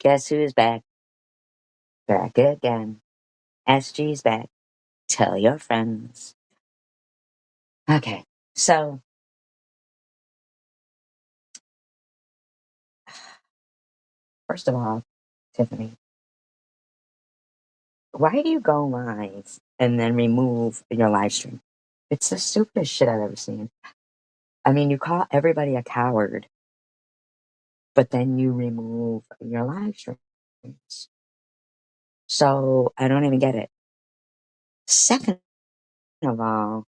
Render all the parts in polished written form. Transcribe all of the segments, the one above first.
Guess who's back? Back again. SG's back. Tell your friends. Okay, so first of all, Tiffany, why do you go live and then remove your live stream? It's the stupidest shit I've ever seen. I mean, you call everybody a coward, but then you remove your live streams. So I don't even get it. Second of all,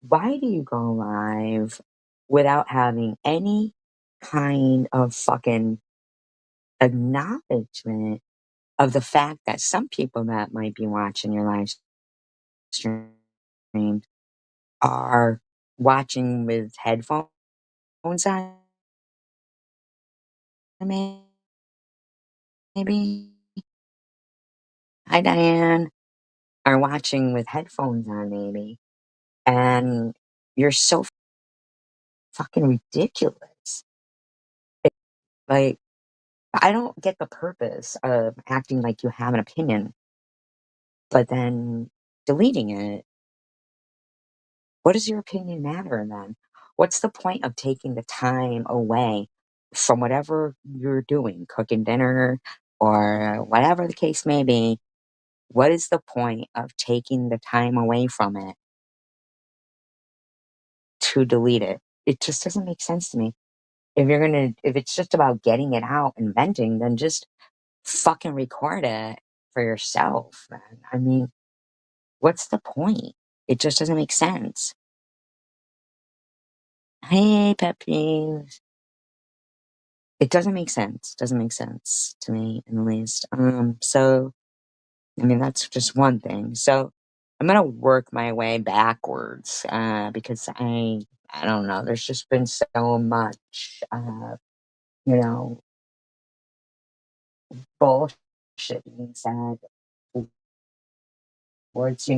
why do you go live without having any kind of fucking acknowledgement of the fact that some people that might be watching your live stream are watching with headphones on, maybe? Hi, Diane. Are watching with headphones on, maybe. And you're so fucking ridiculous. Like, I don't get the purpose of acting like you have an opinion, but then deleting it. What does your opinion matter then? What's the point of taking the time away from whatever you're doing, cooking dinner or whatever the case may be? What is the point of taking the time away from it to delete it? It just doesn't make sense to me. If it's just about getting it out and venting, then just fucking record it for yourself, man. I mean, what's the point? It just doesn't make sense. Hey, pet peeves. It doesn't make sense. Doesn't make sense to me, in the least. So I mean, that's just one thing. So I'm gonna work my way backwards, because I don't know. There's just been so much, you know, bullshit being said towards,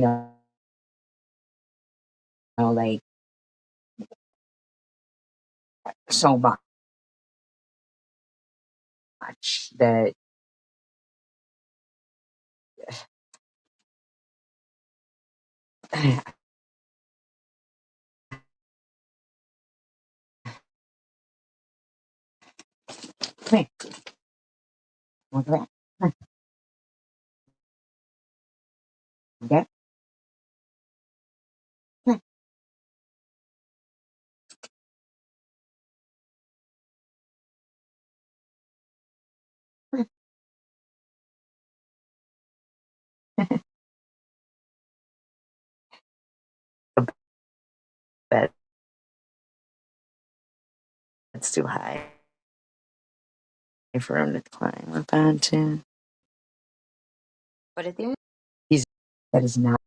like so much that come here, come here, come here, okay? Come here, come here. The bed's too high for him to climb up onto. But at the end, he's that is not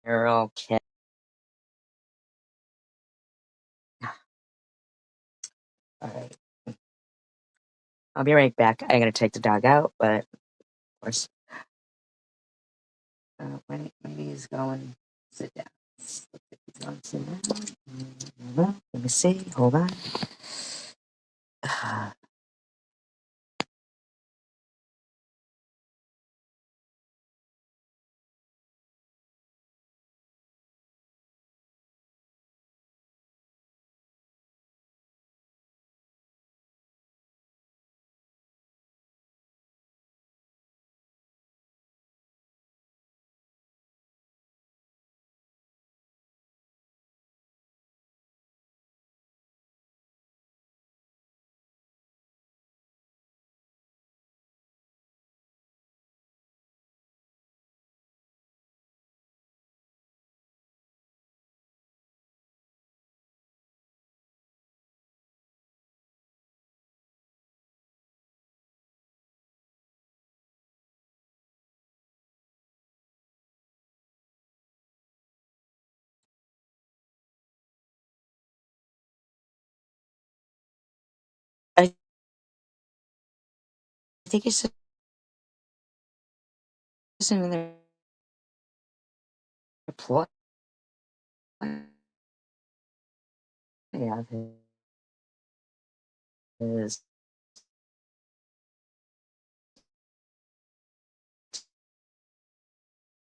your okay. All right. I'll be right back. I gotta take the dog out, but of course, maybe he's going to sit down. Looks like he's going to sit down. Let me see. Hold on. I think it's just another ploy of his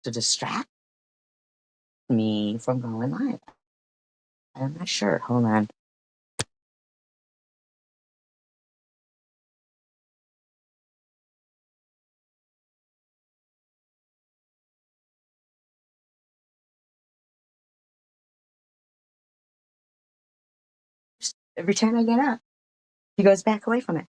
to distract me from going live. I'm not sure. Hold on. Every time I get up, he goes back away from it.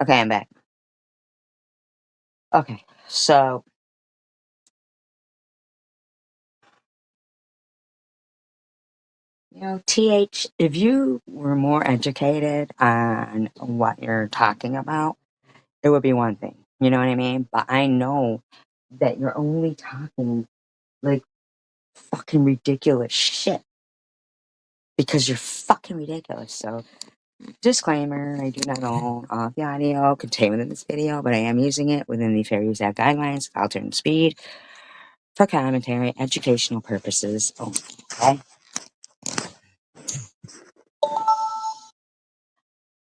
Okay, I'm back. Okay, so if you were more educated on what you're talking about, it would be one thing. You know what I mean? But I know that you're only talking like fucking ridiculous shit because you're fucking ridiculous. So, disclaimer, I do not own all of the audio contained within this video, but I am using it within the Fair Use Act guidelines, alternate speed, for commentary, educational purposes. Oh, okay.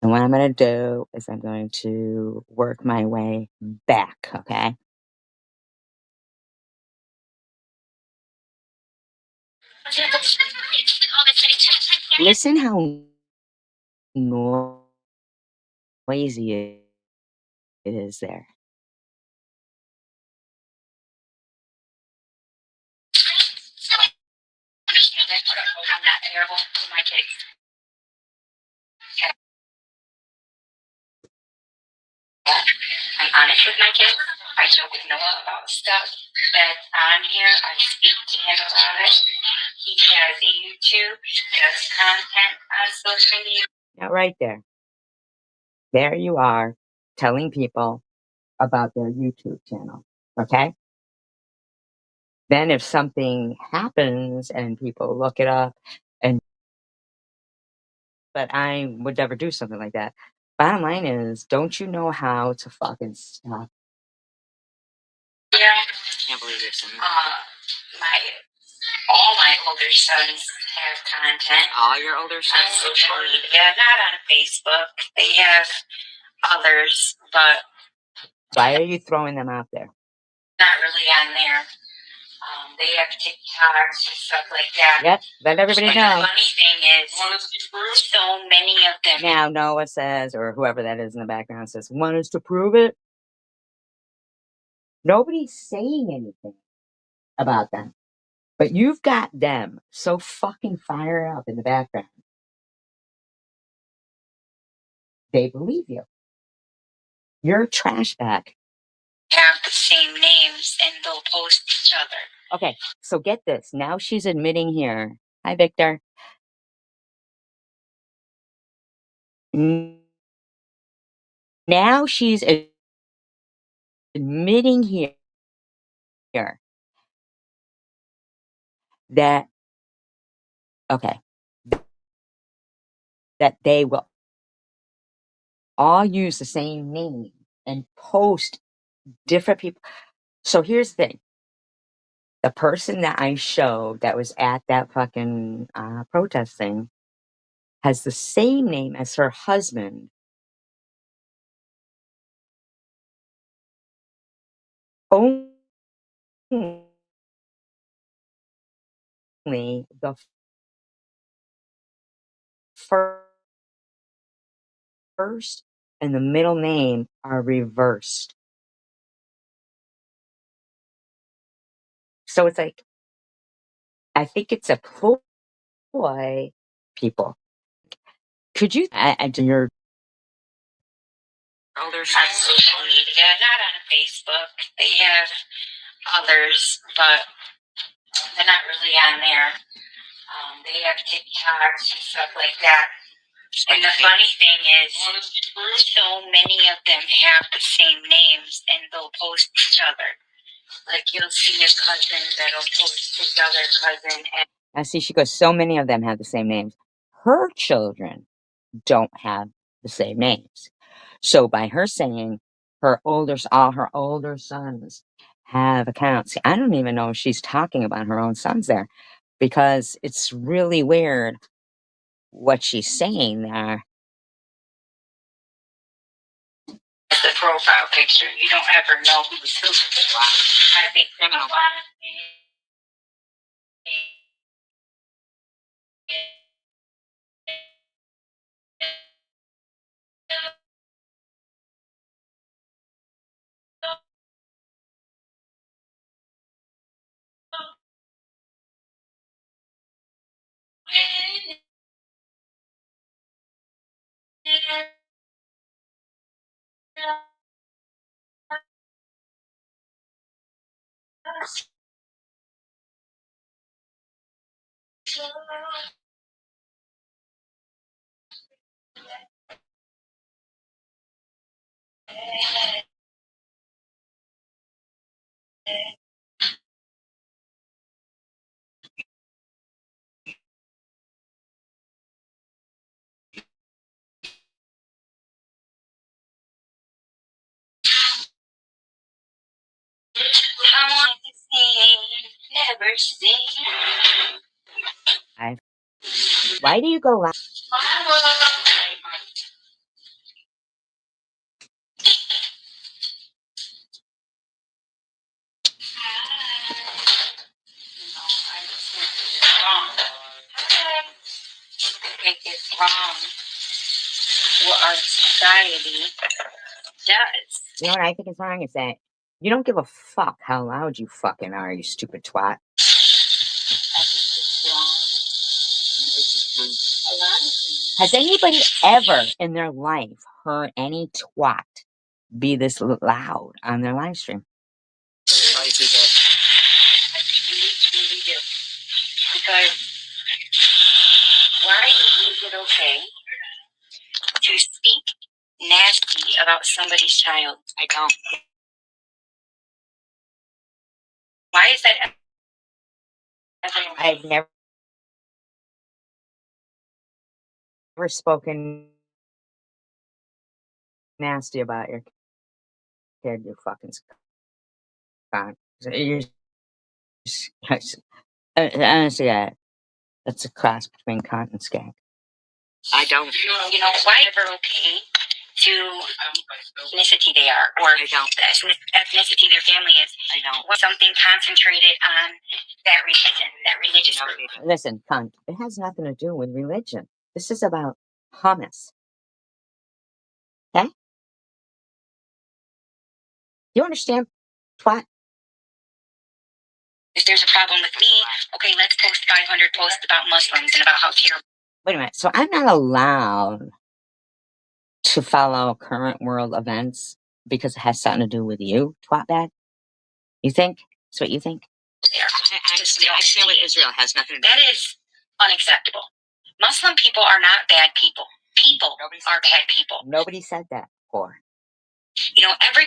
And what I'm going to do is I'm going to work my way back, okay? Listen how noisy it is there. I'm not terrible to my kids. I'm honest with my kids. I joke with Noah about stuff that's on here. I speak to him about it. He has a YouTube. He does content on social media. Now, right there. There you are telling people about their YouTube channel. Okay? Then if something happens and people look it up and but I would never do something like that. Bottom line is, don't you know how to fucking stop? Yeah. I can't believe this. My all my older sons have content. All your older sons on social media, not on Facebook. They have others, but why are you throwing them out there? Not really on there. They have TikToks and stuff like that. Yep, let everybody know. The funny thing is, so many of them. Now Noah says, or whoever that is in the background says, "Want us to prove it?" Nobody's saying anything about them, but you've got them so fucking fired up in the background. They believe you. You're a trash bag. Have the same names and they'll post each other. Okay, so get this. Now she's admitting here. Hi, Victor. Now she's admitting here that, okay, that they will all use the same name and post different people. So here's the thing. The person that I showed that was at that fucking protest thing has the same name as her husband. Only the first and the middle name are reversed. So it's like, I think it's a ploy, people. Could you, do your Elders on social media, not on Facebook. They have others, but they're not really on there. They have TikToks and stuff like that. And the funny thing is, so many of them have the same names, and they'll post each other. Like you'll see your cousin that'll post his other cousin. And I see, she goes, so many of them have the same names. Her children don't have the same names. So by her saying all her older sons have accounts, I don't even know if she's talking about her own sons there, because it's really weird what she's saying there. The profile picture, you don't ever know who's who. I think criminal. I want to see, never see. Why do you go loud? I think it's wrong what our society does. You know what I think is wrong is that you don't give a fuck how loud you fucking are, you stupid twat. I think it's wrong. A lot of things. Has anybody ever in their life heard any twat be this loud on their live stream? I really do. Because why is it okay to speak nasty about somebody's child? I don't. Why is that? I've never spoken nasty about your kid, you fucking cunt. Honestly, that's a cross between cunt and skank. I don't. You know, why is it ever okay to ethnicity they are, or I don't. The ethnicity their family is? I don't. Something concentrated on that religion, that religious group. Listen, cunt, it has nothing to do with religion. This is about hummus. Okay? You understand, twat? If there's a problem with me, okay, let's post 500 posts about Muslims and about how terrible. Wait a minute. So I'm not allowed to follow current world events because it has something to do with you, twat bag? You think? That's what you think? I feel like Israel has nothing to do with that. Is unacceptable. Muslim people are not bad people. People are bad people. Nobody said that before. every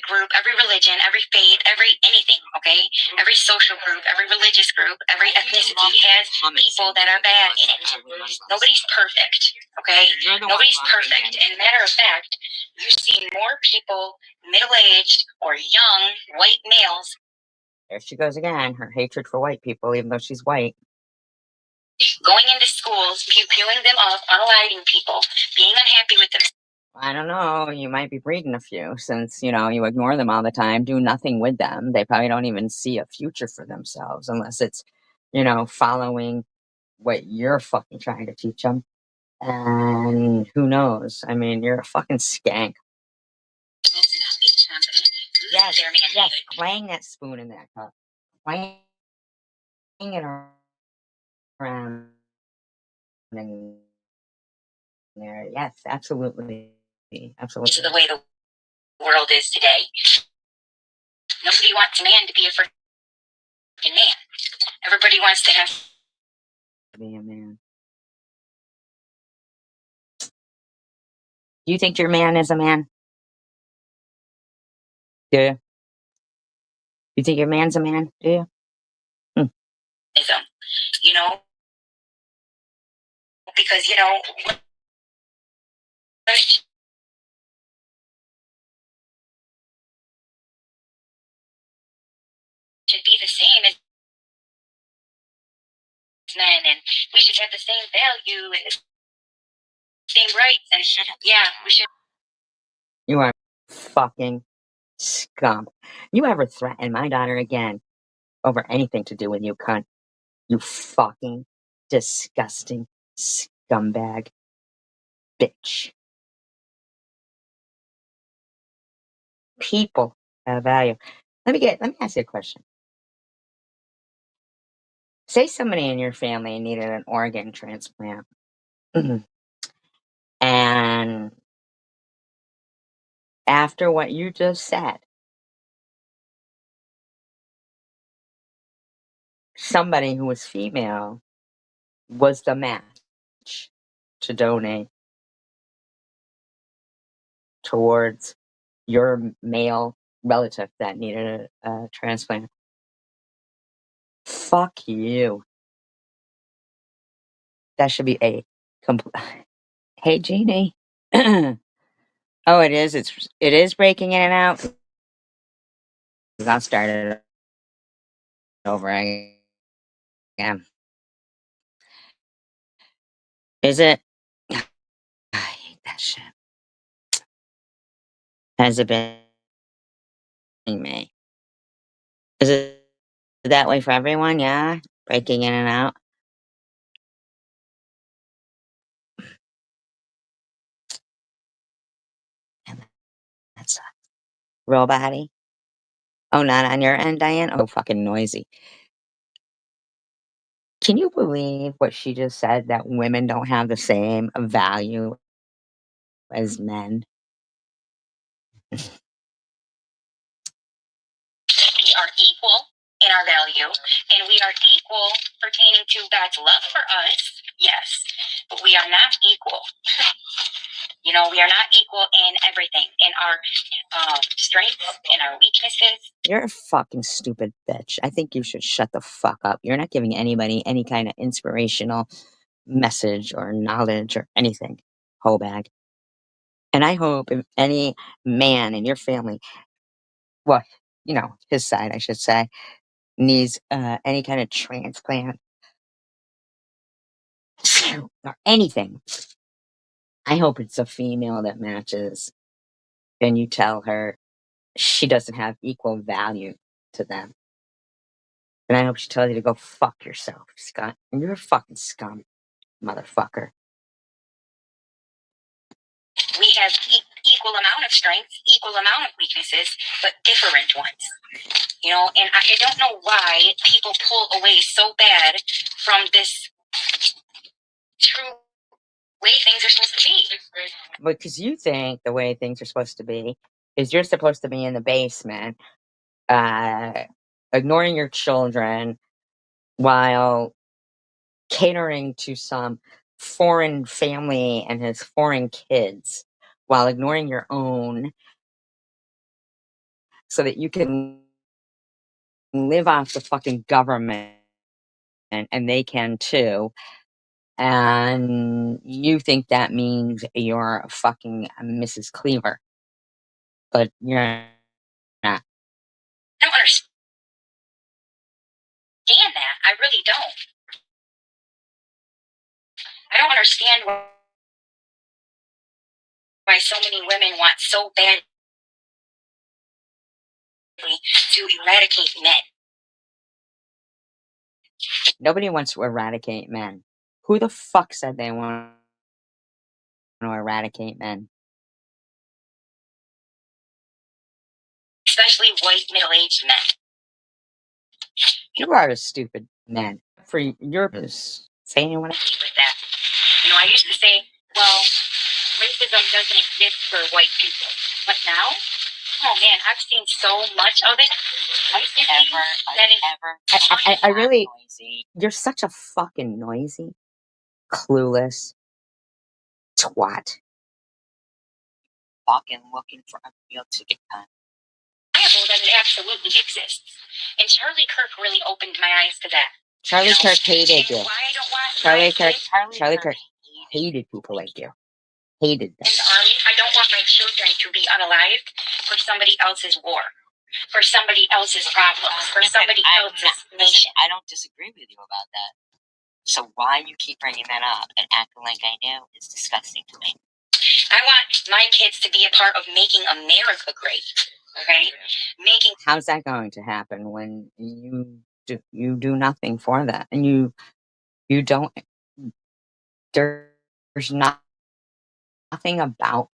group, every religion, every faith, every anything, okay? Every social group, every religious group, every ethnicity has people that are bad in it. Nobody's perfect, okay? Nobody's perfect. And matter of fact, you see more people, middle-aged or young, white males. There she goes again, her hatred for white people, even though she's white. Going into schools, pewing them up, unalighting people, being unhappy with them. I don't know, you might be breeding a few since, you ignore them all the time, do nothing with them. They probably don't even see a future for themselves unless it's, following what you're fucking trying to teach them. And who knows? I mean, you're a fucking skank. Yes, yes, clang that spoon in that cup. Clang it around in there. Yes, absolutely. Absolutely. This is the way the world is today. Nobody wants a man to be a freaking man. Everybody wants to have be a man. Do you think your man is a man? Do you? You think your man's a man? Do you? you know, because should be the same as men, and we should have the same value and the same rights, and we should. You are fucking scum. You ever threaten my daughter again over anything to do with you, cunt? You fucking disgusting scumbag bitch. People have value. Let me ask you a question. Say somebody in your family needed an organ transplant. And after what you just said, somebody who was female was the match to donate towards your male relative that needed a transplant. Fuck you. That should be a complete. Hey, Jeannie. Oh, it is. It is breaking in and out. I'll start it over again. Is it? I hate that shit. Has it been me? Is it that way for everyone? Yeah, breaking in and out. And that's a robot. Oh, not on your end, Diane? Oh, fucking noisy. Can you believe what she just said, that women don't have the same value as men? We are equal in our value, and we are equal pertaining to God's love for us, yes, but we are not equal. We are not equal in everything, in our strengths, in our weaknesses. You're a fucking stupid bitch. I think you should shut the fuck up. You're not giving anybody any kind of inspirational message or knowledge or anything, whole bag. And I hope if any man in your family, well, his side, I should say, needs any kind of transplant or anything, I hope it's a female that matches. And you tell her she doesn't have equal value to them. And I hope she tells you to go fuck yourself, Scott. And you're a fucking scum, motherfucker. We have equal amount of strengths, equal amount of weaknesses, but different ones. And I don't know why people pull away so bad from this true way things are supposed to be. Because you think the way things are supposed to be is you're supposed to be in the basement, ignoring your children while catering to some foreign family and his foreign kids while ignoring your own, so that you can live off the fucking government, and they can too. And you think that means you're fucking Mrs. Cleaver, but you're not. I don't understand that. I really don't. I don't understand why so many women want so badly to eradicate men. Nobody wants to eradicate men. Who the fuck said they want to eradicate men? Especially white middle-aged men. You are a stupid man. For your saying what With that. I used to say, well, racism doesn't exist for white people. But now, oh man, I've seen so much of it. I really, you're such a fucking noisy, clueless twat. Fucking looking for a meal ticket time. That it absolutely exists. And Charlie Kirk really opened my eyes to that. Charlie Kirk hated you. Why I don't want Charlie Kirk hated people like you. Hated them. In the army, I don't want my children to be unalived for somebody else's war, for somebody else's problems, for somebody else's nation. I don't disagree with you about that. So why you keep bringing that up and acting like I know is disgusting to me. I want my kids to be a part of making America great. Okay, How's that going to happen when you do nothing for that, and you don't? There's nothing about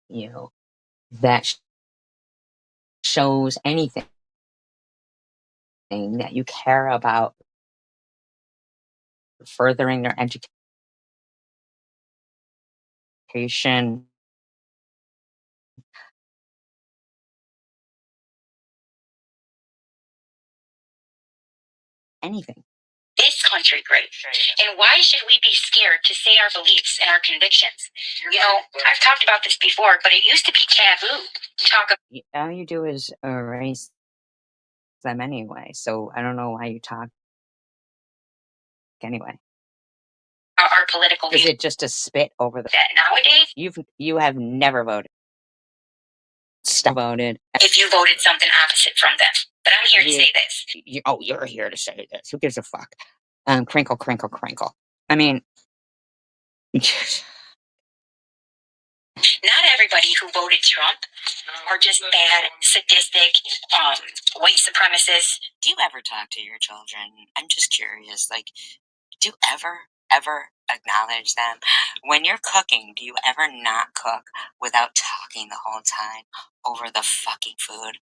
you that shows anything that you care about furthering their education. Anything. This country great. And why should we be scared to say our beliefs and our convictions? I've talked about this before, but it used to be taboo to talk about. All you do is erase them anyway, so I don't know why you talk anyway. Our political views. Is it just a spit over the that nowadays you have never voted. Stop voted. If you voted something opposite from them. But I'm here to say this. You're here to say this. Who gives a fuck? Crinkle, crinkle, crinkle. I mean, not everybody who voted Trump are just bad, sadistic, white supremacists. Do you ever talk to your children? I'm just curious. Like, do you ever acknowledge them? When you're cooking, do you ever not cook without talking the whole time over the fucking food?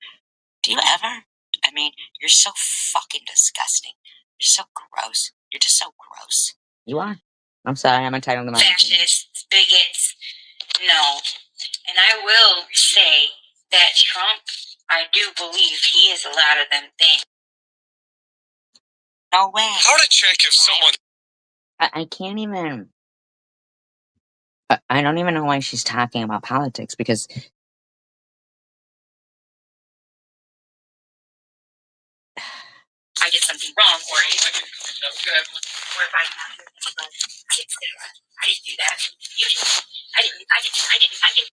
Do you ever? I mean, you're so fucking disgusting. You're so gross. You're just so gross. You are. I'm sorry, I'm entitled to my fascists, bigots. No. And I will say that Trump, I do believe he is a lot of them things. No way. How to check if someone... I can't even... I don't even know why she's talking about politics, because... I did something wrong, or if I didn't do that. You did. I didn't.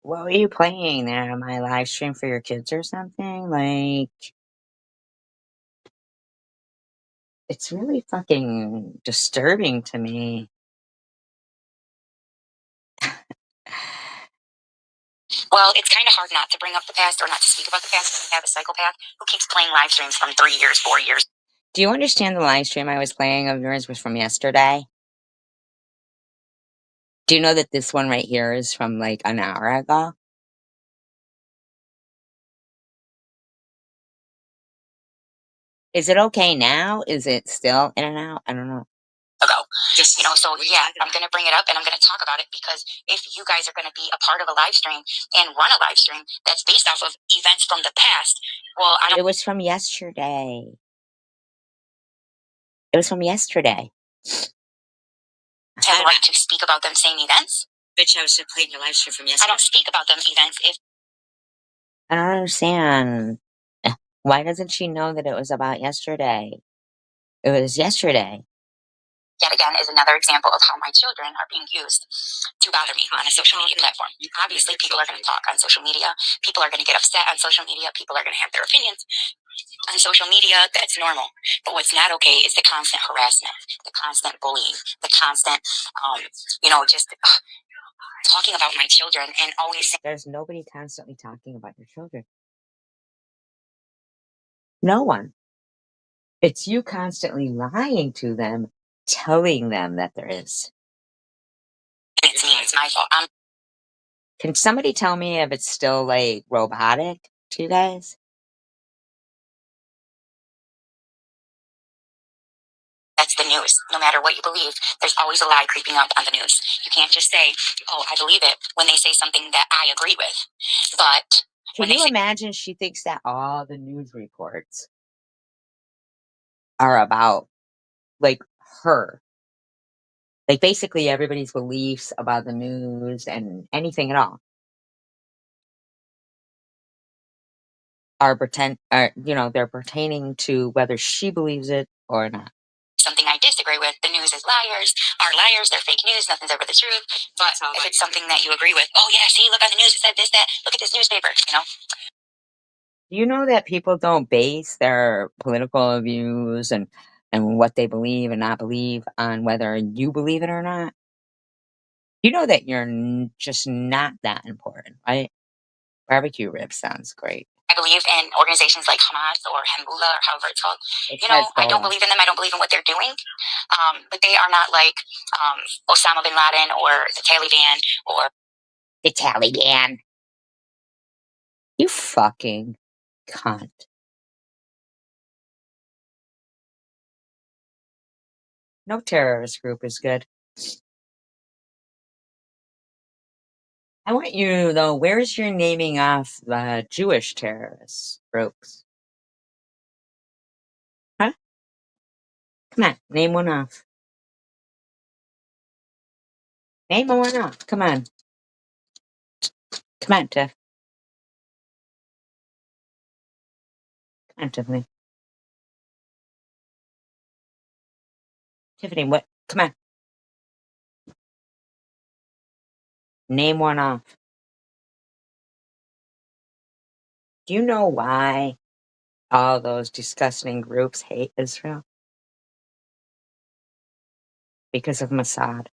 What were you playing there on my live stream for your kids or something? Like... It's really fucking disturbing to me. Well, it's kind of hard not to bring up the past or not to speak about the past when you have a psychopath who keeps playing live streams from 3 years, 4 years. Do you understand the live stream I was playing of yours was from yesterday? Do you know that this one right here is from like an hour ago? Is it okay now? Is it still in and out? I don't know. Ago. So yeah, I'm going to bring it up and I'm going to talk about it because if you guys are going to be a part of a live stream and run a live stream that's based off of events from the past, well, I don't... It was from yesterday. It was from yesterday. Have the right to speak about them same events. Bitch, I was playing your live stream from I yesterday. don't speak about them events if I don't understand. Why doesn't she know that it was about yesterday? It was yesterday. yet again is another example of how my children are being used to bother me on a social media platform. Obviously, people are going to talk on social media. People are going to get upset on social media. People are going to have their opinions on social media. That's normal. But what's not okay is the constant harassment, the constant bullying, the constant, just talking about my children and always saying, There's nobody constantly talking about your children. No one. It's you constantly lying to them, telling them that there is. it's me, it's my fault. Can somebody tell me if it's still like robotic to you guys? That's the news. No matter what you believe, there's always a lie creeping up on the news. You can't just say, oh, I believe it when they say something that I agree with. But Can you imagine she thinks that all the news reports are about like her? Like basically everybody's beliefs about the news and anything at all they're pertaining to whether she believes it or not. something I disagree with, the news is liars, are liars, they're fake news, nothing's ever the truth. But if it's something that you agree with, oh yeah, see, look on the news, it said this, that, look at this newspaper. Do you know that people don't base their political views and what they believe and not believe on whether you believe it or not? You know that you're just not that important, right? Barbecue ribs sounds great. I believe in organizations like Hamas or Hezbollah or however it's called. It's I don't Hezbollah. believe in them. I don't believe in what they're doing. But they are not like Osama bin Laden or the Taliban or The Taliban. You fucking cunt. No terrorist group is good. I want you, though, where's your naming off the Jewish terrorist groups? Huh? Come on, name one off. Name one off. Come on. Come on, Tiff. Come on, Tiffany. Tiffany, what? Come on. Name one off. Do you know why all those disgusting groups hate Israel? Because of Mossad.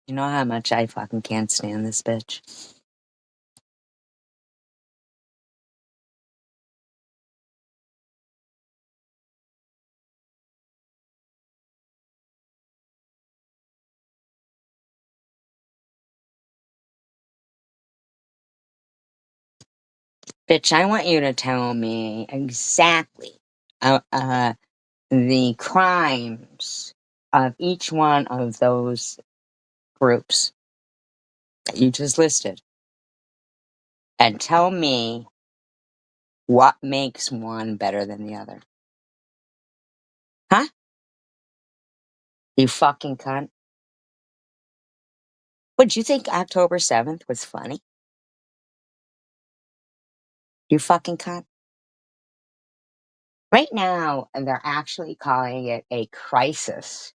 You know how much I fucking can't stand this bitch? Bitch, I want you to tell me exactly the crimes of each one of those groups that you just listed. And tell me what makes one better than the other. Huh? You fucking cunt. Would you think October 7th was funny? You fucking cunt. Right now, they're actually calling it a crisis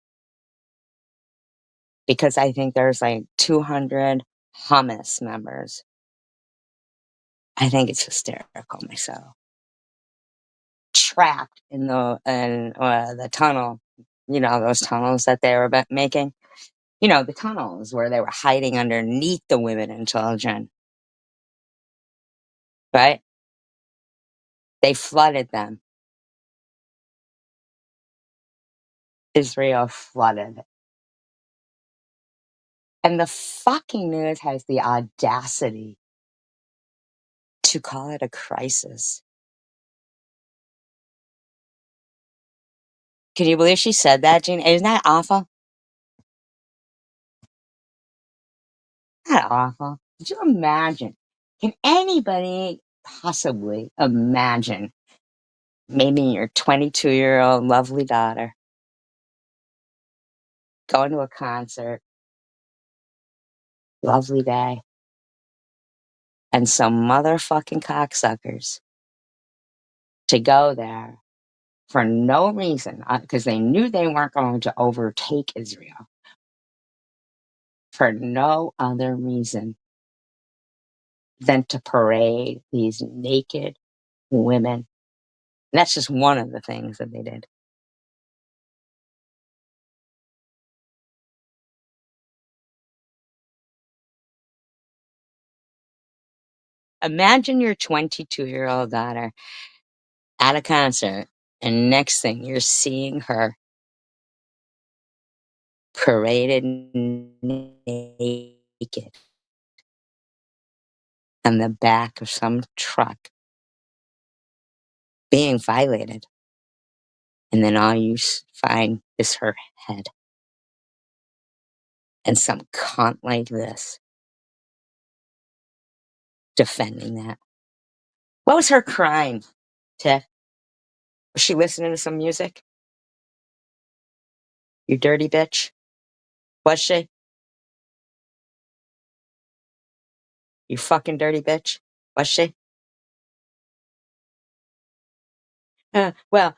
because I think there's like 200 hummus members. I think it's hysterical myself. Trapped in the tunnel, those tunnels that they were making. The tunnels where they were hiding underneath the women and children. Right? They flooded them. Israel flooded. And the fucking news has the audacity to call it a crisis. Can you believe she said that, Gene? Isn't that awful? that awful? Could you imagine? Can anybody possibly imagine maybe your 22-year-old lovely daughter going to a concert, lovely day, and some motherfucking cocksuckers to go there for no reason, because they knew they weren't going to overtake Israel, for no other reason than to parade these naked women. And that's just one of the things that they did. Imagine your 22-year-old daughter at a concert, and next thing you're seeing her paraded naked on the back of some truck being violated. And then all you find is her head. And some cunt like this defending that. What was her crime, Tiff? Was she listening to some music? You dirty bitch? Was she? You fucking dirty bitch? Was she? Well,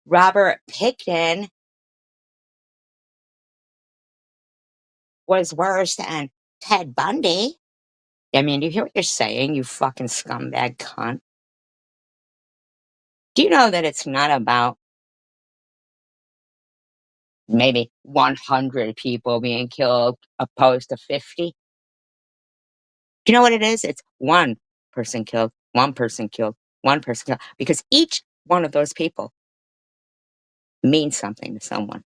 Robert Pickton was worse than Ted Bundy. I mean, do you hear what you're saying, you fucking scumbag cunt? Do you know that it's not about maybe 100 people being killed opposed to 50? Do you know what it is? It's one person killed, one person killed, one person killed. Because each one of those people means something to someone.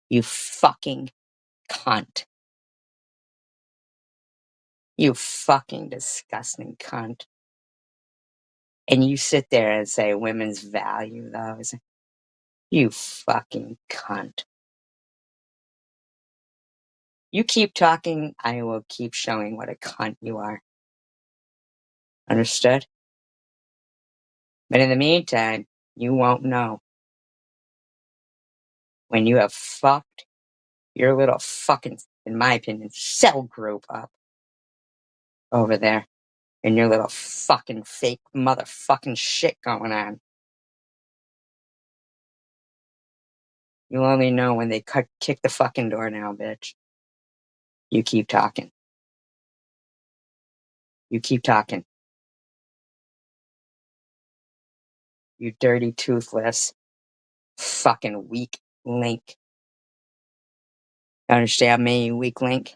You fucking cunt. You fucking disgusting cunt. And you sit there and say women's value those. You fucking cunt. You keep talking, I will keep showing what a cunt you are. Understood? But in the meantime, you won't know when you have fucked your little fucking, in my opinion, cell group up over there and your little fucking fake motherfucking shit going on. You'll only know when they kick the fucking door now, bitch. You keep talking. You keep talking. You dirty, toothless, fucking weak link. Understand me, you weak link?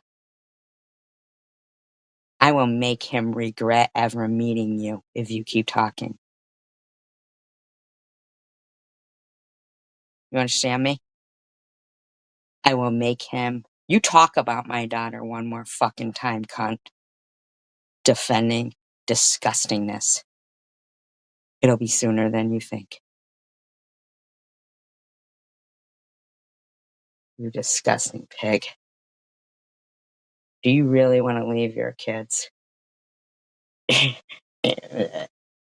I will make him regret ever meeting you if you keep talking. You understand me? I will make him. You talk about my daughter one more fucking time, cunt. Defending disgustingness. It'll be sooner than you think. You disgusting pig. Do you really want to leave your kids?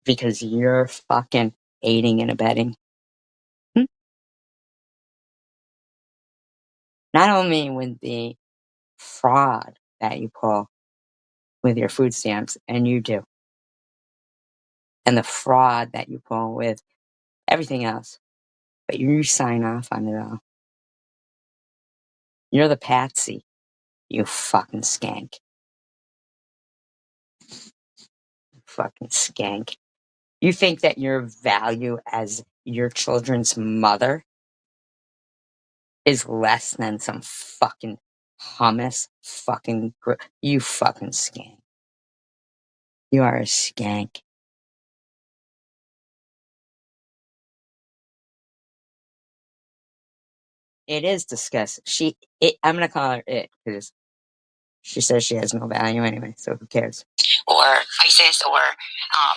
Because you're fucking aiding and abetting. Hmm? Not only with the fraud that you pull with your food stamps, and you do, and the fraud that you pull with everything else, but you sign off on it all. You're the patsy, you fucking skank. Fucking skank. You think that your value as your children's mother is less than some fucking hummus fucking you fucking skank. You are a skank. It is disgusting. I'm gonna call her it because she says she has no value anyway, so who cares? Or ISIS or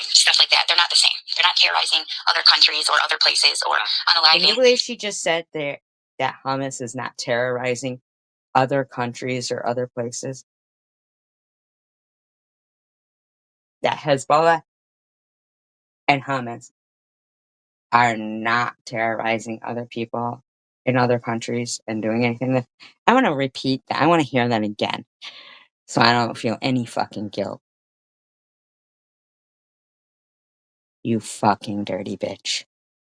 stuff like that. They're not the same. They're not terrorizing other countries or other places or Can you unaliving. believe she just said that hummus is not terrorizing other countries or other places that Hezbollah and Hamas are not terrorizing other people in other countries and doing anything that I want to repeat that. I want to hear that again so I don't feel any fucking guilt. You fucking dirty bitch.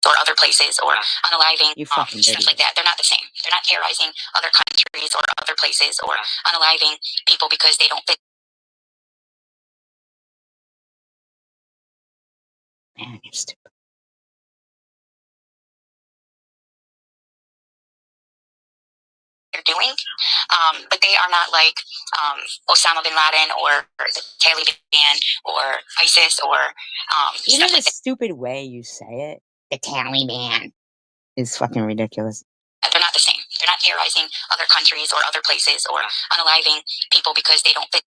Or other places, or unaliving, You fucking dirty stuff like that. They're not the same. They're not terrorizing other countries or other places, or unaliving people because they don't fit. Man, you're stupid. They're doing, but they are not like Osama bin Laden or the Taliban or ISIS or You stuff know the like that. stupid way you say it? The Taliban is fucking ridiculous. They're not the same. They're not terrorizing other countries or other places or unaliving people because they don't fit.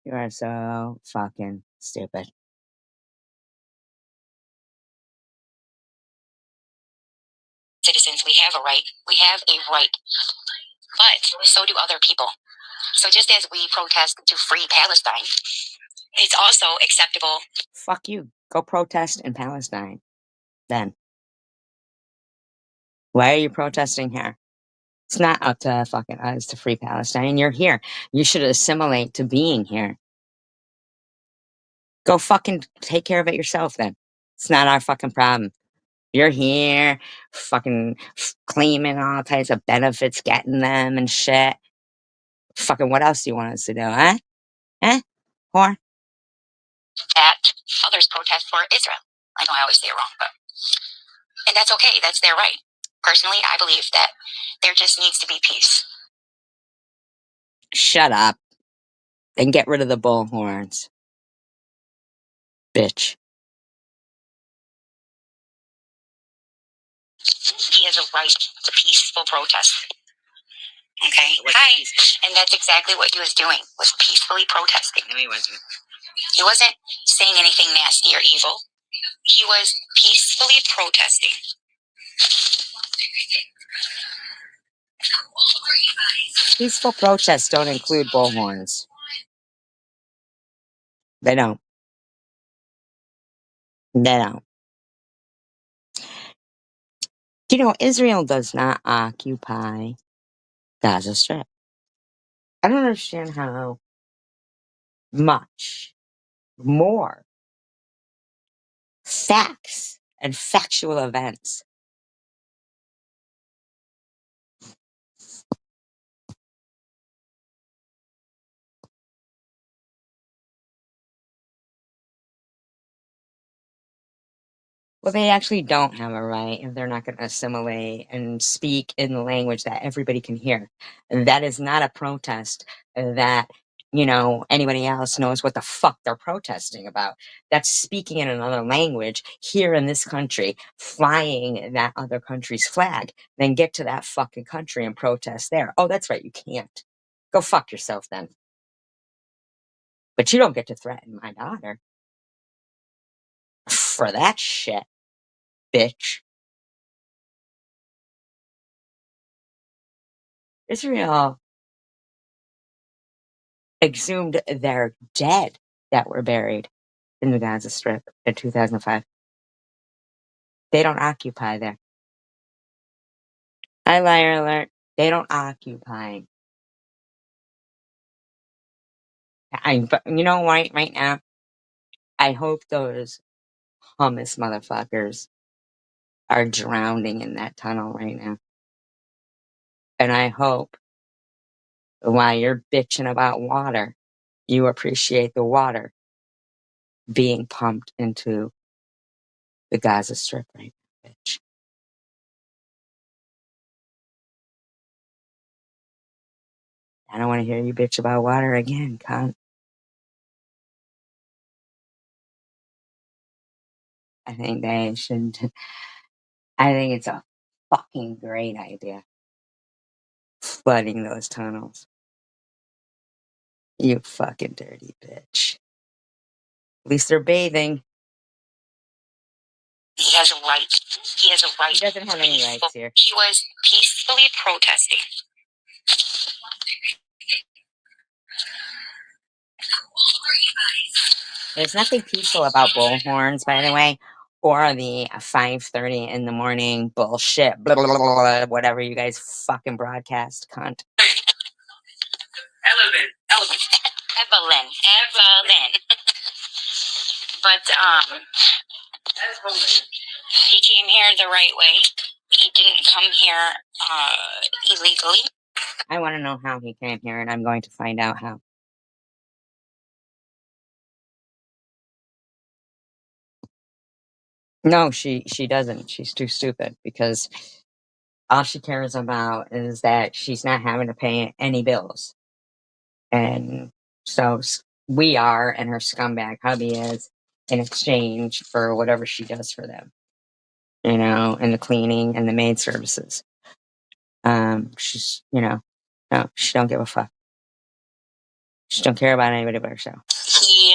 You are so fucking stupid. Citizens, we have a right. We have a right. But so do other people. So just as we protest to free Palestine, it's also acceptable. Fuck you. Go protest in Palestine. Then. Why are you protesting here? It's not up to fucking us to free Palestine. You're here. You should assimilate to being here. Go fucking take care of it yourself then. It's not our fucking problem. You're here, fucking claiming all types of benefits, getting them and shit. Fucking what else do you want us to do, huh? Huh? Whore? That others protest for Israel. I know I always say it wrong, but and that's okay. That's their right. Personally, I believe that there just needs to be peace. Shut up. And get rid of the bullhorns. Bitch. He has a right to peaceful protest. Okay? Hi. And that's exactly what he was doing, was peacefully protesting. No, he wasn't. He wasn't saying anything nasty or evil. He was peacefully protesting. Peaceful protests don't include bullhorns. They don't. They don't. You know, Israel does not occupy Gaza Strip. I don't understand how much more facts and factual events well, they actually don't have a right if they're not going to assimilate and speak in the language that everybody can hear. That is not a protest that, you know, anybody else knows what the fuck they're protesting about. That's speaking in another language here in this country, flying that other country's flag. Then get to that fucking country and protest there. Oh, that's right, you can't. Go fuck yourself then. But you don't get to threaten my daughter for that shit, bitch. Israel exhumed their dead that were buried in the Gaza Strip in 2005. They don't occupy there. Hi, liar alert. They don't occupy. But you know what? Right now, I hope those hummus motherfuckers are drowning in that tunnel right now. And I hope while you're bitching about water, you appreciate the water being pumped into the Gaza Strip right now, bitch. I don't want to hear you bitch about water again, cunt. I think they should. I think it's a fucking great idea. Flooding those tunnels. You fucking dirty bitch. At least they're bathing. He has a right. He has a right. He doesn't have any rights here. He was peacefully protesting. There's nothing peaceful about bullhorns, by the way, or the 5:30 in the morning bullshit, blah, blah, blah, blah, blah, whatever you guys fucking broadcast, cunt. Evelyn. But he came here the right way. He didn't come here illegally. I want to know how he came here, and I'm going to find out how. No, she doesn't. She's too stupid because all she cares about is that she's not having to pay any bills. And so we are, and her scumbag hubby is, in exchange for whatever she does for them, and the cleaning and the maid services. She's, no, she don't give a fuck. She don't care about anybody but herself. He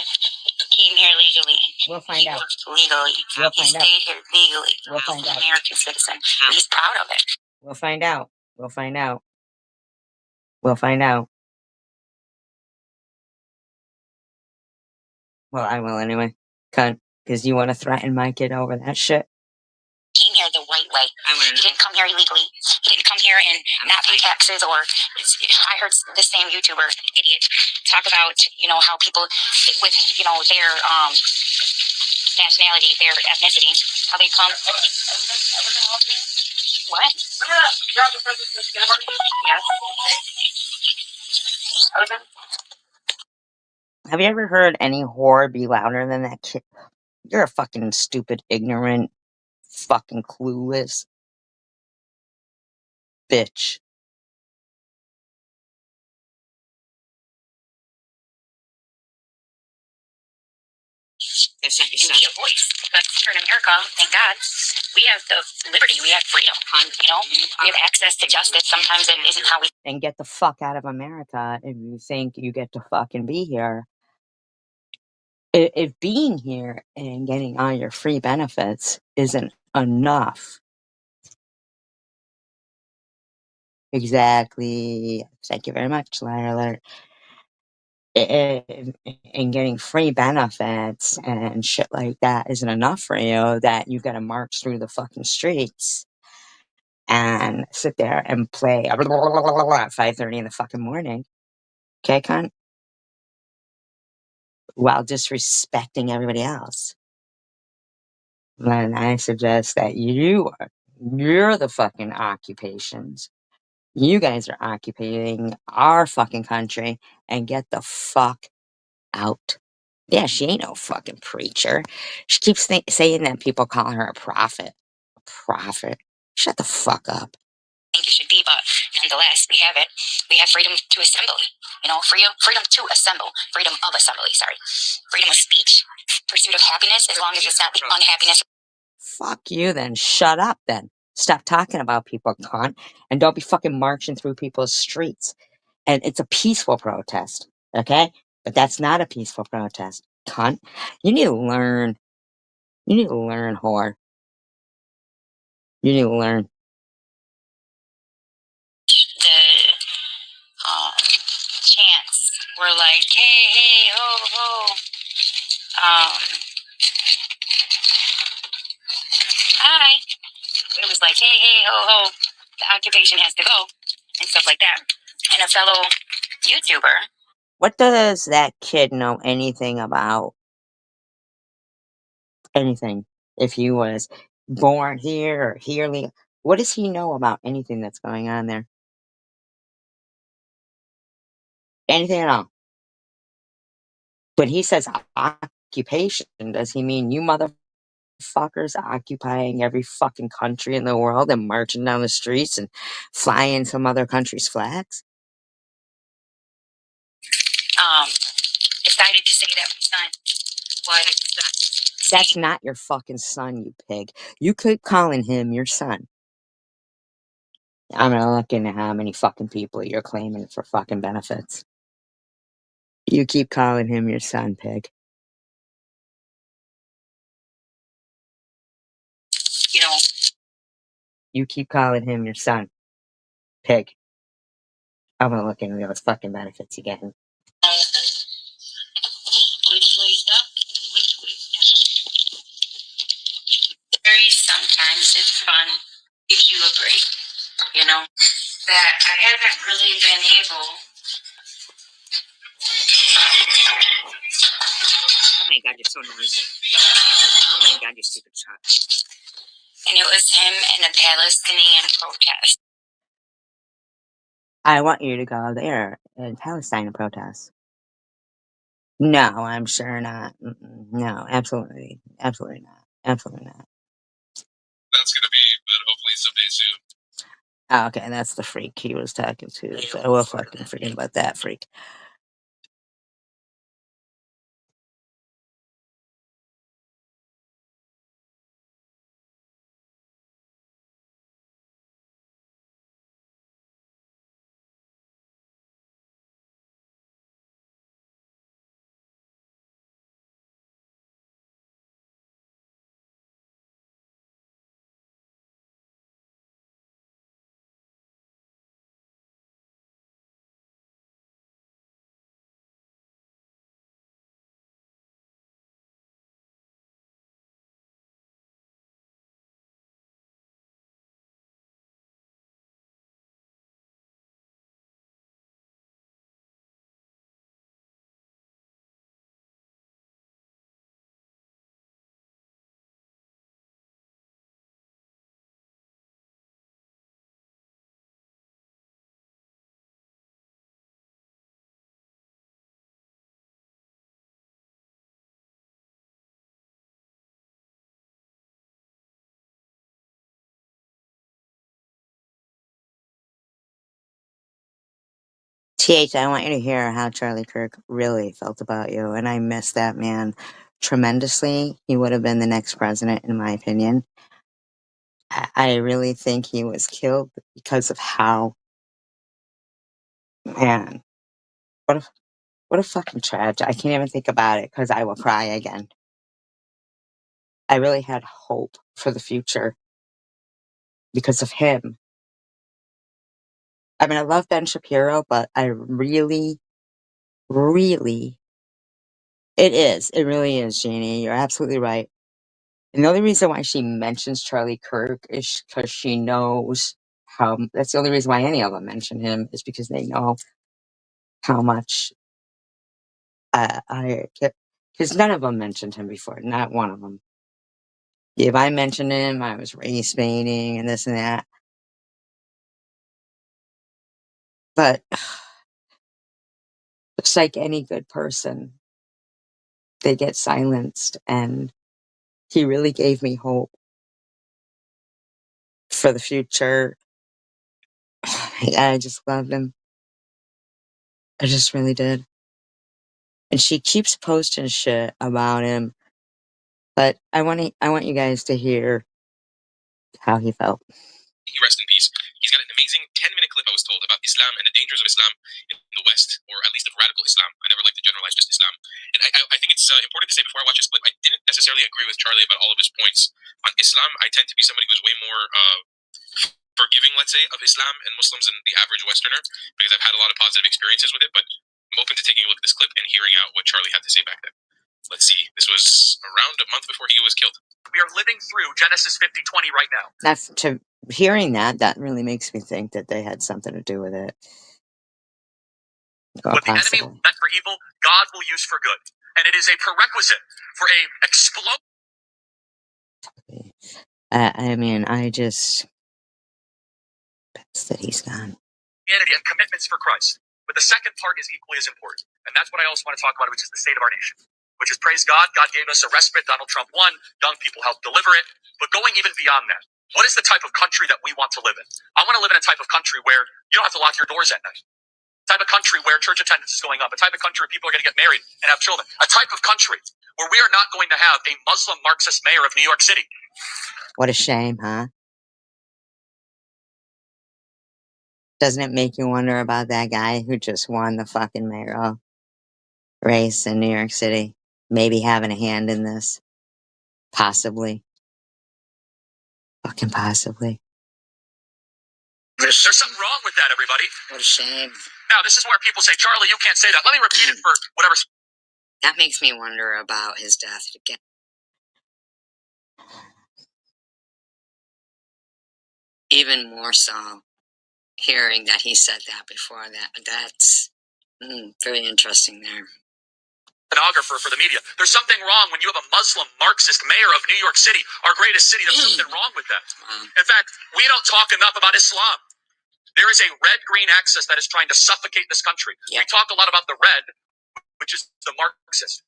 came here legally. We'll find out. Legally. We'll He find out. stayed here legally. We'll find He's an out. American citizen. He's proud of it. We'll find out. We'll find out. We'll find out. Well, I will anyway. Cunt. Because you want to threaten my kid over that shit? Came here the right way. He didn't come here illegally. He didn't come here and not pay taxes. Or I heard the same YouTuber, idiot, talk about how people with their nationality, their ethnicity, how they come. What? Yes. Have you ever heard any whore be louder than that kid? You're a fucking stupid, ignorant, fucking clueless bitch. And be a voice. Because here in America, thank God, we have the liberty, we have freedom, we have access to justice. Sometimes it isn't how we. And get the fuck out of America if you think you get to fucking be here. If being here and getting all your free benefits isn't enough. Exactly. Thank you very much, liar alert. And getting free benefits and shit like that isn't enough for you, that you've got to march through the fucking streets and sit there and play at 5:30 in the fucking morning. Okay, cunt? While disrespecting everybody else. Then I suggest that you're the fucking occupations. You guys are occupying our fucking country and get the fuck out. Yeah, she ain't no fucking preacher. She keeps saying that people call her a prophet. A prophet? Shut the fuck up. Think it should be, but nonetheless, we have it. We have freedom to assembly. Freedom to assemble. Freedom of assembly. Sorry, freedom of speech. Pursuit of happiness, as long as it's not the unhappiness. Fuck you, then. Shut up, then. Stop talking about people, cunt, and don't be fucking marching through people's streets. And it's a peaceful protest, okay? But that's not a peaceful protest, cunt. You need to learn. You need to learn, whore. You need to learn. The chants were like, hey, hey, ho, ho. Hi. It was like, hey, hey, ho, ho. The occupation has to go, and stuff like that. And a fellow YouTuber. What does that kid know anything about? Anything. If he was born here or here, what does he know about anything that's going on there? Anything at all. When he says occupation, does he mean you motherfuckers occupying every fucking country in the world and marching down the streets and flying some other country's flags? Decided to say that my son was. That's not your fucking son, you pig. You keep calling him your son. I'm gonna look into how many fucking people you're claiming for fucking benefits. You keep calling him your son, pig. You keep calling him your son, pig. I'm gonna look into those fucking benefits again. Which way's up and which way's down. Very sometimes it's fun, gives you a break, you know. That I haven't really been able. Oh my god, you're so noisy. Oh my god, you stupid child. And it was him and a Palestinian protest. I want you to go there in Palestine and protest. No, I'm sure not. No, absolutely. Absolutely not. Absolutely not. That's gonna be, but hopefully someday soon. Oh, okay, that's the freak he was talking to. So we'll fucking forget about that freak. TH, I want you to hear how Charlie Kirk really felt about you, and I miss that man tremendously. He would have been the next president, in my opinion. I really think he was killed because of how, man, what a, what a fucking tragedy. I can't even think about it because I will cry again. I really had hope for the future because of him. I mean, I love Ben Shapiro, but I really, really, it really is, Jeannie. You're absolutely right. And the only reason why she mentions Charlie Kirk is because she knows how, that's the only reason why any of them mention him, is because they know how much I get. Because none of them mentioned him before, not one of them. If I mentioned him, I was race baiting and this and that. But just like any good person, they get silenced. And he really gave me hope for the future. I just loved him. I just really did. And she keeps posting shit about him, but I want you guys to hear how he felt. He rest in peace. He's got an amazing 10-minute clip I was told about Islam and the dangers of Islam in the West, or at least of radical Islam. I never like to generalize just Islam. And I think it's important to say before I watch this clip, I didn't necessarily agree with Charlie about all of his points on Islam. I tend to be somebody who's way more forgiving, let's say, of Islam and Muslims than the average Westerner, because I've had a lot of positive experiences with it. But I'm open to taking a look at this clip and hearing out what Charlie had to say back then. Let's see. This was around a month before he was killed. We are living through Genesis 50:20 right now. That's to hearing that really makes me think that they had something to do with it. What the enemy meant for evil, God will use for good. And it is a prerequisite for a explode. I mean, I just, that's that he's gone. And commitments for Christ. But the second part is equally as important. And that's what I also want to talk about, which is the state of our nation. Which is, praise God, God gave us a respite. Donald Trump won. Young people helped deliver it. But going even beyond that, what is the type of country that we want to live in? I want to live in a type of country where you don't have to lock your doors at night. A type of country where church attendance is going up. A type of country where people are going to get married and have children. A type of country where we are not going to have a Muslim Marxist mayor of New York City. What a shame, huh? Doesn't it make you wonder about that guy who just won the fucking mayoral race in New York City? Maybe having a hand in this. Possibly. Fucking possibly. There's something wrong with that. that, everybody. What a shame. Now, this is where people say, Charlie, you can't say that. Let me repeat it for whatever. That makes me wonder about his death again. Even more so, hearing that he said that before that. That's very interesting there. Stenographer for the media. There's something wrong when you have a Muslim Marxist mayor of New York City, our greatest city. There's something wrong with that. Wow. In fact, we don't talk enough about Islam. There is a red-green axis that is trying to suffocate this country. Yep. We talk a lot about the red, which is the Marxist.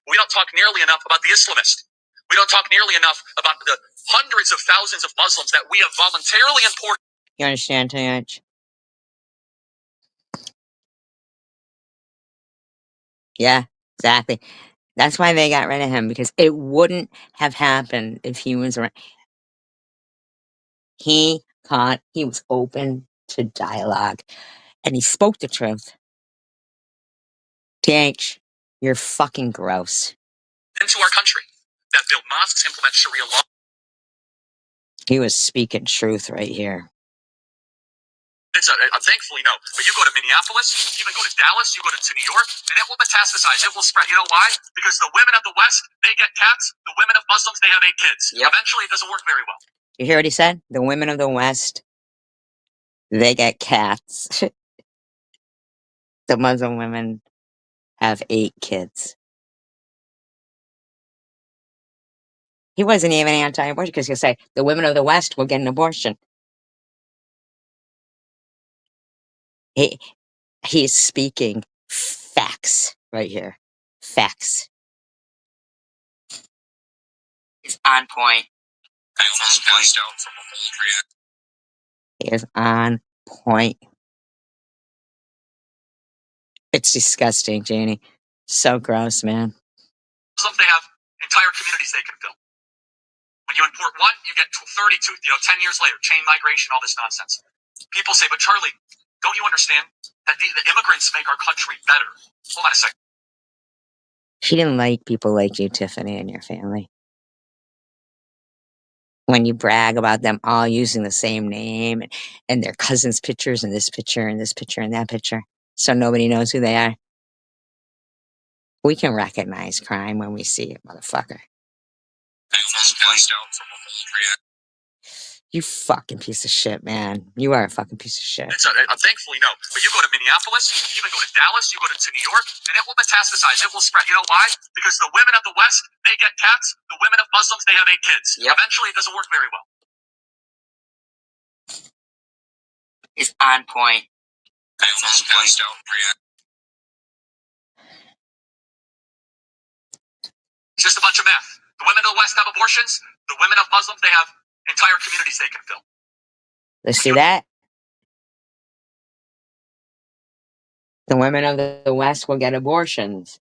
We don't talk nearly enough about the Islamist. We don't talk nearly enough about the hundreds of thousands of Muslims that we have voluntarily imported. You understand, TH? Yeah, exactly. That's why they got rid of him, because it wouldn't have happened if he was around. He was open to dialogue, and he spoke the truth. TH, you're fucking gross. Into our country that build mosques, implement Sharia law. He was speaking truth right here. Thankfully, no. But you go to Minneapolis, even go to Dallas, you go to New York, and it will metastasize. It will spread. You know why? Because the women of the West, they get cats. The women of Muslims, they have 8 kids. Yep. Eventually, it doesn't work very well. You hear what he said? The women of the West, they get cats. The Muslim women have 8 kids. He wasn't even anti-abortion, because he'll say, the women of the West will get an abortion. He's speaking facts right here. Facts. He's on point. I almost passed out from a mold reaction. He is on point. It's disgusting, Janie. So gross, man. Muslims, they have entire communities they can fill. When you import one, you get 32, 10 years later, chain migration, all this nonsense. People say, but Charlie, don't you understand that the immigrants make our country better? Hold on a second. She didn't like people like you, Tiffany, and your family. When you brag about them all using the same name and their cousins' pictures and this picture and this picture and that picture, so nobody knows who they are. We can recognize crime when we see it, motherfucker. I almost passed out from a mold reaction. You fucking piece of shit, man. You are a fucking piece of shit. Thankfully, no. But you go to Minneapolis, even go to Dallas, you go to New York, and it will metastasize. It will spread. You know why? Because the women of the West, they get cats. The women of Muslims, they have 8 kids. Yep. Eventually, it doesn't work very well. He's on point. I almost passed out reaction. It's just a bunch of math. The women of the West have abortions. The women of Muslims, they have entire communities they can fill. Let's see that. The women of the West will get abortions.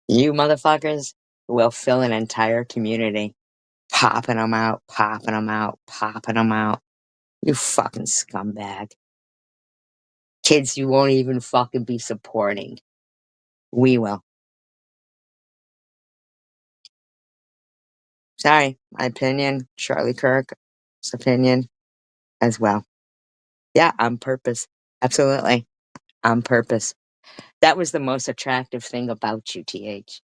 You motherfuckers will fill an entire community. Popping them out, popping them out, popping them out. You fucking scumbag. Kids you won't even fucking be supporting. We will. Sorry, my opinion, Charlie Kirk's opinion as well. Yeah, on purpose. Absolutely. On purpose. That was the most attractive thing about you, TH.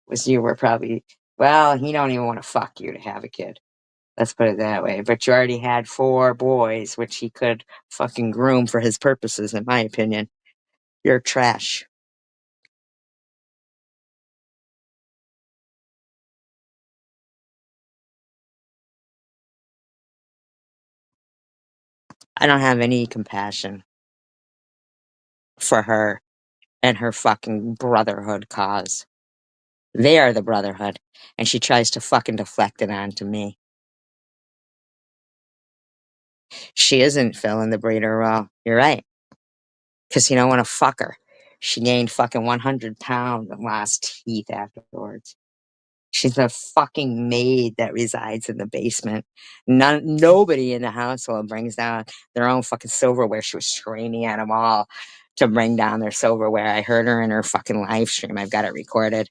Was you were probably, well, he don't even want to fuck you to have a kid. Let's put it that way. But you already had 4 boys, which he could fucking groom for his purposes, in my opinion. You're trash. I don't have any compassion for her and her fucking brotherhood cause. They are the brotherhood, and she tries to fucking deflect it onto me. She isn't filling the breeder role. You're right. Because you don't want to fuck her. She gained fucking 100 pounds and lost teeth afterwards. She's a fucking maid that resides in the basement. Nobody in the household brings down their own fucking silverware. She was screaming at them all to bring down their silverware. I heard her in her fucking live stream. I've got it recorded.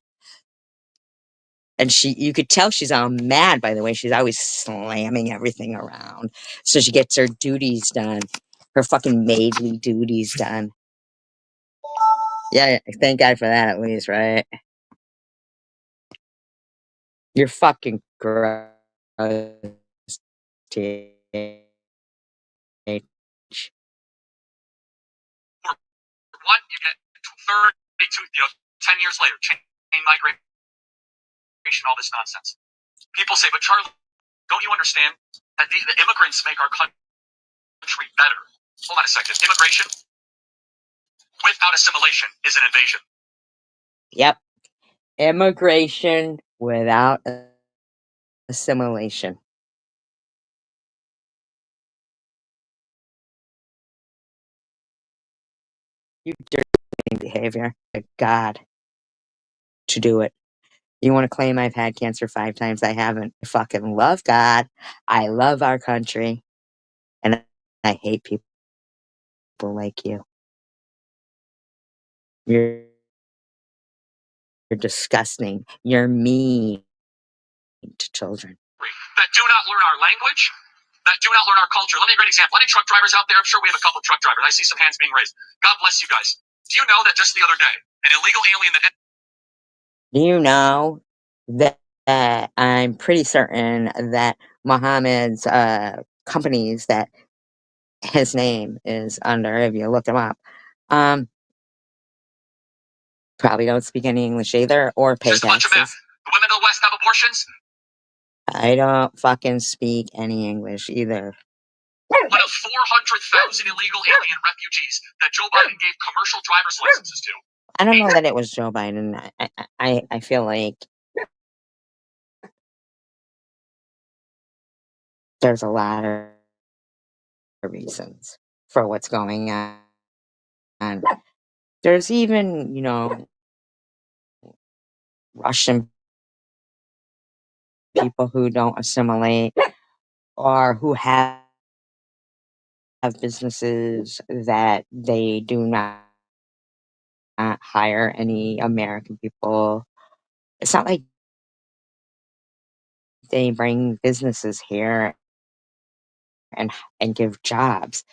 And you could tell she's all mad by the way she's always slamming everything around. So she gets her duties done, her fucking maidly duties done. Yeah, thank God for that at least, right? You're fucking gross. TH. What? You get 32, 10 years later, chain migration, all this nonsense. People say, but Charlie, don't you understand that the immigrants make our country better? Hold on a second. Immigration without assimilation is an invasion. Yep. Immigration without assimilation. You dirty behavior. Like God to do it. You want to claim I've had cancer 5 times? I haven't. I fucking love God. I love our country. And I hate people like you. You're disgusting. You're mean to children. That do not learn our language, that do not learn our culture. Let me give you a great example. Any truck drivers out there? I'm sure we have a couple of truck drivers. I see some hands being raised. God bless you guys. Do you know that just the other day, an illegal alien that... Do you know that I'm pretty certain that Mohammed's companies that his name is under, if you look him up, probably don't speak any English either or pay Just a bunch of men. taxes. The women of the West have abortions. I don't fucking speak any English either. One of 400,000 illegal alien refugees that Joe Biden gave commercial driver's licenses to. I don't know that it was Joe Biden. I feel like there's a lot of reasons for what's going on. There's even, Russian people who don't assimilate or who have businesses that they do not hire any American people. It's not like they bring businesses here and give jobs.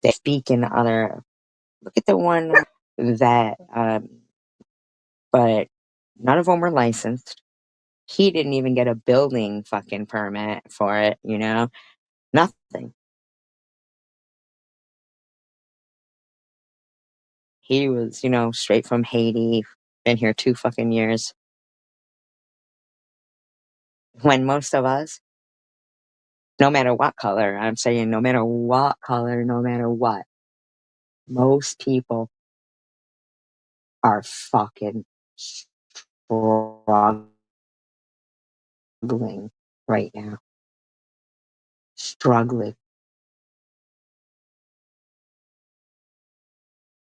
They speak in other. Look at the one that, but none of them were licensed. He didn't even get a building fucking permit for it. Nothing. He was, straight from Haiti, been here 2 fucking years. When most of us, no matter what color, I'm saying no matter what color, no matter what, most people are fucking struggling right now. Struggling.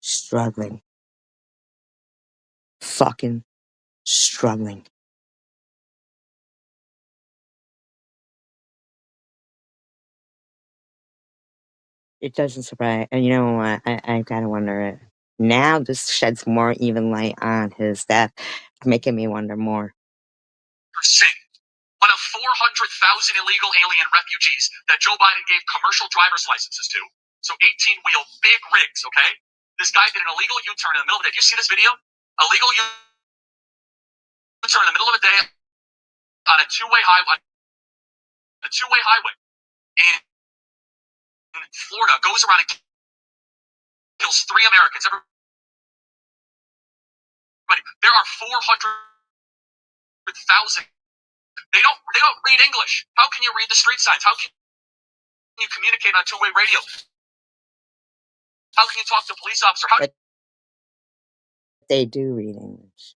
Struggling. Fucking struggling. It doesn't surprise. And you know what? I kind of wonder it. Now this sheds more even light on his death, making me wonder more. One of 400,000 illegal alien refugees that Joe Biden gave commercial driver's licenses to. So 18-wheel big rigs, okay? This guy did an illegal U-turn in the middle of the day. Do you see this video? Illegal U-turn in the middle of the day on a two-way highway. In Florida, goes around and kills 3 Americans. Everybody, there are 400,000. They don't read English. How can you read the street signs? How can you communicate on two-way radio? How can you talk to a police officer? But they do read English.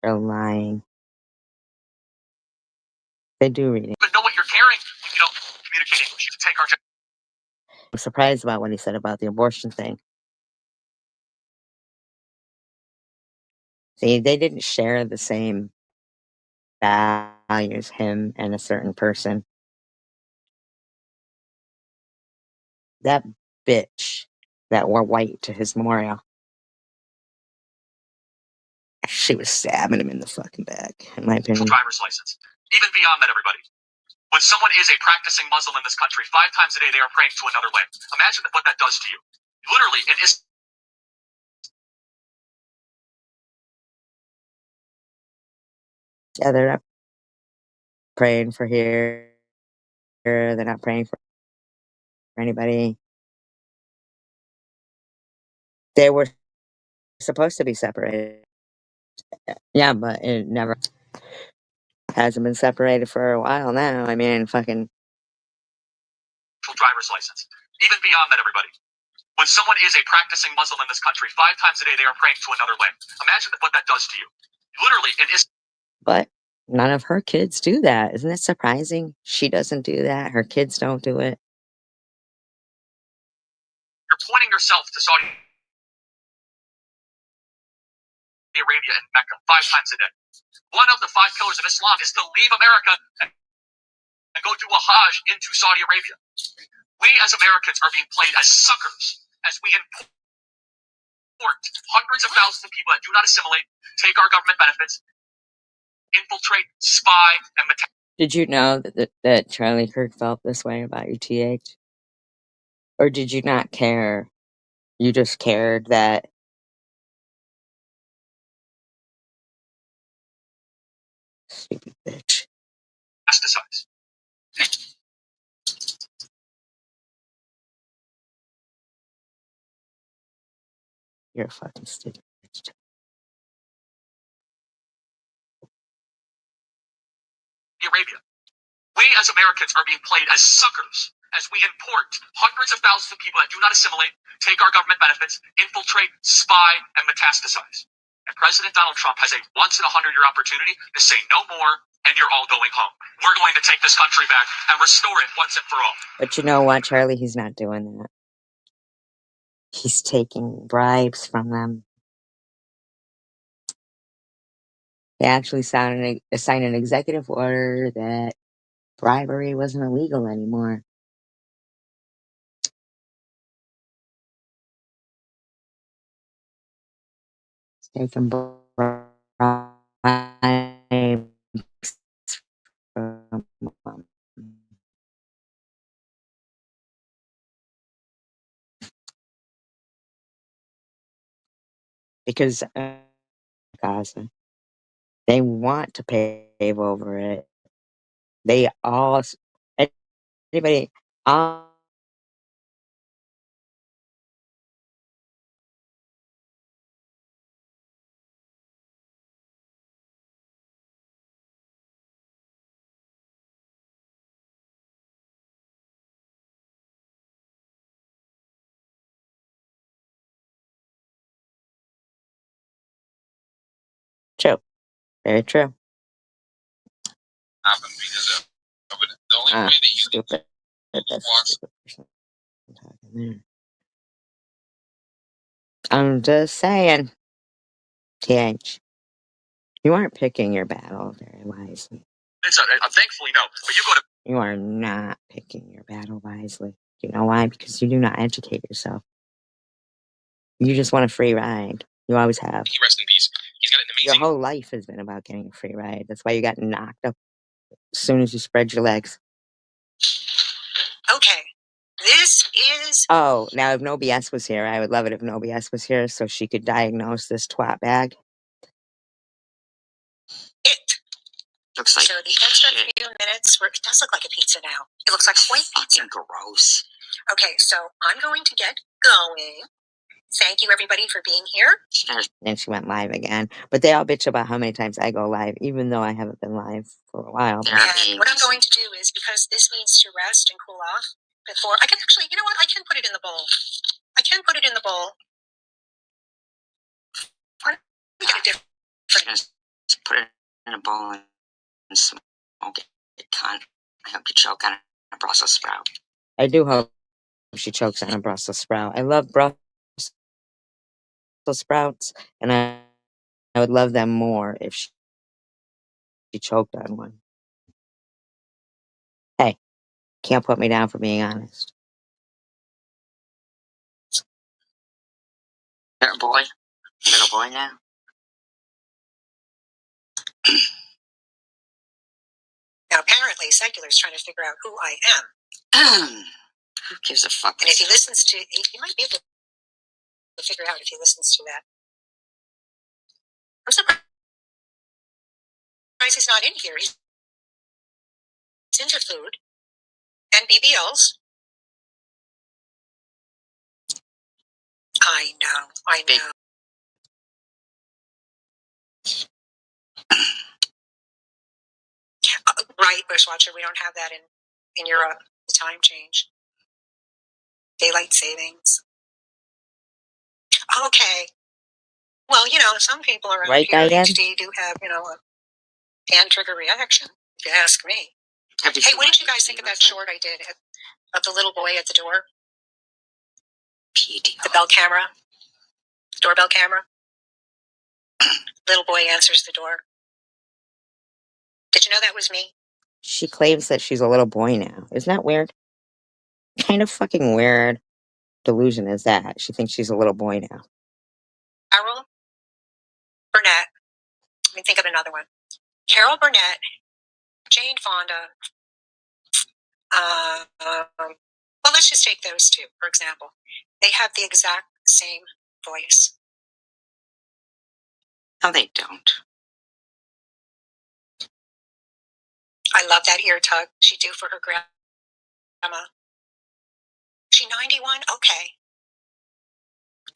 They're lying. They do read English. You know what you're carrying if you don't communicate English. You can take our... I'm surprised about what he said about the abortion thing. See, they didn't share the same values, him and a certain person. That bitch that wore white to his memorial. She was stabbing him in the fucking back, in my opinion. Driver's license. Even beyond that, everybody. When someone is a practicing Muslim in this country, 5 times a day they are praying to another way. Imagine what that does to you. Literally, in Islam. Yeah, they're not praying for here. They're not praying for anybody. They were supposed to be separated. Yeah, but it never hasn't been separated for a while now. I mean, fucking. Driver's license. Even beyond that, everybody. When someone is a practicing Muslim in this country, 5 times a day they are praying to another way. Imagine what that does to you. Literally, in Islam. But none of her kids do that. Isn't it surprising? She doesn't do that. Her kids don't do it. You're pointing yourself to Saudi Arabia and Mecca 5 times a day. One of the 5 pillars of Islam is to leave America and go do a Hajj into Saudi Arabia. We as Americans are being played as suckers as we import hundreds of thousands of people that do not assimilate, take our government benefits, infiltrate, spy, and Did you know that Charlie Kirk felt this way about you, TH? Or did you not care? You just cared that. Stupid bitch. metastasize. You're a fucking stupid bitch. Arabia. We as Americans are being played as suckers as we import hundreds of thousands of people that do not assimilate, take our government benefits, infiltrate, spy, and metastasize. And President Donald Trump has a once-in-a-100-year opportunity to say no more, and you're all going home. We're going to take this country back and restore it once and for all. But you know what, Charlie? He's not doing that. He's taking bribes from them. They actually signed an executive order that bribery wasn't illegal anymore. Taking bribes from because Gaza, they want to pave over it. They all, anybody, all. True. Very true. Because the only way that you Stupid. That's a stupid person talking there. I'm just saying, TH, you aren't picking your battle very wisely. thankfully, no. But you go to You are not picking your battle wisely. You know why? Because you do not educate yourself. You just want a free ride. You always have. he rest in peace. He's got an Your amazing. whole life has been about getting a free ride. That's why you got knocked up as soon as you spread your legs. Okay, this is. Oh, now if No BS was here, I would love it if No BS was here so she could diagnose this twat bag. It. Looks like so the extra few minutes where it does look like a pizza now. It looks like white pizza. Gross. Okay, so I'm going to get going. Thank you, everybody, for being here. And she went live again. But they all bitch about how many times I go live, even though I haven't been live for a while. And what I'm going to do is, because this needs to rest and cool off before, I can actually, you know what, I can put it in the bowl. I can put it in the bowl. Let me get a different. Just put it in a bowl and smoke it. I hope you choke on a Brussels sprout. I do hope she chokes on a Brussels sprout. I love Brussels sprouts, and I would love them more if she choked on one. Hey, can't put me down for being honest. You're a boy? Little boy now? Now, apparently, secular is trying to figure out who I am. Who gives a fuck? And if he listens to, he might be able to figure out if he listens to that. I'm surprised he's not in here. He's into food and BBLs. I know. Right, Bushwatcher. We don't have that in Europe. The time change, daylight savings. Okay. Well, some people around Right, here in Diane? HD do have, a hand trigger reaction. If you ask me. Hey, what did you guys think of that short I did of the little boy at the door? The bell camera, doorbell camera. Little boy answers the door. Did you know that was me? She claims that she's a little boy now. Isn't that weird? Kind of fucking weird delusion is that? She thinks she's a little boy now. Carol Burnett. Let me think of another one. Carol Burnett, Jane Fonda. Well, let's just take those two, for example. They have the exact same voice. No, they don't. I love that ear tug she do for her grandma. She 91? Okay.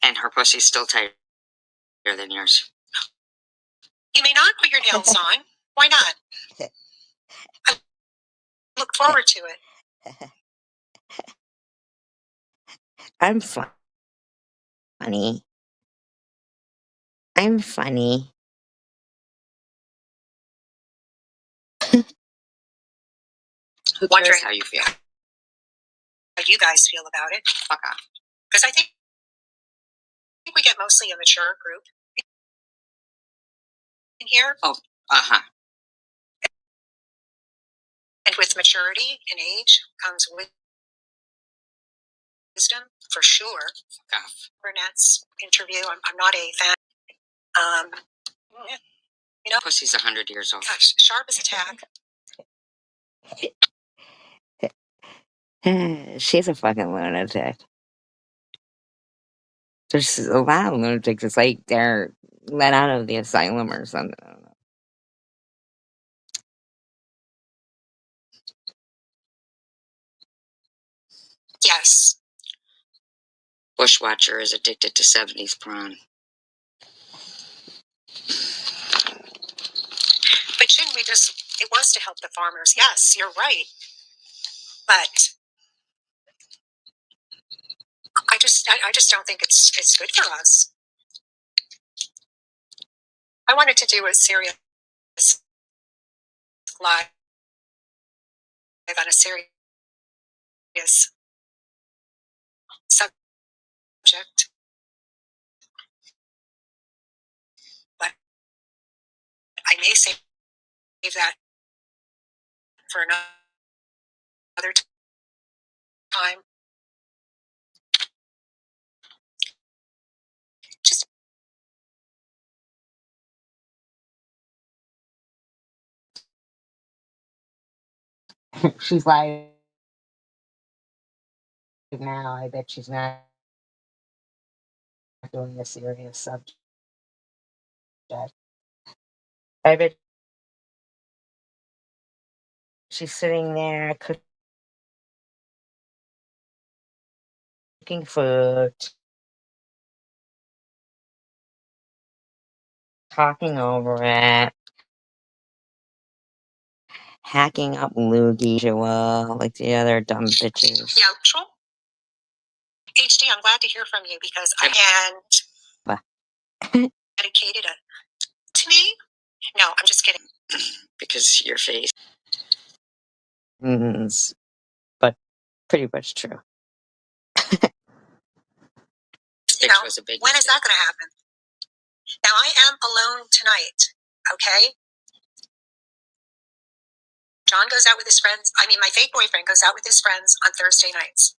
And her pussy's still tighter than yours. You may not put your nails on. Why not? I look forward to it. I'm funny. I'm funny. Who cares how you feel? How you guys feel about it? Fuck off. Because I think we get mostly a mature group in here. Oh, uh-huh. And with maturity and age comes wisdom, for sure. Fuck off. Burnett's interview, I'm not a fan. Pussy's 100 years old. Gosh, sharp as a tack. She's a fucking lunatic. There's a lot of lunatics. It's like they're let out of the asylum or something. I don't know. Yes. Bushwatcher is addicted to 70s prawn. But shouldn't we it was to help the farmers. Yes, you're right. But I just don't think it's good for us. I wanted to do a serious live on a serious subject, but I may save that for another time. Just She's live now. I bet she's not doing a serious subject. I bet she's sitting there cooking food, talking over it, hacking up loogie, like the other dumb bitches. yeah, sure. HD, I'm glad to hear from you because I hadn't dedicated to me. No, I'm just kidding. Because your face. But pretty much true. When is that going to happen? Now, I am alone tonight, okay? John goes out with his friends. I mean, my fake boyfriend goes out with his friends on Thursday nights.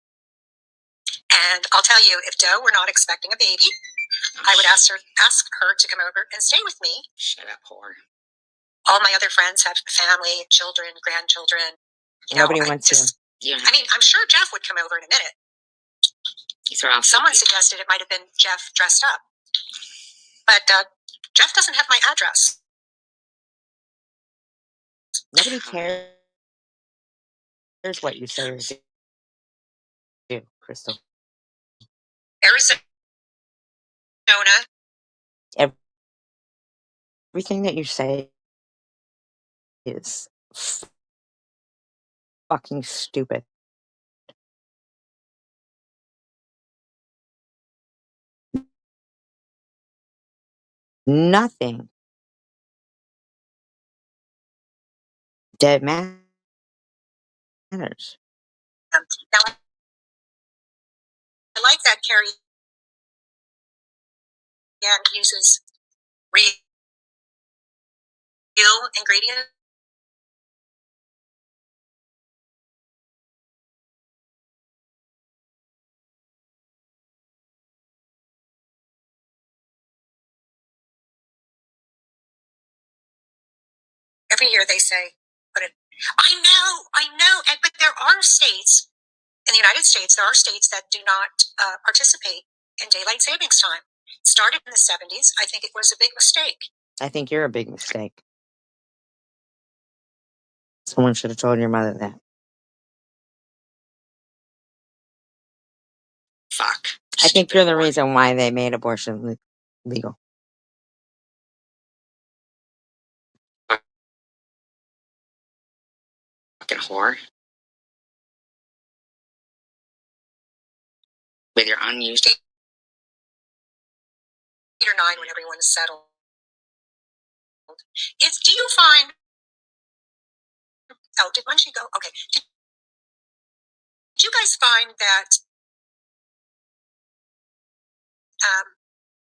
And I'll tell you, if Doe were not expecting a baby, I would ask her to come over and stay with me. Shut up, whore. All my other friends have family, children, grandchildren. Nobody wants to. Yeah. I mean, I'm sure Jeff would come over in a minute. Someone suggested it might have been Jeff dressed up. But Jeff doesn't have my address. Nobody cares what you say or do, Crystal. Arizona. Everything that you say is fucking stupid. Nothing that matters. Now, I like that Carrie Ann uses real ingredients. Every year they say, but I know, but there are states in the United States, there are states that do not participate in daylight savings time. It started in the 70s. I think it was a big mistake. I think you're a big mistake. Someone should have told your mother that. Fuck. I think you're the reason why they made abortion legal. Fucking whore. With your unused 8 or 9 when everyone's settled. Do you find... Oh, did Munchie go? Okay. Did you guys find that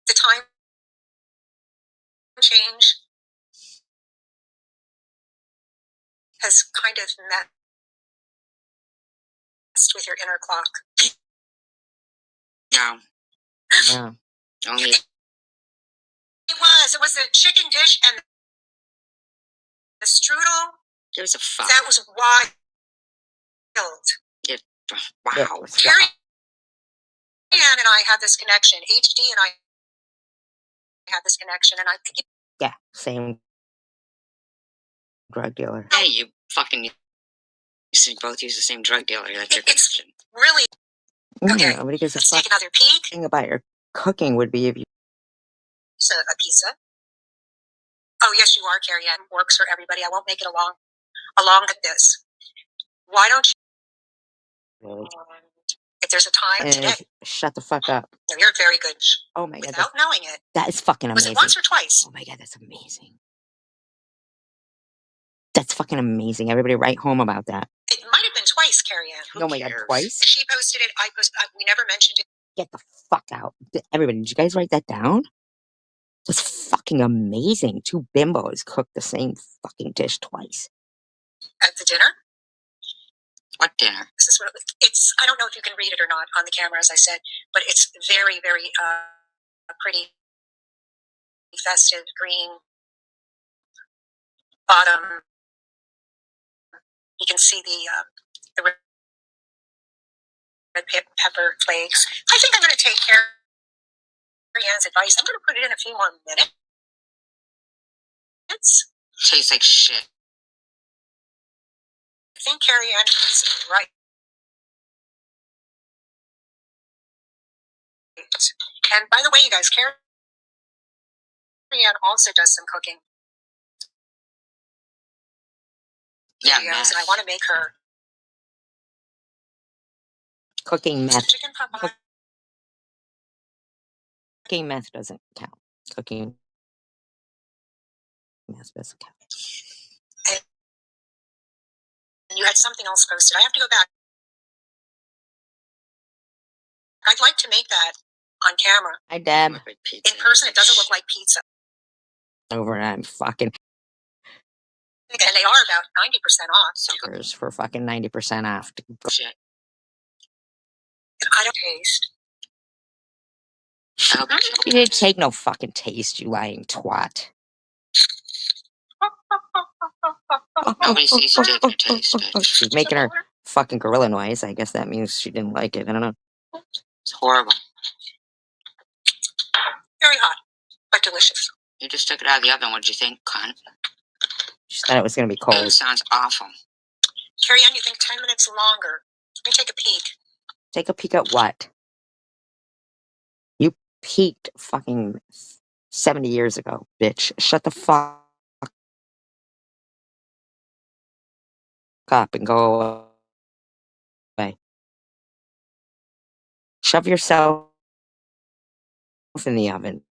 the time change has kind of messed with your inner clock? No. Yeah. Only... It was the chicken dish and the strudel. It was a fuck. That was wild. Wow. Carrie Ann and I had this connection. HD and I had this connection, and I... Yeah, same drug dealer. Hey, you fucking... You both use the same drug dealer. That's your connection. Really... Okay, nobody gives a let's fuck. take another peek. Thing about your cooking would be if you... So, a pizza. Oh, yes, you are, Carrie Ann. Works for everybody. I won't make it along with this. Why don't you... If there's a time today... Shut the fuck up. No, you're very good. Oh my God. Without knowing it. That is fucking amazing. Was it once or twice? Oh my God, that's amazing. That's fucking amazing. Everybody write home about that. It might have been twice, Carrie Ann. Oh my God, twice? She posted it. I posted. We never mentioned it. Get the fuck out. Everybody, did you guys write that down? That's fucking amazing. 2 bimbos cooked the same fucking dish twice. At the dinner? What dinner? This is what it's. I don't know if you can read it or not on the camera, as I said, but it's very, very pretty, festive green bottom. You can see the red pepper flakes. I think I'm going to take Carrie Ann's advice. I'm going to put it in a few more minutes. Tastes like shit. I think Carrie Ann is right. And by the way, you guys, Carrie Ann also does some cooking. Yeah, videos, and I want to make her Cooking meth. chicken pot pie. Cooking meth doesn't count. Cooking meth doesn't count. And you had something else posted. I have to go back. I'd like to make that on camera. Hi, Deb. In person, it doesn't look like pizza. Over and I'm fucking... And they are about 90% off. Suckers for fucking 90% off. Shit. I don't taste. You didn't take no fucking taste, you lying twat. Nobody sees you taking a taste, bitch. She's making her fucking gorilla noise. I guess that means she didn't like it. I don't know. It's horrible. Very hot, but delicious. You just took it out of the oven. What did you think, cunt? She thought it was going to be cold. It sounds awful. Carrie Ann, you think 10 minutes longer? Let me take a peek. Take a peek at what? You peaked fucking 70 years ago, bitch. Shut the fuck up and go away. Shove yourself in the oven,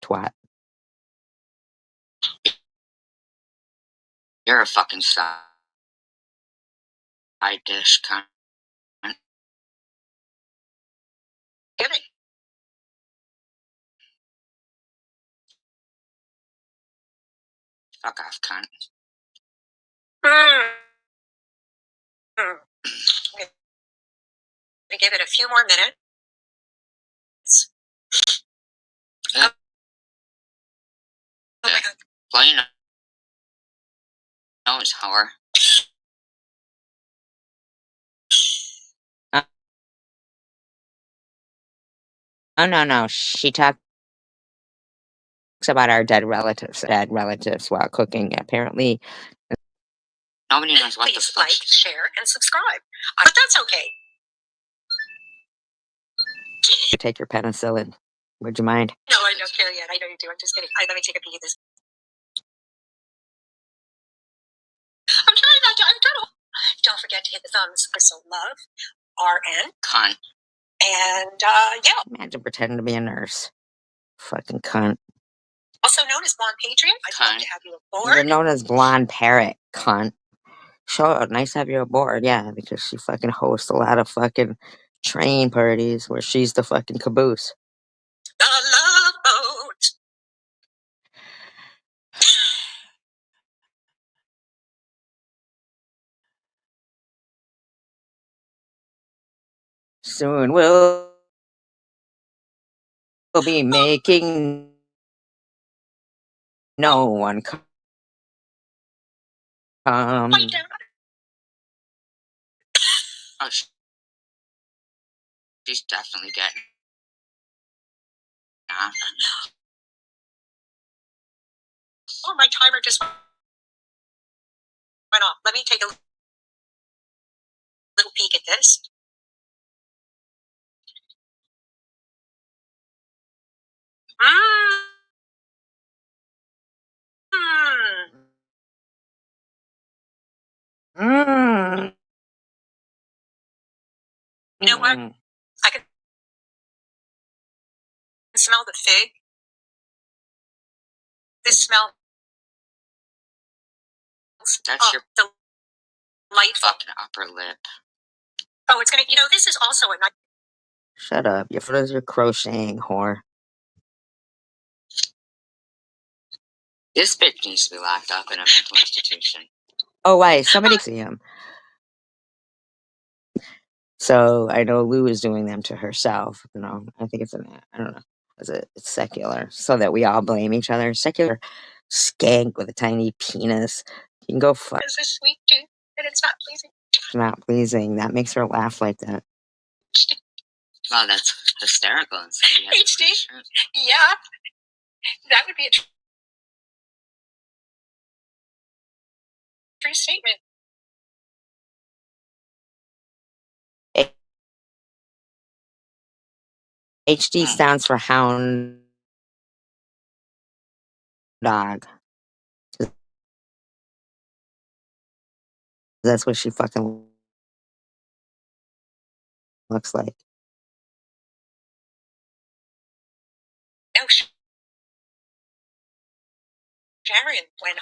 twat. You're a fucking side dish, cunt. Kidding. Fuck off, cunt. I'm gonna give it a few more minutes. Oh my god. Well, you know, it's whore. Oh, no. She talks about our dead relatives while cooking, apparently. Nobody knows what the fuck. Like, share, and subscribe. But that's okay. You take your penicillin. Would you mind? No, I don't care yet. I know you do. I'm just kidding. Let me take a peek at this. I'm trying not to. I'm trying to. Don't forget to hit the thumbs. So love, RN. Cunt. And, yeah. Imagine pretending to be a nurse. Fucking cunt. Also known as Blonde Patriot. I'd love to have you aboard. You're known as Blonde Parrot, cunt. Sure, nice to have you aboard, yeah, because she fucking hosts a lot of fucking train parties where she's the fucking caboose. The Love Boat. Soon we'll be making no one come. Oh, she's definitely getting off. Oh, my timer just went off. Let me take a little peek at this. You know what? I can smell the fig. This smell. That's your delightful fucking upper lip. Oh, it's gonna. This is also a nice. Shut up. Your photos are crocheting, whore. This bitch needs to be locked up in a mental institution. Oh, wait, somebody see him. So I know Lou is doing them to herself. I think it's I don't know. It's secular, so that we all blame each other. Secular skank with a tiny penis. You can go fuck. It's a sweet tooth, and it's not pleasing. It's not pleasing. That makes her laugh like that. Wow, that's hysterical. HD? Yeah, that would be a true statement. HD stands for hound dog. That's what she fucking looks like. No, Sharon, when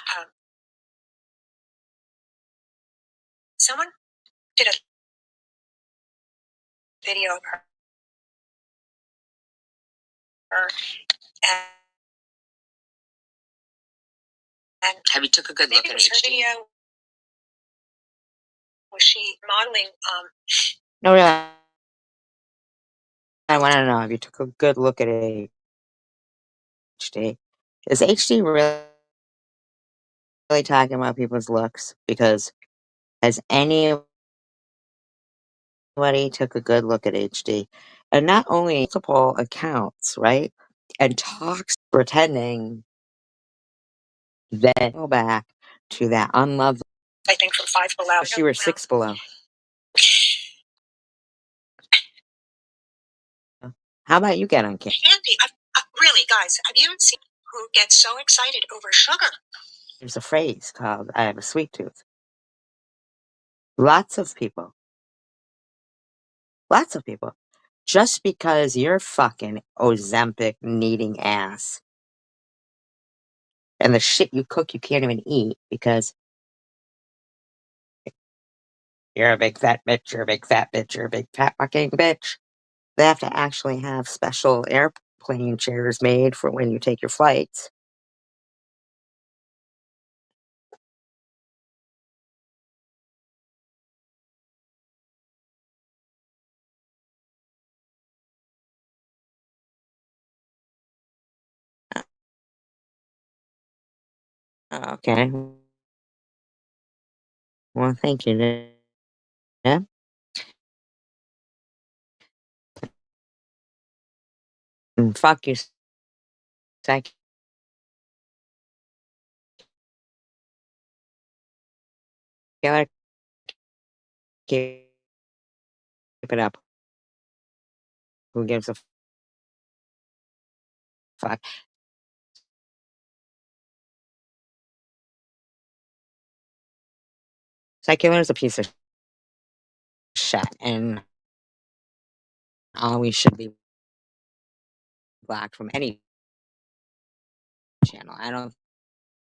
someone did a video of her and have you took a good look at her video? Was she modeling? No, really. I want to know if you took a good look at HD. Is HD really really talking about people's looks because has anybody took a good look at HD? And not only multiple accounts, right? And talks pretending that go back to that unloved. I think from Five Below. You were Six Below. How about you get on camera? Candy, really, guys, have you seen who gets so excited over sugar? There's a phrase called "I have a sweet tooth." Lots of people, lots of people, just because you're fucking Ozempic needing ass and the shit you cook you can't even eat because you're a big fat bitch, you're a big fat bitch, you're a big fat fucking bitch. They have to actually have special airplane chairs made for when you take your flights. Okay. Well, thank you. Yeah. And fuck you, psych. Keep it up. Who gives a fuck? Secular is a piece of shit, and always should be blocked from any channel. I don't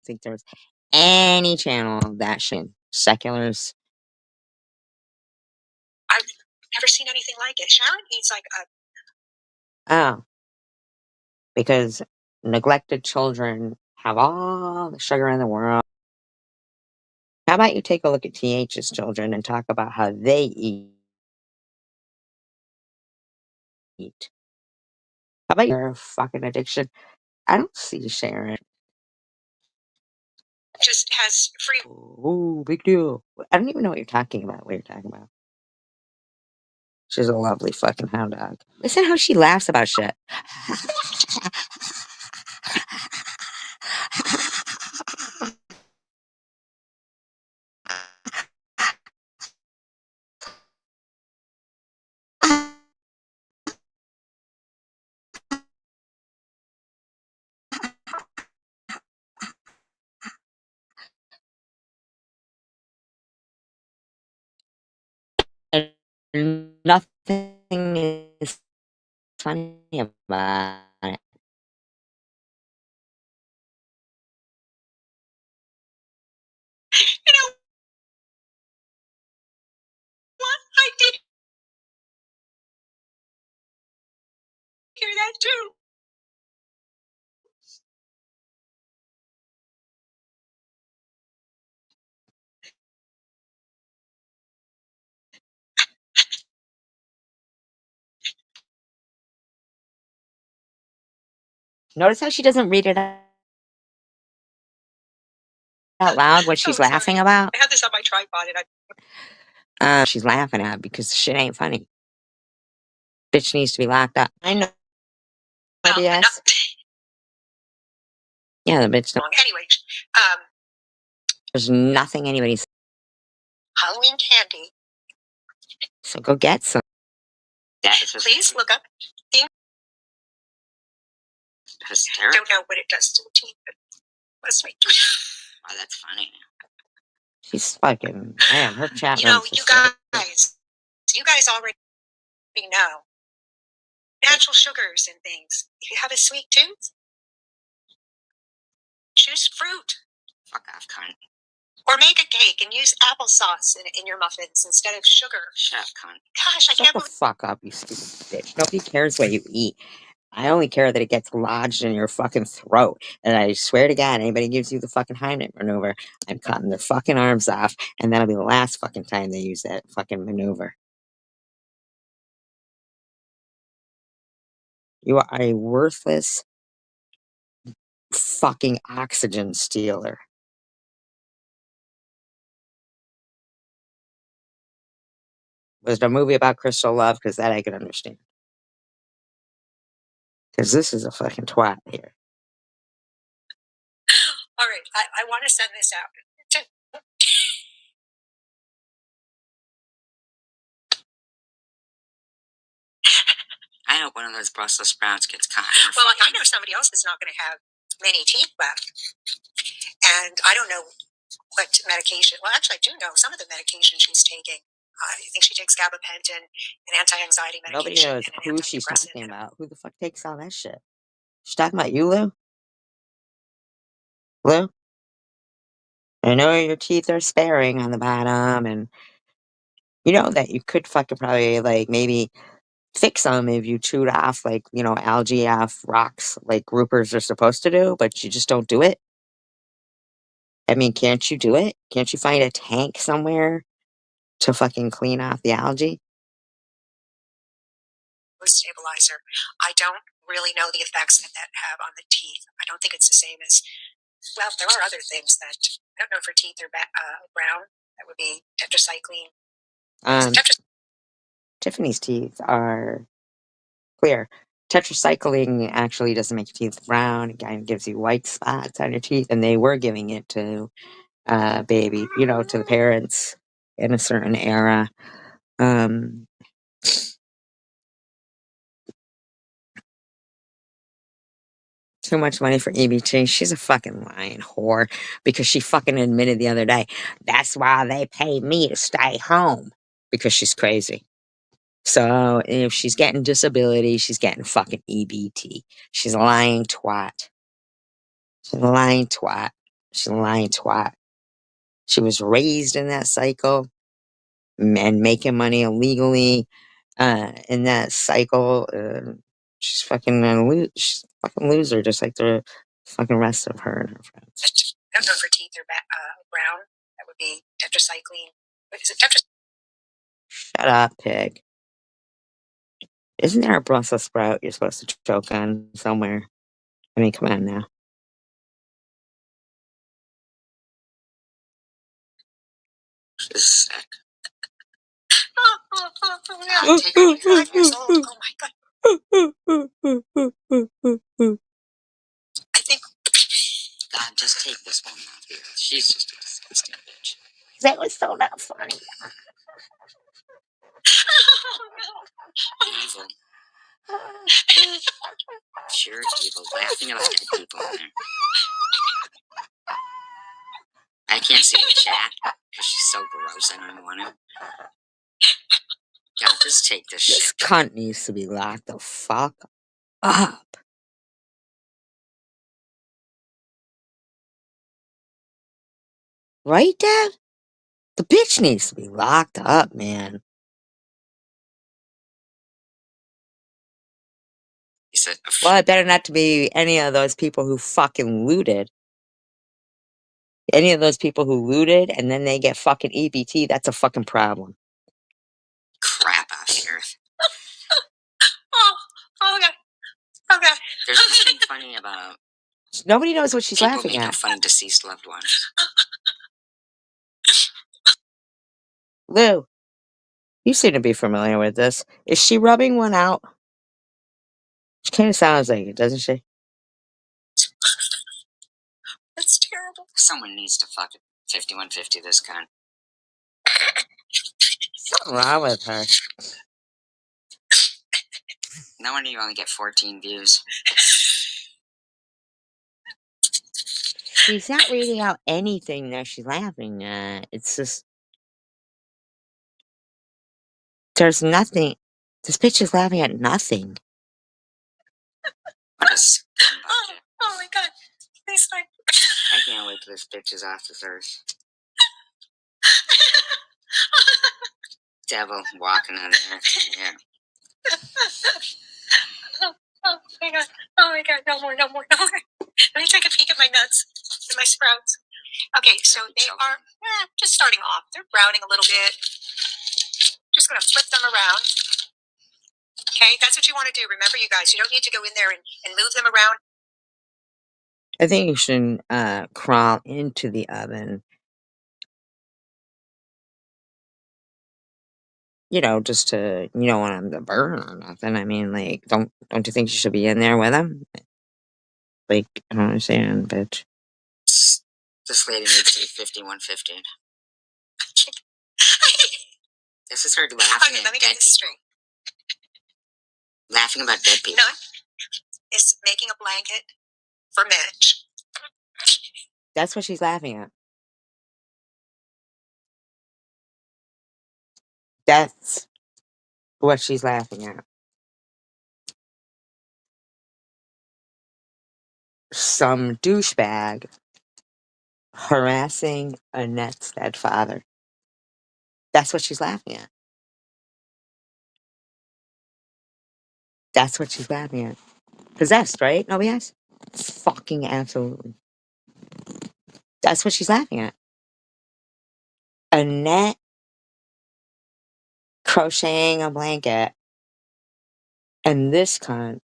think there's any channel that should. Seculars. I've never seen anything like it. Sharon eats like a. Oh, because neglected children have all the sugar in the world. How about you take a look at TH's children and talk about how they eat? How about your fucking addiction? I don't see Sharon. Just has free. Ooh, big deal. I don't even know what you're talking about. What you're talking about? She's a lovely fucking hound dog. Listen how she laughs about shit. And nothing is funny about it. You know what? I did hear that too. Notice how she doesn't read it out loud what she's Oh, sorry. laughing about? I had this on my tripod and I. She's laughing at because the shit ain't funny. Bitch needs to be locked up. I know. Well, Yes. Yeah, the bitch. Anyway, um, There's nothing anybody's. Halloween candy. So go get some. Please look up. I don't know what it does to the teeth, but what's my. Oh, that's funny. She's fucking man. Her chat You know, room's hysterical. you guys already know natural sugars and things. If you have a sweet tooth, choose fruit. Fuck off, cunt. Or make a cake and use applesauce in your muffins instead of sugar. Shut up, cunt. Gosh, I Shut can't the believe. fuck up, you stupid bitch. Nobody cares what you eat. I only care that it gets lodged in your fucking throat. And I swear to God, anybody gives you the fucking Heimlich maneuver, I'm cutting their fucking arms off, and that'll be the last fucking time they use that fucking maneuver. You are a worthless fucking oxygen stealer. Was it a movie about Crystal Love? Because that I can understand. Because this is a fucking twat here. All right, I want to send this out. I hope one of those Brussels sprouts gets caught. Well, I know somebody else that's not going to have many teeth left. And I don't know what medication. Well, actually, I do know some of the medication she's taking. I think she takes gabapentin, an anti-anxiety Nobody medication, knows and an who she's antidepressant. talking about. Who the fuck takes all that shit? She's talking about you, Lou? Lou? I know your teeth are sparing on the bottom, and you know that you could fucking probably, like, maybe fix them if you chewed off, like, you know, algae off rocks like groupers are supposed to do, but you just don't do it. I mean, can't you do it? Can't you find a tank somewhere to fucking clean off the algae? Stabilizer. I don't really know the effects that have on the teeth. I don't think it's the same as. Well, there are other things that I don't know if her teeth are brown. That would be tetracycline. Um, Tiffany's teeth are clear. Tetracycline actually doesn't make your teeth brown. It kind of gives you white spots on your teeth, and they were giving it to baby, you know, to the parents in a certain era. Um, Too much money for EBT. She's a fucking lying whore because she fucking admitted the other day that's why they pay me to stay home because she's crazy. So if she's getting disability, she's getting fucking EBT. She's a lying twat. She's a lying twat. She's a lying twat. She was raised in that cycle and making money illegally in that cycle. She's a fucking loser, just like the fucking rest of her and her friends. I don't know if her teeth are brown. That would be tetracycline. Is it tetracycline? Shut up, pig. Isn't there a Brussels sprout you're supposed to choke on somewhere? I mean, come on now. She's sick. I'm taking 5 years old. Oh my god. I think. God, just take this one out here. She's just a disgusting bitch. That was so not funny. Evil. Sure, evil. Laughing about dead people in there. I can't see the chat because she's so gross. I don't even want to. God, just take this shit. This cunt needs to be locked the fuck up. Right, Dad? The bitch needs to be locked up, man. He said, well, it better not to be any of those people who fucking looted. Any of those people who looted and then they get fucking EBT, that's a fucking problem. Crap off the earth. Oh god. Oh god. There's nothing funny about. Nobody knows what she's laughing making at. Fun of deceased loved ones. Lou, you seem to be familiar with this. Is she rubbing one out? She kind of sounds like it, doesn't she? That's terrible. Someone needs to fucking 5150 this cunt. Something wrong with her. No wonder you only get 14 views. She's not reading out anything that she's laughing at. It's just. There's nothing. This bitch is laughing at nothing. What a scumbag. Oh my god. Please, like. I can't wait till this bitch is off this earth. Devil walking on the earth. Yeah. Oh my god. Oh my god. No more, no more, no more. Let me take a peek at my nuts and my sprouts. Okay, so they are just starting off. They're browning a little bit. Just going to flip them around. Okay, that's what you want to do. Remember, you guys, you don't need to go in there and move them around. I think you should crawl into the oven. just to, you don't want him to burn or nothing. I mean, like, don't you think you should be in there with him? Like, I don't understand, bitch. This lady needs to be 5115. This is her laughing Okay, at let me dead get this people. straight. Laughing about dead people. None is making a blanket for Mitch. That's what she's laughing at. That's what she's laughing at. Some douchebag harassing Annette's dead father. That's what she's laughing at. That's what she's laughing at. Possessed, right? No, yes? Fucking absolutely. That's what she's laughing at. Annette crocheting a blanket, and this cunt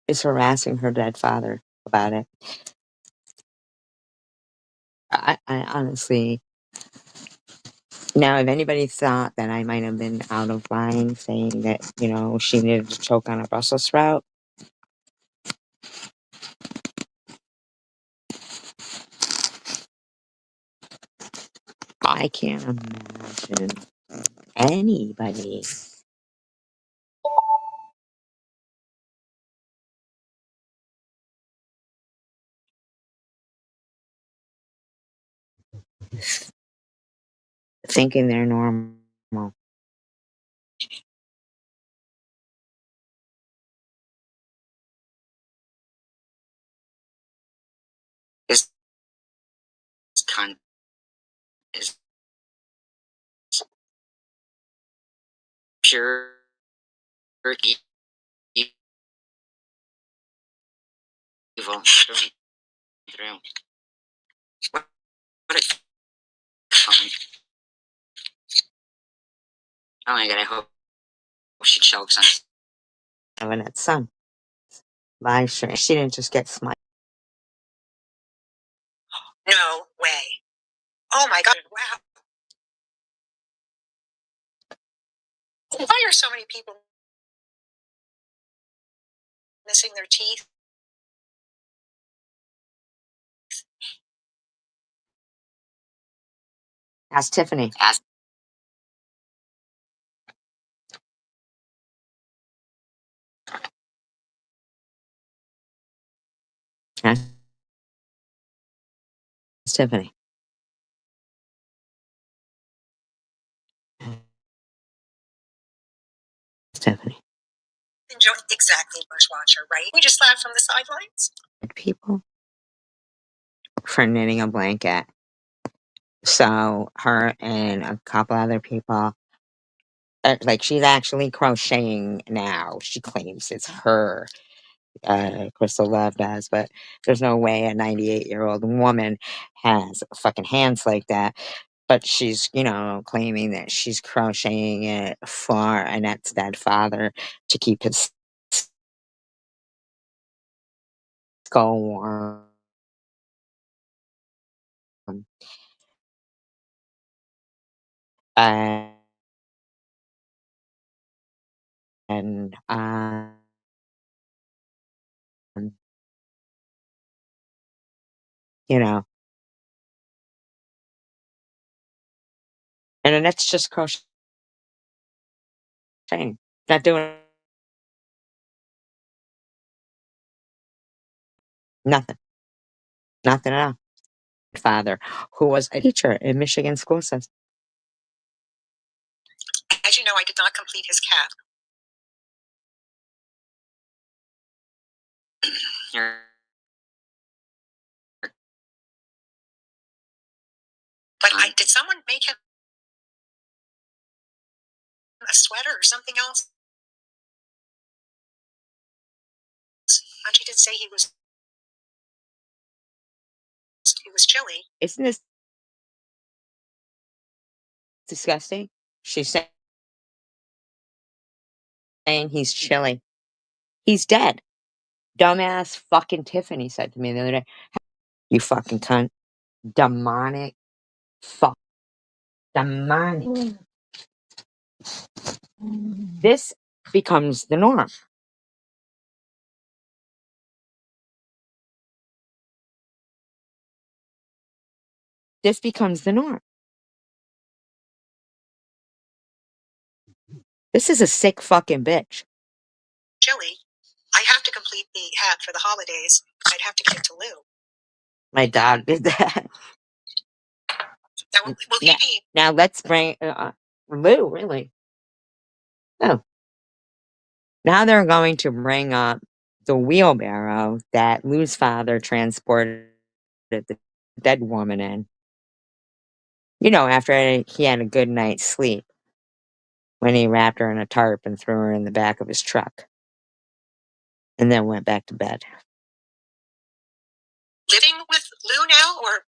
is harassing her dead father about it. I honestly, now, if anybody thought that I might have been out of line saying that, she needed to choke on a Brussels sprout, I can't imagine anybody thinking they're normal. This cunt is pure evil through and through. What a cunt. Oh my god, I hope she chokes on having its son. Live stream. She didn't just get smite. No way. Oh my God. Wow. Why are so many people missing their teeth? Ask Tiffany. Ask Tiffany. Tiffany. Enjoy exactly, Bushwatcher, right? We just laughed from the sidelines. People for knitting a blanket. So her and a couple other people, like, she's actually crocheting now. She claims it's her. Crystal Love does, but there's no way a 98-year-old woman has fucking hands like that. But she's, claiming that she's crocheting it for Annette's dead father to keep his skull warm. And, and you know, and Annette's just crocheting, not doing nothing, nothing at all. Father, who was a teacher in Michigan school system. As you know, I did not complete his cap. But did someone make him a sweater or something else? Auntie did say he was chilly. Isn't this disgusting? She's saying he's chilly. He's dead. Dumbass fucking Tiffany said to me the other day, "You fucking cunt, demonic fuck." The money. This becomes the norm. This becomes the norm. This is a sick fucking bitch. Joey, I have to complete the hat for the holidays. I'd have to give it to Lou. My dog did that. Now, will he be? Now let's bring Lou, really. Oh. Now they're going to bring up the wheelbarrow that Lou's father transported the dead woman in. You know, after he had a good night's sleep, when he wrapped her in a tarp and threw her in the back of his truck, and then went back to bed. Living with Lou now, or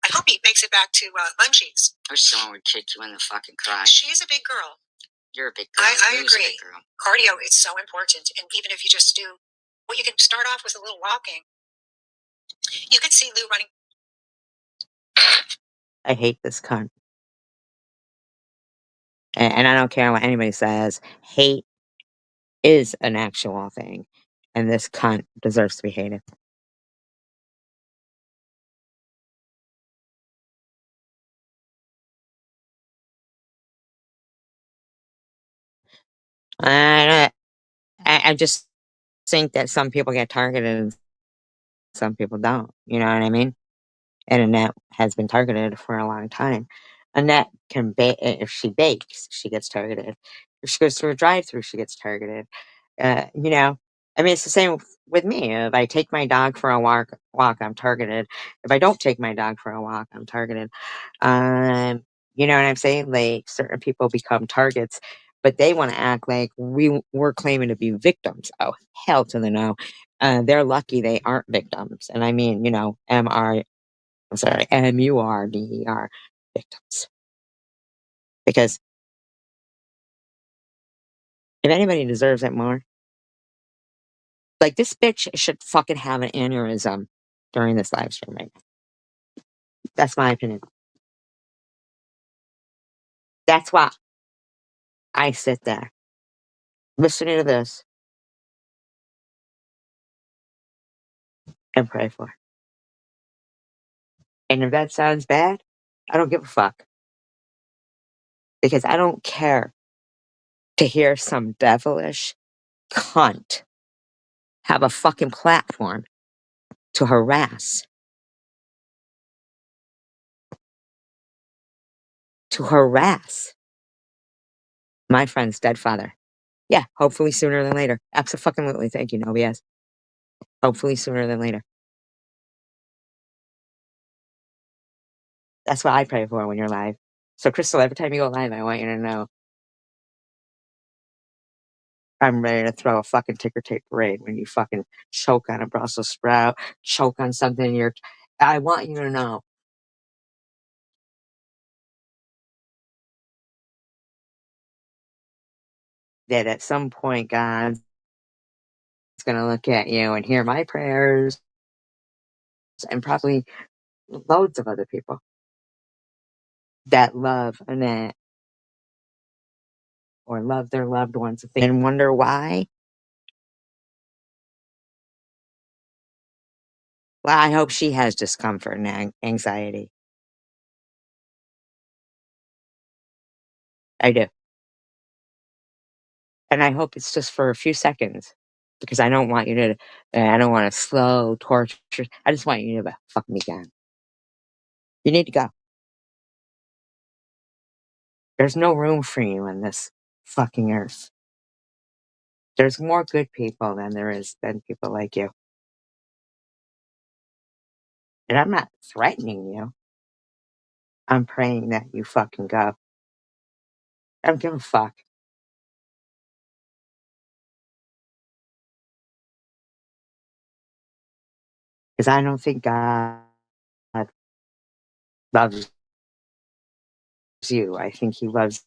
I hope he makes it back to Munchies. I wish someone would kick you in the fucking crotch. She's a big girl. You're a big girl. I Lou's a agree. big girl. Cardio is so important, and even if you just do, well, you can start off with a little walking. You could see Lou running. I hate this cunt. And I don't care what anybody says. Hate is an actual thing. And this cunt deserves to be hated. I, I just think that some people get targeted and some people don't. You know what I mean? And Annette has been targeted for a long time. Annette can if she bakes, she gets targeted. If she goes through a drive-through, she gets targeted. You know, I mean, it's the same with me. If I take my dog for a walk, I'm targeted. If I don't take my dog for a walk, I'm targeted. Um, you know what I'm saying? Like certain people become targets, but they want to act like we're claiming to be victims. Oh, hell to the no. They're lucky they aren't victims. And I mean, you know, I'm sorry, MURDER victims. Because if anybody deserves it more, like this bitch should fucking have an aneurysm during this live stream right now. That's my opinion. That's why I sit there listening to this and pray for her. And if that sounds bad, I don't give a fuck. Because I don't care to hear some devilish cunt have a fucking platform to harass my friend's dead father. Yeah, hopefully sooner than later. Absolutely. Thank you, no BS. Hopefully sooner than later. That's what I pray for when you're live. So, Crystal, every time you go live, I want you to know I'm ready to throw a fucking ticker tape parade when you fucking choke on a Brussels sprout, choke on something in your. I want you to know that at some point, God's going to look at you and hear my prayers and probably loads of other people that love Annette or love their loved ones and wonder why. Well, I hope she has discomfort and anxiety. I do. And I hope it's just for a few seconds because I don't want you to, I don't want to slow torture. I just want you to fuck me down. You need to go. There's no room for you in this fucking earth. There's more good people than people like you. And I'm not threatening you. I'm praying that you fucking go. I don't give a fuck. Because I don't think God loves you. I think he loves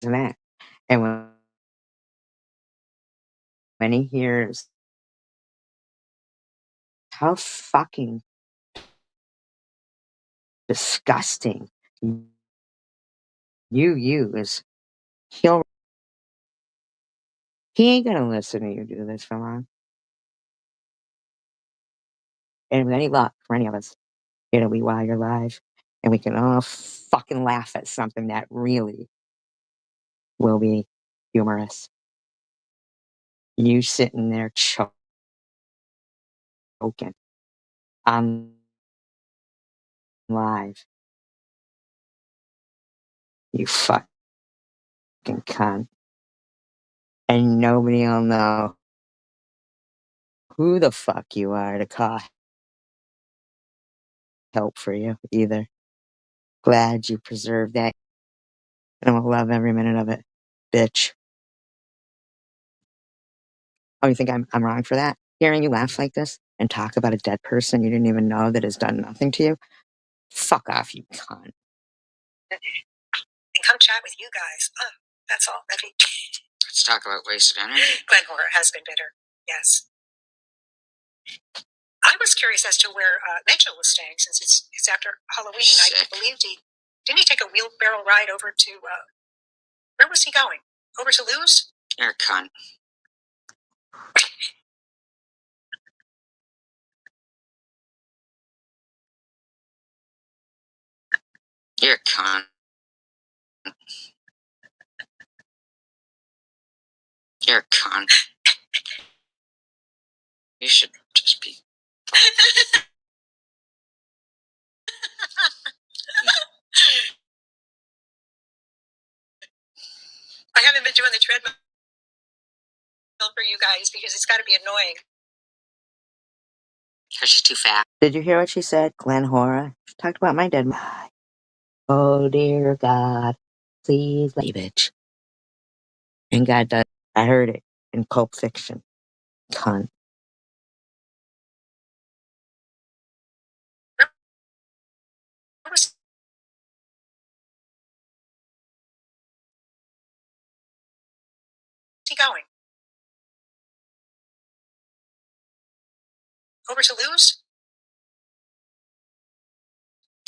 that. And when he hears how fucking disgusting. You is he'll he ain't gonna listen to you do this for long. And with any luck for any of us, it'll be while you're alive, and we can all fucking laugh at something that really will be humorous. You sitting there choking on live, you fucking cunt, and nobody'll know who the fuck you are to call help for you either. Glad you preserved that, and I'll love every minute of it, bitch. Oh, you think I'm wrong for that? Hearing you laugh like this and talk about a dead person you didn't even know that has done nothing to you? Fuck off, you cunt. And come chat with you guys. That's all. Let's talk about wasted energy. Glencore has been bitter. Yes. I was curious as to where Mitchell was staying since it's after Halloween. Sick. I believed didn't he take a wheelbarrow ride over to where was he going? Over to Lou's? You're a cunt. You're a cunt. You're a cunt. You should just be. I haven't been doing the treadmill for you guys because it's got to be annoying. Because she's too fat. Did you hear what she said? Glen Hora? She talked about my dead mom. Oh dear God, please, bitch. And God does. I heard it in Pulp Fiction. Cunt. Where was he going? Over to Lou's?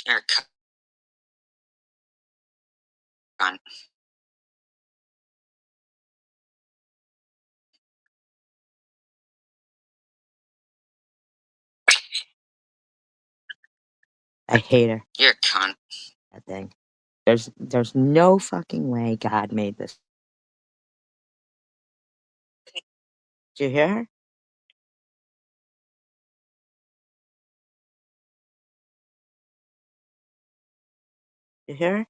You're a cunt. I hate her. You're a cunt. That thing. There's no fucking way God made this. Did you hear her? Did you hear her?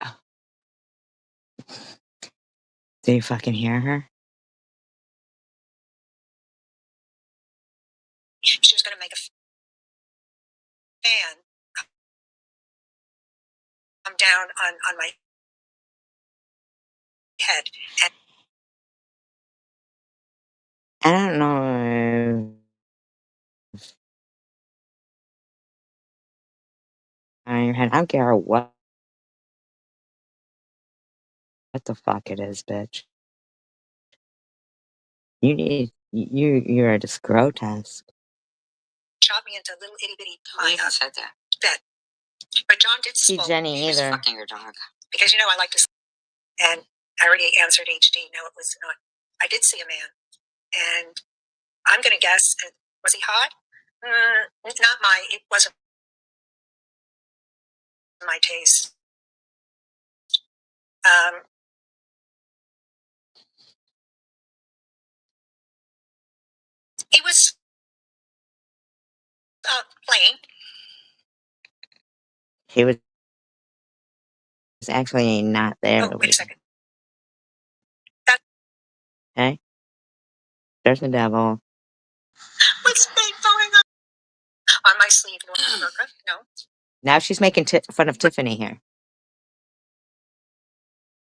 Oh, did you fucking hear her? She was going to make a fan come down on my head. And I don't know. On your head. I don't care what the fuck it is, bitch. You're just grotesque. shot me into little itty bitty said that. Bed. But John did See spoke. Jenny He was either. fucking your dog. Because I like to sleep. And I already answered HD. No, it was not. I did see a man. And I'm going to guess, was he hot? Not it wasn't my taste. He was plain. He was actually not there. Oh, wait a second. That Okay? There's the devil. what's going on my sleeve? No. Now she's making fun of Tiffany here.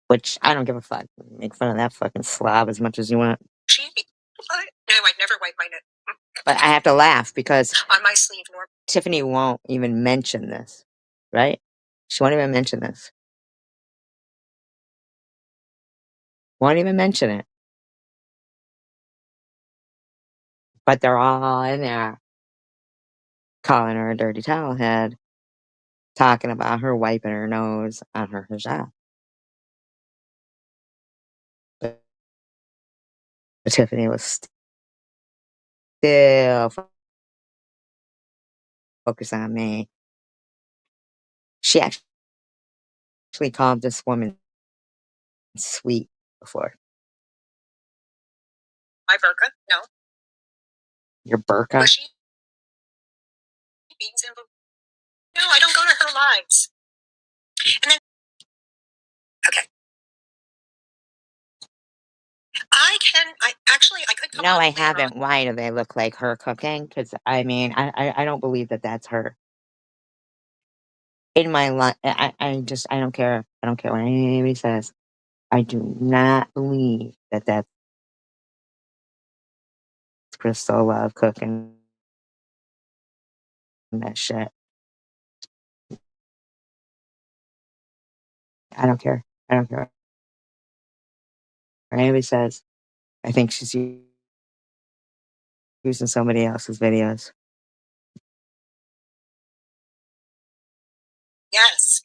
Which I don't give a fuck. Make fun of that fucking slob as much as you want. No, I'd never wipe my neck. But I have to laugh because On my sleeve, Tiffany won't even mention this. Right? She won't even mention this. Won't even mention it. but they're all in there calling her a dirty towel head, talking about her wiping her nose on her hijab. But Tiffany was still focused on me. She actually called this woman sweet before. My burqa? No. Your burqa? Bushy beans and no, I don't go to her lives. And then okay. I could come No, on I later on. haven't. Why do they look like her cooking? Because I mean, I don't believe that that's her. In my life, I don't care. I don't care what anybody says. I do not believe that that's Crystal Love cooking that shit. I don't care. I don't care what anybody says. I think she's using somebody else's videos. Yes.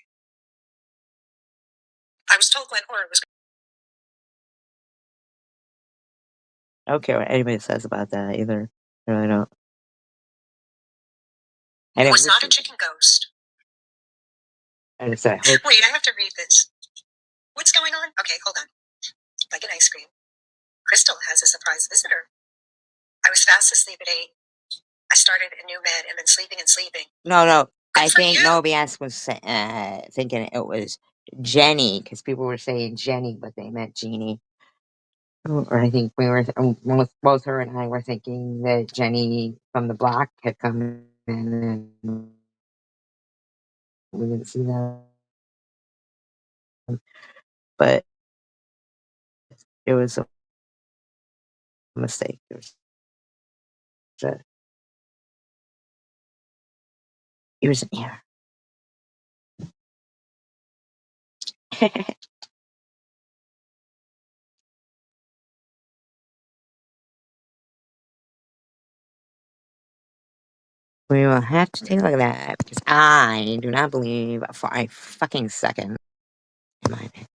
I was told Glenn Horn was. I don't care what anybody says about that either. I really don't. It was not a chicken ghost. I just said, I hope. Wait, I have to read this. What's going on? Okay, hold on. Like an ice cream. Crystal has a surprise visitor. I was fast asleep at 8. I started a new med and been sleeping and sleeping. No. Good I for think you. Nobias was thinking it was Jenny because people were saying Jenny, but they meant Jeannie. Or I think we were both her and I were thinking that Jenny from the block had come in and we didn't see that. But it was a mistake. It was an error. We will have to take a look at that because I do not believe for a fucking second in my opinion.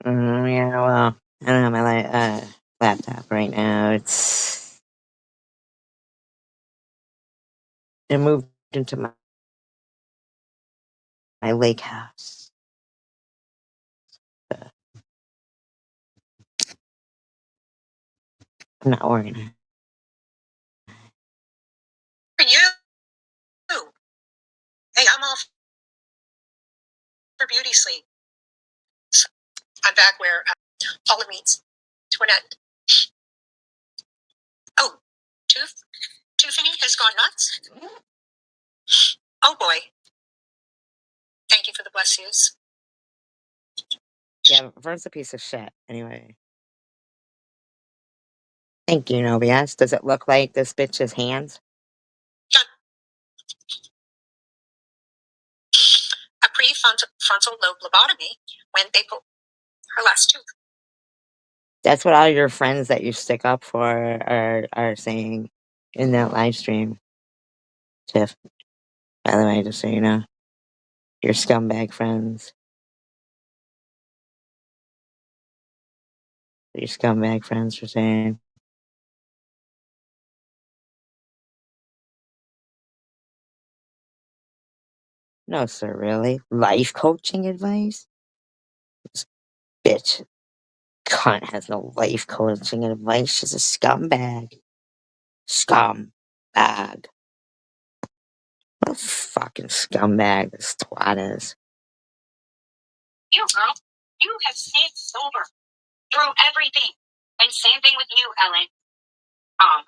Yeah, well, I don't have my laptop right now. It moved into my lake house. I'm not organized. For you. Hey, I'm all for beauty sleep. I'm back where Paula meets Twinette. Oh, Tiffany has gone nuts. Oh boy. Thank you for the bless yous. Yeah, Vern's a piece of shit. Anyway. Thank you, Nobias. Does it look like this bitch's hands? A prefrontal lobe lobotomy when they pull her last tooth. That's what all your friends that you stick up for are saying in that live stream, Tiff. By the way, just so you know. Your scumbag friends. Your scumbag friends are saying. No, sir, really? Life coaching advice? This bitch cunt has no life coaching advice. She's a scumbag. Scumbag. What a fucking scumbag this twat is. You girl, you have stayed sober through everything. And same thing with you, Ellen.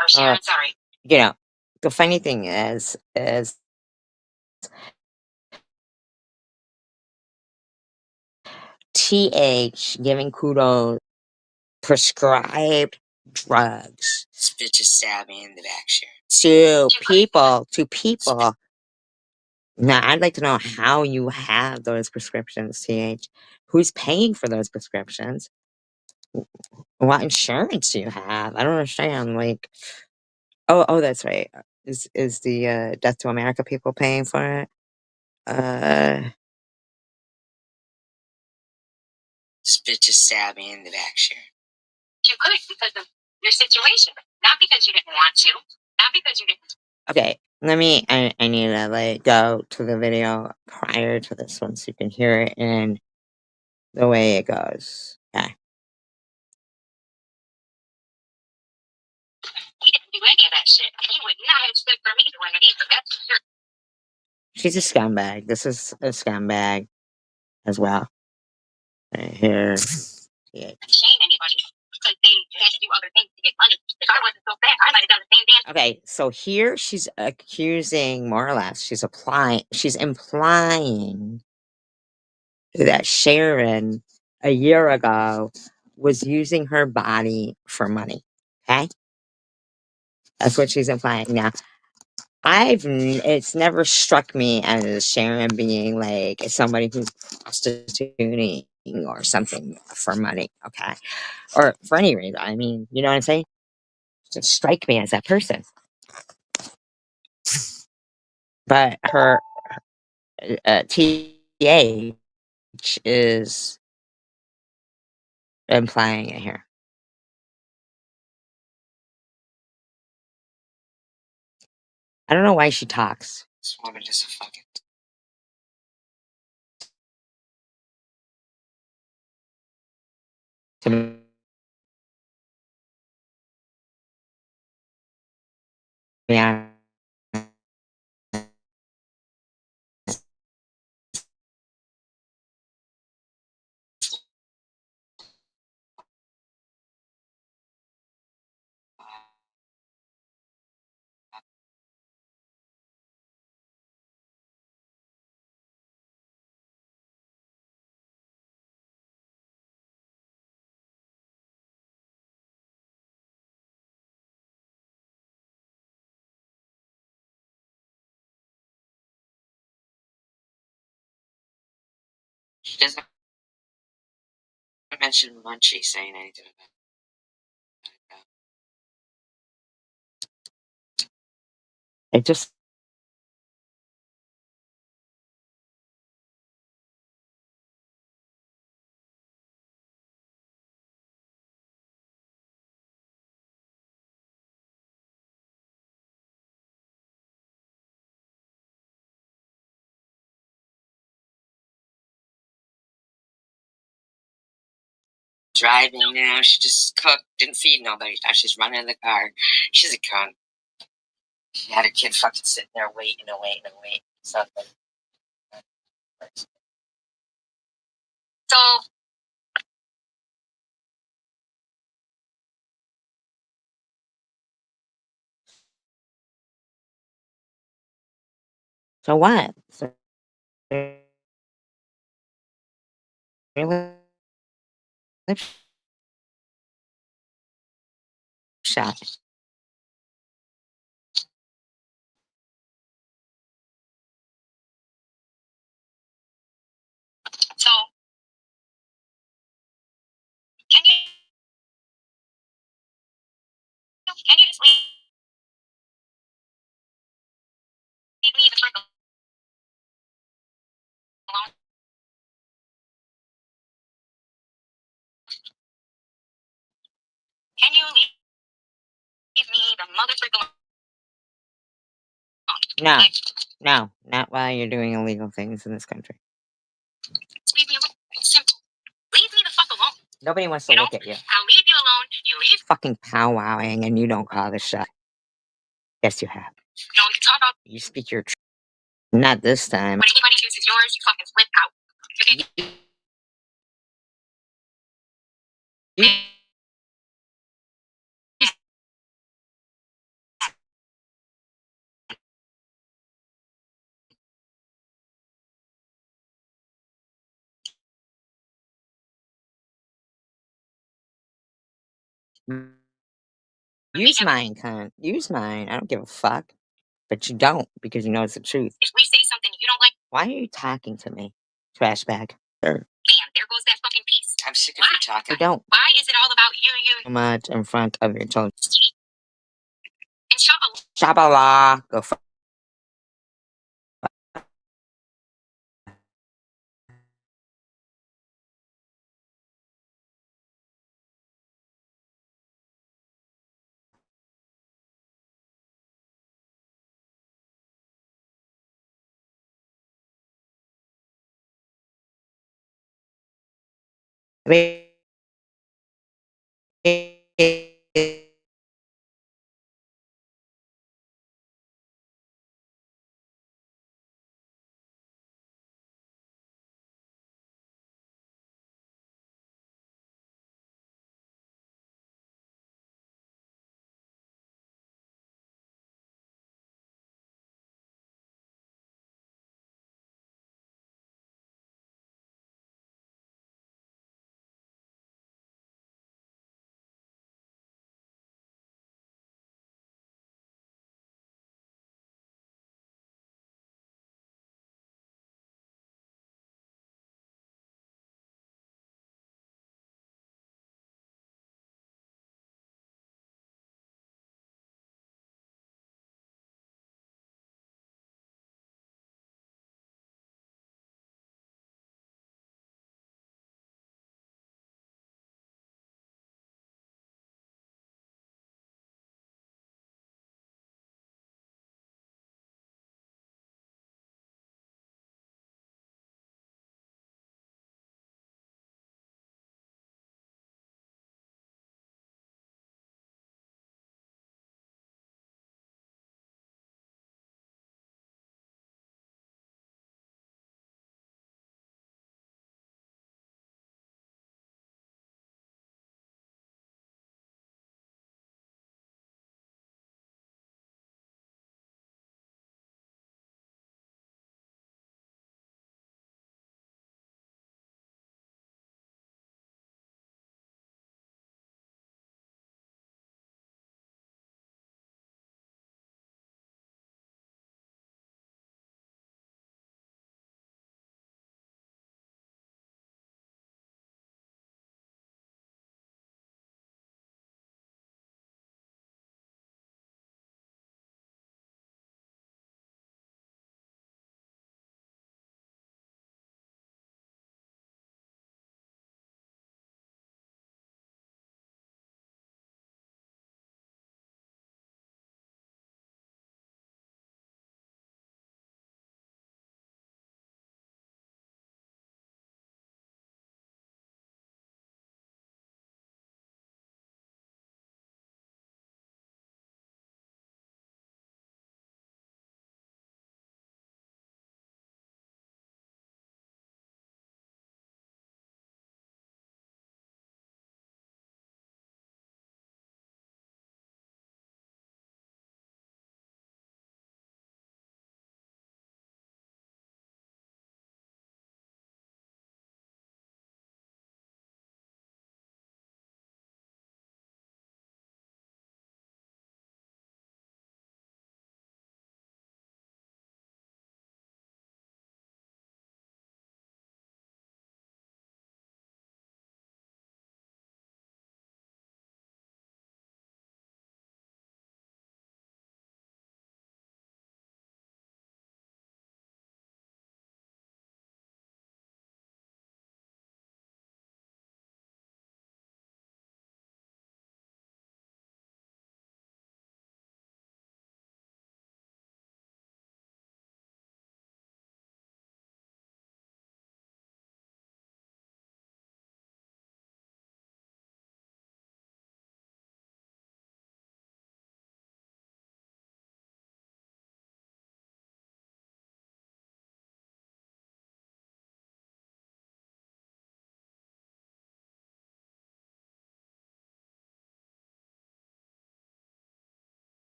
Or Sharon, sorry. You know, the funny thing is TH giving kudos prescribed drugs. This bitch is stabbing in the back, Sharon. To people Now, I'd like to know how you have those prescriptions, TH. Who's paying for those prescriptions? What insurance do you have? I don't understand. Like, oh, that's right. Is the Death to America people paying for it? Uh, This bitch just stabbed me in the back, Sharon. You could because of your situation, not because you didn't want to, not because you didn't. okay. I need to like go to the video prior to this one so you can hear it in the way it goes. Okay. He didn't do any of that shit. He would not have stood for me doing it either. That's for sure. She's a scumbag. This is a scumbag as well. Right here. Yeah. Shame anybody because they had to do other things to get money. If I wasn't so bad, I might have done the same damn. Okay, so here she's accusing, more or less, she's implying that Sharon a year ago was using her body for money. Okay? That's what she's implying. Now, it's never struck me as Sharon being like somebody who's prostituting or something for money. Okay? Or for any reason. I mean, you know what I'm saying? It doesn't strike me as that person. But her TH is implying it here. I don't know why she talks. This woman is a fucking. To be honest. She doesn't mention Munchie saying anything about It just driving now. She just cooked, didn't feed nobody. Now she's running in the car. She's a cunt. She had her kid fucking sitting there waiting and waiting and waiting. Something. So so what? So really shot. so can you just leave me the frick alone? Can you leave me the mother frick alone? No, Like, no, not while you're doing illegal things in this country. leave me alone. It's simple. Leave me the fuck alone. Nobody wants to You know? look at you. I'll leave you alone. You leave. Fucking powwowing and you don't call the shot. Yes, you have. You know, you talk about You speak your truth. Not this time. when anybody chooses yours, you fucking flip out. Okay? You use mine, cunt. Use mine. I don't give a fuck. But you don't because you know it's the truth. If we say something you don't Why are you talking to me, trash bag? Bam, there goes that fucking piece. I'm sick of you I talking. don't Why is it all about you, so much in front of your children. and Shabba? Shabala. Go fuck.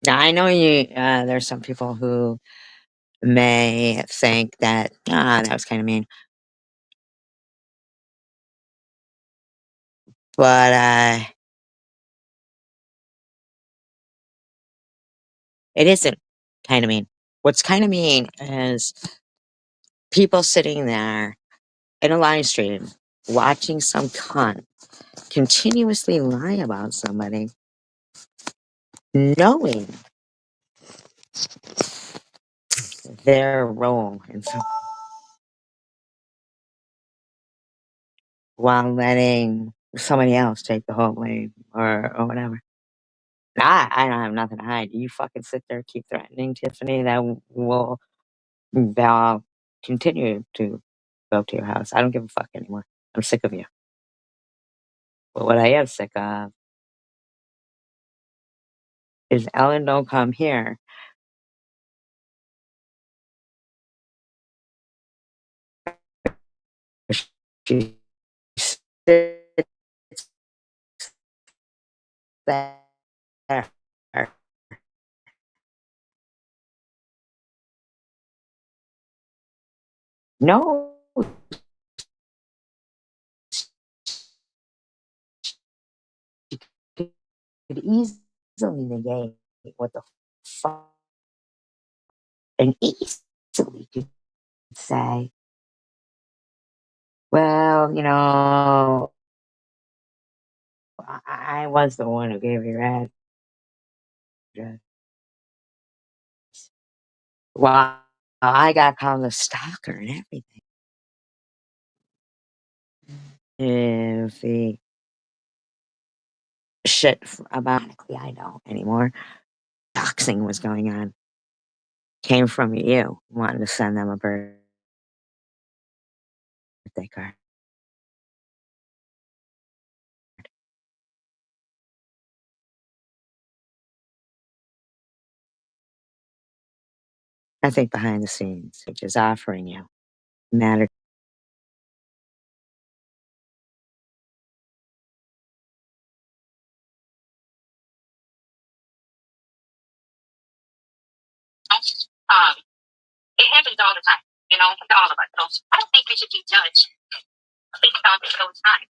Now, I know you. There's some people who may think that that was kind of mean, but It isn't kind of mean. What's kind of mean is people sitting there in a live stream watching some cunt continuously lie about somebody, knowing their role in some, while letting somebody else take the whole blame or whatever. I don't have nothing to hide. You fucking sit there, keep threatening Tiffany. They'll continue to go to your house. I don't give a fuck anymore. I'm sick of you. But what I am sick of is Ellen don't come here. She sits there. No, she could easily negate what the fuck, and easily could say, well, I was the one who gave you your address. Well, I got called a stalker and everything. If the shit about I don't anymore, doxing was going on, came from you wanting to send them a birthday card. I think behind the scenes, which is offering you matter. Um, it happens all the time, to all of us. So I don't think we should be judged based off of those times.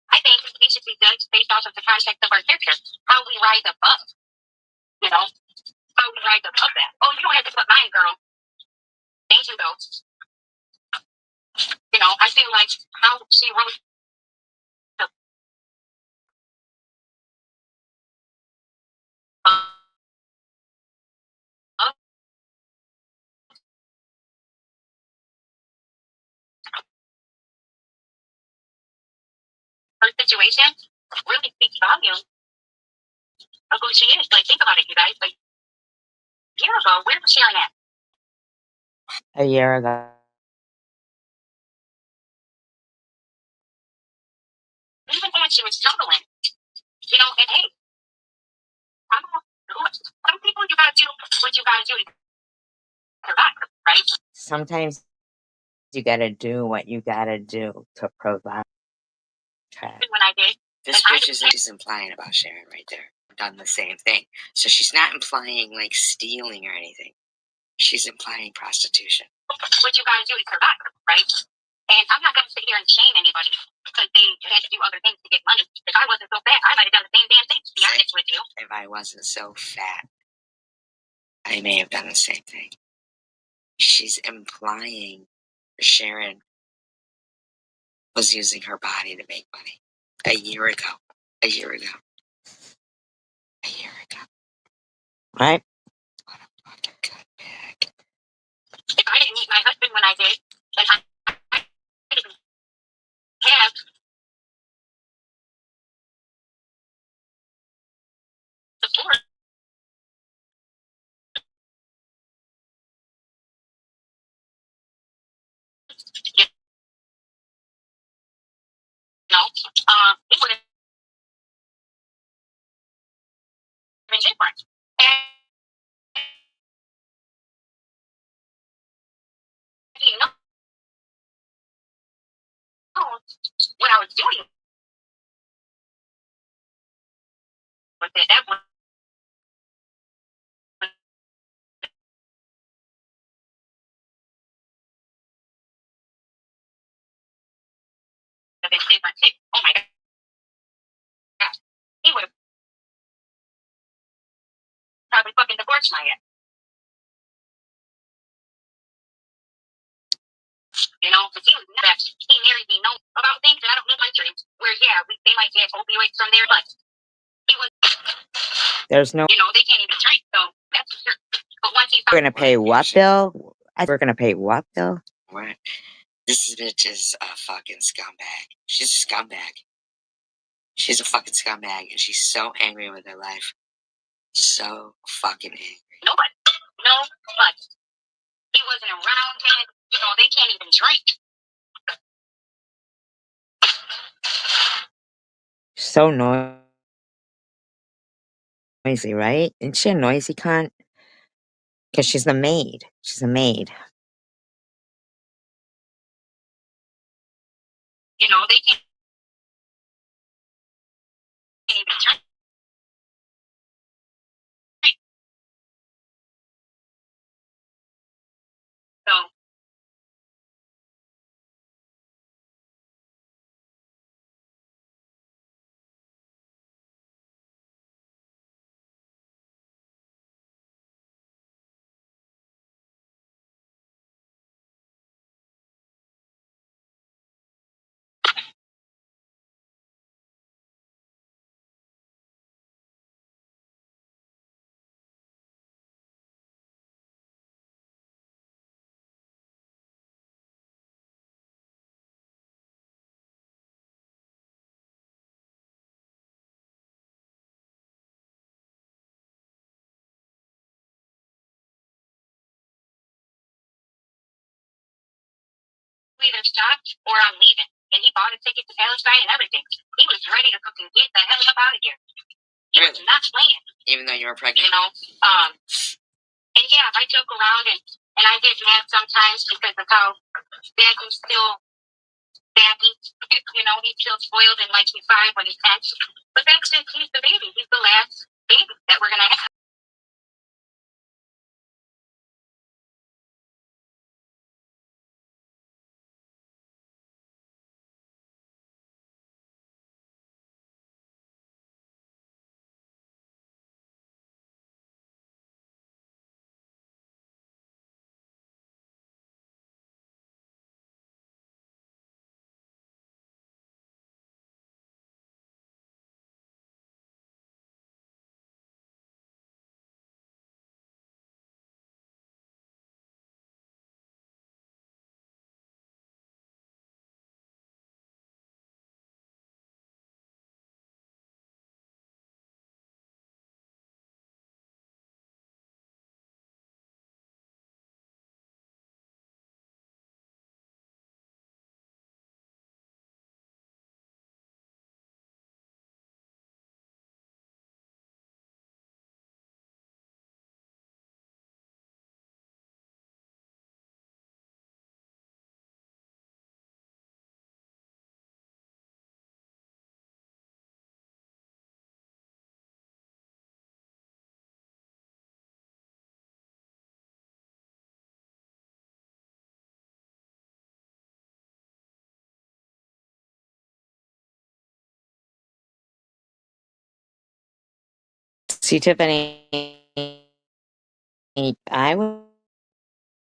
I think we should be judged based off of the context of our character, how we rise above, how we rise above that. Oh, you don't have to put mine, girl. Thank you, though. I feel like how she rose above her situation really speaks volumes of who she is. Like, think about it, you guys. Like, a year ago, where was Sharon at? A year ago. Even when she was struggling, and hey, I don't know. Some people you gotta do what you gotta do to survive, right? Sometimes you gotta do what you gotta do to provide. When I did, This bitch is she's implying about Sharon right there. Done the same thing. So she's not implying like stealing or anything. She's implying prostitution. what you gotta do is survive, right? And I'm not gonna sit here and shame anybody because they had to do other things to get money. If I wasn't so fat, I might have done the same damn thing, to be honest with you. If I wasn't so fat, I may have done the same thing. She's implying Sharon was using her body to make money. A year ago. A year ago. A year ago. Right? What a fucking good bag. If I didn't meet my husband when I did, then I didn't have support. It would have been different. And he knows what I was doing with it. That would have been different too. Oh my God. He would have course my ex. You know, because he married me know about things that I don't know my dreams. Where, yeah, they might get opioids from there, but he was. There's no. You know, they can't even drink, so that's for sure. But once he We're found. gonna pay what bill? We're gonna pay what bill? What? This bitch is a fucking scumbag. She's a scumbag. She's a fucking scumbag, and she's so angry with her life. So fucking angry. Nobody. No, but he wasn't around it. You know, they can't even drink. So noisy, right? Isn't she a noisy cunt? Because she's the maid. She's a maid. You know, they can't even drink. So. Either stopped or I'm leaving. And he bought a ticket to Palestine and everything. He was ready to fucking get the hell up out of here. He was not playing. Even though you were pregnant? You know, and yeah, I joke around and I get mad sometimes because of how dad can still Daddy, you know, he's still spoiled and likes me 5 when he's 10. But that's just, he's the baby. He's the last baby that we're going to have. See, Tiffany, I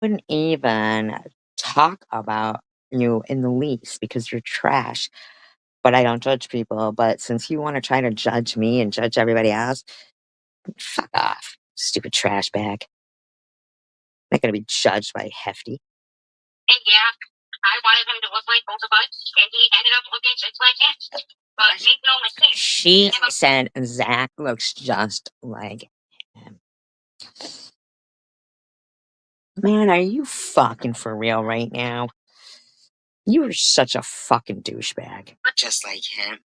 wouldn't even talk about you in the least because you're trash. But I don't judge people. But since you want to try to judge me and judge everybody else, fuck off, stupid trash bag. I'm not gonna be judged by Hefty. And yeah, I wanted him to look like both of us, and he ended up looking just like him. But make no mistake. She said Zach looks just like him. Man, are you fucking for real right now? You are such a fucking douchebag. Just like him.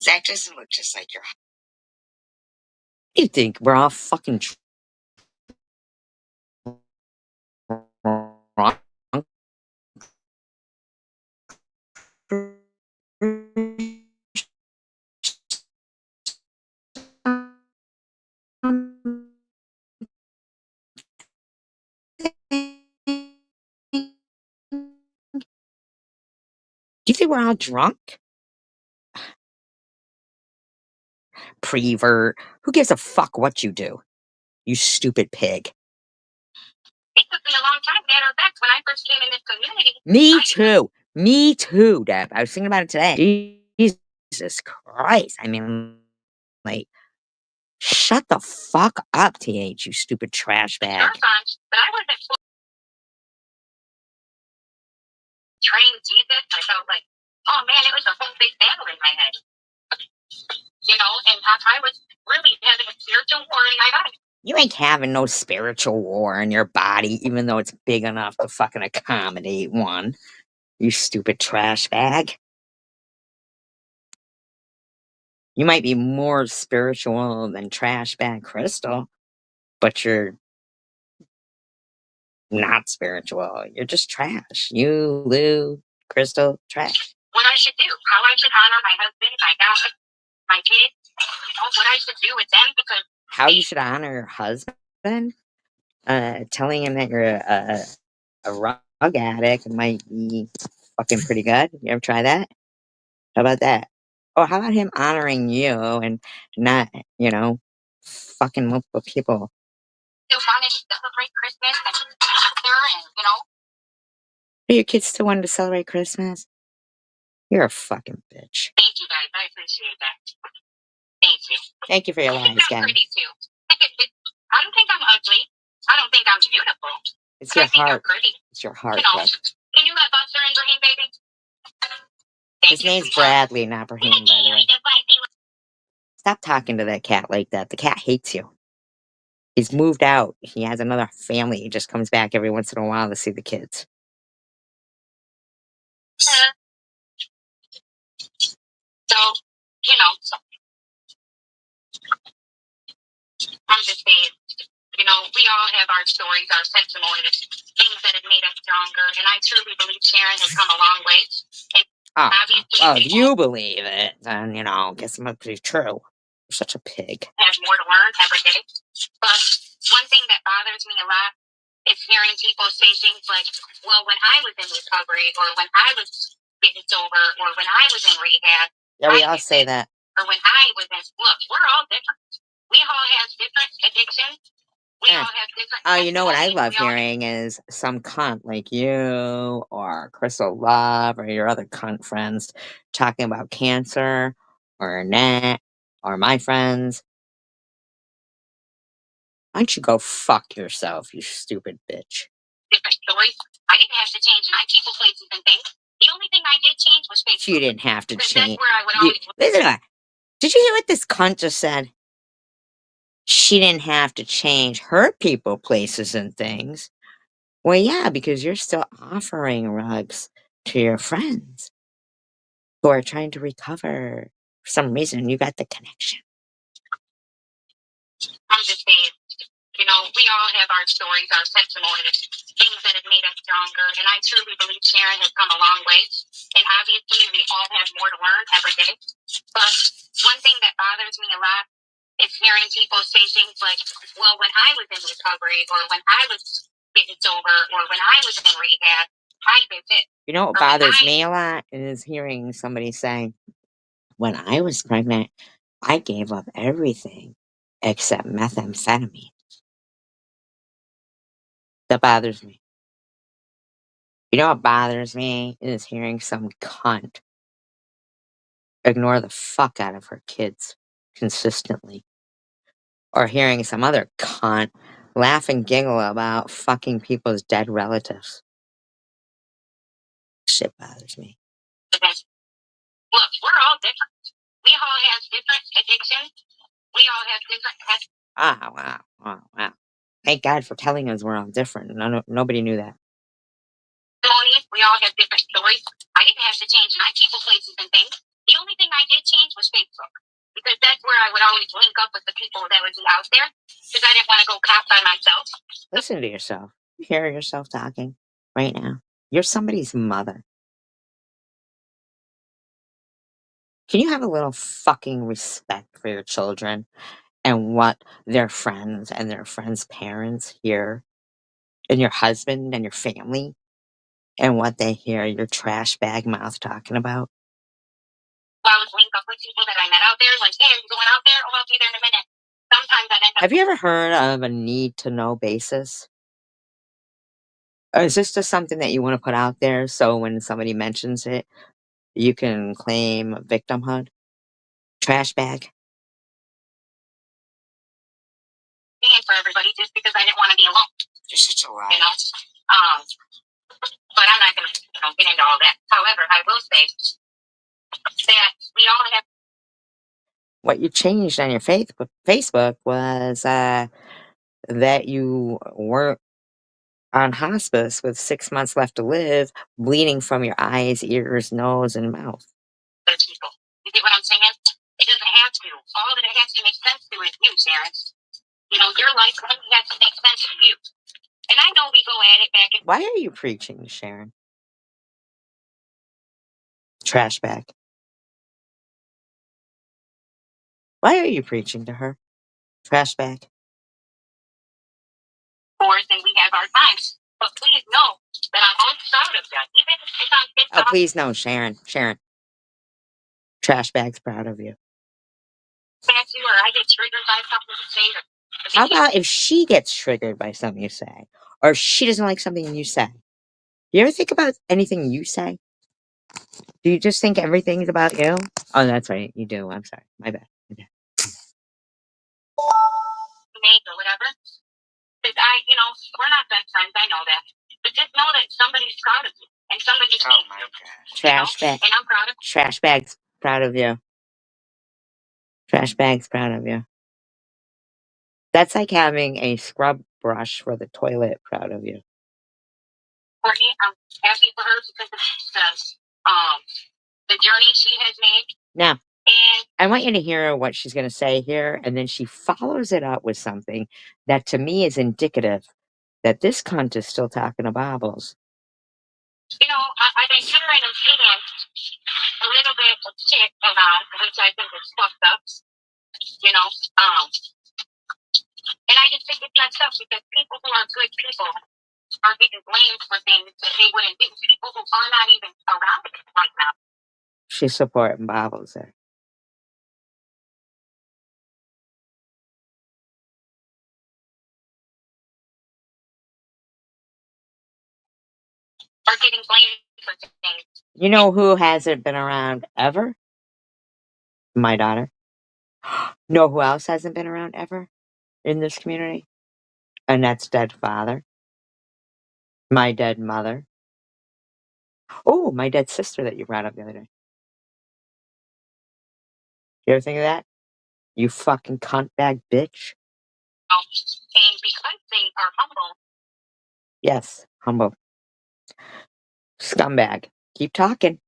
Zach doesn't look just like your. You think we're all fucking drunk? Do you think we're all drunk? Prevert. Who gives a fuck what you do? You stupid pig. It took me a long time. Matter of fact, when I first came in this community. Me too. Me too, Deb. I was thinking about it today. Jesus Christ. I mean, like, shut the fuck up, TH, you stupid trash bag. Sure, times, but I wasn't trained Jesus. I felt like, oh man, it was a whole big battle in my head. You know, and I was really having a spiritual war in my body. You ain't having no spiritual war in your body, even though it's big enough to fucking accommodate one. You stupid trash bag. You might be more spiritual than trash bag Crystal, but you're not spiritual. You're just trash. You, Lou, Crystal, trash. What I should do, how I should honor my husband, my dad, my kids, you know, what I should do with them, because how you should honor your husband? Telling him that you're a rug addict might be fucking pretty good. You ever try that? How about that? Oh, how about him honoring you and not, fucking multiple people? still wanted to celebrate Christmas and Easter, and you know. Are your kids still wanting to celebrate Christmas? You're a fucking bitch. Thank you guys, I appreciate that. Thank you. Thank you for your I think lies, I'm guys. pretty too. I don't think I'm ugly. I don't think I'm beautiful. It's your I think I'm heart. pretty. It's your heart, You know, Deb. can you let Buster and Brahim, baby? His name's Bradley, not Brahim, by the way. Stop talking to that cat like that. The cat hates you. He's moved out. He has another family. He just comes back every once in a while to see the kids. So, you know, I'm just saying, you know, we all have our stories, our testimonies, things that have made us stronger. And I truly believe Sharon has come a long way. And obviously, well, if you believe it, then, I guess it must be true. You're such a pig. Have more to learn every day. But one thing that bothers me a lot is hearing people say things like, well, when I was in recovery, or when I was getting sober, or when I was in rehab. Yeah, we all say that. Or when I was in, look, we're all different. We all have different addictions. We all have different. Oh, you know what I love hearing is some cunt like you or Crystal Love or your other cunt friends talking about cancer or Nat or my friends. Why don't you go fuck yourself, you stupid bitch? Different stories. I didn't have to change my people, places, and things. The only thing I did change was Facebook. You didn't have to change. That's where I would always. Listen to her. Did you hear what this cunt just said? She didn't have to change her people, places, and things. Well, yeah, because you're still offering rugs to your friends who are trying to recover. For some reason, you got the connection. I'm just saying, you know, we all have our stories, our testimonies, things that have made us stronger. And I truly believe Sharon has come a long way. And obviously, we all have more to learn every day. But one thing that bothers me a lot is hearing people say things like, well, when I was in recovery, or when I was getting sober, or when I was in rehab, I did it. You know what bothers me a lot is hearing somebody say, when I was pregnant, I gave up everything except methamphetamine. That bothers me. You know what bothers me is hearing some cunt ignore the fuck out of her kids consistently. Or hearing some other cunt laugh and giggle about fucking people's dead relatives. Shit bothers me. Look, we're all different. We all have different addictions. We all have different. Wow. Thank God for telling us we're all different. Nobody knew that. We all have different stories. I didn't have to change my people, places, and things. The only thing I did change was Facebook. Because that's where I would always link up with the people that would be out there. Because I didn't want to go cop by myself. Listen to yourself. You hear yourself talking right now. You're somebody's mother. Can you have a little fucking respect for your children and what their friends and their friends' parents hear, and your husband and your family, and what they hear your trash bag mouth talking about? I would link up with people that I met out there, like, hey, are you going out there? Oh, I'll be there in a minute. Sometimes I'd end Have you ever heard of a need to know basis? Or is this just something that you want to put out there so when somebody mentions it, you can claim victimhood? Trash bag? For everybody just because I didn't want to be alone. You're such a liar. You know? But I'm not going to get into all that. However, I will say that we all have. What you changed on your Facebook was that you weren't on hospice with 6 months left to live, bleeding from your eyes, ears, nose, and mouth. Those people. You get what I'm saying? It doesn't have to. All that it has to make sense to is you, Sharon. You know, your life only has to make sense to you. And I know we go at it back and. Why are you preaching, Sharon? Trash bag. Why are you preaching to her? Trash bag. Forth and we have our times. But please know that I'm always proud of that. Even if I'm pissed Oh, off. please no, Sharon. Sharon. Trash bag's proud of you. Fancy or I get triggered by something you say. How about if she gets triggered by something you say, or she doesn't like something you say? You ever think about anything you say? Do you just think everything's about you? Oh, that's right, you do. I'm sorry. My bad. My bad. Make or whatever. Because we're not best friends. I know that. But just know that somebody's proud of you. And somebody's Oh my gosh. Trash bag. And I'm proud of you. Trash bag's proud of you. Trash bag's proud of you. That's like having a scrub brush for the toilet proud of you. Courtney, I'm happy for her because of the journey she has made. Now, And I want you to hear what she's going to say here, and then she follows it up with something that to me is indicative that this cunt is still talking to Bibles. I've been hearing and seeing a little bit of shit around, which I think is fucked up. And I just think it's messed up because people who are good people are getting blamed for things that they wouldn't do. People who are not even around right now. She's supporting Bibles there. Are getting blamed for things. You know who hasn't been around ever? My daughter. Know who else hasn't been around ever in this community? Annette's dead father. My dead mother. Oh, my dead sister that you brought up the other day. You ever think of that? You fucking cunt bag bitch. And because they are humble. Yes, humble. Scumbag. Keep talking.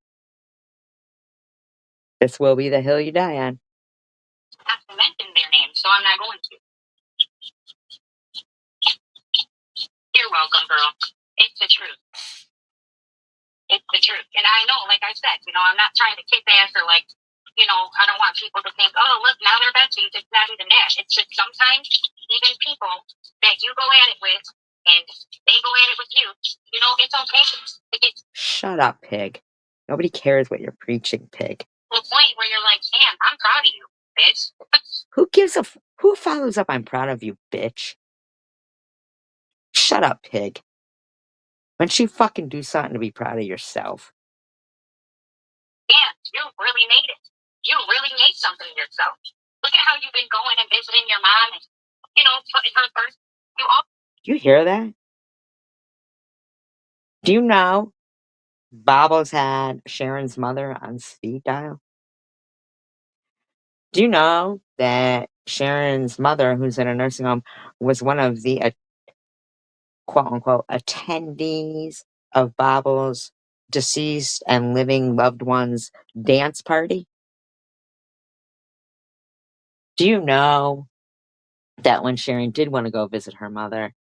This will be the hill you die on. Not to mention their name, so I'm not going to. You're welcome, girl. It's the truth. It's the truth. And I know, like I said, I'm not trying to kick ass or I don't want people to think, oh, look, now they're besties. It's not even that. It's just sometimes even people that you go at it with and they go at it with you, it's okay. Shut up, pig. Nobody cares what you're preaching, pig. To a point where you're like, damn, I'm proud of you, bitch. Who follows up, I'm proud of you, bitch? Shut up, pig. Why don't you fucking do something to be proud of yourself? Yeah, you really made it. You really made something of yourself. Look at how you've been going and visiting your mom and, putting her first. Do you hear that? Do you know Bobbles had Sharon's mother on speed dial? Do you know that Sharon's mother, who's in a nursing home, was one of the quote unquote attendees of Bobbles' deceased and living loved ones dance party? Do you know that when Sharon did want to go visit her mother,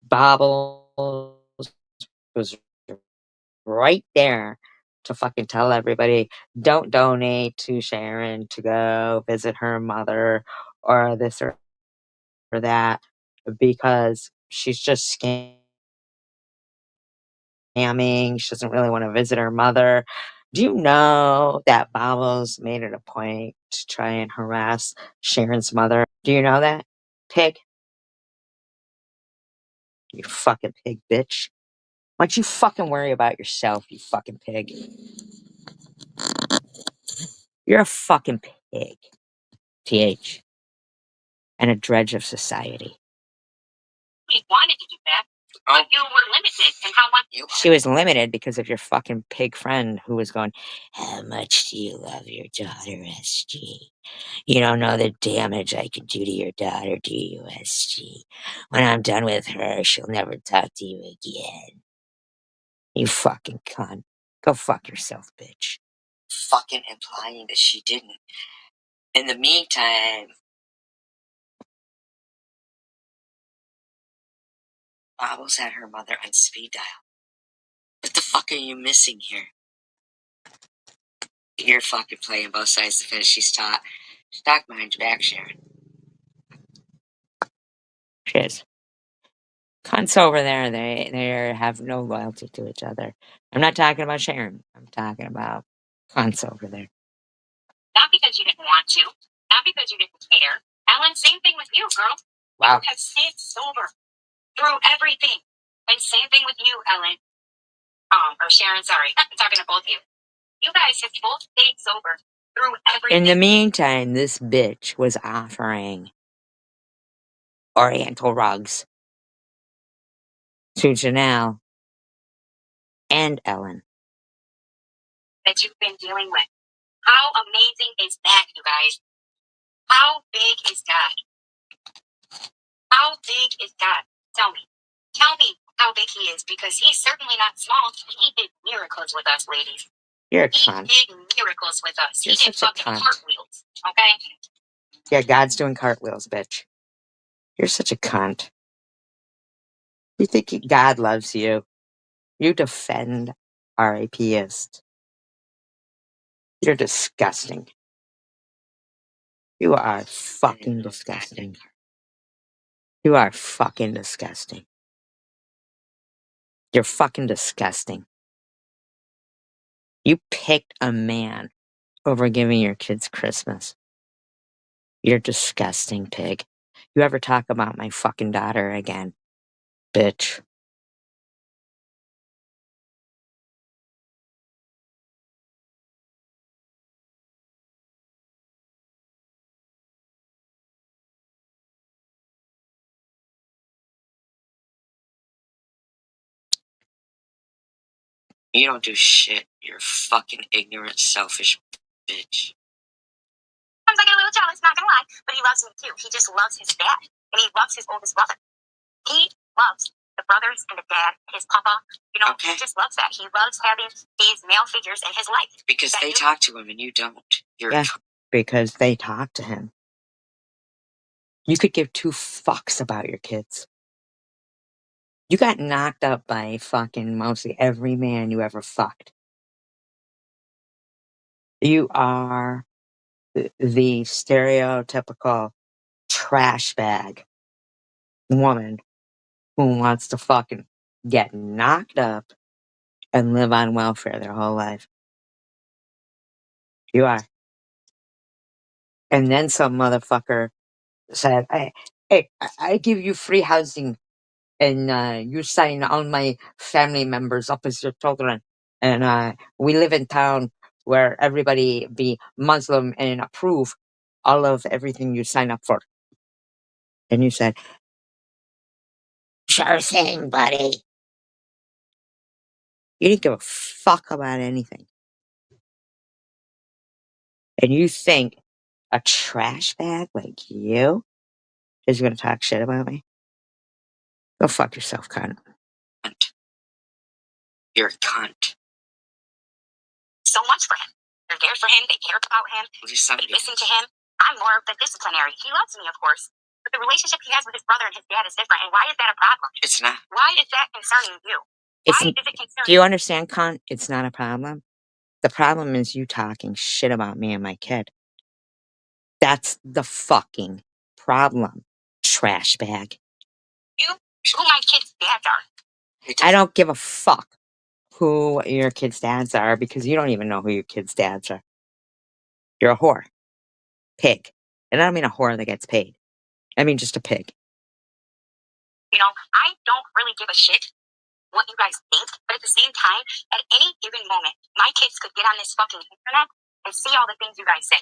Bobbles was right there to fucking tell everybody, don't donate to Sharon to go visit her mother or this or that because she's just scamming. She doesn't really want to visit her mother. Do you know that Bobbles made it a point to try and harass Sharon's mother? Do you know that? Pig. You fucking pig, bitch. Why don't you fucking worry about yourself, you fucking pig? You're a fucking pig. TH. And a dredge of society. We wanted to do that, but you were limited in how much you She was limited because of your fucking pig friend who was going, how much do you love your daughter, SG? You don't know the damage I can do to your daughter, do you, SG? When I'm done with her, she'll never talk to you again. You fucking cunt. Go fuck yourself, bitch. Fucking implying that she didn't. In the meantime, Bobbles had her mother on speed dial. What the fuck are you missing here? You're fucking playing both sides of the fence. She's taught. Stock behind your back, Sharon. She is. Cunts over there, they have no loyalty to each other. I'm not talking about Sharon. I'm talking about cunts over there. not because you didn't want to, not because you didn't care. Ellen, same thing with you, girl. Wow. You have stayed sober through everything. And same thing with you, Ellen. Or Sharon, sorry. I'm talking to both of you. You guys have both stayed sober through everything. In the meantime, this bitch was offering Oriental rugs to Janelle and Ellen. That you've been dealing with. How amazing is that, you guys? How big is God? How big is God? Tell me. Tell me how big he is, because he's certainly not small. He did miracles with us, ladies. You're a He cunt. did miracles with us. You're He did such a fucking cunt. cartwheels, okay? Yeah, God's doing cartwheels, bitch. You're such a cunt. You think God loves you. You defend RAPist. You're disgusting. You are fucking disgusting. You are fucking disgusting. You're fucking disgusting. You picked a man over giving your kids Christmas. You're disgusting, pig. You ever talk about my fucking daughter again, bitch. You don't do shit. You're a fucking ignorant, selfish bitch. Sometimes I get a little jealous, not gonna lie, but he loves me too. He just loves his dad, and he loves his oldest brother. He loves the brothers and the dad, his papa. You know, okay. He just loves that. He loves having these male figures in his life. Because they talk to him and you don't. Yeah, because they talk to him. You could give two fucks about your kids. You got knocked up by fucking mostly every man you ever fucked. You are the stereotypical trash bag woman who wants to fucking get knocked up and live on welfare their whole life. You are. And then some motherfucker said, hey, I give you free housing and you sign all my family members up as your children. And we live in town where everybody be Muslim and approve all of everything you sign up for. And you said, sure thing, buddy. You didn't give a fuck about anything. And you think a trash bag like you is going to talk shit about me? Go fuck yourself, cunt. You're a cunt. So much for him. They're there for him. They care about him. They listen to him. I'm more of the disciplinary. He loves me, of course. But the relationship he has with his brother and his dad is different. And why is that a problem? It's not. Why is that concerning you? Why is it concerning Do you understand, cunt? It's not a problem. The problem is you talking shit about me and my kid. That's the fucking problem, trash bag. you? Who my kids' dads are. I don't give a fuck who your kids' dads are because you don't even know who your kids' dads are. You're a whore. Pig. And I don't mean a whore that gets paid. I mean, just a pig. You know, I don't really give a shit what you guys think, but at the same time, at any given moment, my kids could get on this fucking internet and see all the things you guys say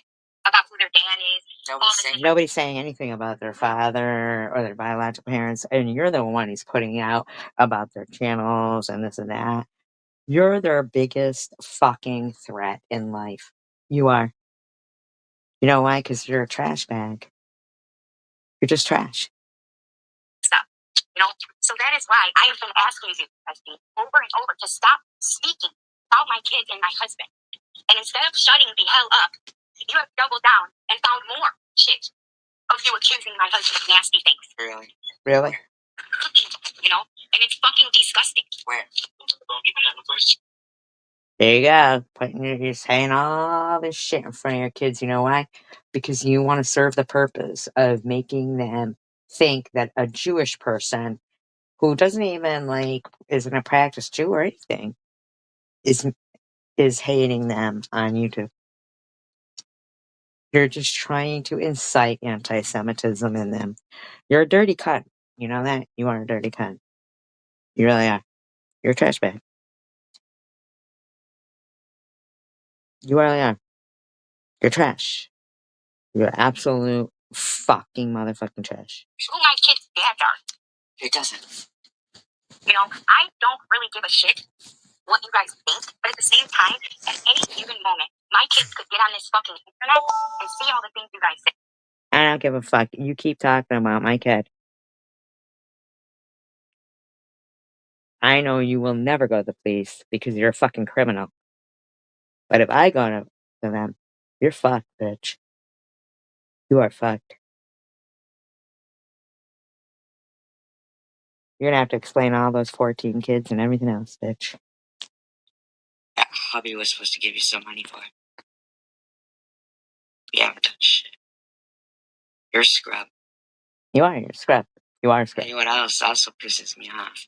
about who their dad is. Nobody's saying anything about their father or their biological parents, and you're the one who's putting out about their channels and this and that. You're their biggest fucking threat in life. You are. You know why? Because you're a trash bag. You're just trash. Stuff. You know, so that is why I have been asking you, Christy, over and over to stop speaking about my kids and my husband. And instead of shutting the hell up, you have doubled down and found more shit of you accusing my husband of nasty things. Really? Really? You know, and it's fucking disgusting. Where? There you go. You're saying all this shit in front of your kids. You know why? Because you want to serve the purpose of making them think that a Jewish person who doesn't even isn't a practice Jew or anything is hating them on YouTube. You're just trying to incite anti-Semitism in them. You're a dirty cunt. You know that? You are a dirty cunt. You really are. You're a trash bag. You really are. You're trash. You're absolute fucking motherfucking trash. Who my kids' dads are. It doesn't. You know, I don't really give a shit what you guys think, but at the same time, at any given moment, my kids could get on this fucking internet and see all the things you guys say. I don't give a fuck. You keep talking about my kid. I know you will never go to the police because you're a fucking criminal. But if I go to them, you're fucked, bitch. You are fucked. You're gonna have to explain all those 14 kids and everything else, bitch. That hubby was supposed to give you some money for it. You haven't done shit. You're a scrub. You are. You're a scrub. You are a scrub. And what else also pisses me off?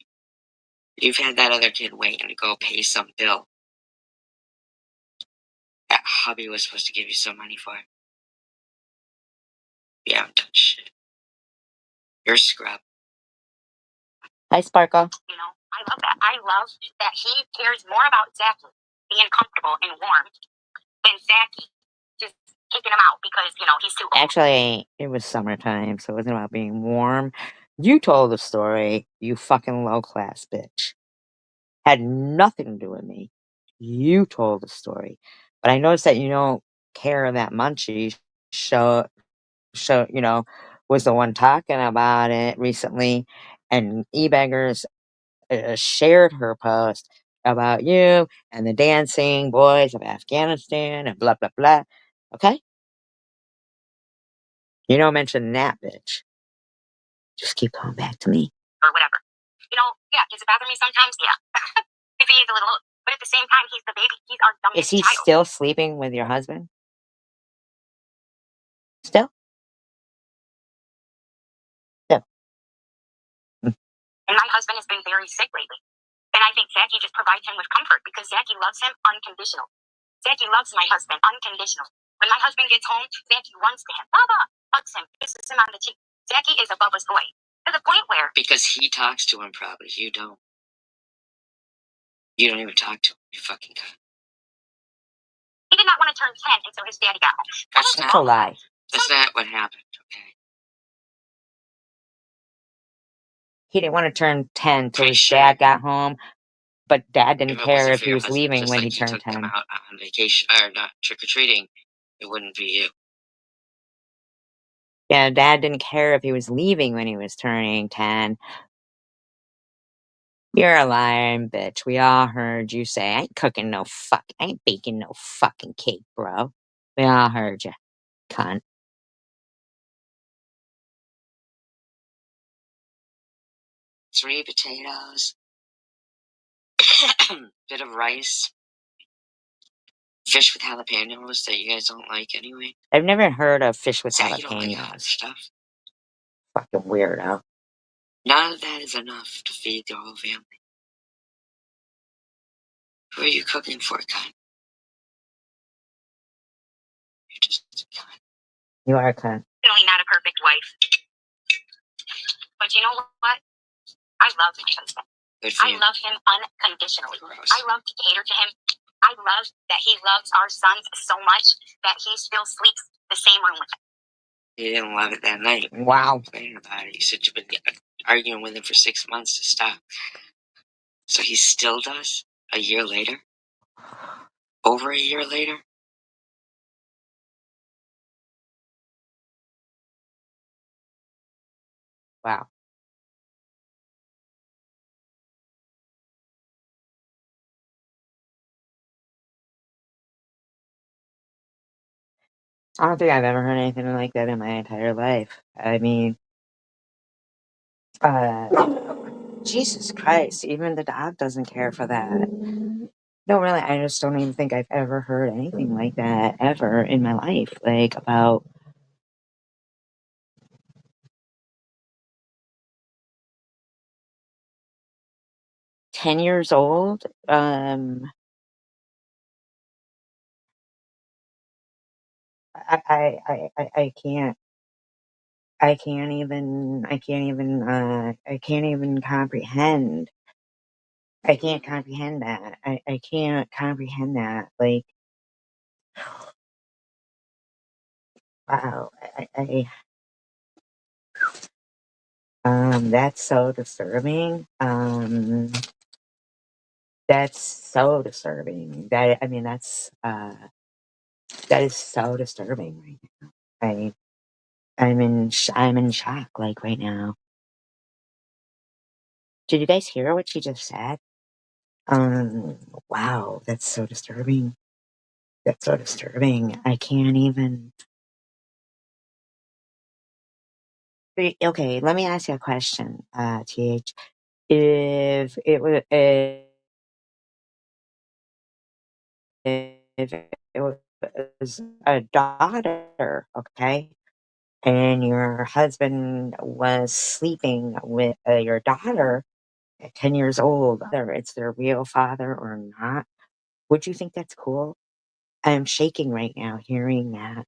You've had that other kid waiting to go pay some bill. That hubby was supposed to give you some money for it. You haven't done shit. You're a scrub. Hi, Sparkle. You know, I love that. I love that he cares more about Zachy being comfortable and warm than Zachy just kicking him out because, you know, he's too old. Actually, it was summertime, so it wasn't about being warm. You told the story, you fucking low-class bitch. Had nothing to do with me. You told the story. But I noticed that you don't care that Munchie was the one talking about it recently, and eBeggars shared her post about you and the dancing boys of Afghanistan and blah blah blah. Okay, you don't mention that bitch. Just keep coming back to me. Or whatever. You know, yeah, does it bother me sometimes? Yeah. If he is a little, but at the same time, he's the baby. He's our Is youngest he child. still sleeping with your husband? Still? Still. And my husband has been very sick lately. And I think Zachy just provides him with comfort because Zachy loves him unconditional. Zachy loves my husband unconditional. When my husband gets home, Zachy runs to him. Baba! Hugs him, kisses him on the cheek. Zachy is a Bubba's boy. To the point where... Because he talks to him probably. You don't. You don't even talk to him. You fucking cunt. He did not want to turn 10 until his daddy got home. That's That's a lie. That's not what happened, okay? He didn't want to turn 10 till Pretty his sure. dad got home, but dad didn't If it care wasn't if for he your was husband, leaving just when like he you turned took them 10. out on vacation, or not trick-or-treating, it wouldn't be you. Yeah, dad didn't care if he was leaving when he was turning 10. You're a lying bitch. We all heard you say, I ain't baking no fucking cake, bro. We all heard you, cunt. 3 potatoes, bit of rice, fish with jalapenos that you guys don't like anyway. I've never heard of fish with Zach, you don't like hot jalapenos. stuff. Fucking weirdo. None of that is enough to feed the whole family. Who are you cooking for, cunt? You're just a cunt. You are a cunt. Definitely not a perfect wife. But you know what? I love my husband. I love him unconditionally. Gross. I love to cater to him. I love that he loves our sons so much that he still sleeps the same room with them. You didn't love it that night. Wow. Complaining about it. You said you've been arguing with him for 6 months to stop. So he still does? A year later? Over a year later? Wow. I don't think I've ever heard anything like that in my entire life. I mean, Jesus Christ, even the dog doesn't care for that. No, really, I just don't even think I've ever heard anything like that ever in my life. Like, about 10 years old. I can't. I can't even comprehend. I can't comprehend that. I can't comprehend that. Like, wow. That's so disturbing. That's so disturbing. That, I mean, that is so disturbing right now. I'm in shock, like, right now. Did you guys hear what she just said? Wow, that's so disturbing. That's so disturbing. I can't even. Okay, let me ask you a question, TH. If it was, if it was a daughter, okay, and your husband was sleeping with your daughter at 10 years old, whether it's their real father or not, would you think that's cool? I'm shaking right now hearing that.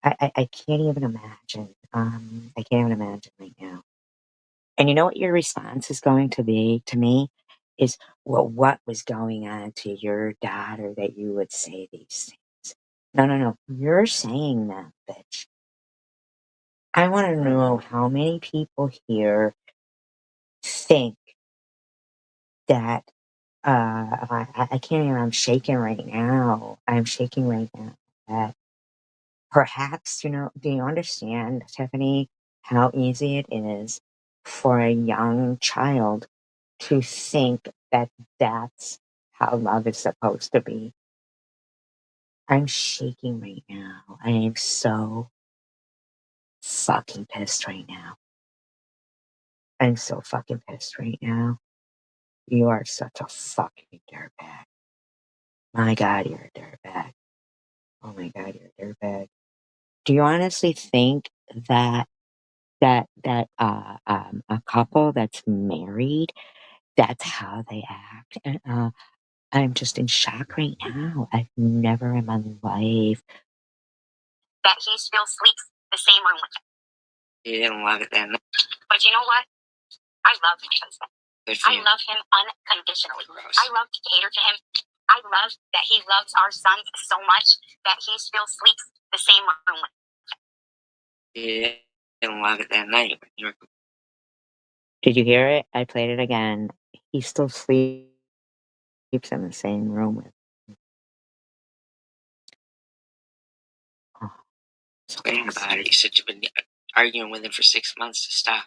I can't even imagine. I can't even imagine right now. And you know what your response is going to be to me? Is, well, what was going on to your daughter that you would say these things? No, no, no. You're saying that, bitch. I want to know how many people here think that I can't even, I'm shaking right now. I'm shaking right now. That perhaps, do you understand, Tiffany, how easy it is for a young child to think that that's how love is supposed to be? I'm shaking right now. I am so fucking pissed right now. I'm so fucking pissed right now. You are such a fucking dirtbag. My God, you're a dirtbag. Oh my God, you're a dirtbag. Do you honestly think that a couple that's married, that's how they act? And I'm just in shock right now. I've never in my life. That he still sleeps the same room with them. You didn't love it then. But you know what? I love my husband. I love him unconditionally. Gross. I love to cater to him. I love that he loves our sons so much that he still sleeps the same room with them. You didn't love it that night. Did you hear it? I played it again. He still sleeps in the same room with. Oh, Complaining about it. You said you've been arguing with him for 6 months to stop.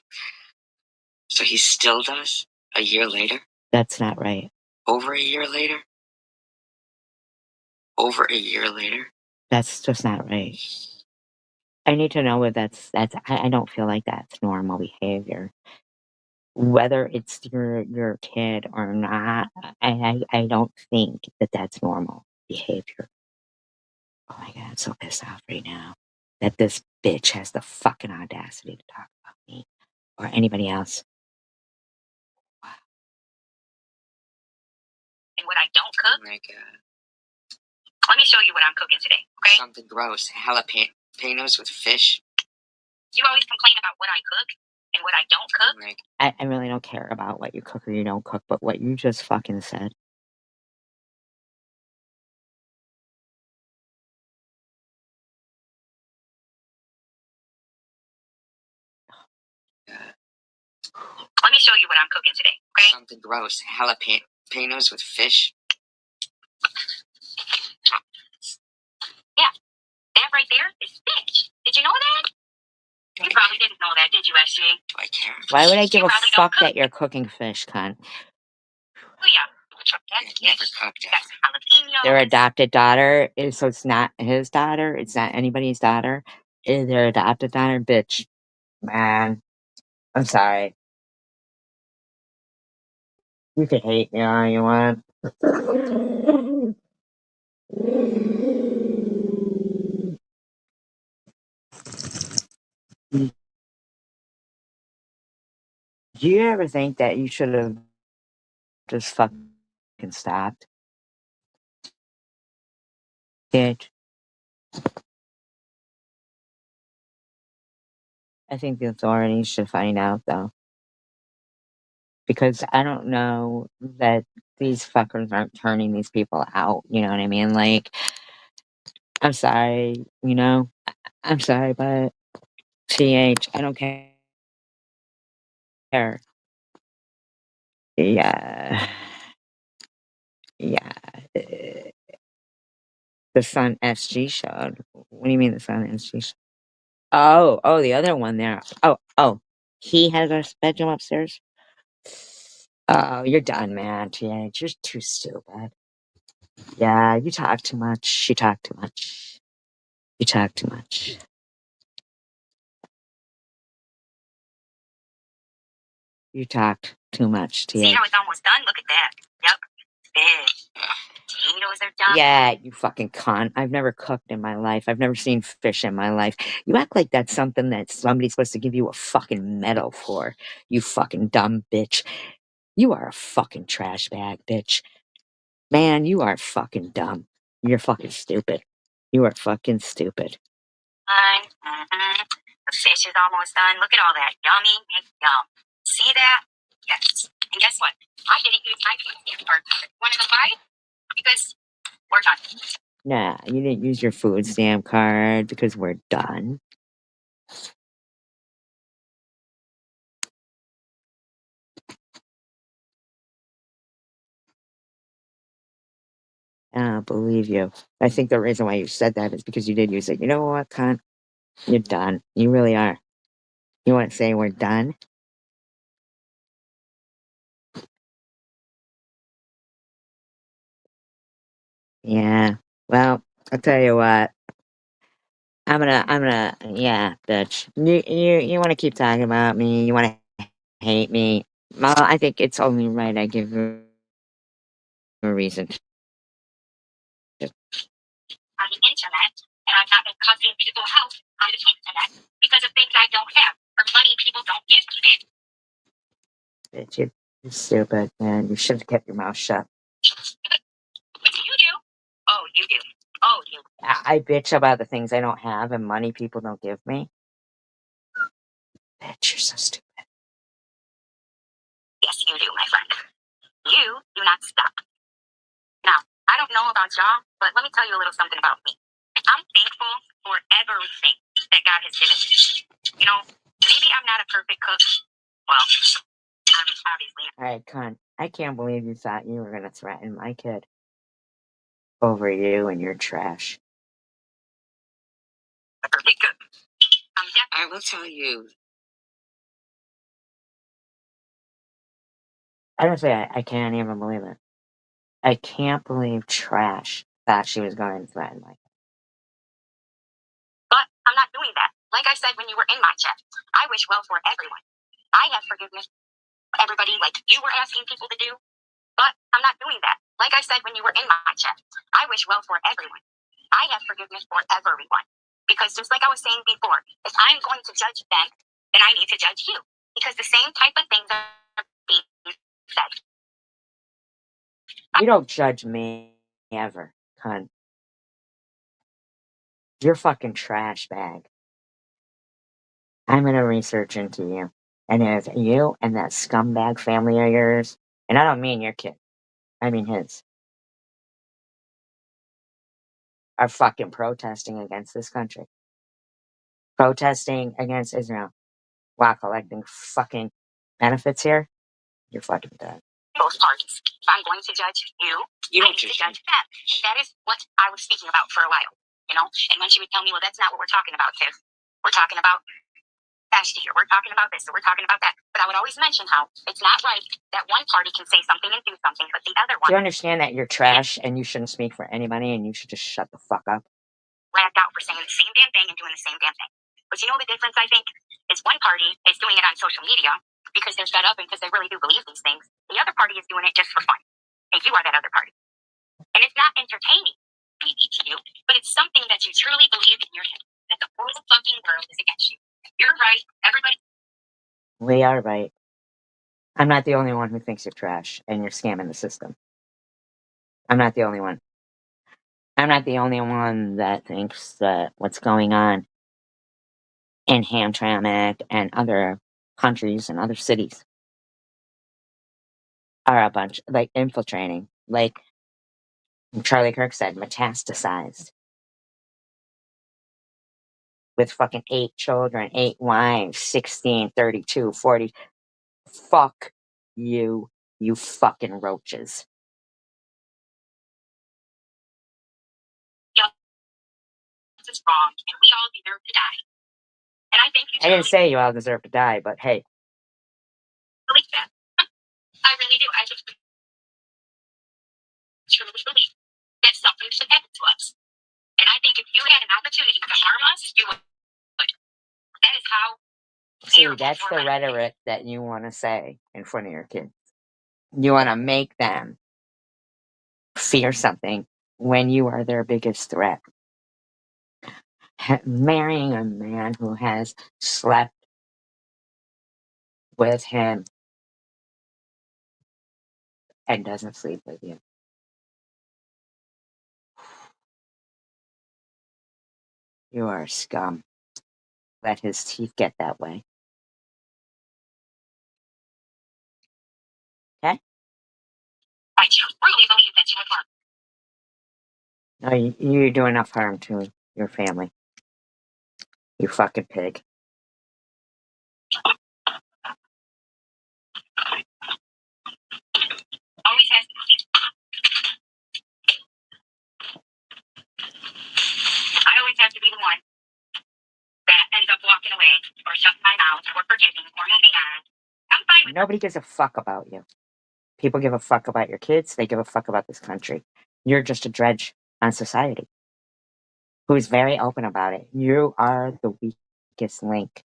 So he still does? A year later? that's not right. Over a year later? Over a year later? That's just not right. I need to know if I don't feel like that's normal behavior. Whether it's your kid or not, I don't think that that's normal behavior. Oh my God, I'm so pissed off right now that this bitch has the fucking audacity to talk about me or anybody else. And what I don't cook, Oh my God. let me show you what I'm cooking today, okay? Something gross. Jalapenos with fish. You always complain about what I cook. And what I don't cook, I really don't care about what you cook or you don't cook, but what you just fucking said. let me show you what I'm cooking today, okay? Something gross. Jalapenos with fish. Yeah, that right there is fish. Did you know that? You probably didn't know that, did you, SJ? Do I care? Why would I give You a probably don't fuck cook. that you're cooking fish, cunt? Oh, yeah. That's Never fish. cooked it. Got some jalapenos. Their adopted daughter is, so it's not his daughter. It's not anybody's daughter. It's their adopted daughter, bitch. Man, I'm sorry. You can hate me all you want. Do you ever think that you should have just fucking stopped? Bitch. I think the authorities should find out, though. Because I don't know that these fuckers aren't turning these people out. You know what I mean? Like, I'm sorry, you know? I'm sorry, but I don't care. Yeah. Yeah. The Sun SG showed. What do you mean the Sun SG showed? Oh, the other one there. Oh. He has a bedroom upstairs? Oh, you're done, man, TH. You're too stupid. Yeah, you talk too much. You talk too much. You talk too much. You talked too much, TH. See how it's almost done? Look at that. Yep. Fish. Potatoes are done. Yeah, you fucking cunt. I've never cooked in my life. I've never seen fish in my life. You act like that's something that somebody's supposed to give you a fucking medal for. You fucking dumb bitch. You are a fucking trash bag, bitch. Man, you are fucking dumb. You're fucking stupid. You are fucking stupid. Fine. The fish is almost done. Look at all that. Yummy. Yum. See that? Yes. And guess what? I didn't use my food stamp card. Want to know why? Because we're done. Nah, you didn't use your food stamp card because we're done. I don't believe you. I think the reason why you said that is because you did use it. You know what, cunt? You're done. You really are. You want to say we're done? Yeah. Well, I'll tell you what. Yeah, bitch. You want to keep talking about me? You want to hate me? Well, I think it's only right I give you a reason to. On the internet, and I'm not cussing people out on the internet because of things I don't have or money people don't give me. Bitch, you're stupid, man. You should have kept your mouth shut. What do you do? Oh, you do. Oh, you. I bitch about the things I don't have and money people don't give me. Bitch, you're so stupid. Yes, you do, my friend. You do not stop. Now, I don't know about y'all, but let me tell you a little something about me. I'm thankful for everything that God has given me. You know, maybe I'm not a perfect cook. Well, I'm obviously. Alright, cunt. I can't believe you thought you were gonna threaten my kid over you and your trash. A perfect cook. I will tell you. Honestly, I can't even believe it. I can't believe trash thought she was going to threaten my kid. But I'm not doing that. Like I said when you were in my chat, I wish well for everyone. I have forgiveness for everybody like you were asking people to do. But I'm not doing that. Like I said when you were in my chat, I wish well for everyone. I have forgiveness for everyone. Because just like I was saying before, if I'm going to judge them, then I need to judge you. Because the same type of things are being said. You don't judge me ever, cunt. You're fucking trash bag. I'm gonna research into you. And if you and that scumbag family of yours, and I don't mean your kid, I mean his, are fucking protesting against this country, protesting against Israel while collecting fucking benefits here, you're fucking dead. Both parties. If I'm going to judge you need to judge them. And that is what I was speaking about for a while, you know? And when she would tell me, well, that's not what we're talking about, Tiff. We're talking about last year. We're talking about this, or we're talking about that. But I would always mention how it's not right that one party can say something and do something, but the other one. Do you understand that you're trash and you shouldn't speak for anybody and you should just shut the fuck up? Lagged out for saying the same damn thing and doing the same damn thing. But you know the difference, I think, is one party is doing it on social media because they're fed up and because they really do believe these things. The other party is doing it just for fun. And you are that other party. And it's not entertaining to you, but it's something that you truly believe in your head. That the whole fucking world is against you. You're right. Everybody. We are right. I'm not the only one who thinks you're trash and you're scamming the system. I'm not the only one. I'm not the only one that thinks that what's going on in Hamtramck and other countries and other cities are a bunch, like, infiltrating, like Charlie Kirk said, metastasized. With fucking 8 children, 8 wives, 16, 32, 40. Fuck you, you fucking roaches. This is wrong, and we all deserve to die. And I think you I didn't say you all deserve to die, but hey. believe that. I really do. I just truly believe that something should happen to us. And I think if you had an opportunity to harm us, you would. That is how. See, that's the rhetoric that you want to say in front of your kids. You want to make them fear something when you are their biggest threat. Marrying a man who has slept with him and doesn't sleep with you. You are a scum. Let his teeth get that way. Okay? I truly believe that you would harm. No, you do enough harm to your family. You fucking pig. Always has to be. I always have to be the one that ends up walking away or shutting my mouth or forgiving or moving on. I'm fine with Nobody gives a fuck about you. People give a fuck about your kids. They give a fuck about this country. You're just a dredge on society who's very open about it. You are the weakest link.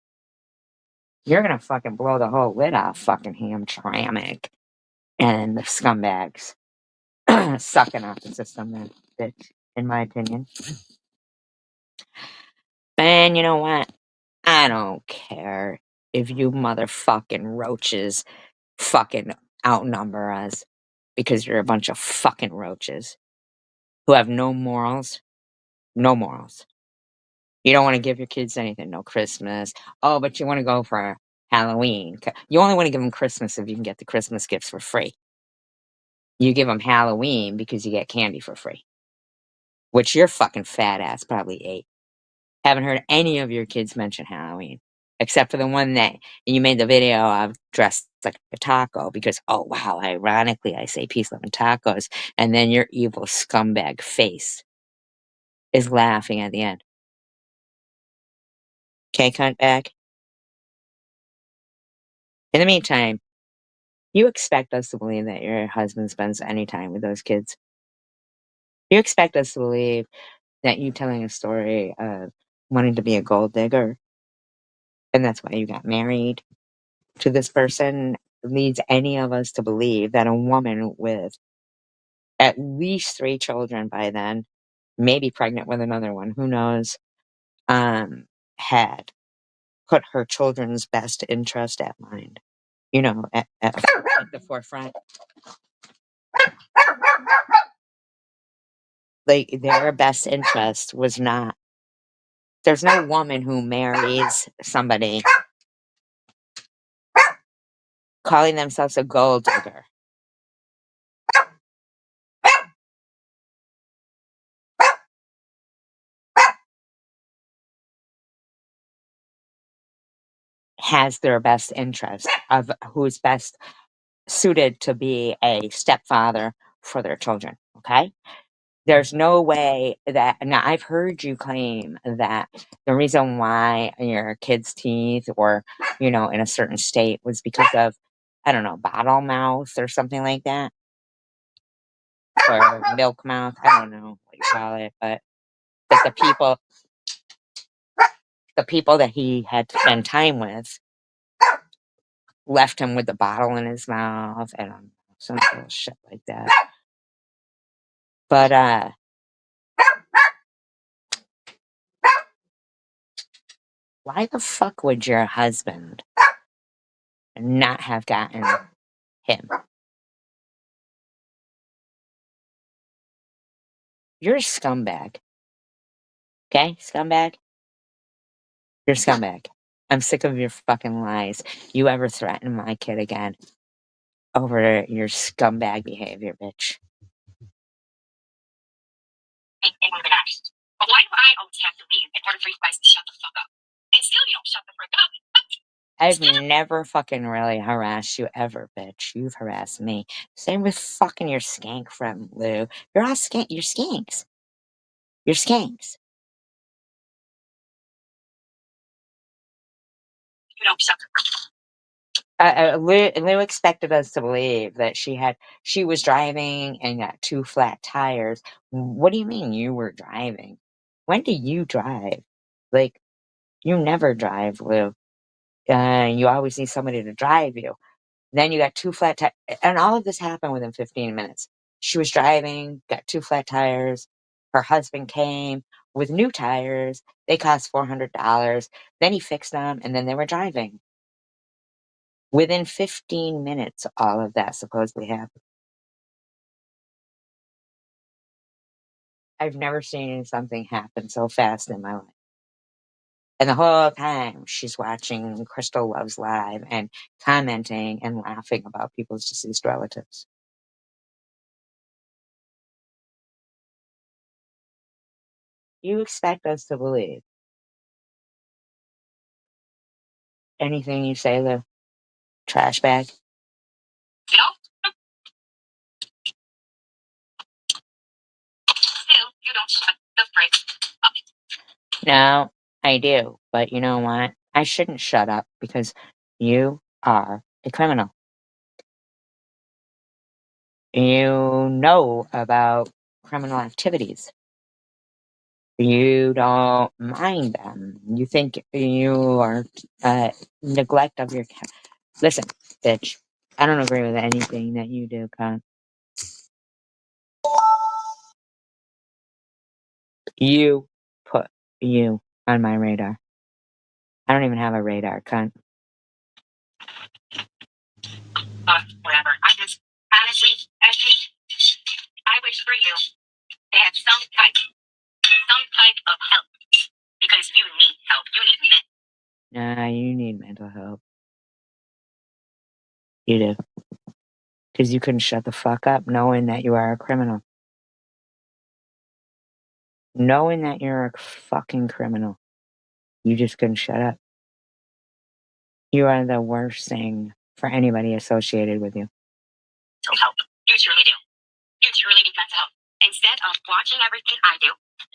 You're gonna fucking blow the whole lid off fucking Hamtramck and the scumbags sucking off the system, then, bitch, in my opinion. And you know what? I don't care if you motherfucking roaches fucking outnumber us because you're a bunch of fucking roaches who have no morals. No morals. You don't want to give your kids anything. No Christmas. Oh, but you want to go for Halloween. You only want to give them Christmas if you can get the Christmas gifts for free. You give them Halloween because you get candy for free. Which your fucking fat ass probably ate. Haven't heard any of your kids mention Halloween. Except for the one that you made the video of dressed like a taco because, oh wow, ironically I say peace, love, and tacos. And then your evil scumbag face is laughing at the end. Okay, cunt bag? In the meantime, you expect us to believe that your husband spends any time with those kids. You expect us to believe that you telling a story of wanting to be a gold digger, and that's why you got married to this person, leads any of us to believe that a woman with at least 3 children by then, maybe pregnant with another one, who knows, had put her children's best interest at mind, at the forefront. Like, their best interest was not. There's no woman who marries somebody calling themselves a gold digger. Has their best interest of who's best suited to be a stepfather for their children, okay? There's no way that now I've heard you claim that the reason why your kid's teeth were, in a certain state was because of, I don't know, bottle mouth or something like that, or milk mouth. I don't know what you call it, but that the people that he had to spend time with left him with the bottle in his mouth and some bullshit like that. But why the fuck would your husband not have gotten him? You're a scumbag. Okay, scumbag? You're a scumbag. I'm sick of your fucking lies. You ever threaten my kid again over your scumbag behavior, bitch. And organized. But why do I always have to leave in order for you guys to shut the fuck up? And still you don't shut the fuck up. I've never fucking really harassed you ever, bitch. You've harassed me. Same with fucking your skank friend, Lou. You're all you're skanks. You're skanks. You don't shut the Lou expected us to believe that she was driving and got two flat tires. What do you mean you were driving? When do you drive? Like, you never drive, Lou. You always need somebody to drive you. Then you got two flat tires, and all of this happened within 15 minutes. She was driving, got two flat tires. Her husband came with new tires. They cost $400. Then he fixed them, and then they were driving. Within 15 minutes, all of that supposedly happened. I've never seen something happen so fast in my life. And the whole time, she's watching Crystal Loves Live and commenting and laughing about people's deceased relatives. You expect us to believe anything you say, the trash bag? You know? Still you don't shut the frick up. No, I do. But you know what? I shouldn't shut up because you are a criminal. You know about criminal activities. You don't mind them. You think you are neglect of your. Listen, bitch. I don't agree with anything that you do, cunt. You put you on my radar. I don't even have a radar, cunt. Whatever. I just honestly, I wish for you to have some type of help because you need help. You need men. Nah, you need mental help. You do. Because you couldn't shut the fuck up knowing that you are a criminal. Knowing that you're a fucking criminal. You just couldn't shut up. You are the worst thing for anybody associated with you. Help. You truly do. You truly need mental help. Instead of watching everything I do,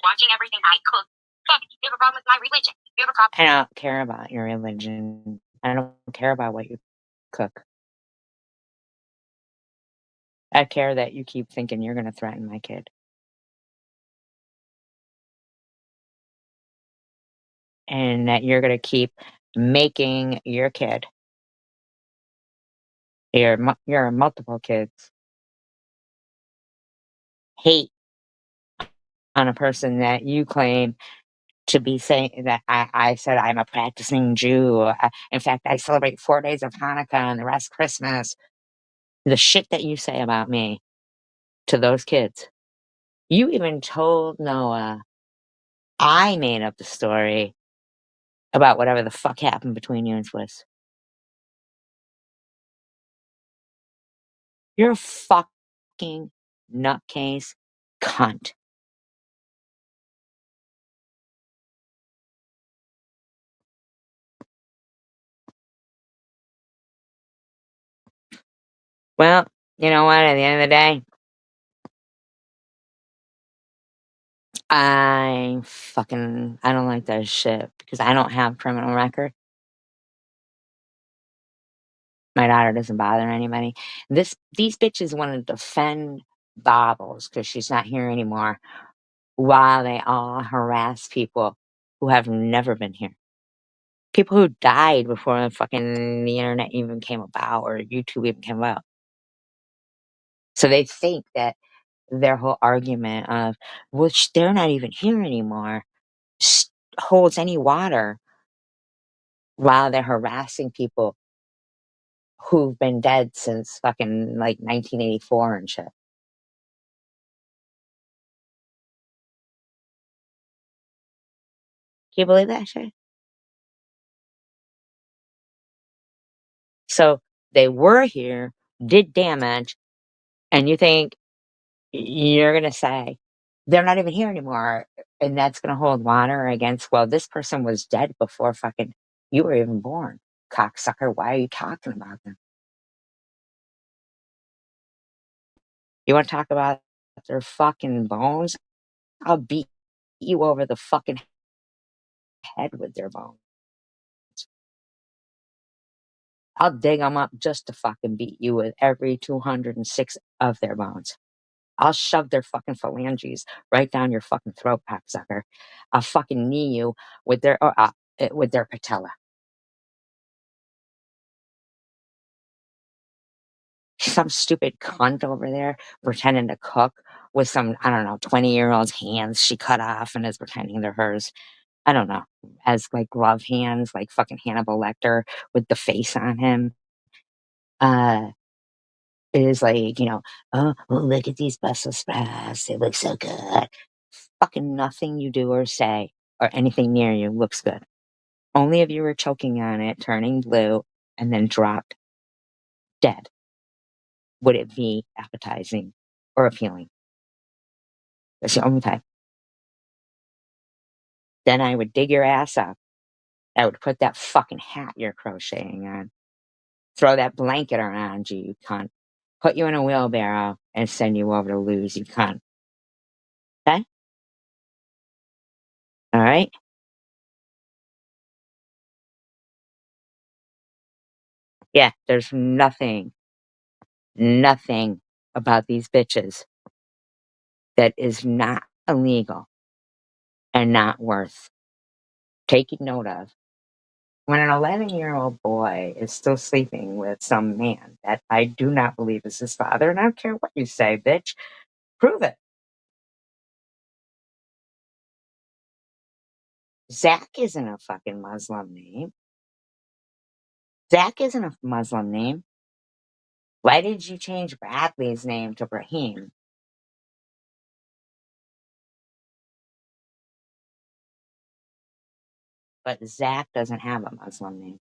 watching everything I cook, fuck, you have a problem with my religion. You have a problem. I don't care about your religion. I don't care about what you cook. I care that you keep thinking you're going to threaten my kid. And that you're going to keep making your kid, your multiple kids, hate on a person that you claim to be saying that I said I'm a practicing Jew. In fact, I celebrate 4 days of Hanukkah and the rest Christmas. The shit that you say about me to those kids. You even told Noah I made up the story about whatever the fuck happened between you and Swiss. You're a fucking nutcase cunt. Well, you know what? At the end of the day, I don't like that shit because I don't have criminal record. My daughter doesn't bother anybody. These bitches want to defend Bobbles because she's not here anymore while they all harass people who have never been here. People who died before the internet even came about or YouTube even came about. So they think that their whole argument of, which they're not even here anymore, holds any water while they're harassing people who've been dead since fucking like 1984 and shit. Can you believe that shit? So they were here, did damage, and you think you're gonna say they're not even here anymore, and that's gonna hold water against, well, this person was dead before fucking you were even born, cocksucker. Why are you talking about them? You want to talk about their fucking bones? I'll beat you over the fucking head with their bones. I'll dig them up just to fucking beat you with every 206 of their bones. I'll shove their fucking phalanges right down your fucking throat, cocksucker. I'll fucking knee you with their patella. Some stupid cunt over there pretending to cook with some, I don't know, 20-year-old's hands she cut off and is pretending they're hers. I don't know, as like glove hands, like fucking Hannibal Lecter with the face on him. Uh, is like, oh, look at these Brussels sprouts. They look so good. Fucking nothing you do or say or anything near you looks good. Only if you were choking on it, turning blue, and then dropped dead would it be appetizing or appealing. That's the only time. Then I would dig your ass up. I would put that fucking hat you're crocheting on. Throw that blanket around you, you cunt. Put you in a wheelbarrow and send you over to lose, you cunt. Okay? All right? Yeah, there's nothing about these bitches that is not illegal and not worth taking note of. When an 11-year-old boy is still sleeping with some man that I do not believe is his father, and I don't care what you say, bitch, prove it. Zach isn't a fucking Muslim name. Zach isn't a Muslim name. Why did you change Bradley's name to Brahim? But Zach doesn't have a Muslim name.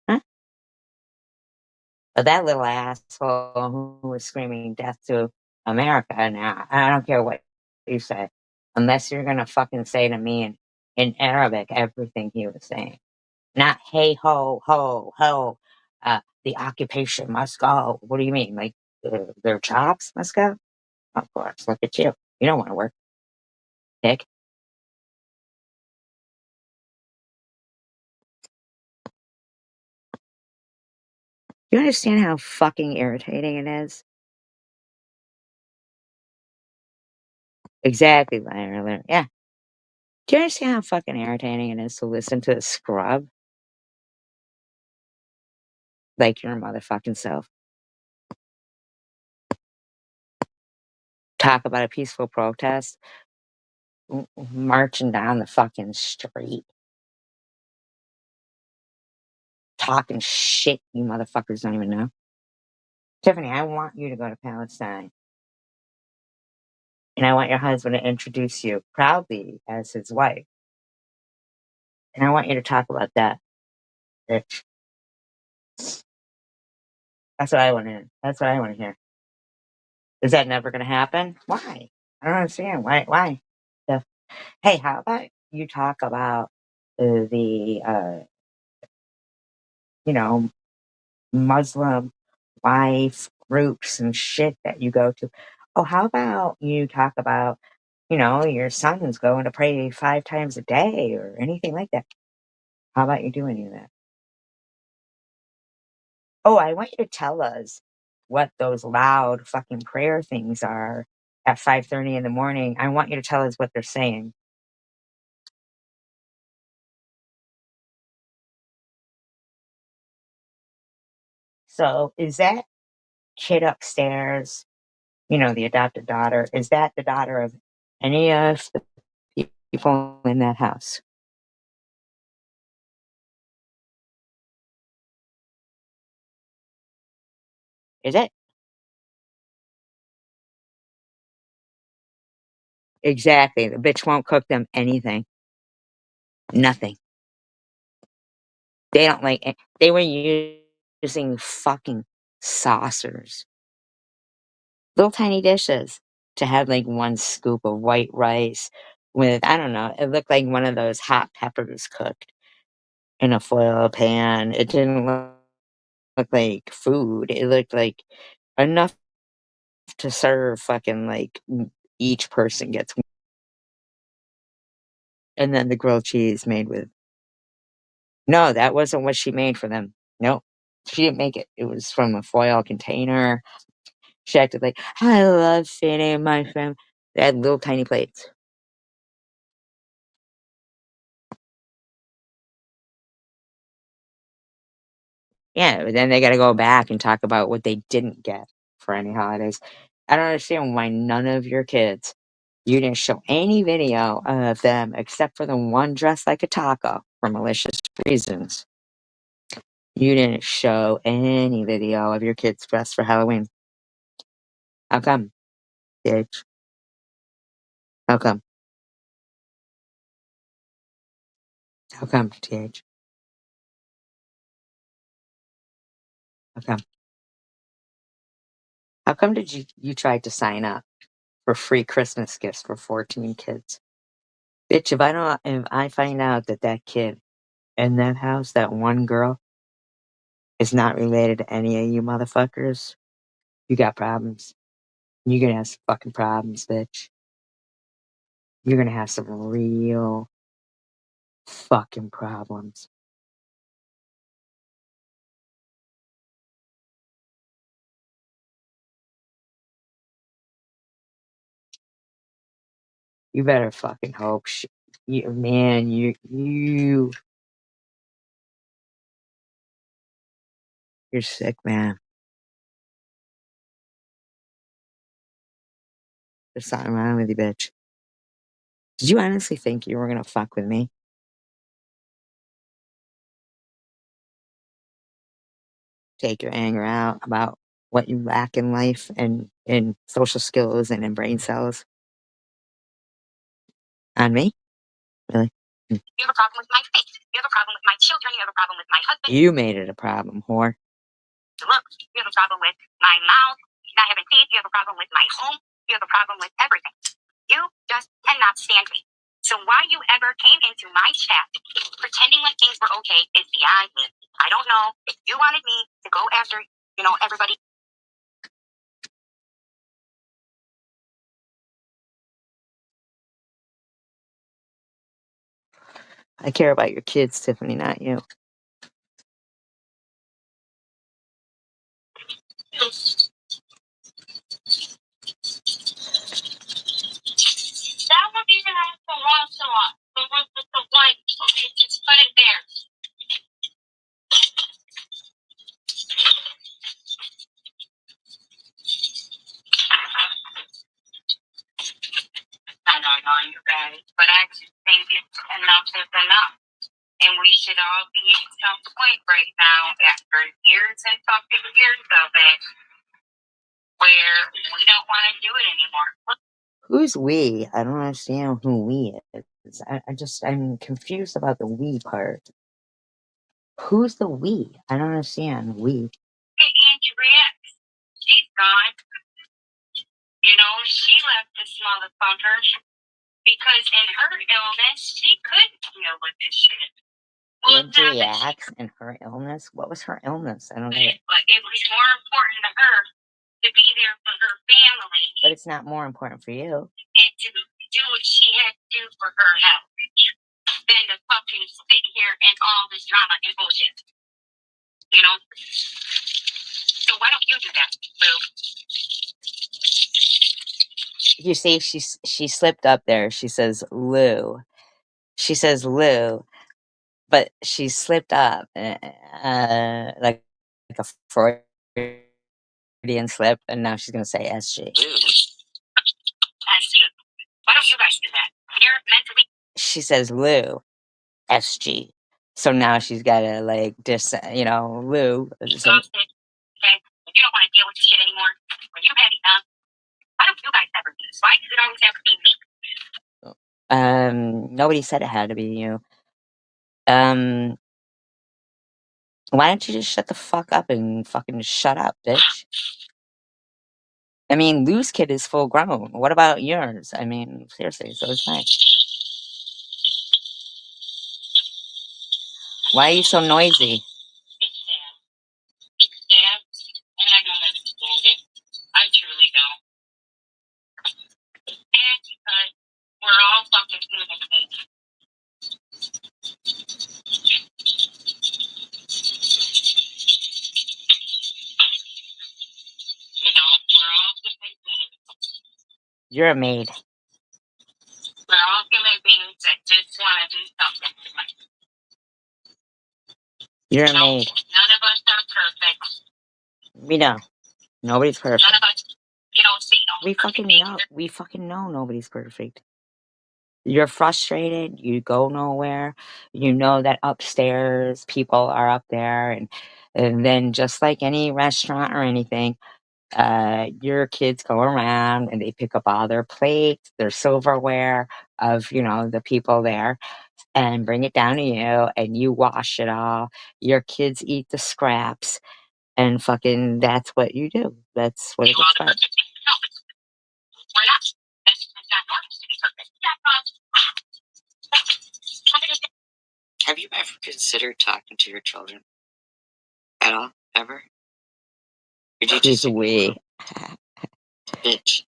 Huh? But that little asshole who was screaming death to America now, I don't care what you say, unless you're gonna fucking say to me in Arabic everything he was saying. Not hey ho ho ho, the occupation must go. What do you mean? Like their jobs must go? Of course. Look at you. You don't want to work, dick. You understand how fucking irritating it is? Exactly, Larry. Yeah. Do you understand how fucking irritating it is to listen to a scrub like your motherfucking self talk about a peaceful protest, marching down the fucking street, talking shit you motherfuckers don't even know? Tiffany, I want you to go to Palestine. And I want your husband to introduce you proudly as his wife. And I want you to talk about that, bitch. That's what I want to hear. That's what I want to hear. Is that never going to happen? Why? I don't understand. Why? The, hey, how about you talk about you know, Muslim wife groups and shit that you go to? Oh, how about you talk about, your son's going to pray 5 times a day or anything like that? How about you do any of that? Oh, I want you to tell us what those loud fucking prayer things are at 5:30 in the morning. I want you to tell us what they're saying. So, is that kid upstairs, the adopted daughter, is that the daughter of any of the people in that house? Is it? Exactly. The bitch won't cook them anything. Nothing. They don't like it. They were using fucking saucers, little tiny dishes, to have like one scoop of white rice with, I don't know, it looked like one of those hot peppers cooked in a foil pan. It didn't look like food. It looked like enough to serve fucking like each person gets one. And then the grilled cheese made with, no, that wasn't what she made for them. Nope. She didn't make it. It was from a foil container. She acted like, I love feeding my family. They had little tiny plates. Yeah, but then they gotta go back and talk about what they didn't get for any holidays. I don't understand why none of your kids, you didn't show any video of them except for the one dressed like a taco for malicious reasons. You didn't show any video of your kids dressed for Halloween. How come, bitch? How come? How come, TH? How come? How come did you try to sign up for free Christmas gifts for 14 kids? Bitch, if I find out that that kid in that house, that one girl, is not related to any of you motherfuckers, you got problems. You're gonna have some fucking problems, bitch. You're gonna have some real fucking problems. You better fucking hope. Man, you're sick, man. There's something wrong with you, bitch. Did you honestly think you were gonna fuck with me? Take your anger out about what you lack in life and in social skills and in brain cells on me? Really? Mm. You have a problem with my face. You have a problem with my children. You have a problem with my husband. You made it a problem, whore. Look, you have a problem with my mouth, not having teeth. You have a problem with my home. You have a problem with everything. You just cannot stand me. So why you ever came into my chat pretending like things were okay is beyond me. I don't know if you wanted me to go after, everybody. I care about your kids, Tiffany, not you. That would be the house for Lancelot. The one with the white. Okay, just put it there. I don't know you guys, but I just think it's enough is enough. And we should all be at some point right now, after years and fucking years of it, where we don't want to do it anymore. Who's we? I don't understand who we is. I'm confused about the we part. Who's the we? I don't understand we. Hey, Andrea, gone, you know, she left this motherfucker because in her illness, she could deal with this shit. Well, Would react in her illness? What was her illness? I don't get it. But it was more important to her to be there for her family. But it's not more important for you. And to do what she had to do for her health than to fucking sit here and all this drama and bullshit. You know? So why don't you do that, Lou? You see, she slipped up there. She says Lou. She says Lou, but she slipped up, like a Freudian slip, and now she's gonna say SG. I see. Why don't you guys do that? You're mentally. She says Lou, SG. So now she's gotta like Lou. Exhausted. Okay? If you don't want to deal with this shit anymore, when you've had enough, why don't you guys ever do this? Why does it always have to be me? Nobody said it had to be you. Why don't you just shut the fuck up and fucking shut up, bitch? I mean, Lou's kid is full grown. What about yours? I mean, seriously, so is mine. Why are you so noisy? It's sad. It's sad, and I don't understand it. I truly don't. And because we're all fucking human beings. You know, we're all human beings. You're a maid. We're all human beings that just want to do something. You're a maid. None of us are perfect. We know. Nobody's perfect. None of us, see We fucking know. We fucking know nobody's perfect. You're frustrated. You go nowhere. You know that upstairs people are up there, and then just like any restaurant or anything, your kids go around and they pick up all their plates, their silverware of the people there, and bring it down to you, and you wash it all. Your kids eat the scraps, and fucking that's what you do. That's what it's about. We're not. That's not normal to be perfect. Have you ever considered talking to your children at all? Ever? Or did you just we? Bitch.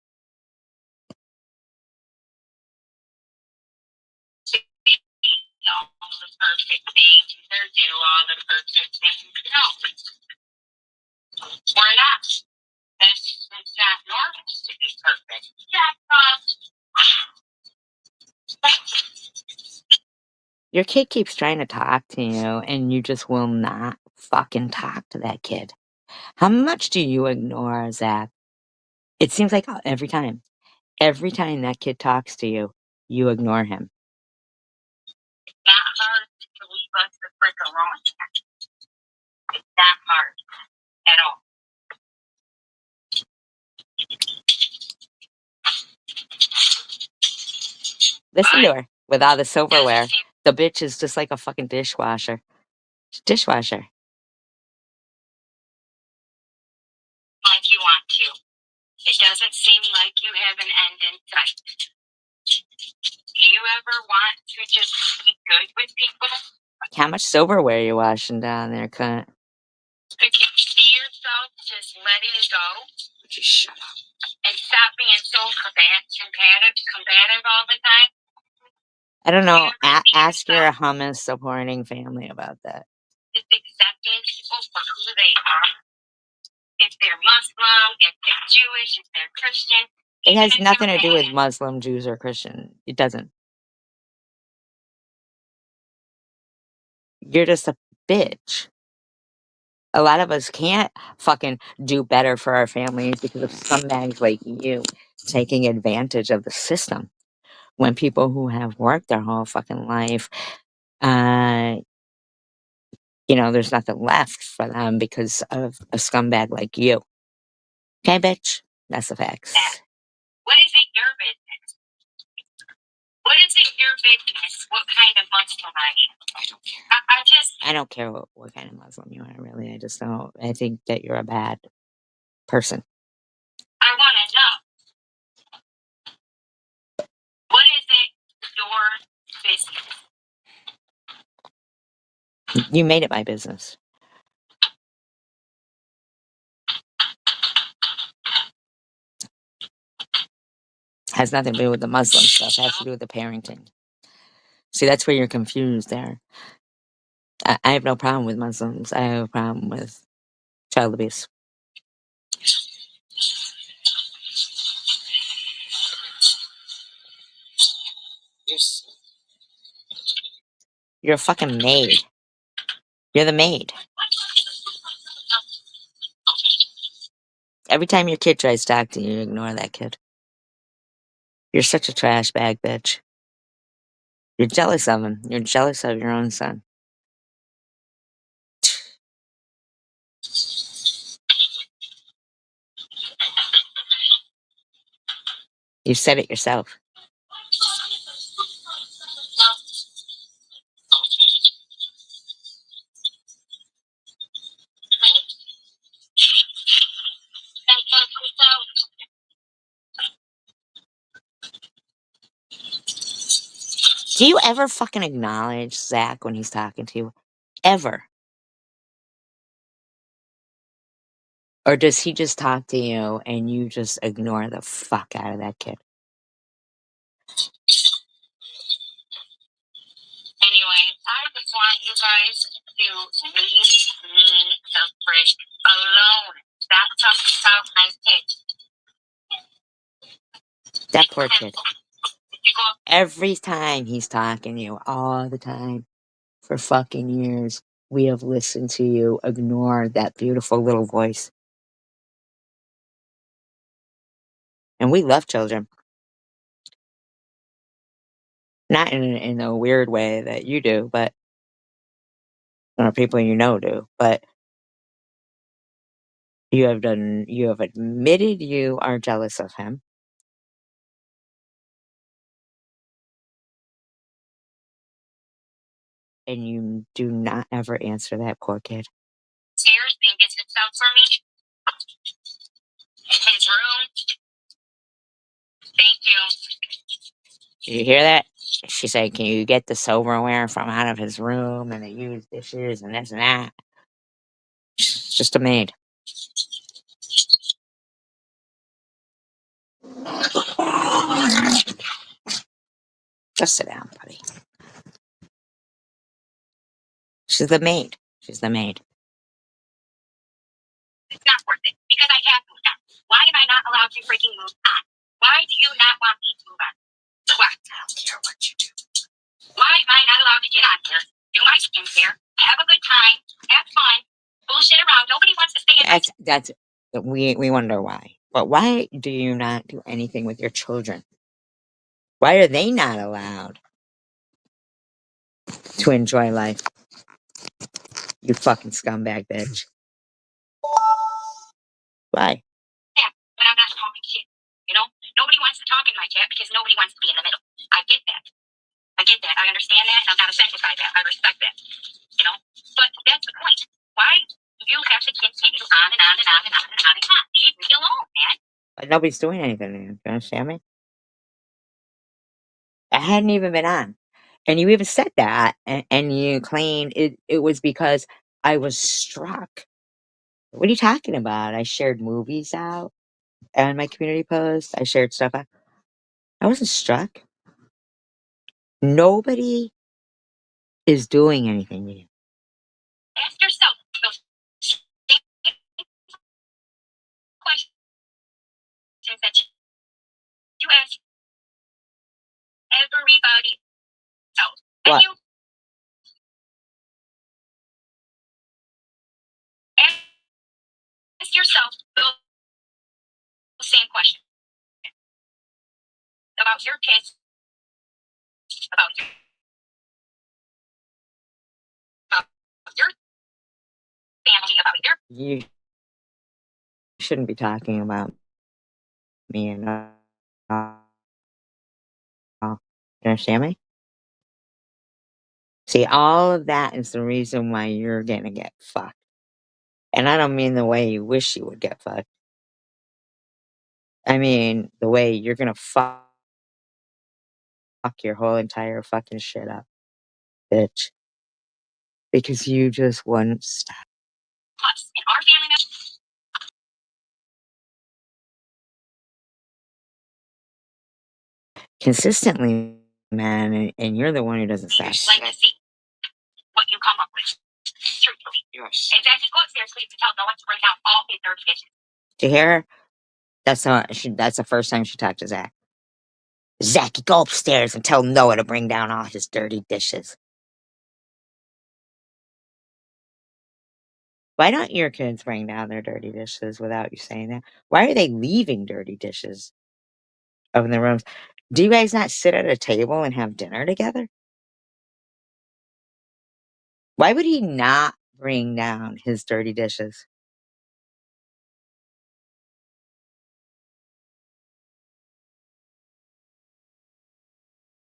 All the perfect things or do all the perfect things. No, we're not. That's not normal to be perfect. Your kid keeps trying to talk to you, and you just will not fucking talk to that kid. How much do you ignore Zach? It seems like every time that kid talks to you, you ignore him. Not hard to leave us the frick alone. It's not hard at all. Listen to her with all the silverware. The bitch is just like a fucking dishwasher. Dishwasher. Like you want to. It doesn't seem like you have an end in sight. Do you ever want to just be good with people? How much silverware you washing down there, cunt? Could you see yourself just letting go? Would you shut up? And stop being so combative all the time? I don't know. Ask your hummus supporting family about that. Just accepting people for who they are. If they're Muslim, if they're Jewish, if they're Christian. It has nothing to do with Muslim, Jews, or Christian. It doesn't. You're just a bitch. A lot of us can't fucking do better for our families because of scumbags like you taking advantage of the system. When people who have worked their whole fucking life, there's nothing left for them because of a scumbag like you. Okay, bitch? That's the facts. What is it your business? What is it your business? What kind of Muslim I am? I don't care. I don't care what kind of Muslim you are, really. I just don't. I think that you're a bad person. You made it my business. Has nothing to do with the Muslim stuff. It has to do with the parenting. See, that's where you're confused there. I have no problem with Muslims. I have a problem with child abuse. You're a fucking maid. You're the maid. Every time your kid tries to talk to you, you ignore that kid. You're such a trash bag bitch. You're jealous of him. You're jealous of your own son. You said it yourself. Do you ever fucking acknowledge Zach when he's talking to you? Ever? Or does he just talk to you and you just ignore the fuck out of that kid? Anyway, I just want you guys to leave me the frick alone. Stop talking about my kid. That poor kid. You go. Every time he's talking to you, all the time, for fucking years, we have listened to you ignore that beautiful little voice. And we love children. Not in a weird way that you do, but or people you know do. But you have admitted you are jealous of him. And you do not ever answer that poor kid. Stairs and gets himself for me in his room. Thank you. Did you hear that? She said, "Can you get the silverware from out of his room and the used dishes and this and that?" She's just a maid. Just sit down, buddy. She's the maid. She's the maid. It's not worth it because I have moved on. Why am I not allowed to freaking move on? Why do you not want me to move on? Why? I don't care what you do. Why am I not allowed to get on here, do my skincare, have a good time, have fun, bullshit around? Nobody wants to stay in. That's we wonder why. But why do you not do anything with your children? Why are they not allowed to enjoy life? You fucking scumbag bitch. Why? Yeah, but I'm not talking shit. You know, nobody wants to talk in my chat because nobody wants to be in the middle. I get that. I get that. I understand that. And I'm not offended by that. I respect that. You know, but that's the point. Why do you have to continue on and on and on and on and on and on? Leave me alone, man. But nobody's doing anything to you. You understand me? I hadn't even been on. And you even said that, and you claimed it was because I was struck. What are you talking about? I shared movies out on my community post. I shared stuff out. I wasn't struck. Nobody is doing anything to you. Ask yourself those questions that you ask everybody else. And What? you ask yourself those same questions about your kids, about your family, about your. You shouldn't be talking about me and you understand me? See, all of that is the reason why you're gonna get fucked. And I don't mean the way you wish you would get fucked. I mean the way you're gonna fuck your whole entire fucking shit up, bitch. because you just wouldn't stop. Us and our family members. Consistently, man, and you're the one who doesn't stop. Like to see what you come up with. Truthfully. Yes. And Jackie, go upstairs, please, to tell no one to bring out all his dirty dishes. Did you hear her? That's the first time she talked to Zach. Zachy, go upstairs and tell Noah to bring down all his dirty dishes. Why don't your kids bring down their dirty dishes without you saying that? Why are they leaving dirty dishes up in the rooms? Do you guys not sit at a table and have dinner together? Why would he not bring down his dirty dishes?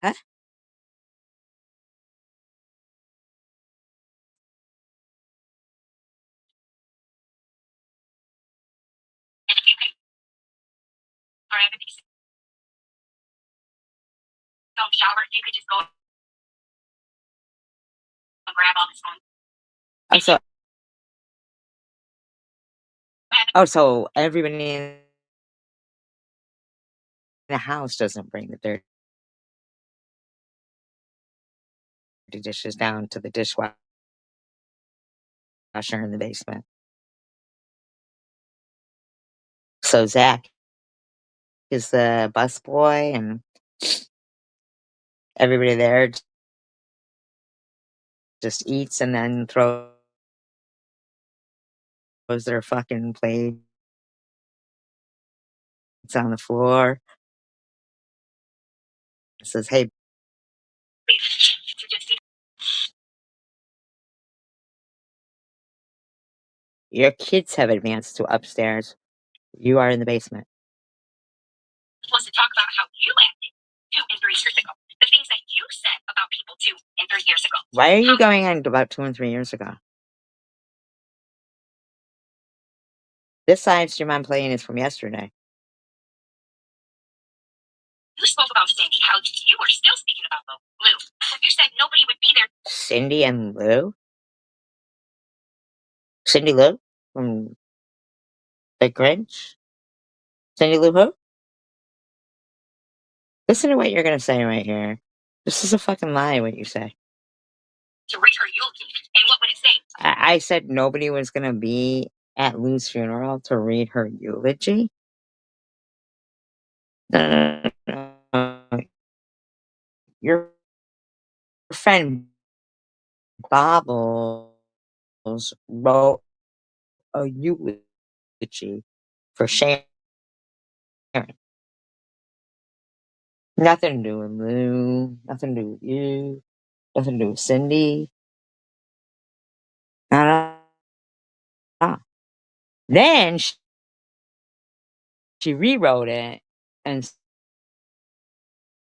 Huh? And if you can grab a piece of shower, you could just go and grab all his phone. Oh, so everybody in the house doesn't bring the dirty dishes down to the dishwasher in the basement. So Zach is the busboy, and everybody there just eats and then throws their fucking plates on the floor. Says, "Hey, your kids have advanced to upstairs. You are in the basement." Supposed to talk about how you acted 2 and 3 years ago. The things that you said about people 2 and 3 years ago. Why are you going on about 2 and 3 years ago? This live stream I'm playing is from yesterday. You spoke about Cindy, how you were still speaking about Lou. You said nobody would be there. Cindy and Lou? Cindy Lou? From The Grinch? Cindy Lou who? Listen to what you're gonna say right here. This is a fucking lie, what you say. To read her eulogy. And what would it say? I said nobody was gonna be at Lou's funeral to read her eulogy? No, no, no. Your friend Bobbles wrote a eulogy for Sharon. Nothing to do with Lou, nothing to do with you, nothing to do with Cindy. Not at all. Then she rewrote it and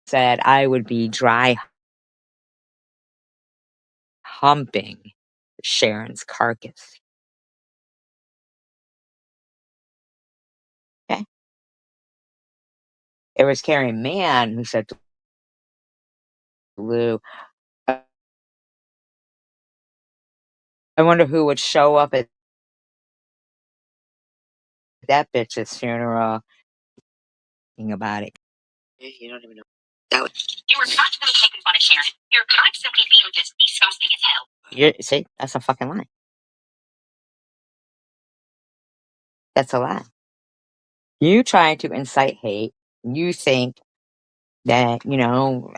said I would be dry humping Sharon's carcass. Okay? It was Carrie Mann who said to Lou, I wonder who would show up at that bitch's funeral thinking about it. You don't even know. That was, You were constantly making fun of Sharon. You're constantly being just disgusting as hell. see, that's a fucking lie. That's a lie. You try to incite hate. You think that,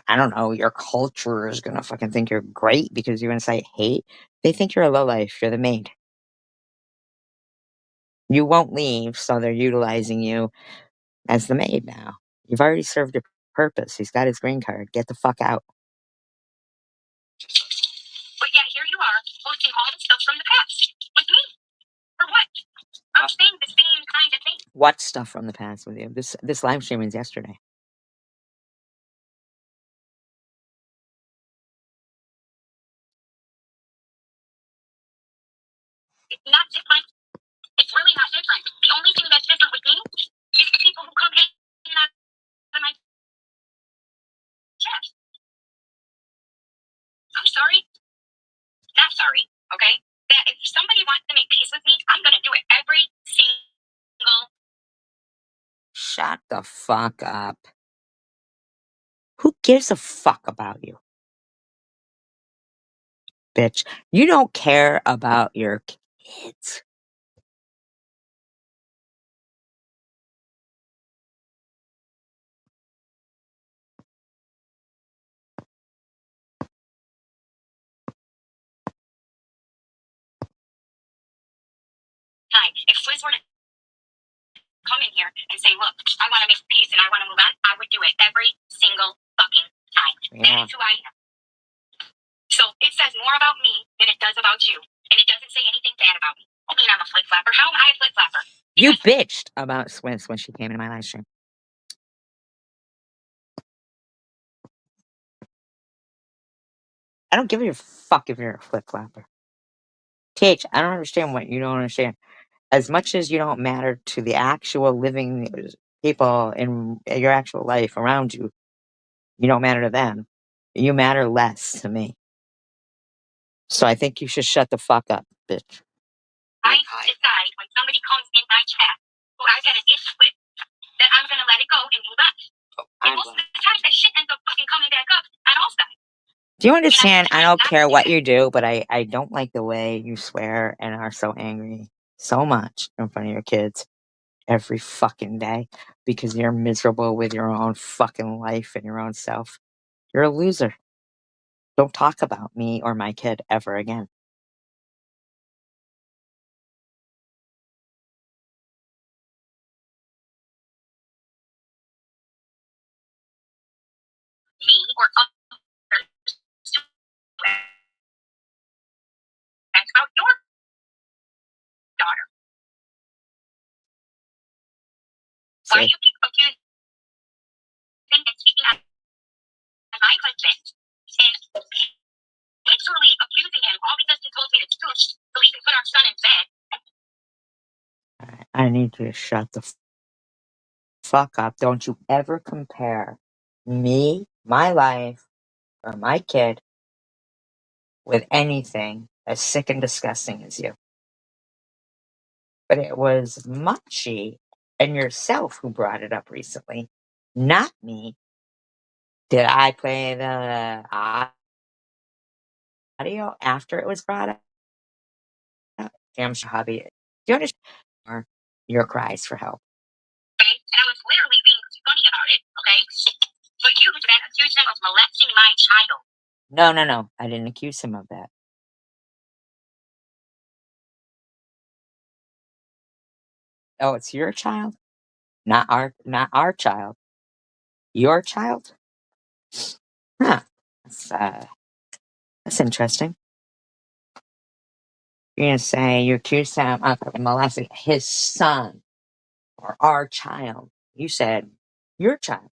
I don't know, your culture is gonna fucking think you're great because you incite hate. They think you're a lowlife. You're the maid. You won't leave, so they're utilizing you as the maid now. You've already served your purpose. He's got his green card. Get the fuck out. But yeah, here you are, posting all the stuff from the past. With me. For what? I'm saying the same kind of thing. What stuff from the past with you? This live stream is yesterday. It's not different. It's really not different. The only thing that's different with me is the people who come hanging out of my chat. I'm sorry. Not sorry, okay? That if somebody wants to make peace with me, I'm gonna do it every single. Shut the fuck up. Who gives a fuck about you, bitch? You don't care about your kids. Time. If Swizz were to come in here and say, look, I want to make peace and I want to move on, I would do it every single fucking time. Yeah. That is who I am. So it says more about me than it does about you. And it doesn't say anything bad about me. I mean, I'm a flip flapper. How am I a flip flapper? You bitched about Swizz when she came into my live stream. I don't give a fuck if you're a flip flapper. TH, I don't understand what you don't understand. As much as you don't matter to the actual living people in your actual life around you, you don't matter to them. You matter less to me. So I think you should shut the fuck up, bitch. I decide when somebody comes in my chat who I get an issue with, that I'm gonna let it go and move on. And most of the time, that shit ends up fucking coming back up on all sides. Do you understand? I don't care what you do, but I don't like the way you swear and are so angry so much in front of your kids every fucking day because you're miserable with your own fucking life and your own self. You're a loser. Don't talk about me or my kid ever again. Me or others to ask about your daughter. Why do you keep accusing and speaking on my husband and literally accusing him all because he told me the truth so he can put our son in bed? I need you to shut the fuck up. Don't you ever compare me, my life, or my kid with anything as sick and disgusting as you. But it was Munchie and yourself who brought it up recently, not me. Did I play the audio after it was brought up? Damn sure hubby. Do you understand? Or your cries for help. Okay? And I was literally being funny about it, okay? But you then accused him of molesting my child. No. I didn't accuse him of that. Oh, it's your child? Not our child. Your child? Huh. That's interesting. You're gonna say you accused him of molesting his son or our child. You said your child.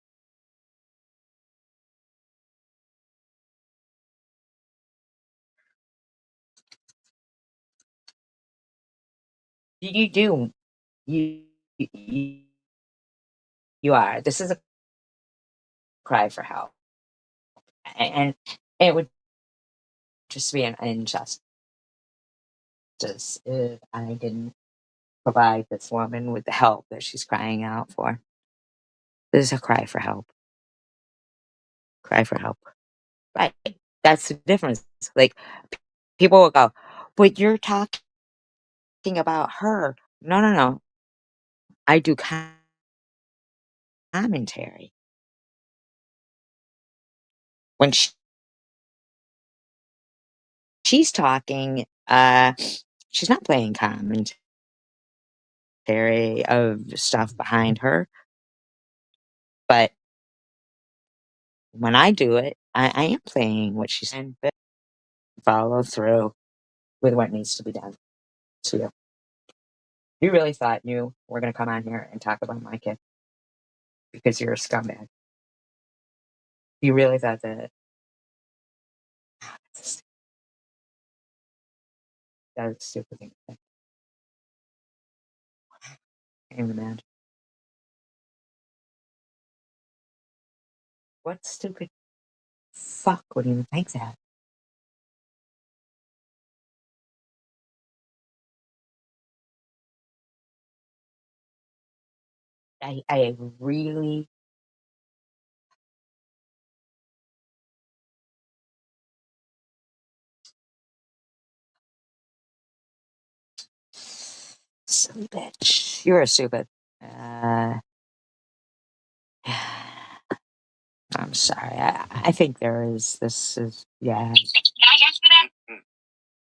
You do. You, you you are. This is a cry for help, and it would just be an injustice if I didn't provide this woman with the help that she's crying out for. This is a cry for help. Cry for help. Right. That's the difference. Like people will go, but you're talking about her. No. I do commentary. When she's talking, she's not playing commentary of stuff behind her. But when I do it, I am playing what she's saying, but follow through with what needs to be done to you. You really thought you were going to come on here and talk about my kid because you're a scumbag. You really thought that that was a stupid thing to say. I can't even imagine. What stupid fuck would even think that? I really silly bitch. You're a stupid. Uh, I'm sorry. I think there is. This is yeah. Can I ask you that?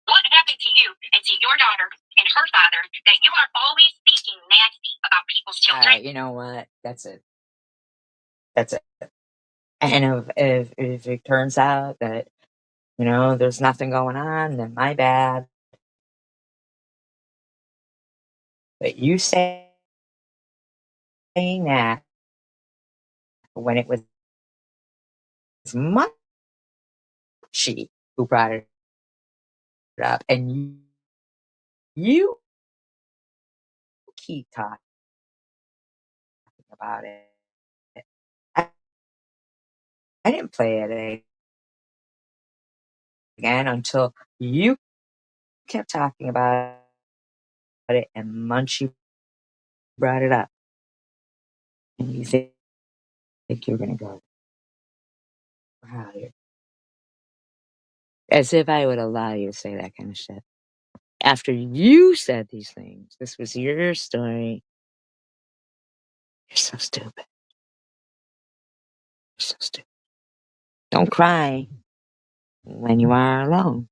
What happened to you and to your daughter and her father that you are always speaking nasty about people's children? You know what? That's it. That's it. And if it turns out that there's nothing going on, then my bad. But you saying that when it was Munchie who brought it up, and you keep talking about it. I, I didn't play it again until you kept talking about it, and Munchie brought it up, and you think you're gonna go, wow, as if I would allow you to say that kind of shit. After you said these things, this was your story. You're so stupid. You're so stupid. Don't cry when you are alone.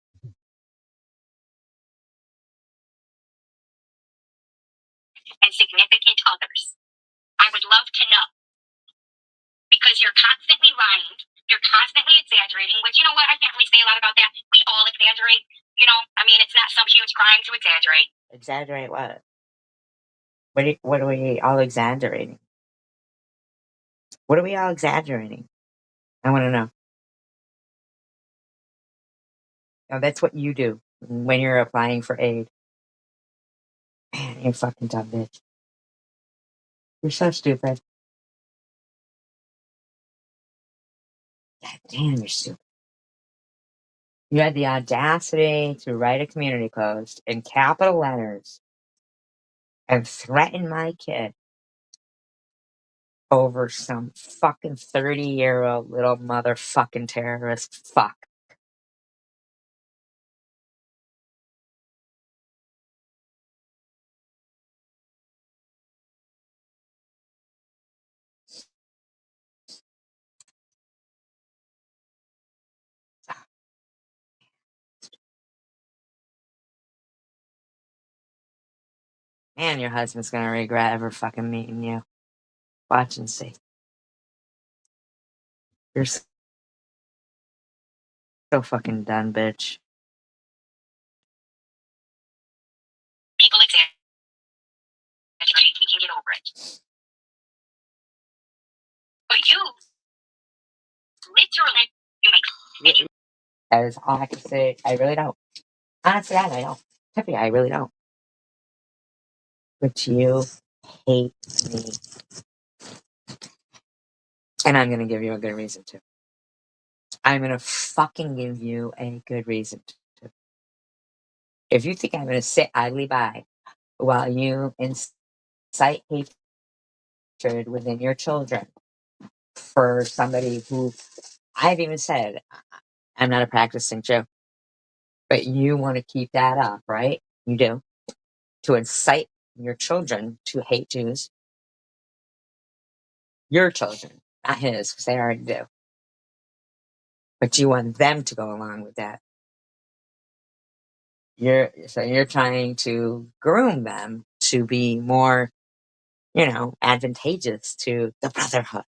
And significant others. I would love to know because you're constantly lying. You're constantly exaggerating, which, you know what, I can't really say a lot about that. We all exaggerate. I mean, it's not some huge crime to exaggerate. Exaggerate what? What are we all exaggerating? What are we all exaggerating? I want to know. No, that's what you do when you're applying for aid. Man, you're a fucking dumb bitch. You're so stupid. God damn, you're stupid. You had the audacity to write a community post in capital letters and threaten my kid over some fucking 30-year-old little motherfucking terrorist fuck. Man, your husband's gonna regret ever fucking meeting you. Watch and see. You're so fucking done, bitch. People exaggerate. We can get over it. But you, literally, you make. That is all I can say. I really don't. Honestly, I don't. Tiffy, I really don't. But you hate me. And I'm gonna give you a good reason to. I'm gonna fucking give you a good reason to. If you think I'm gonna sit idly by while you incite hatred within your children for somebody who I've even said I'm not a practicing Jew, but you want to keep that up, right? You do. To incite your children to hate Jews, your children, not his, because they already do. But you want them to go along with that. You're trying to groom them to be more, advantageous to the brotherhood.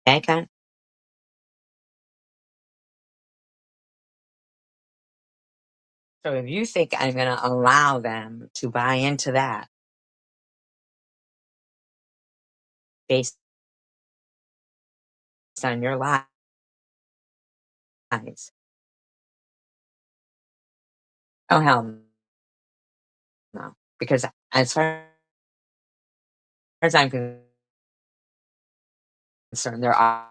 Okay? So if you think I'm going to allow them to buy into that based on your lies, oh hell no. Because as far as I'm concerned, they're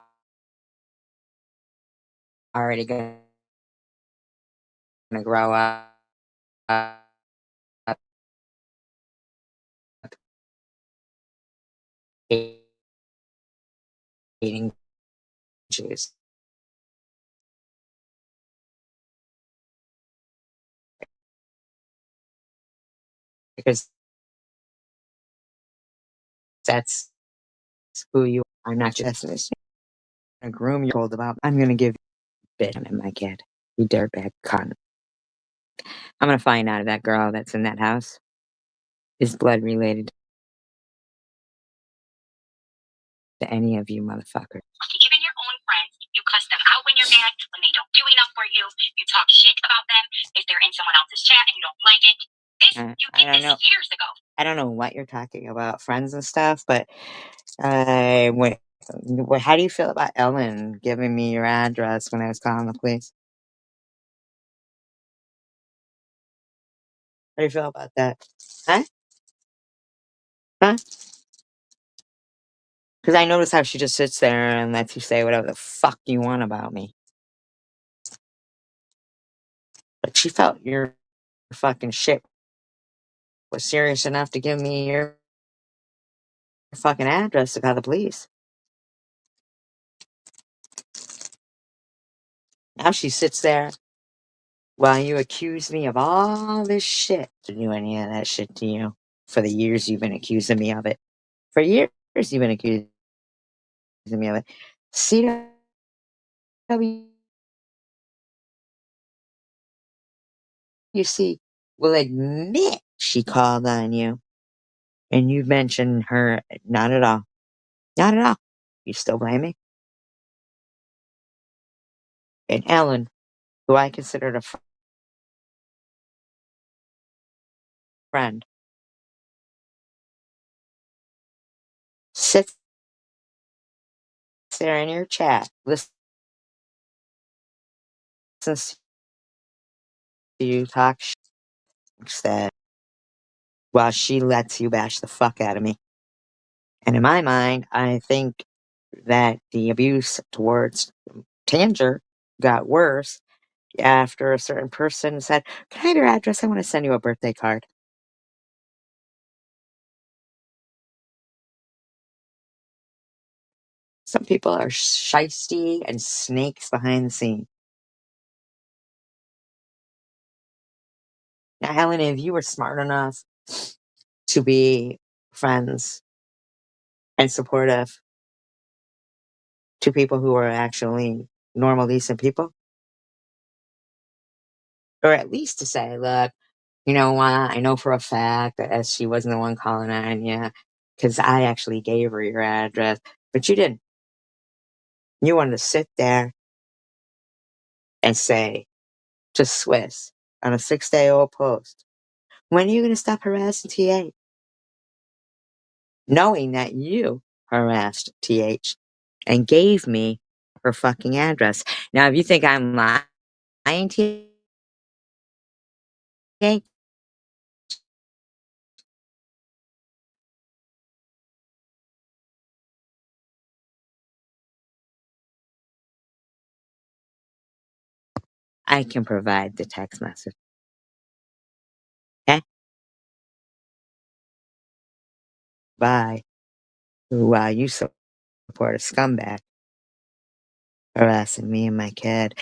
already going to grow up eating Jews. Because that's who you are. I'm not just a groom you're told about. I'm going to give you a bit in my kid. You dirtbag cunt. I'm going to find out if that girl that's in that house is blood related to any of you motherfuckers. Even your own friends, you cuss them out when you're mad, when they don't do enough for you. You talk shit about them if they're in someone else's chat and you don't like it. You I did don't this know. years ago. I don't know what you're talking about, friends and stuff, but how do you feel about Ellen giving me your address when I was calling the police? How do you feel about that? Huh? Huh? Because I notice how she just sits there and lets you say whatever the fuck you want about me. But she felt your fucking shit was serious enough to give me your fucking address to call the police. Now she sits there while you accuse me of all this shit to do any of that shit to you for the years you've been accusing me of it. For years you've been accusing me of it. CWC will admit she called on you. And you mentioned her. Not at all. Not at all. You still blame me? And Ellen, who I considered a friend, sits there in your chat, listens to you talk shit instead, while she lets you bash the fuck out of me. And in my mind, I think that the abuse towards Tanger got worse after a certain person said, "Can I have your address? I want to send you a birthday card." Some people are shisty and snakes behind the scenes. Now, Helen, if you were smart enough to be friends and supportive to people who are actually normal, decent people, or at least to say, look, you know what, I know for a fact that as she wasn't the one calling on you, because I actually gave her your address, but you didn't. You wanted to sit there and say to Swiss on a 6-day-old post, when are you going to stop harassing TA? Knowing that you harassed TH and gave me her fucking address. Now, if you think I'm lying, TA, I can provide the text message. Okay? Bye. While you support a scumbag harassing me and my kid.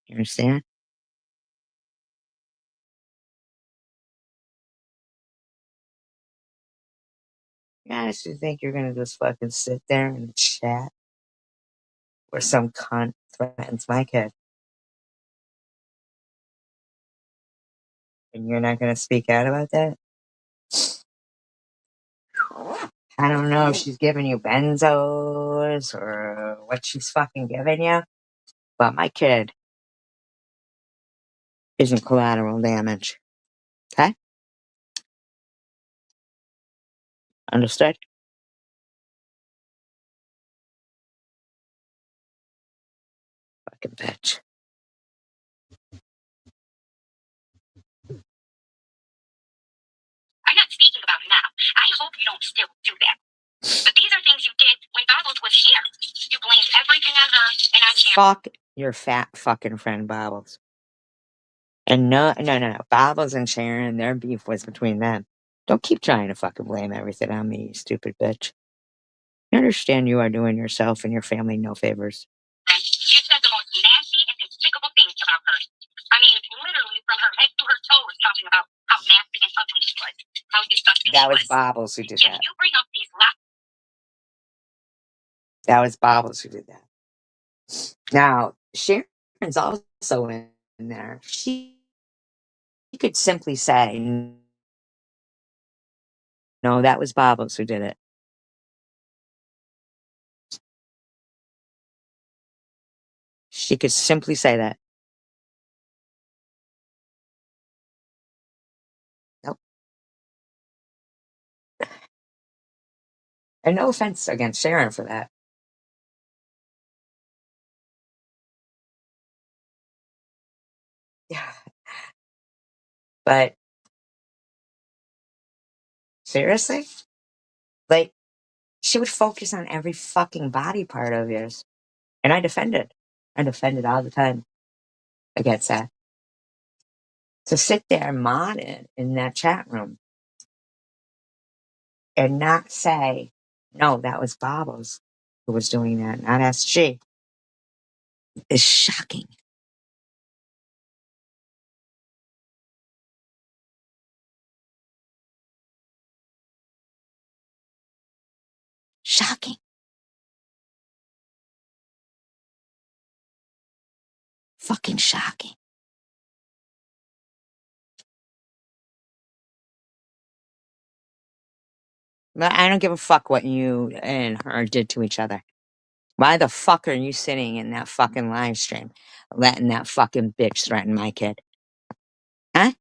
You understand? You honestly think you're gonna just fucking sit there and chat where some cunt threatens my kid and you're not gonna speak out about that? I don't know if she's giving you benzos or what she's fucking giving you, but my kid isn't collateral damage. Okay? Understood? Fucking bitch. I'm not speaking about now. I hope you don't still do that. But these are things you did when Bobbles was here. You blamed everything on her and on Cam. Fuck your fat fucking friend Bobbles. And no. Bobbles and Sharon, their beef was between them. Don't keep trying to fucking blame everything on me, you stupid bitch. You understand you are doing yourself and your family no favors. You said the most nasty and despicable things about her. I mean, literally from her head to her toe was talking about how nasty and ugly she was, how disgusting That she was was. Bobbles who did If that. you bring up these last That was Bobbles who did that. Now, Sharon's also in there. She could simply say, no, that was Bobbles who did it. She could simply say that. Nope. And no offense against Sharon for that. Yeah. But seriously? Like, she would focus on every fucking body part of yours. And I defended. I defended all the time against that. To sit there modded in that chat room and not say, no, that was Bobbles who was doing that, not SG, is shocking. Shocking. Fucking shocking. But I don't give a fuck what you and her did to each other. Why the fuck are you sitting in that fucking live stream letting that fucking bitch threaten my kid? Huh?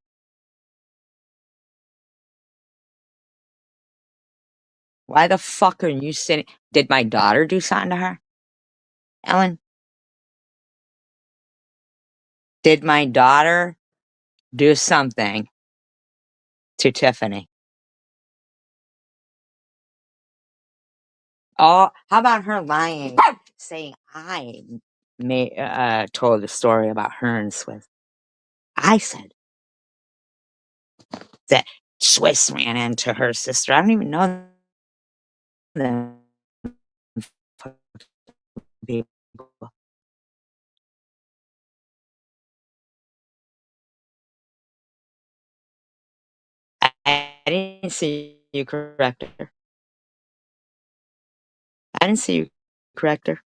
Why the fuck are you sitting? Did my daughter do something to her? Ellen? Did my daughter do something to Tiffany? Oh, how about her lying, saying told the story about her and Swiss? I said that Swiss ran into her sister. I don't even know them people. I didn't see you correct her. I didn't see you correct her.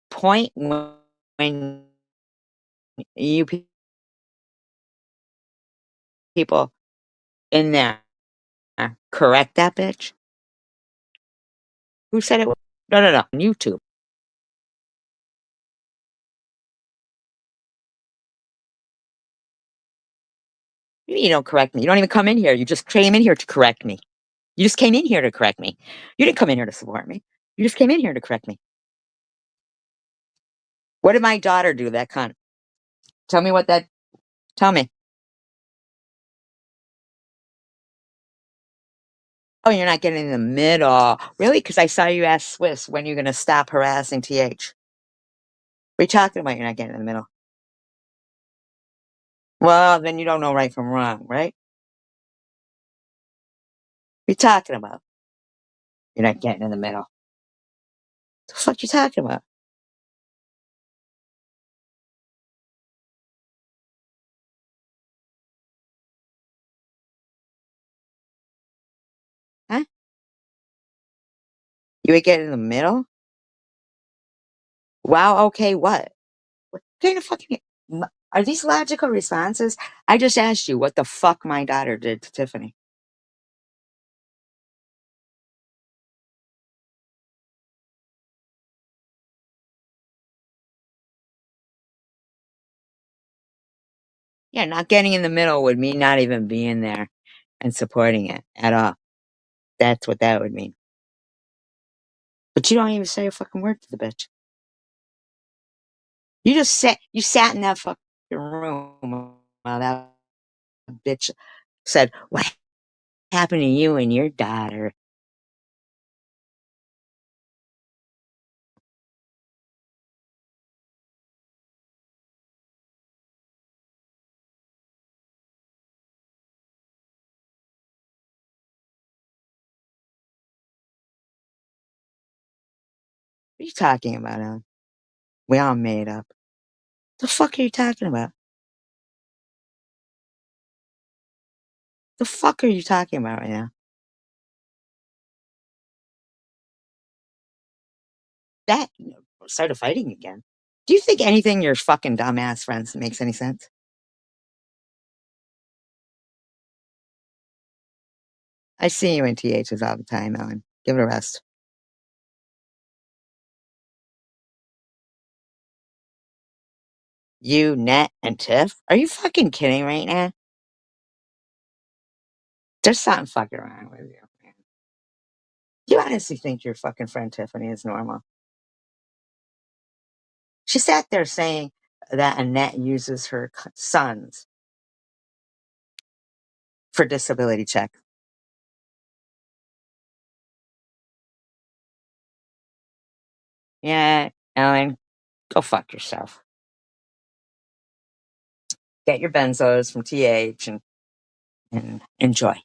Point when you people in there correct that bitch. Who said it was? No. On YouTube. You don't correct me. You don't even come in here. You just came in here to correct me. You just came in here to correct me. You didn't come in here to support me. You just came in here to correct me. What did my daughter do, that cunt? Tell me what that, tell me. Oh, you're not getting in the middle. Really? Because I saw you ask Swiss when you're going to stop harassing TH. What are you talking about? You're not getting in the middle. Well, then you don't know right from wrong, right? What are you talking about? You're not getting in the middle. The fuck you talking about? Huh? You ain't getting in the middle? Wow, okay, what kind of fucking are these logical responses? I just asked you what the fuck my daughter did to Tiffany. Yeah, not getting in the middle would mean not even being there and supporting it at all. That's what that would mean. But you don't even say a fucking word to the bitch. You sat in that fucking room while that bitch said, what happened to you and your daughter? are you talking about, Ellen? We all made up. The fuck are you talking about? The fuck are you talking about right now? That started fighting again. Do you think anything your fucking dumbass friends makes any sense? I see you in THs all the time, Ellen. Give it a rest. You, Net, and Tiff? Are you fucking kidding right now? There's something fucking wrong with you, man. You honestly think your fucking friend Tiffany is normal? She sat there saying that Annette uses her sons for disability check. Yeah, Ellen, go fuck yourself. Get your benzos from TH and enjoy.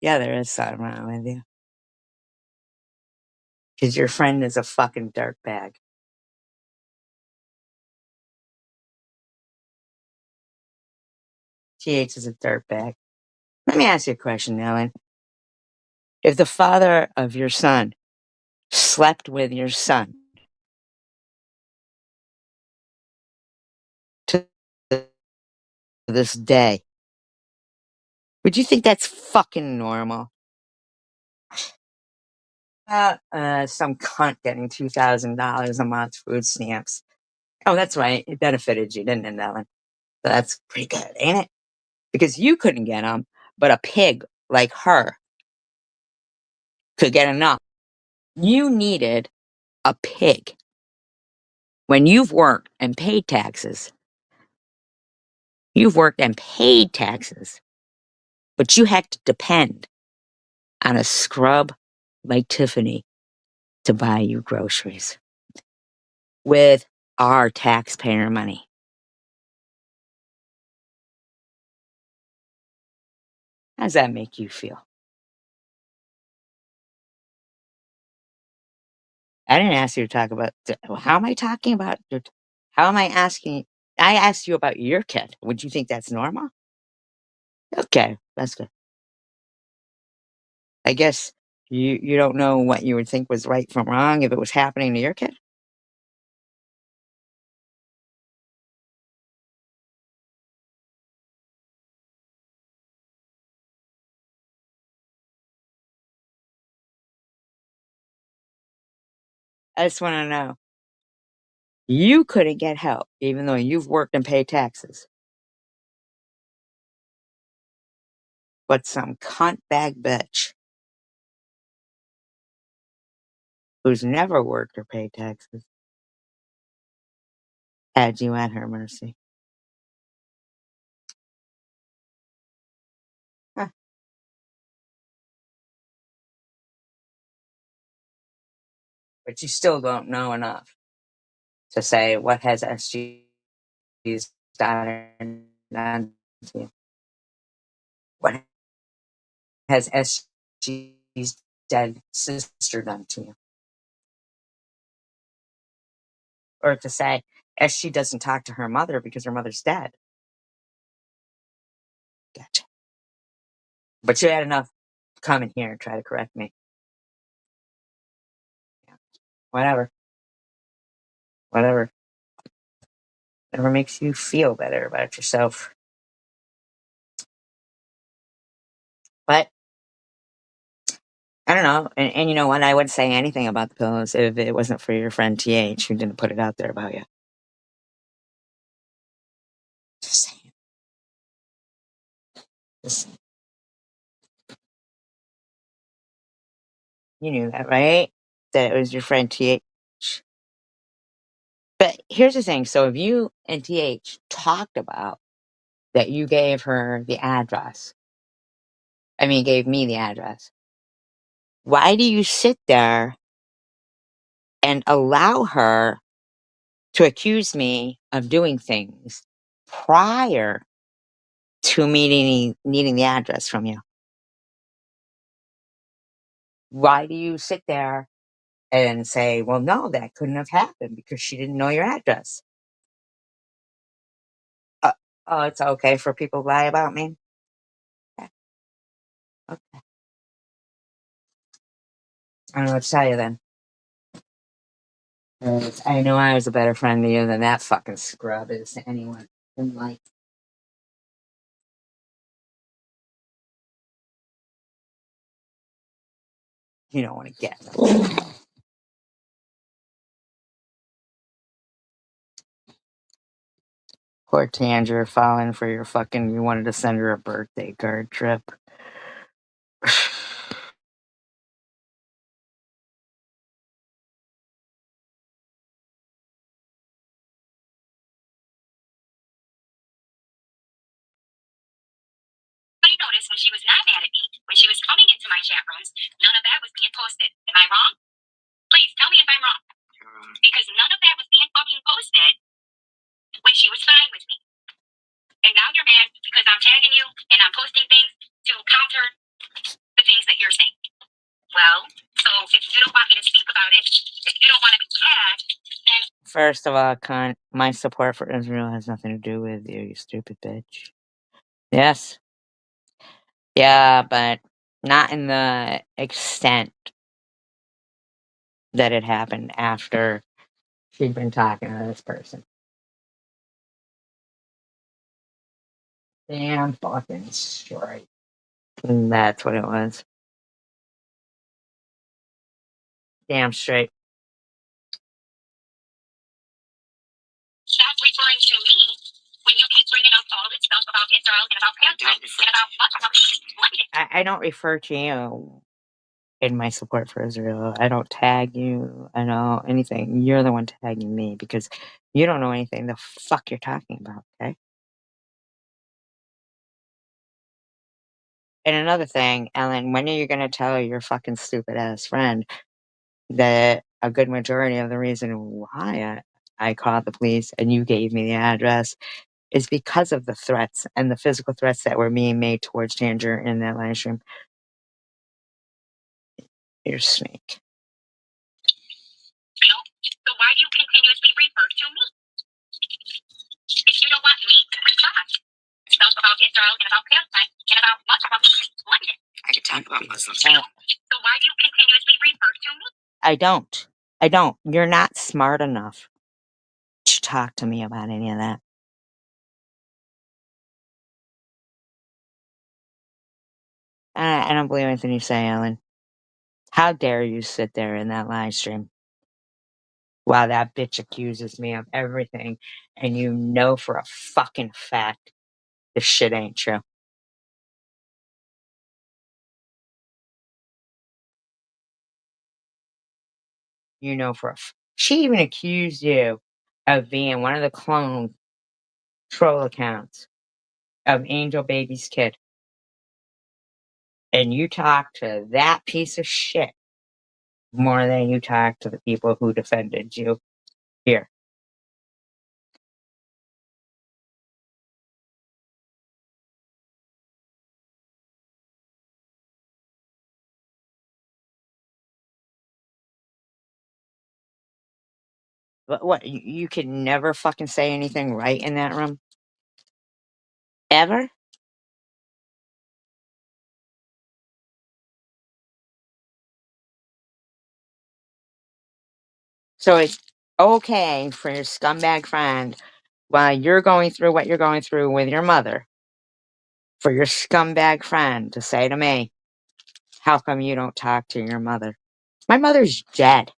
Yeah, there is something wrong with you. Because your friend is a fucking dirtbag. TH is a dirtbag. Let me ask you a question, Ellen. If the father of your son slept with your son to this day, would you think that's fucking normal? Some cunt getting $2,000 a month food stamps. Oh, that's right. It benefited you, didn't it, Ellen? So that's pretty good, ain't it? Because you couldn't get them, but a pig like her could get enough. You needed a pig. When you've worked and paid taxes, you've worked and paid taxes, but you had to depend on a scrub like Tiffany to buy you groceries with our taxpayer money. How does that make you feel? I didn't ask you to talk about. How am I talking about? How am I asking? I asked you about your kid. Would you think that's normal? Okay, that's good. I guess you don't know what you would think was right from wrong if it was happening to your kid. I just want to know. You couldn't get help, even though you've worked and paid taxes. But some cunt bag bitch who's never worked or paid taxes had you at her mercy. Huh. But you still don't know enough to say what has SG's daughter done to you. What has SG's dead sister done to you? Or to say SG doesn't talk to her mother because her mother's dead. Gotcha. But you had enough to come in here and try to correct me. Yeah. Whatever. Whatever. Whatever makes you feel better about yourself. But I don't know. And you know what? I wouldn't say anything about the pillows if it wasn't for your friend TH who didn't put it out there about you. Just saying. Just, you knew that, right? That it was your friend TH. But here's the thing. So if you and TH talked about that you gave her the address, I mean, gave me the address, why do you sit there and allow her to accuse me of doing things prior to me needing the address from you? Why do you sit there and say, well, no, that couldn't have happened because she didn't know your address? Uh, oh, it's okay for people to lie about me? Okay. Okay. I don't know what to tell you then. 'Cause I know I was a better friend to you than that fucking scrub is to anyone in life. You don't want to get them. Poor Tanger falling for your fucking, you wanted to send her a birthday card trip. I noticed when she was not mad at me, when she was coming into my chat rooms, none of that was being posted. Am I wrong? Please tell me if I'm wrong. Because none of that was being fucking posted when she was fine with me. And now you're mad because I'm tagging you and I'm posting things to counter the things that you're saying. Well, so if you don't want me to speak about it, if you don't want to be tagged, then First of all, cunt, my support for Israel has nothing to do with you, you stupid bitch. Yes. Yeah, but not in the extent that it happened after she'd been talking to this person. Damn fucking straight. And that's what it was. Damn straight. stop referring to me when you keep bringing up all this stuff about Israel and about Palestine and about London. I don't refer to you in my support for Israel. I don't tag you. I don't anything. You're the one tagging me because you don't know anything the fuck you're talking about, okay? And another thing, Ellen, when are you gonna tell your fucking stupid ass friend that a good majority of the reason why I called the police and you gave me the address is because of the threats and the physical threats that were being made towards Tanger in that live stream? You're a snake. You know? So why do you continuously refer to me? If you don't want me to talk stuff about Israel and about Palestine and about London. I could talk about Muslims. So why do you continuously refer to me? I don't. I don't. You're not smart enough to talk to me about any of that. I don't believe anything you say, Ellen. How dare you sit there in that live stream while that bitch accuses me of everything and you know for a fucking fact this shit ain't true. You know for a she even accused you of being one of the clone troll accounts of Angel Baby's kid. And you talk to that piece of shit more than you talk to the people who defended you here. But what, you can never fucking say anything right in that room? Ever? So it's okay for your scumbag friend, while you're going through what you're going through with your mother, for your scumbag friend to say to me, how come you don't talk to your mother? My mother's dead.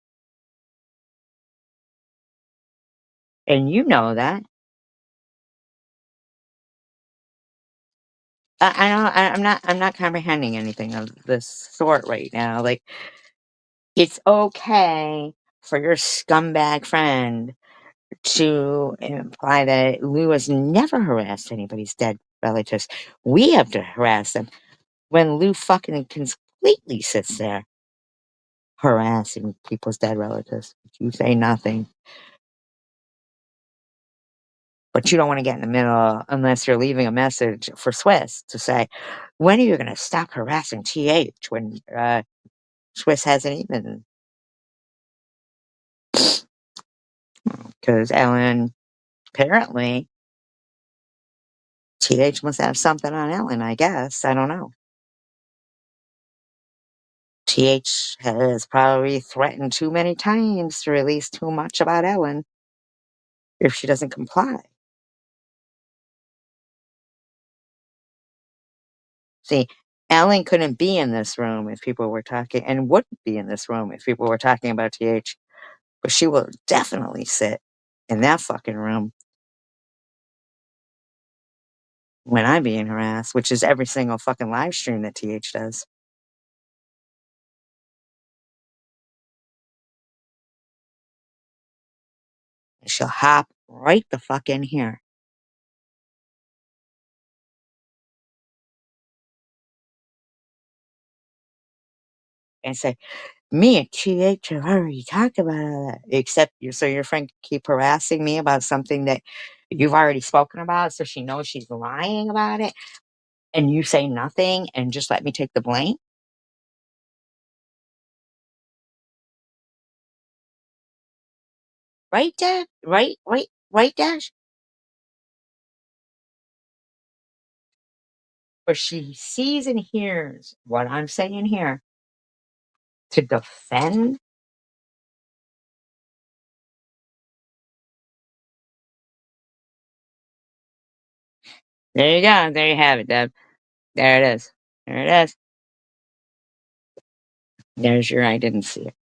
And you know that. I'm not comprehending anything of this sort right now. Like, it's okay for your scumbag friend to imply that Lou has never harassed anybody's dead relatives. We have to harass them when Lou fucking completely sits there harassing people's dead relatives. You say nothing. But you don't want to get in the middle unless you're leaving a message for Swiss to say, when are you going to stop harassing TH when Swiss hasn't even. Because Ellen, apparently, TH must have something on Ellen, I guess. I don't know. TH has probably threatened too many times to release too much about Ellen if she doesn't comply. See, Ellen couldn't be in this room if people were talking, and wouldn't be in this room if people were talking about TH, but she will definitely sit in that fucking room when I'm being harassed, which is every single fucking live stream that TH does. She'll hop right the fuck in here and say, me and TH have already talked about all that. Except so your friend can keep harassing me about something that you've already spoken about, so she knows she's lying about it, and you say nothing and just let me take the blame? Right, Dad? Right, Dash? But she sees and hears what I'm saying here to defend. There you go. There you have it, Deb. There it is. There it is. There's your I didn't see it.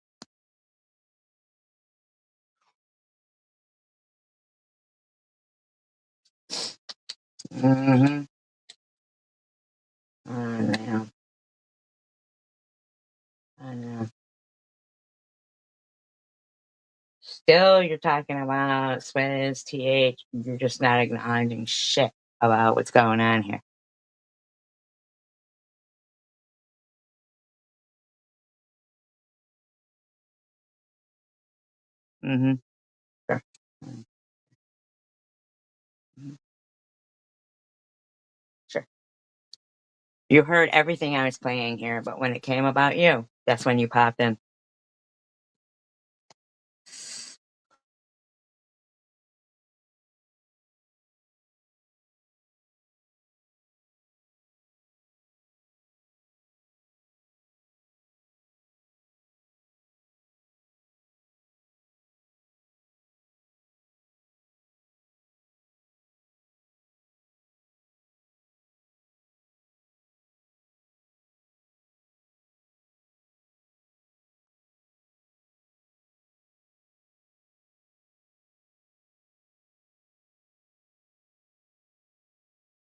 Mm-hmm. I know. I know. Still, you're talking about Swizz, TH. You're just not acknowledging shit about what's going on here. Mm-hmm. Sure. Mm-hmm. Sure. You heard everything I was playing here, but when it came about you, that's when you popped in.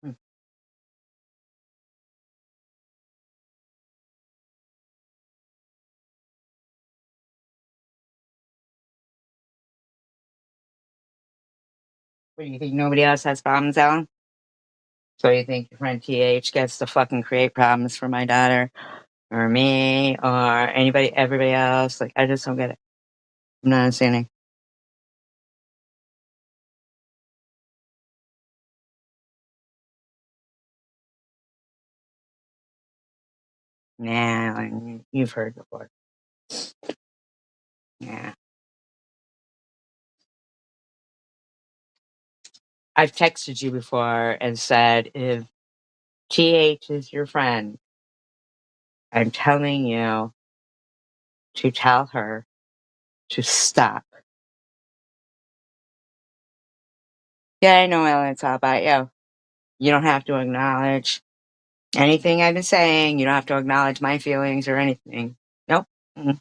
Hmm. What do you think? Nobody else has problems, Alan? So you think your friend TH gets to fucking create problems for my daughter or me or anybody, everybody else? Like, I just don't get it. I'm not understanding. Nah, you've heard before. Yeah. I've texted you before and said, if TH is your friend, I'm telling you to tell her to stop. Yeah, I know, Ellen, it's all about you. You don't have to acknowledge anything I've been saying. You don't have to acknowledge my feelings or anything. Nope. Mm-mm.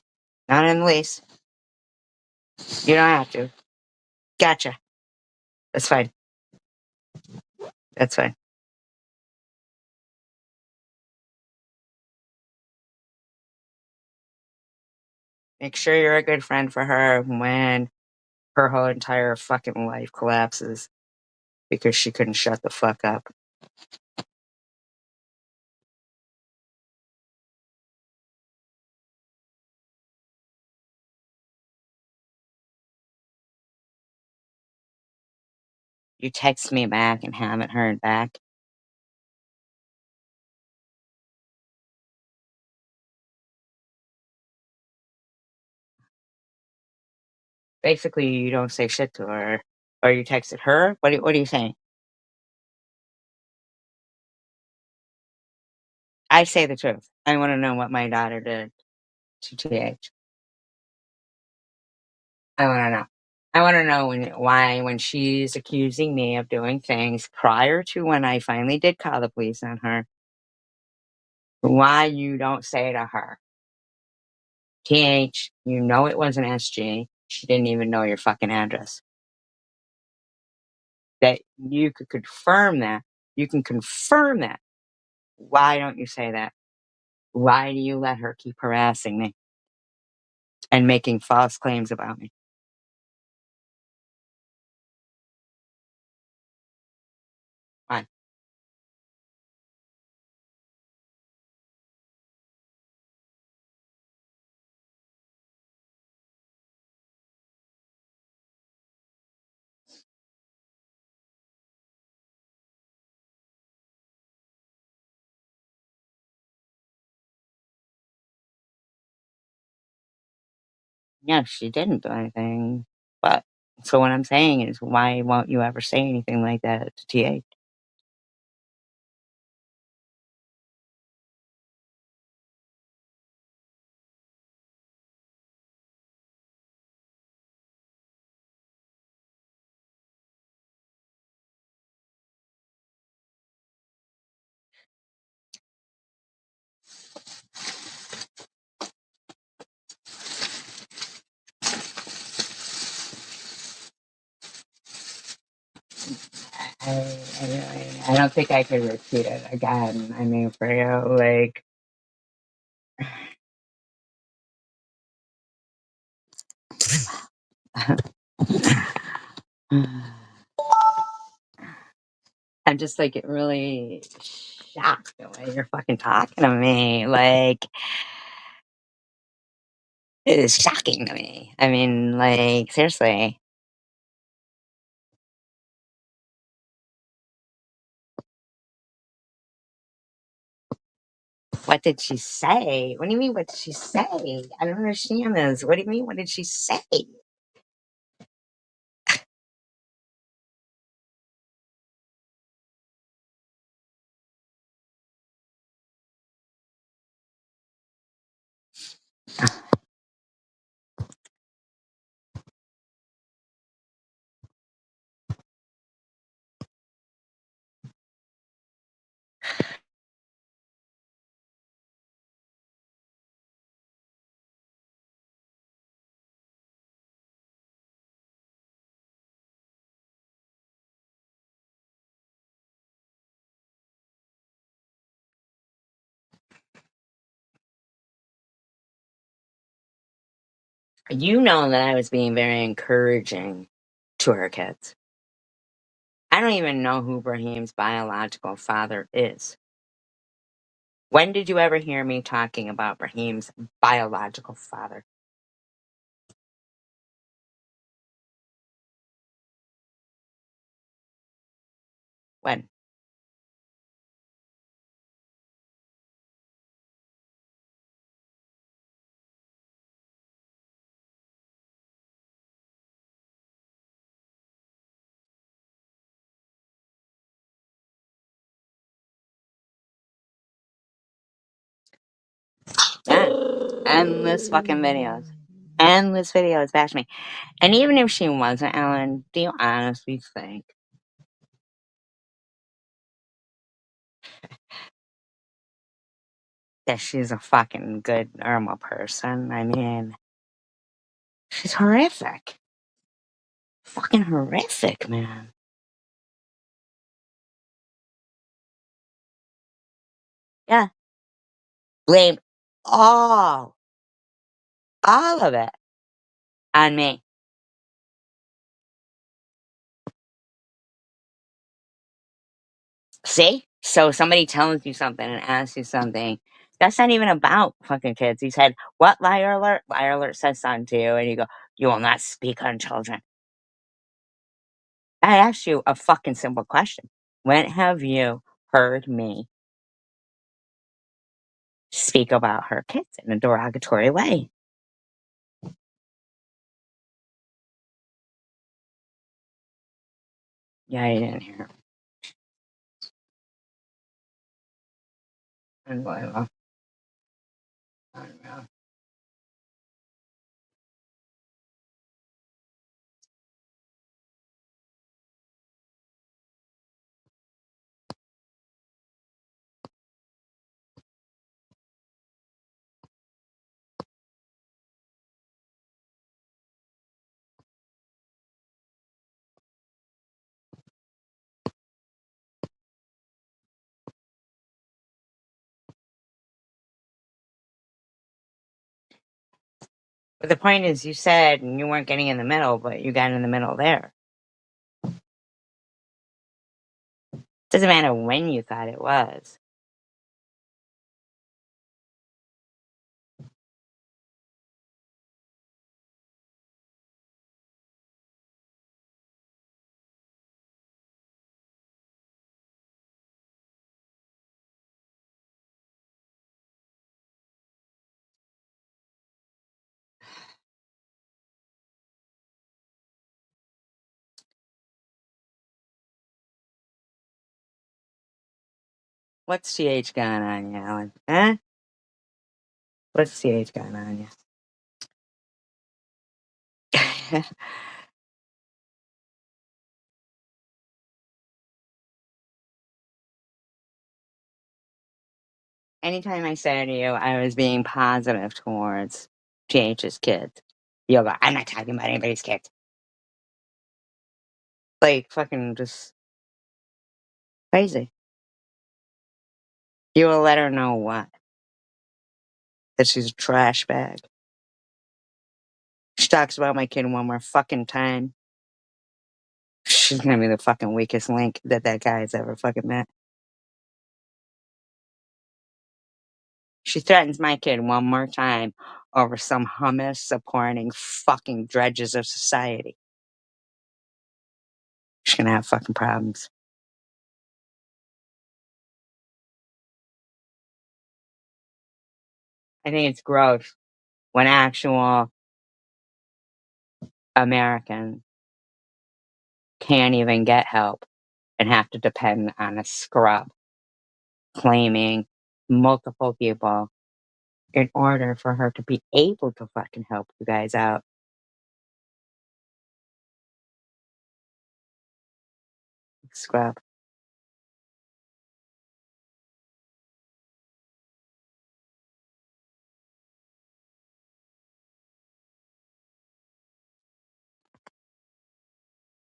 Not in the least. You don't have to. Gotcha. That's fine. That's fine. Make sure you're a good friend for her when her whole entire fucking life collapses because she couldn't shut the fuck up. You text me back and haven't heard back. Basically, you don't say shit to her, or you texted her. What are you saying? I say the truth. I want to know what my daughter did to TH. I want to know. I want to know when she's accusing me of doing things prior to when I finally did call the police on her. Why you don't say to her, TH, you know it was an SG. She didn't even know your fucking address. That you could confirm that. You can confirm that. Why don't you say that? Why do you let her keep harassing me and making false claims about me? Why? Yeah, she didn't do anything. But so what I'm saying is, why won't you ever say anything like that to TH? I don't think I could repeat it again. I mean, for you, like, I'm just like really shocked the way you're fucking talking to me. Like, it is shocking to me. I mean, like, seriously. What did she say? What do you mean, what did she say? I don't understand this. What do you mean, what did she say? You know that I was being very encouraging to her kids. I don't even know who Brahim's biological father is. When did you ever hear me talking about Brahim's biological father? When? Yeah. Endless fucking videos. Endless videos bash me. And even if she wasn't, Ellen, do you honestly think that she's a fucking good, normal person? I mean, she's horrific. Fucking horrific, man. Yeah. Blame all, all of it on me. See? So somebody tells you something and asks you something. That's not even about fucking kids. He said, what liar alert? Liar alert says something to you, and you go, you will not speak on children. I asked you a fucking simple question. When have you heard me speak about her kids in a derogatory way? Yeah, I didn't hear. Unbelievable. Unreal. But the point is, you said you weren't getting in the middle, but you got in the middle there. Doesn't matter when you thought it was. What's CH going on you, Alan? Huh? What's CH going on you? Anytime I say to you I was being positive towards GH's kids, you'll go, I'm not talking about anybody's kids. Like, fucking just crazy. You will let her know what? That she's a trash bag. She talks about my kid one more fucking time. She's gonna be the fucking weakest link that guy's ever fucking met. She threatens my kid one more time over some hummus supporting fucking dredges of society. She's gonna have fucking problems. I think it's gross when actual Americans can't even get help and have to depend on a scrub claiming multiple people in order for her to be able to fucking help you guys out. Scrub.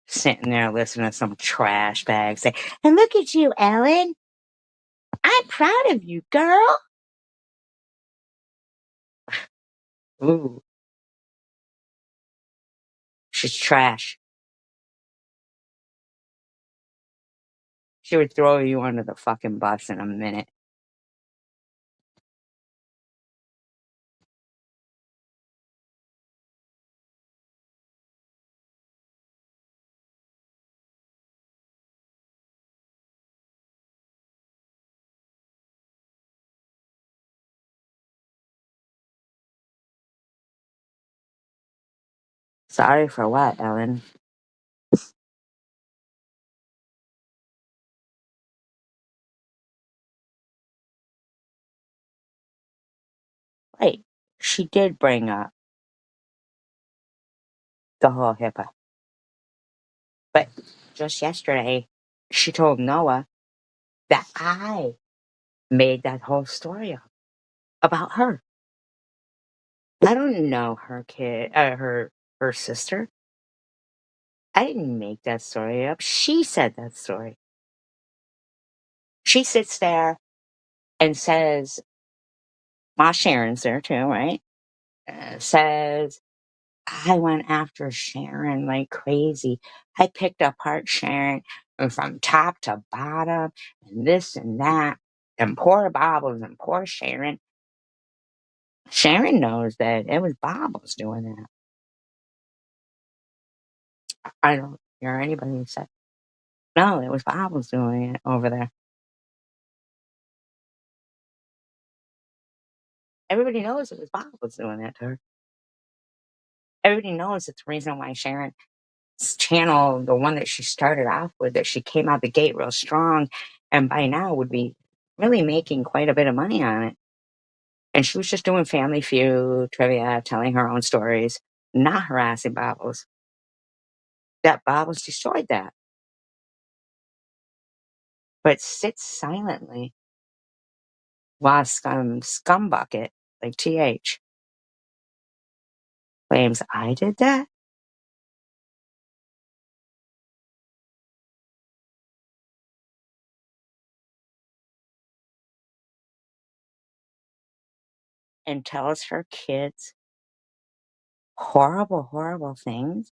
Sitting there listening to some trash bag say, and look at you, Ellen. I'm proud of you, girl. Ooh, she's trash. She would throw you under the fucking bus in a minute. Sorry for what, Ellen? Wait, she did bring up the whole HIPAA. But just yesterday, she told Noah that I made that whole story up about her. I don't know her kid, her sister. I didn't make that story up. She said that story. She sits there and says, "Ma Sharon's there too, right?" Says, "I went after Sharon like crazy. I picked apart Sharon from top to bottom, and this and that, and poor Bobbles and poor Sharon." Sharon knows that it was Bobbles doing that. I don't hear anybody say, no, it was Bobbles doing it over there. Everybody knows it was Bobbles doing that to her. Everybody knows it's the reason why Sharon's channel, the one that she started off with, that she came out the gate real strong, and by now would be really making quite a bit of money on it. And she was just doing Family Feud trivia, telling her own stories, not harassing Bobbles. That Bobbles destroyed that, but sits silently while scumbucket like TH claims I did that. And tells her kids horrible, horrible things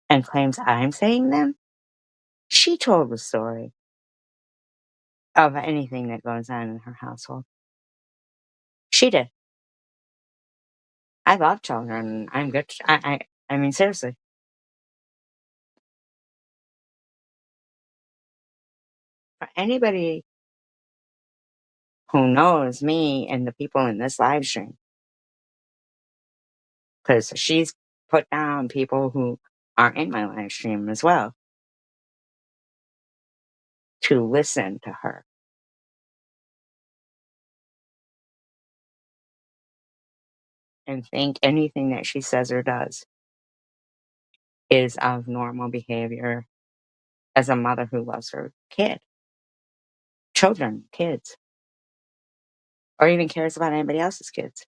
and claims I'm saying them. She told the story of anything that goes on in her household. She did. I love children. I'm good. I mean, seriously. For anybody who knows me and the people in this live stream, because she's put down people who are in my live stream as well to listen to her and think anything that she says or does is of normal behavior as a mother who loves her children, kids, or even cares about anybody else's kids.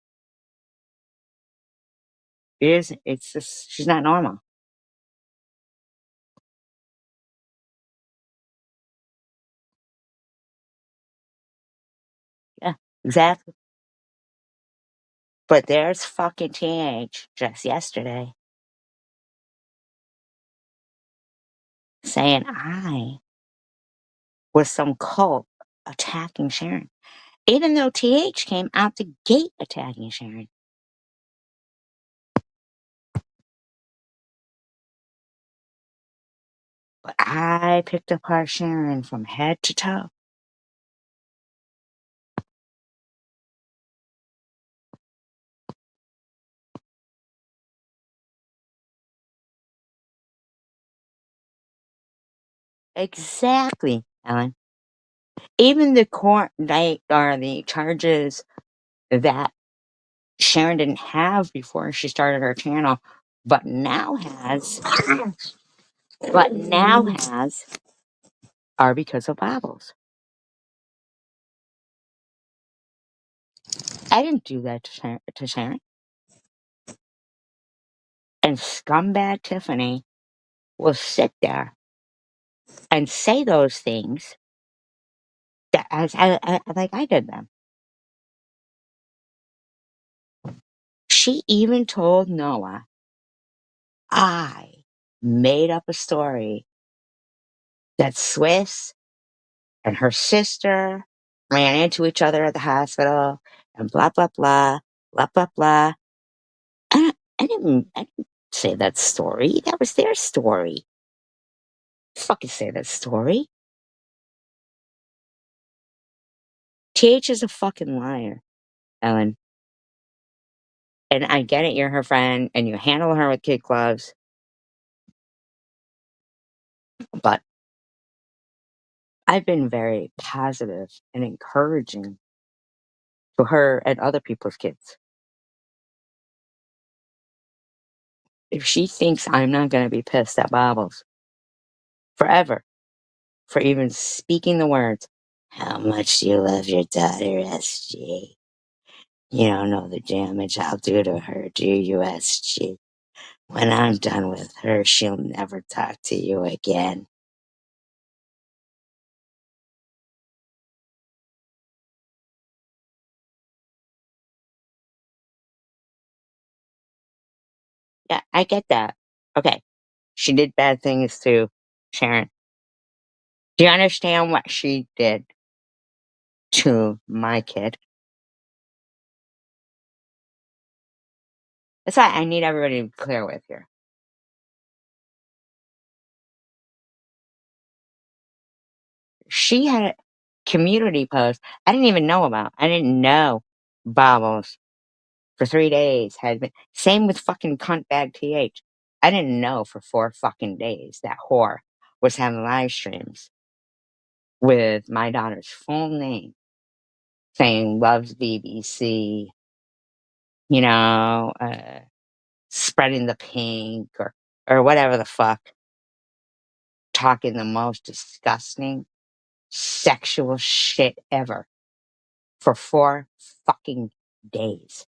It's just, she's not normal. Yeah, exactly. But there's fucking TH just yesterday saying I was some cult attacking Sharon, even though TH came out the gate attacking Sharon. But I picked apart Sharon from head to toe. Exactly, Ellen. Even the court date or the charges that Sharon didn't have before she started her channel, but now has, are because of Bibles. I didn't do that to Sharon. And scumbag Tiffany will sit there and say those things that like I did them. She even told Noah I made up a story that Swiss and her sister ran into each other at the hospital and blah blah blah blah blah blah. I didn't say that story. That was their story. Fucking say that story. TH is a fucking liar, Ellen. And I get it, you're her friend and you handle her with kid gloves. But I've been very positive and encouraging to her and other people's kids. If she thinks I'm not going to be pissed at Bobbles forever for even speaking the words, how much do you love your daughter, SG? You don't know the damage I'll do to her, do you, SG? When I'm done with her, she'll never talk to you again. Yeah, I get that. Okay, she did bad things to Sharon. Do you understand what she did to my kid? That's why I need everybody to be clear with here. She had a community post I didn't even know about. I didn't know Bobbles for 3 days had been. Same with fucking cunt bag TH. I didn't know for 4 fucking days that whore was having live streams with my daughter's full name saying loves BBC, you know, spreading the pink or whatever the fuck, talking the most disgusting sexual shit ever for 4 fucking days.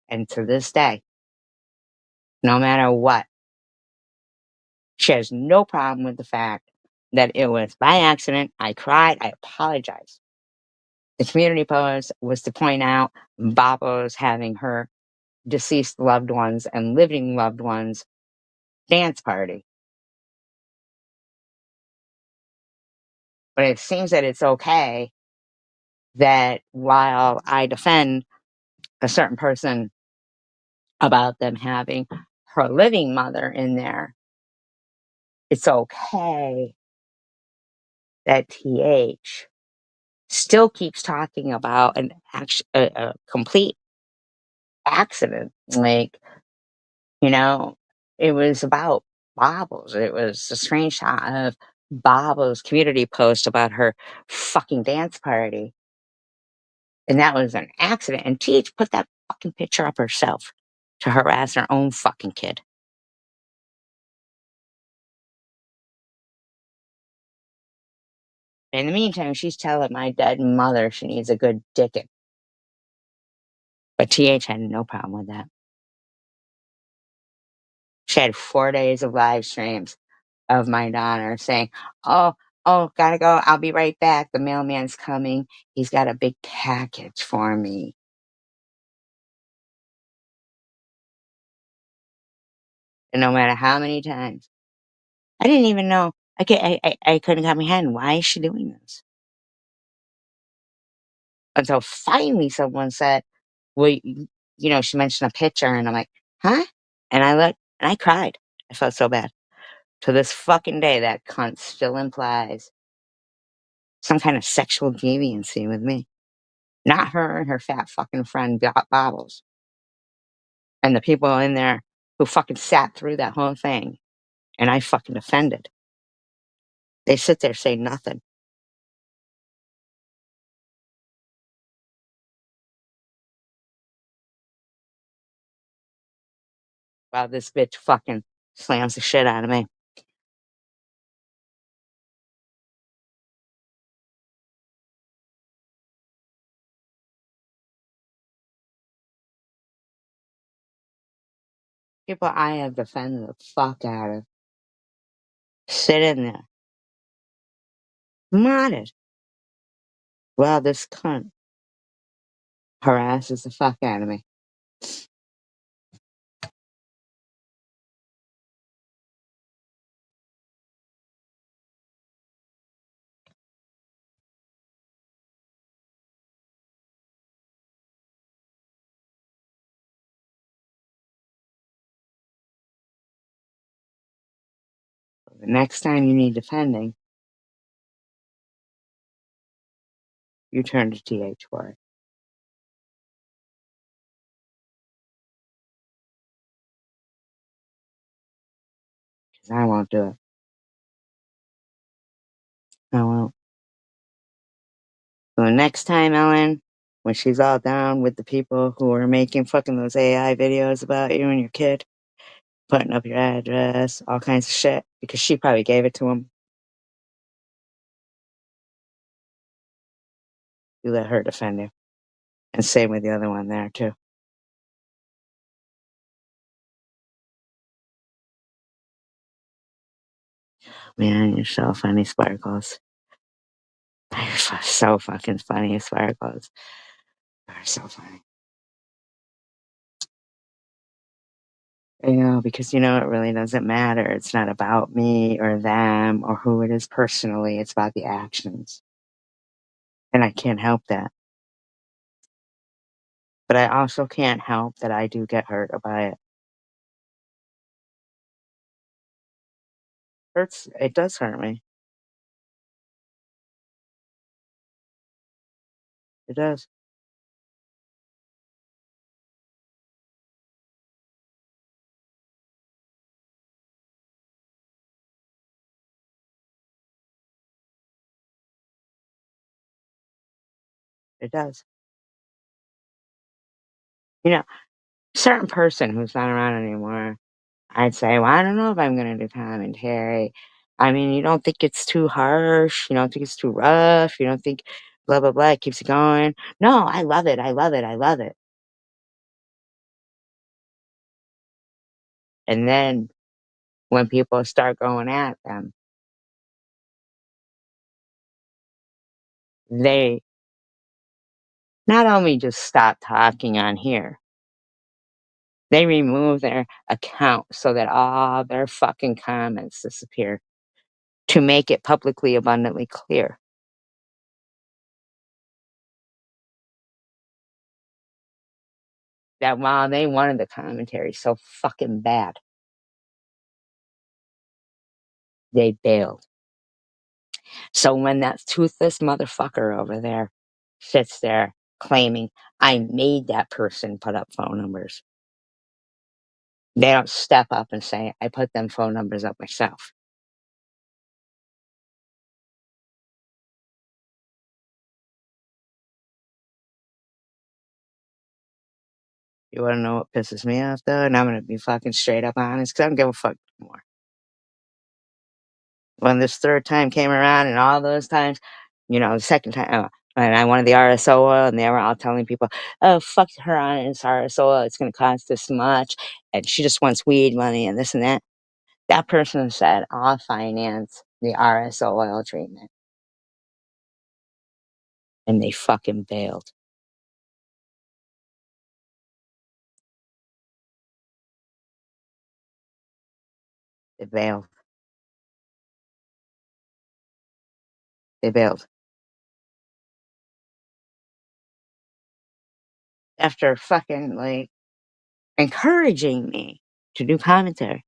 And to this day, no matter what, she has no problem with the fact that it was by accident. I cried. I apologized. The community post was to point out Babo's having her deceased loved ones and living loved ones dance party. But it seems that it's okay that while I defend a certain person about them having her living mother in there, it's okay that TH still keeps talking about a complete accident. Like, you know, it was about Bobbles. It was a screenshot of Bobbles' community post about her fucking dance party. And that was an accident. And TH put that fucking picture up herself to harass her own fucking kid. In the meantime, she's telling my dead mother she needs a good dicking. But TH had no problem with that. She had 4 days of live streams of my daughter saying, "Oh, oh, gotta go. I'll be right back. The mailman's coming. He's got a big package for me." And no matter how many times, I didn't even know. I couldn't comprehend why is she doing this until finally someone said, "Well, she mentioned a picture," and I'm like, "Huh?" And I looked and I cried. I felt so bad. To this fucking day, that cunt still implies some kind of sexual deviancy with me. Not her and her fat fucking friend Bobbles. And the people in there who fucking sat through that whole thing and I fucking offended. They sit there say nothing. While this bitch fucking slams the shit out of me. People I have defended the fuck out of sit in there. Modded. Well, this cunt harasses the fuck out of me. The next time you need defending, you turn to TH for it. Because I won't do it. I won't. So the next time, Ellen, when she's all down with the people who are making fucking those AI videos about you and your kid, putting up your address, all kinds of shit, because she probably gave it to him, you let her defend you. And same with the other one there, too. Man, you're so funny, Sparkles. You're so fucking funny, Sparkles. You're so funny. Because it really doesn't matter. It's not about me or them or who it is personally. It's about the actions. And I can't help that. But I also can't help that I do get hurt by it. It does hurt me. It does. It does. You know, certain person who's not around anymore, I'd say, "Well, I don't know if I'm gonna do commentary." I mean, you don't think it's too harsh, you don't think it's too rough, you don't think blah, blah, blah, it keeps it going. No, I love it, I love it, I love it. And then when people start going at them, they not only just stop talking on here, they remove their account so that all their fucking comments disappear to make it publicly abundantly clear that while they wanted the commentary so fucking bad, they bailed. So when that toothless motherfucker over there sits there claiming I made that person put up phone numbers, they don't step up and say, I put them phone numbers up myself. You wanna know what pisses me off though? And I'm gonna be fucking straight up honest, 'cause I don't give a fuck anymore. When this 3rd time came around and all those times, the 2nd time, and I wanted the RSO oil, and they were all telling people, "Oh, fuck her on this RSO oil, it's gonna cost this much, and she just wants weed money and this and that." That person said, "I'll finance the RSO oil treatment," and they fucking bailed. They bailed. They bailed. After fucking, like, encouraging me to do commentary.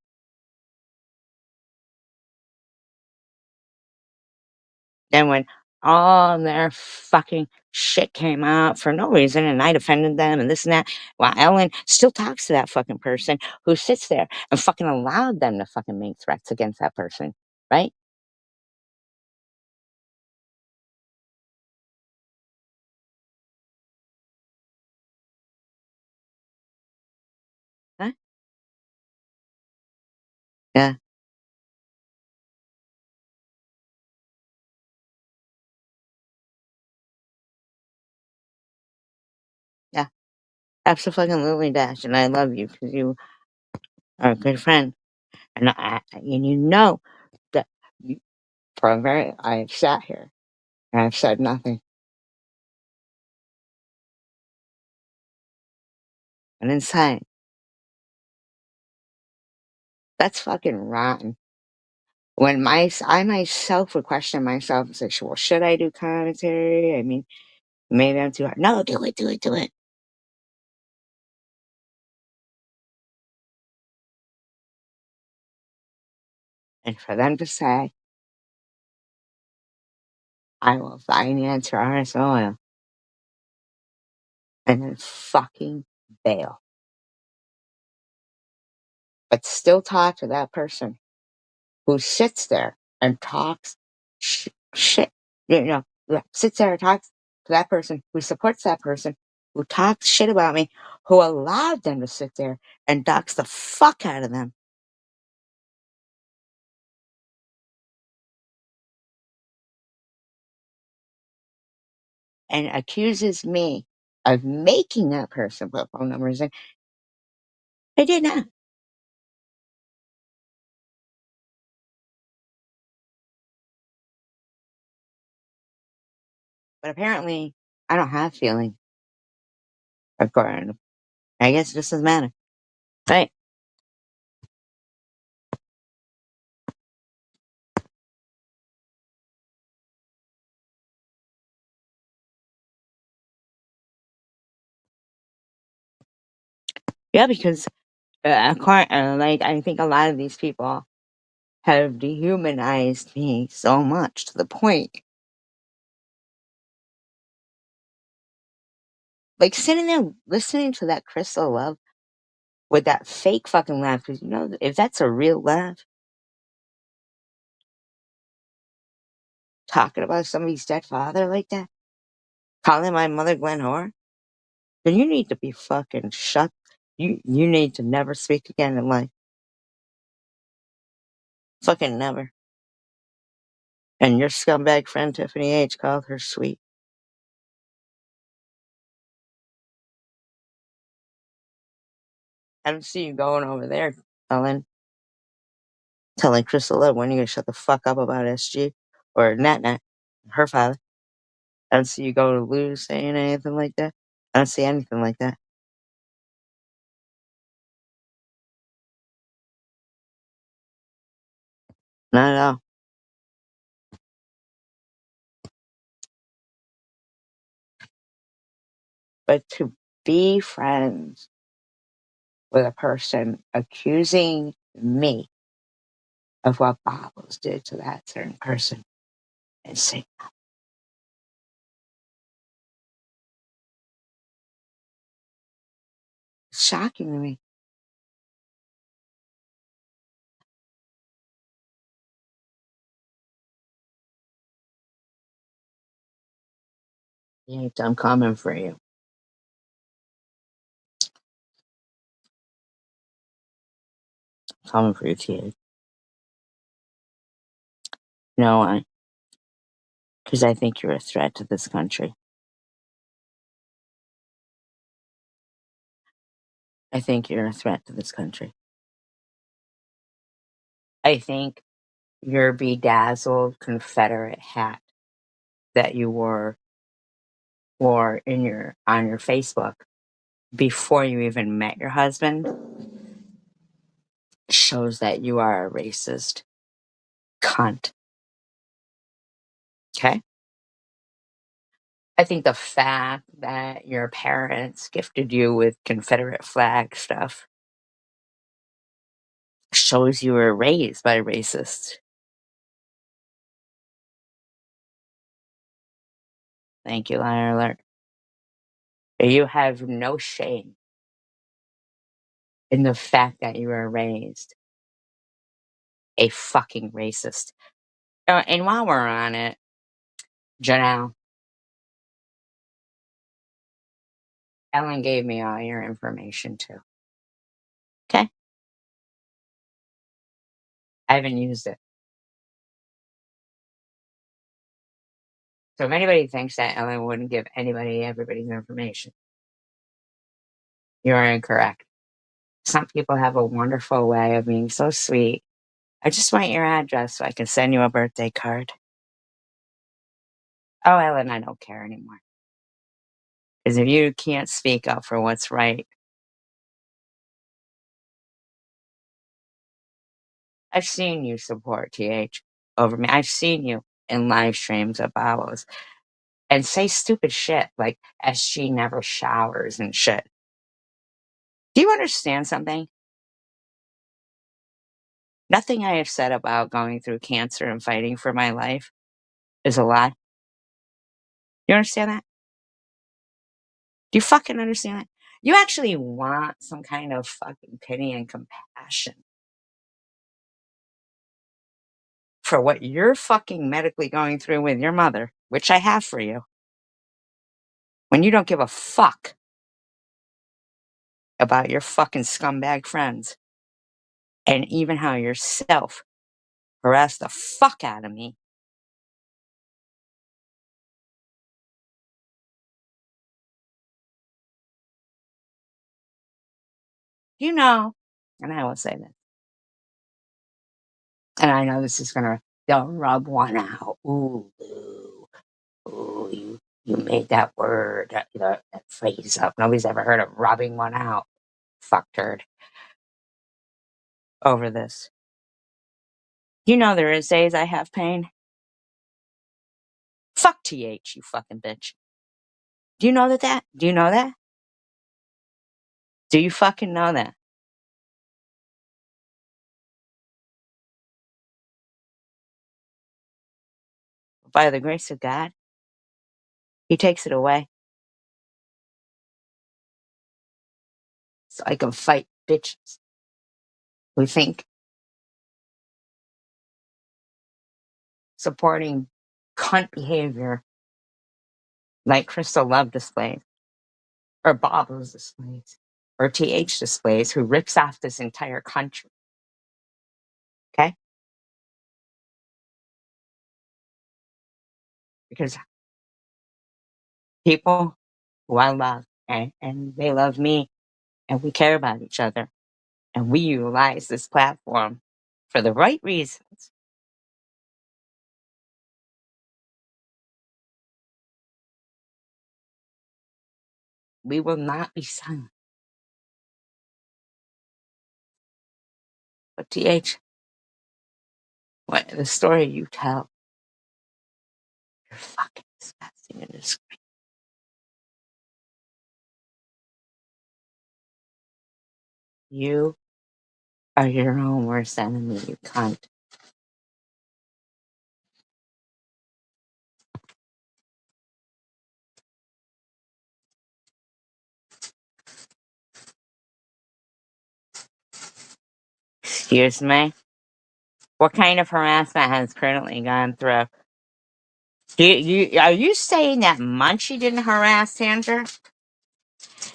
Then when all their fucking shit came out for no reason and I defended them and this and that, while Ellen still talks to that fucking person who sits there and fucking allowed them to fucking make threats against that person, right? Huh? Yeah, yeah. Absolutely, Dash, and I love you because you are a good friend, and you know that you, for a very I've sat here and I've said nothing, and inside that's fucking rotten. When I myself would question myself and say, "Well, should I do commentary? I mean, maybe I'm too hard." No, do it, do it, do it. And for them to say, "I will finance your RS oil," and then fucking bail, but still talk to that person who sits there and talks shit, yeah, sits there and talks to that person who supports that person, who talks shit about me, who allowed them to sit there and dox the fuck out of them, and accuses me of making that person put phone numbers in. I did not. But apparently, I don't have feeling. According, I guess it just doesn't matter. Right? Yeah, because like I think a lot of these people have dehumanized me so much to the point, like sitting there listening to that Crystal Love with that fake fucking laugh. Because if that's a real laugh, talking about somebody's dead father like that, Calling my mother Gwen whore? Then you need to be fucking shut. You need to never speak again in life. Fucking never. And your scumbag friend Tiffany H called her sweet. I don't see you going over there, Ellen, telling Crystal Love when you gonna shut the fuck up about SG or Nat, her father. I don't see you go to Lou saying anything like that. I don't see anything like that. Not at all. But to be friends with a person accusing me of what Bobbles did to that certain person is sick. It's shocking to me. Yeah, I'm coming for you. Coming for you, kid. You know why? Because I think you're a threat to this country. I think you're a threat to this country. I think your bedazzled Confederate hat that you wore on your Facebook before you even met your husband shows that you are a racist cunt. Okay? I think the fact that your parents gifted you with Confederate flag stuff shows you were raised by racists. Thank you, liar alert. You have no shame in the fact that you were raised a fucking racist. And while we're on it, Janelle, Ellen gave me all your information too. Okay? I haven't used it. So if anybody thinks that Ellen wouldn't give anybody everybody's information, you're incorrect. Some people have a wonderful way of being so sweet. I just want your address so I can send you a birthday card. Oh, Ellen, I don't care anymore. Because if you can't speak up for what's right, I've seen you support TH over me. I've seen you in live streams of Babos and say stupid shit like SG never showers and shit. Do you understand something? Nothing I have said about going through cancer and fighting for my life is a lie. You understand that? Do you fucking understand that? You actually want some kind of fucking pity and compassion for what you're fucking medically going through with your mother, which I have for you, when you don't give a fuck about your fucking scumbag friends and even how yourself harassed the fuck out of me. You know, and I will say this, and I know this is gonna, they'll rub one out. Ooh, ooh, ooh, you made that word, that phrase up. Nobody's ever heard of rubbing one out. Fuck turd. Over this. You know there is days I have pain. Fuck TH, you fucking bitch. Do you know that? Do you know that? Do you fucking know that? By the grace of God, he takes it away. So I can fight bitches who think supporting cunt behavior like Crystal Love displays, or Bobbles displays, or TH displays, who rips off this entire country. Okay? Because people who I love, and they love me, and we care about each other, and we utilize this platform for the right reasons, we will not be silent. But TH, what the story you tell, you're fucking disgusting and disgusting. You are your own worst enemy, you cunt. Excuse me? What kind of harassment has currently gone through? Are you saying that Munchie didn't harass Sandra?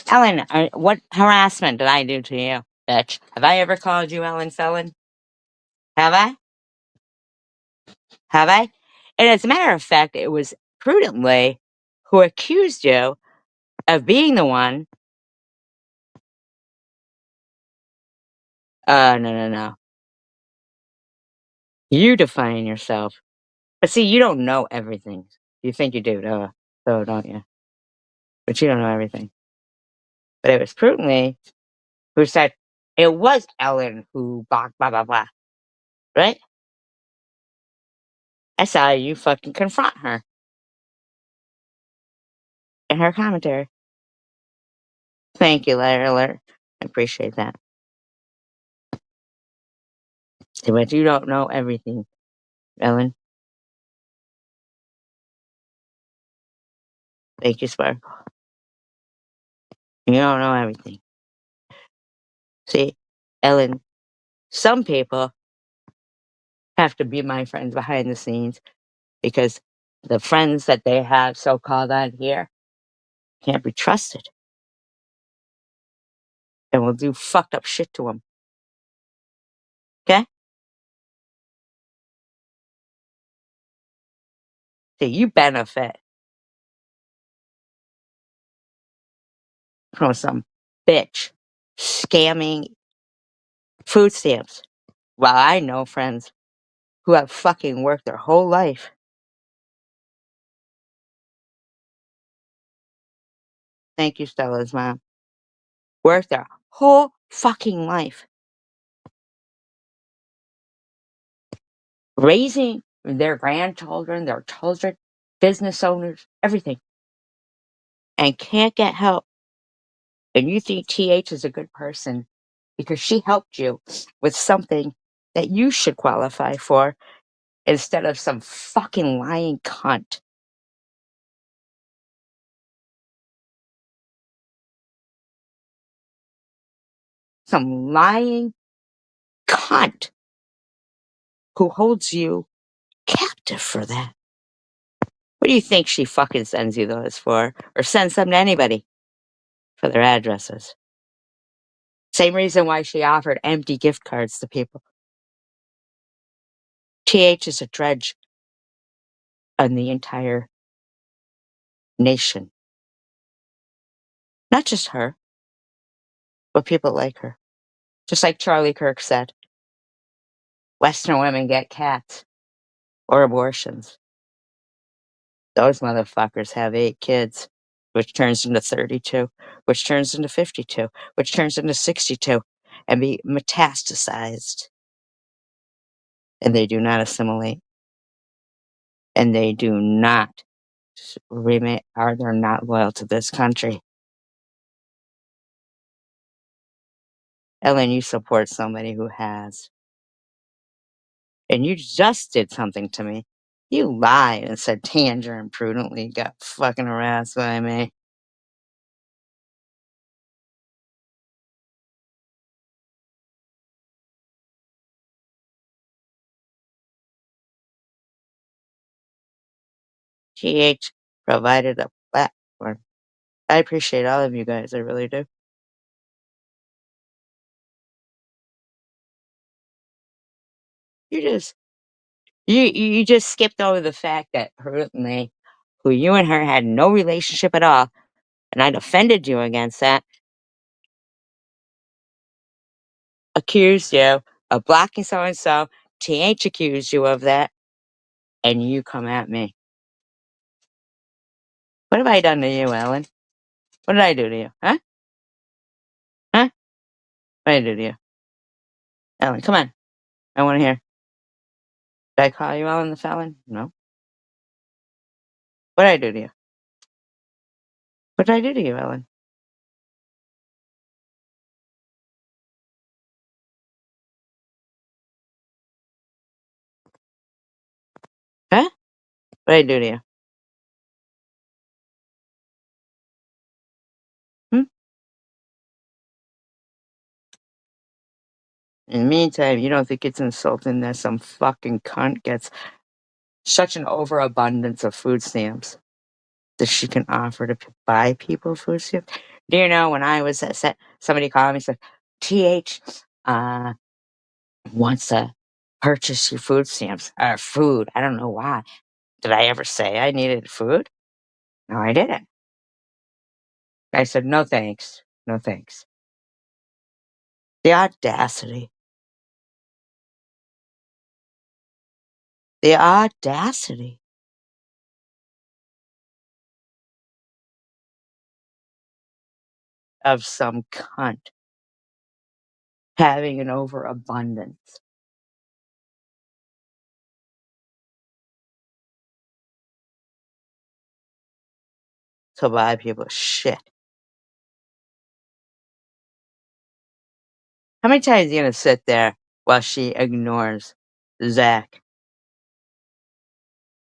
Ellen, what harassment did I do to you, bitch? Have I ever called you Ellen Felon? Have I? Have I? And as a matter of fact, it was Prudently who accused you of being the one. No, no, no. You define yourself. But see, you don't know everything. You think you do, though, don't you? But you don't know everything. But it was Prudently who said it was Ellen who blah, blah, blah, blah. Right? I saw you fucking confront her in her commentary. Thank you, Larry Alert. I appreciate that. But you don't know everything, Ellen. Thank you, Sparkle. You don't know everything. See, Ellen, some people have to be my friends behind the scenes because the friends that they have so called on here can't be trusted and will do fucked up shit to them. Okay? So you benefit from some bitch scamming food stamps. While I know friends who have fucking worked their whole life. Thank you, Stella's mom. Worked their whole fucking life raising their grandchildren, their children, business owners, everything, and can't get help. And you think TH is a good person because she helped you with something that you should qualify for instead of some fucking lying cunt. Some lying cunt who holds you captive for that. What do you think she fucking sends you those for? Or sends them to anybody for their addresses? Same reason why she offered empty gift cards to people. TH is a dredge on the entire nation. Not just her, but people like her. Just like Charlie Kirk said, Western women get cats or abortions. Those motherfuckers have 8 kids, which turns into 32, which turns into 52, which turns into 62, and be metastasized. And they do not assimilate. And they do not they're not loyal to this country. Ellen, you support somebody who has. And you just did something to me. You lied and said Tangerine Prudently got fucking harassed by me. GH provided a I appreciate all of you guys, I really do. You just you just skipped over the fact that her and they who you and her had no relationship at all, and I defended you against that, accused you of blocking so and so, TH accused you of that, and you come at me. What have I done to you, Ellen? What did I do to you? Huh? Huh? What did I do to you? Ellen, come on. I want to hear. Did I call you Ellen the felon? No. What did I do to you? What did I do to you, Ellen? Huh? What did I do to you? Hmm? In the meantime, you don't think it's insulting that some fucking cunt gets such an overabundance of food stamps that she can offer to buy people food stamps? Do you know when I was set, somebody called me and said, TH wants to purchase your food stamps or food. I don't know why. Did I ever say I needed food? No, I didn't. I said, no thanks. No thanks. The audacity. The audacity of some cunt having an overabundance. To buy people shit. How many times are you gonna sit there while she ignores Zach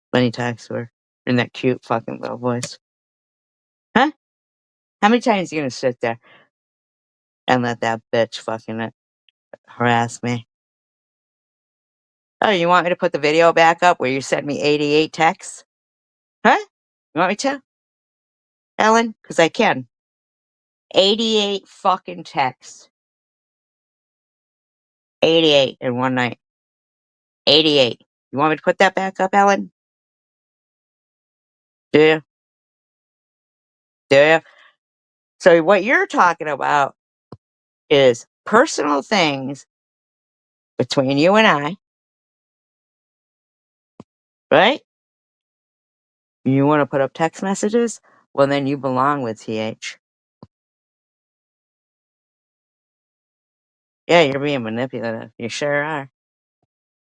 when he talks to her in that cute fucking little voice? Huh? How many times are you gonna sit there and let that bitch fucking harass me? Oh, you want me to put the video back up where you sent me 88 texts? Huh? You want me to, Ellen? Because I can. 88 fucking texts. 88 in one night. 88. You want me to put that back up, Ellen? Do you? Do you? So what you're talking about is personal things between you and I, right? You want to put up text messages? Well, then you belong with TH. Yeah, you're being manipulative. You sure are.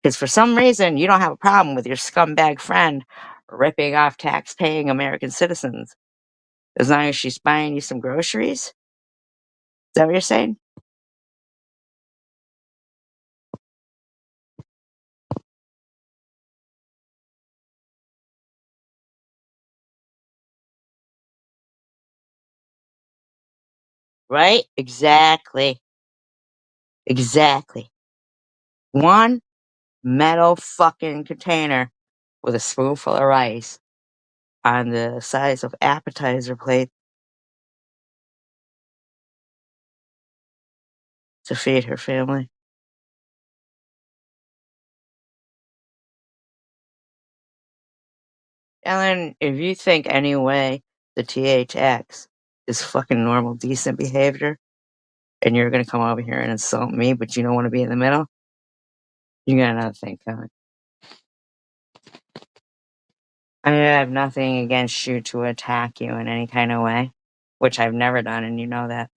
Because for some reason, you don't have a problem with your scumbag friend ripping off tax-paying American citizens. As long as she's buying you some groceries? Is that what you're saying? Right? Exactly. Exactly. One metal fucking container with a spoonful of rice on the size of appetizer plate to feed her family. Ellen, if you think any way the THX is fucking normal, decent behavior, and you're gonna come over here and insult me, but you don't want to be in the middle, you got another thing coming. I have nothing against you to attack you in any kind of way, which I've never done, and you know that.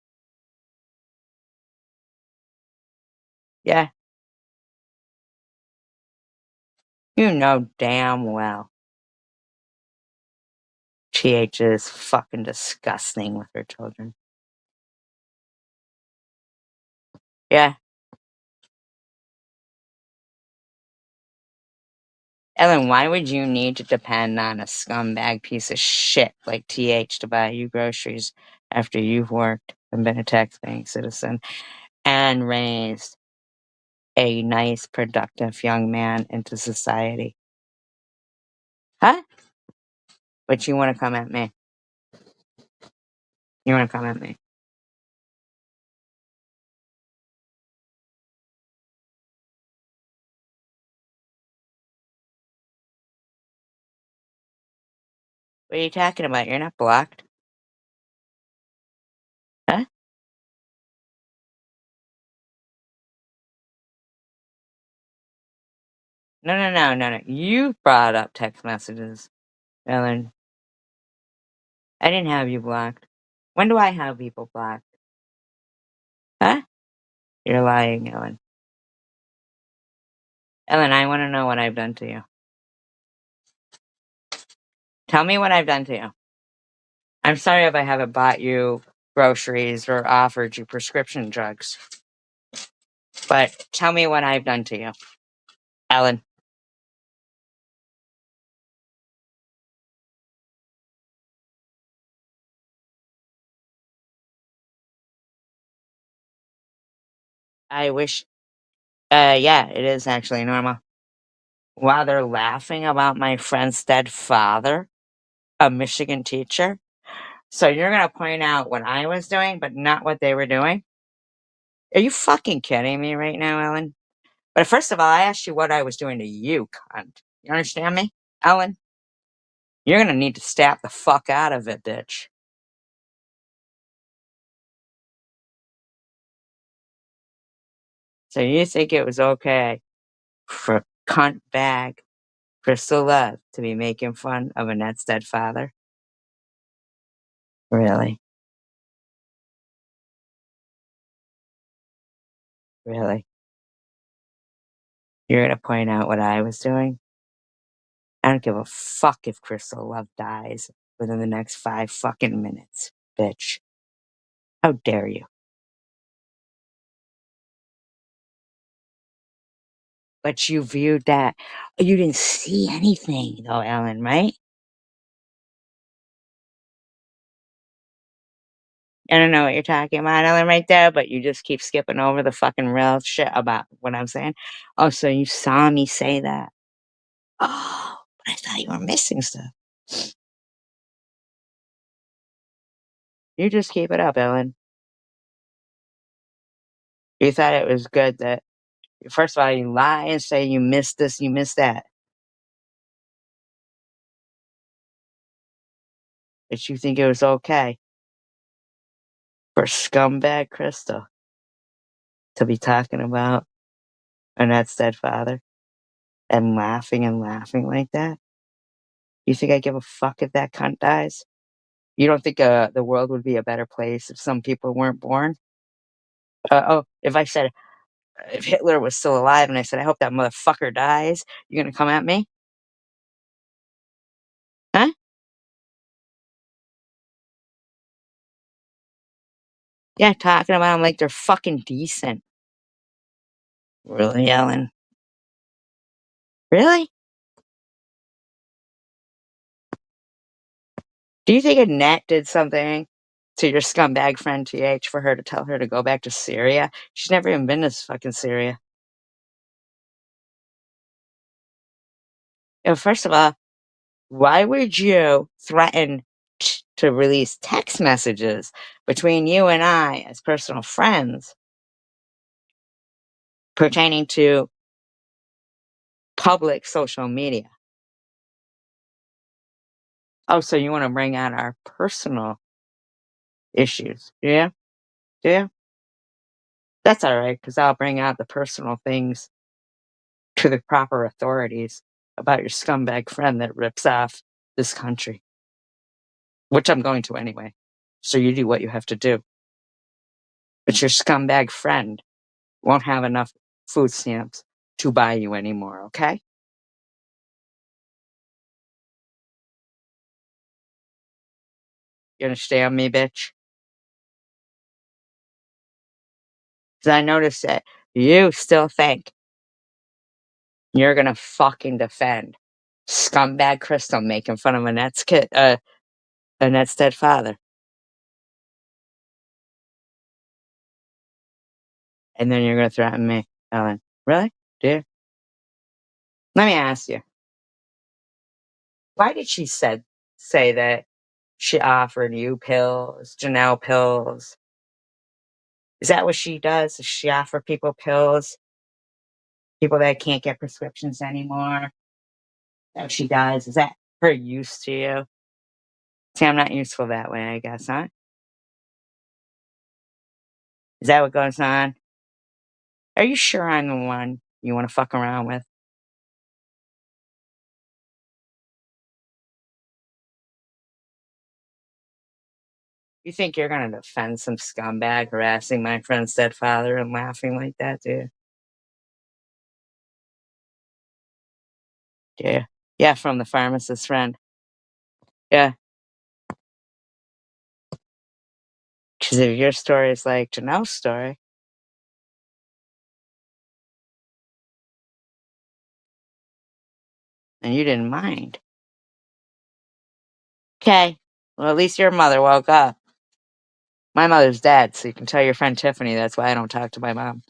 Yeah, you know damn well TH is fucking disgusting with her children. Yeah. Ellen, why would you need to depend on a scumbag piece of shit like TH to buy you groceries after you've worked and been a tax-paying citizen and raised a nice, productive young man into society? Huh? But you want to come at me. You want to come at me? What are you talking about? You're not blocked. Huh? No, no, no, no, no. You brought up text messages, Ellen. I didn't have you blocked. When do I have people blocked? Huh? You're lying, Ellen. Ellen, I want to know what I've done to you. Tell me what I've done to you. I'm sorry if I haven't bought you groceries or offered you prescription drugs, but tell me what I've done to you, Ellen. I wish, yeah, it is actually normal. While they're laughing about my friend's dead father, a Michigan teacher. So you're going to point out what I was doing, but not what they were doing? Are you fucking kidding me right now, Ellen? But first of all, I asked you what I was doing to you, cunt. You understand me? Ellen, you're going to need to step the fuck out of it, bitch. So you think it was okay for cunt bag Crystal Love to be making fun of Annette's dead father? Really? Really? You're going to point out what I was doing? I don't give a fuck if Crystal Love dies within the next 5 fucking minutes, bitch. How dare you? But you viewed that. You didn't see anything, though, Ellen, right? I don't know what you're talking about, Ellen, right there, but you just keep skipping over the fucking real shit about what I'm saying. Oh, so you saw me say that. Oh, but I thought you were missing stuff. You just keep it up, Ellen. You thought it was good that, first of all, you lie and say you missed this, you missed that. But you think it was okay for scumbag Crystal to be talking about Annette's dead father and laughing like that? You think I give a fuck if that cunt dies? You don't think the world would be a better place if some people weren't born? Oh, if I said, if Hitler was still alive and I said, I hope that motherfucker dies, you gonna come at me? Huh? Yeah, talking about them like they're fucking decent. Really, Ellen? Really? Do you think Annette did something to your scumbag friend TH for her to tell her to go back to Syria? She's never even been to fucking Syria. First of all, why would you threaten to release text messages between you and I as personal friends pertaining to public social media? Oh, so you want to bring out our personal issues? Yeah? Yeah? That's all right, because I'll bring out the personal things to the proper authorities about your scumbag friend that rips off this country, which I'm going to anyway. So you do what you have to do. But your scumbag friend won't have enough food stamps to buy you anymore, okay? You understand me, bitch? Because I noticed that you still think you're gonna fucking defend scumbag Crystal making fun of Annette's dead father. And then you're gonna threaten me, Ellen. Really? Dear? Let me ask you. Why did she say that She offered you pills, Janelle pills. Is that what she does? Does she offer people pills? People that can't get prescriptions anymore? Is that what she does? Is that her use to you? See, I'm not useful that way, I guess, huh? Is that what goes on? Are you sure I'm the one you want to fuck around with? You think you're gonna defend some scumbag harassing my friend's dead father and laughing like that, do you? Yeah. Yeah, from the pharmacist friend. Yeah. Because if your story is like Janelle's story, and you didn't mind. Okay. Well, at least your mother woke up. My mother's dead, so you can tell your friend Tiffany that's why I don't talk to my mom.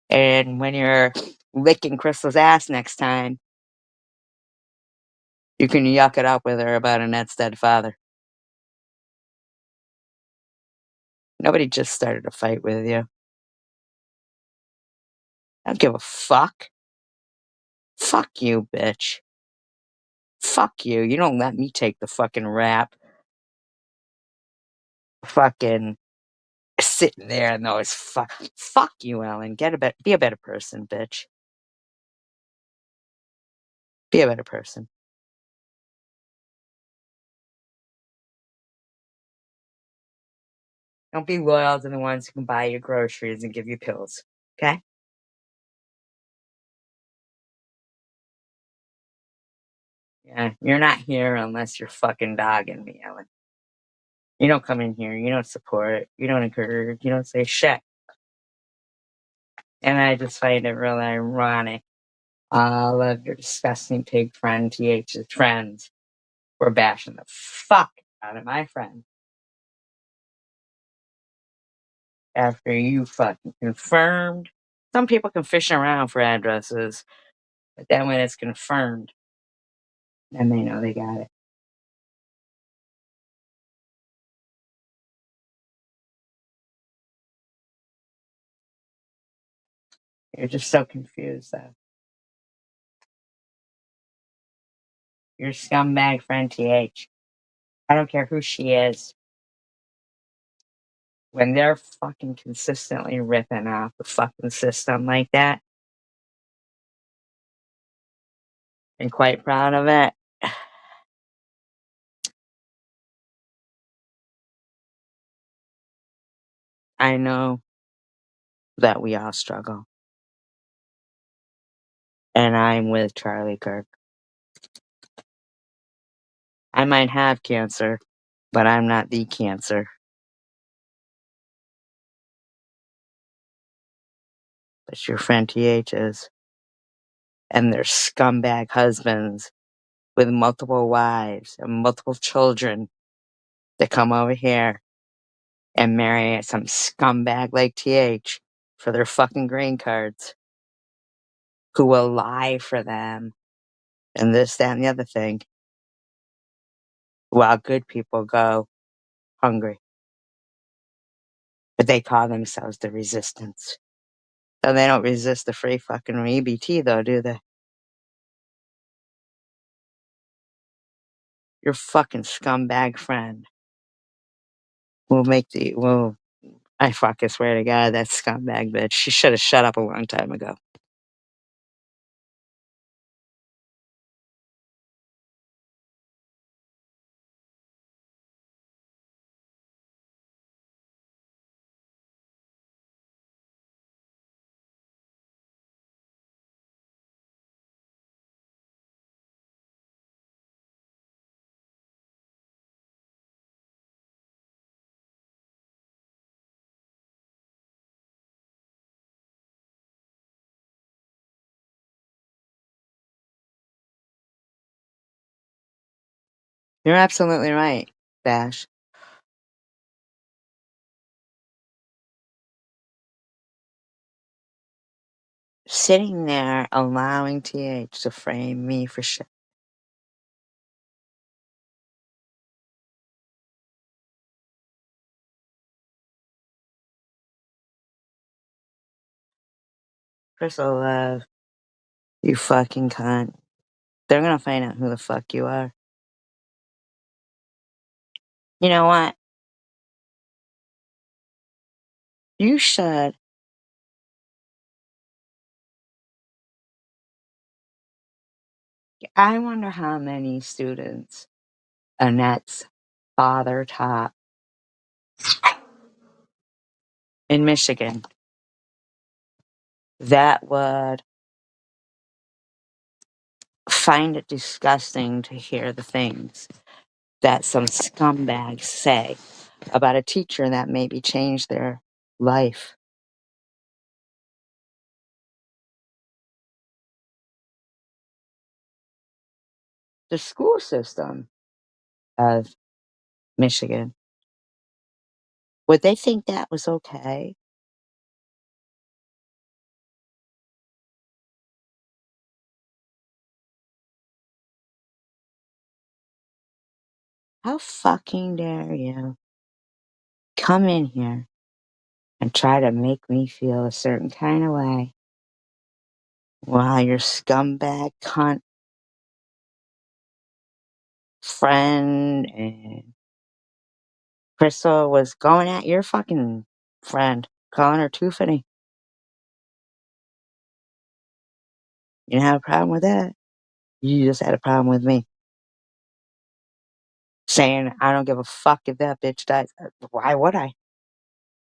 And when you're licking Crystal's ass next time, you can yuck it up with her about Annette's dead father. Nobody just started a fight with you. I don't give a fuck. Fuck you, bitch. Fuck you. You don't let me take the fucking rap. Fucking sitting there and always fuck you, Ellen. Be a better person, bitch. Be a better person. Don't be loyal to the ones who can buy you groceries and give you pills. Okay? Yeah, you're not here unless you're fucking dogging me, Ellen. You don't come in here, you don't support, you don't encourage, you don't say shit. And I just find it really ironic. All of your disgusting pig friend TH's friends were bashing the fuck out of my friend after you fucking confirmed. Some people can fish around for addresses, but then when it's confirmed, then they know they got it. You're just so confused, though. Your scumbag friend TH. I don't care who she is. When they're fucking consistently ripping off the fucking system like that, and quite proud of it, I know that we all struggle. And I'm with Charlie Kirk. I might have cancer, but I'm not the cancer. But your friend TH is. And their scumbag husbands with multiple wives and multiple children that come over here and marry some scumbag like TH for their fucking green cards, who will lie for them and this, that, and the other thing, while good people go hungry. But they call themselves the resistance. So they don't resist the free fucking EBT though, do they? Your fucking scumbag friend will I fucking swear to God, that scumbag bitch. She should have shut up a long time ago. You're absolutely right, Bash. Sitting there allowing TH to frame me for shit. Crystal Love, you fucking cunt. They're gonna find out who the fuck you are. You know what? You should. I wonder how many students Annette's father taught in Michigan that would find it disgusting to hear the things that some scumbags say about a teacher that maybe changed their life. The school system of Michigan, would they think that was okay? How fucking dare you come in here and try to make me feel a certain kind of way while your scumbag cunt friend and Crystal was going at your fucking friend, calling her Tiffany. You didn't have a problem with that. You just had a problem with me. Saying, I don't give a fuck if that bitch dies. Why would I?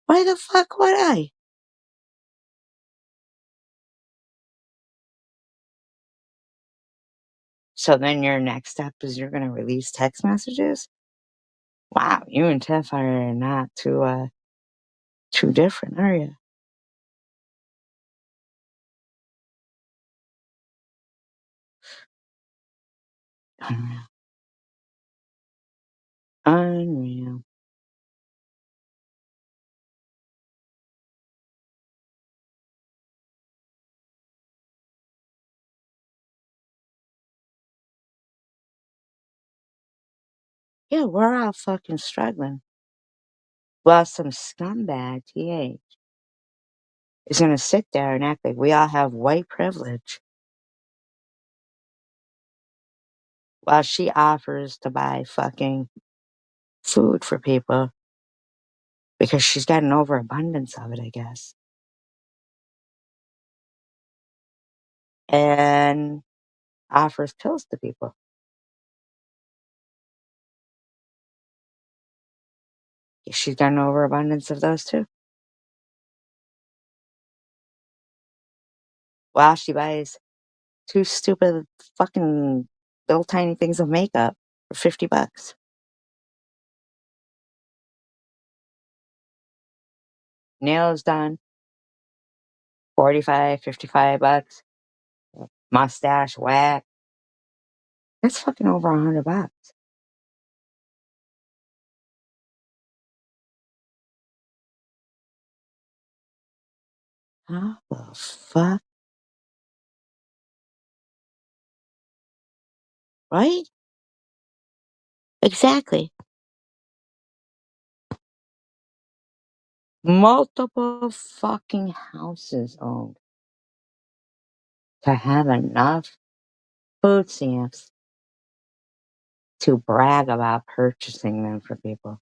Why the fuck would I? So then your next step is you're going to release text messages? Wow, you and Tiff are not too different, are you? Unreal. Unreal. Yeah, we're all fucking struggling. While some scumbag TH is going to sit there and act like we all have white privilege while she offers to buy fucking food for people because she's got an overabundance of it, I guess. And offers pills to people. She's got an overabundance of those too. While she buys two stupid fucking little tiny things of makeup for $50. Nails done, 45, $55. Mustache, whack. That's fucking over $100. How the fuck? Right? Exactly. Multiple fucking houses owned to have enough food stamps to brag about purchasing them for people.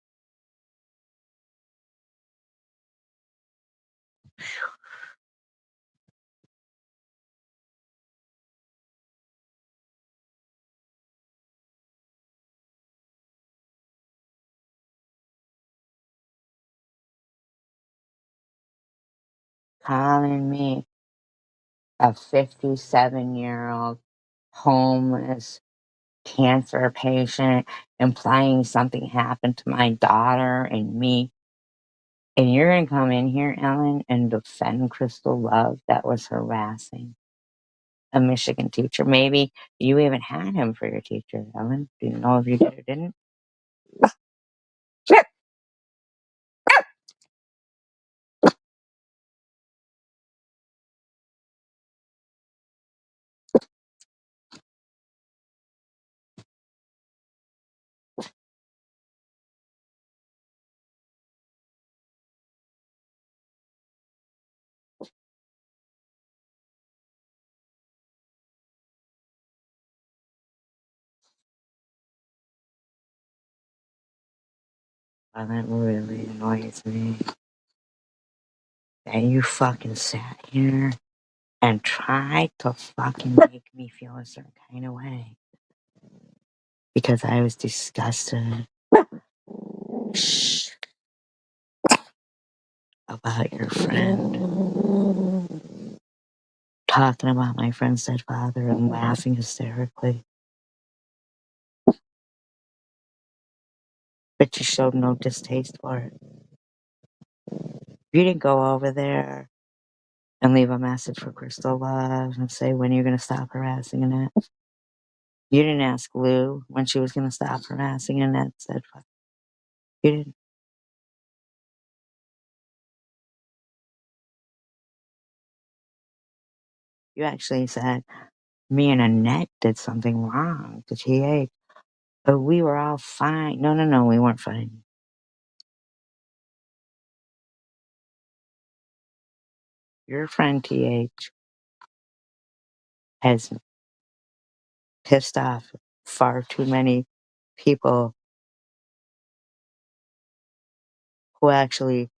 Calling me a 57-year-old homeless cancer patient, implying something happened to my daughter and me. And you're going to come in here, Ellen, and defend Crystal Love that was harassing a Michigan teacher. Maybe you even had him for your teacher, Ellen. Do you know if you did or didn't? Well, that really annoys me. That you fucking sat here and tried to fucking make me feel a certain kind of way. Because I was disgusted about your friend. Talking about my friend's dead father and laughing hysterically. But you showed no distaste for it. You didn't go over there and leave a message for Crystal Love and say when you're going to stop harassing Annette. You didn't ask Lou when she was going to stop harassing Annette. Said, you didn't. You actually said me and Annette did something wrong to TH. But we were all fine. No, we weren't fine. Your friend TH has pissed off far too many people who actually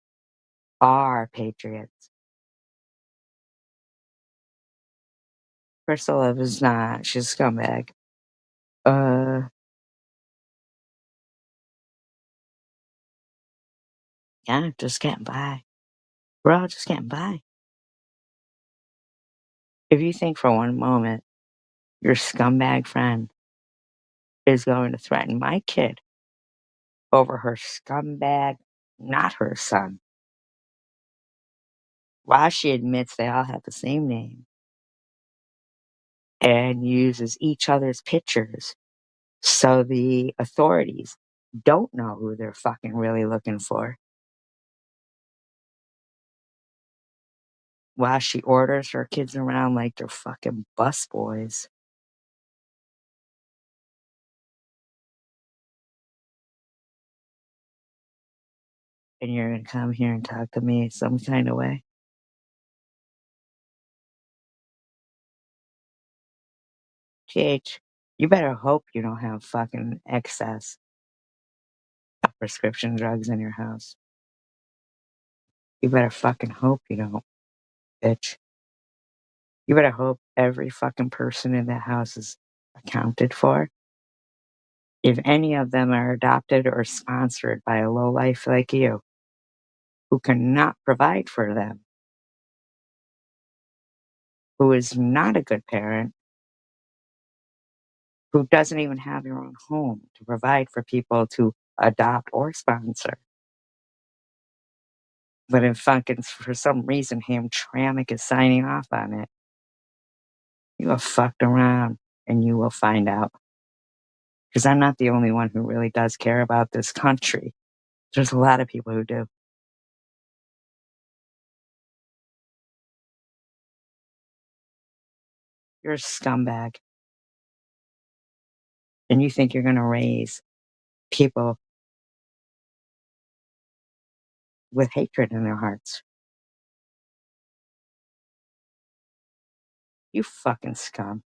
are patriots. Crystal Love is not. She's a scumbag. Yeah, just getting by. We're all just getting by. If you think for one moment your scumbag friend is going to threaten my kid over her scumbag, not her son, while she admits they all have the same name and uses each other's pictures so the authorities don't know who they're fucking really looking for, while she orders her kids around like they're fucking busboys. And you're gonna come here and talk to me some kind of way? GH, you better hope you don't have fucking excess of prescription drugs in your house. You better fucking hope you don't, bitch. You better hope every fucking person in that house is accounted for. If any of them are adopted or sponsored by a lowlife like you, who cannot provide for them, who is not a good parent, who doesn't even have your own home to provide for people to adopt or sponsor. But if fucking for some reason Hamtramck is signing off on it, you have fucked around and you will find out. Because I'm not the only one who really does care about this country. There's a lot of people who do. You're a scumbag. And you think you're going to raise people with hatred in their hearts. You fucking scum.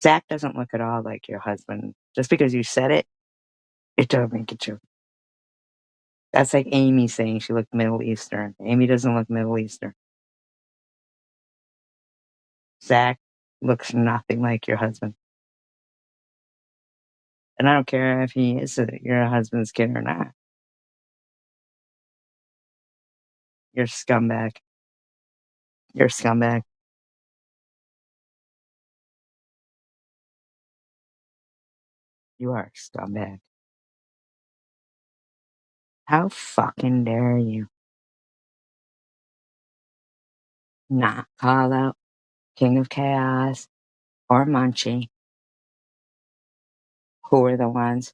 Zach doesn't look at all like your husband. Just because you said it, it doesn't make it true. That's like Amy saying she looked Middle Eastern. Amy doesn't look Middle Eastern. Zach looks nothing like your husband. And I don't care if he is your husband's kid or not. You're a scumbag. You're a scumbag. You are a scumbag. How fucking dare you not call out King of Chaos or Munchie, who were the ones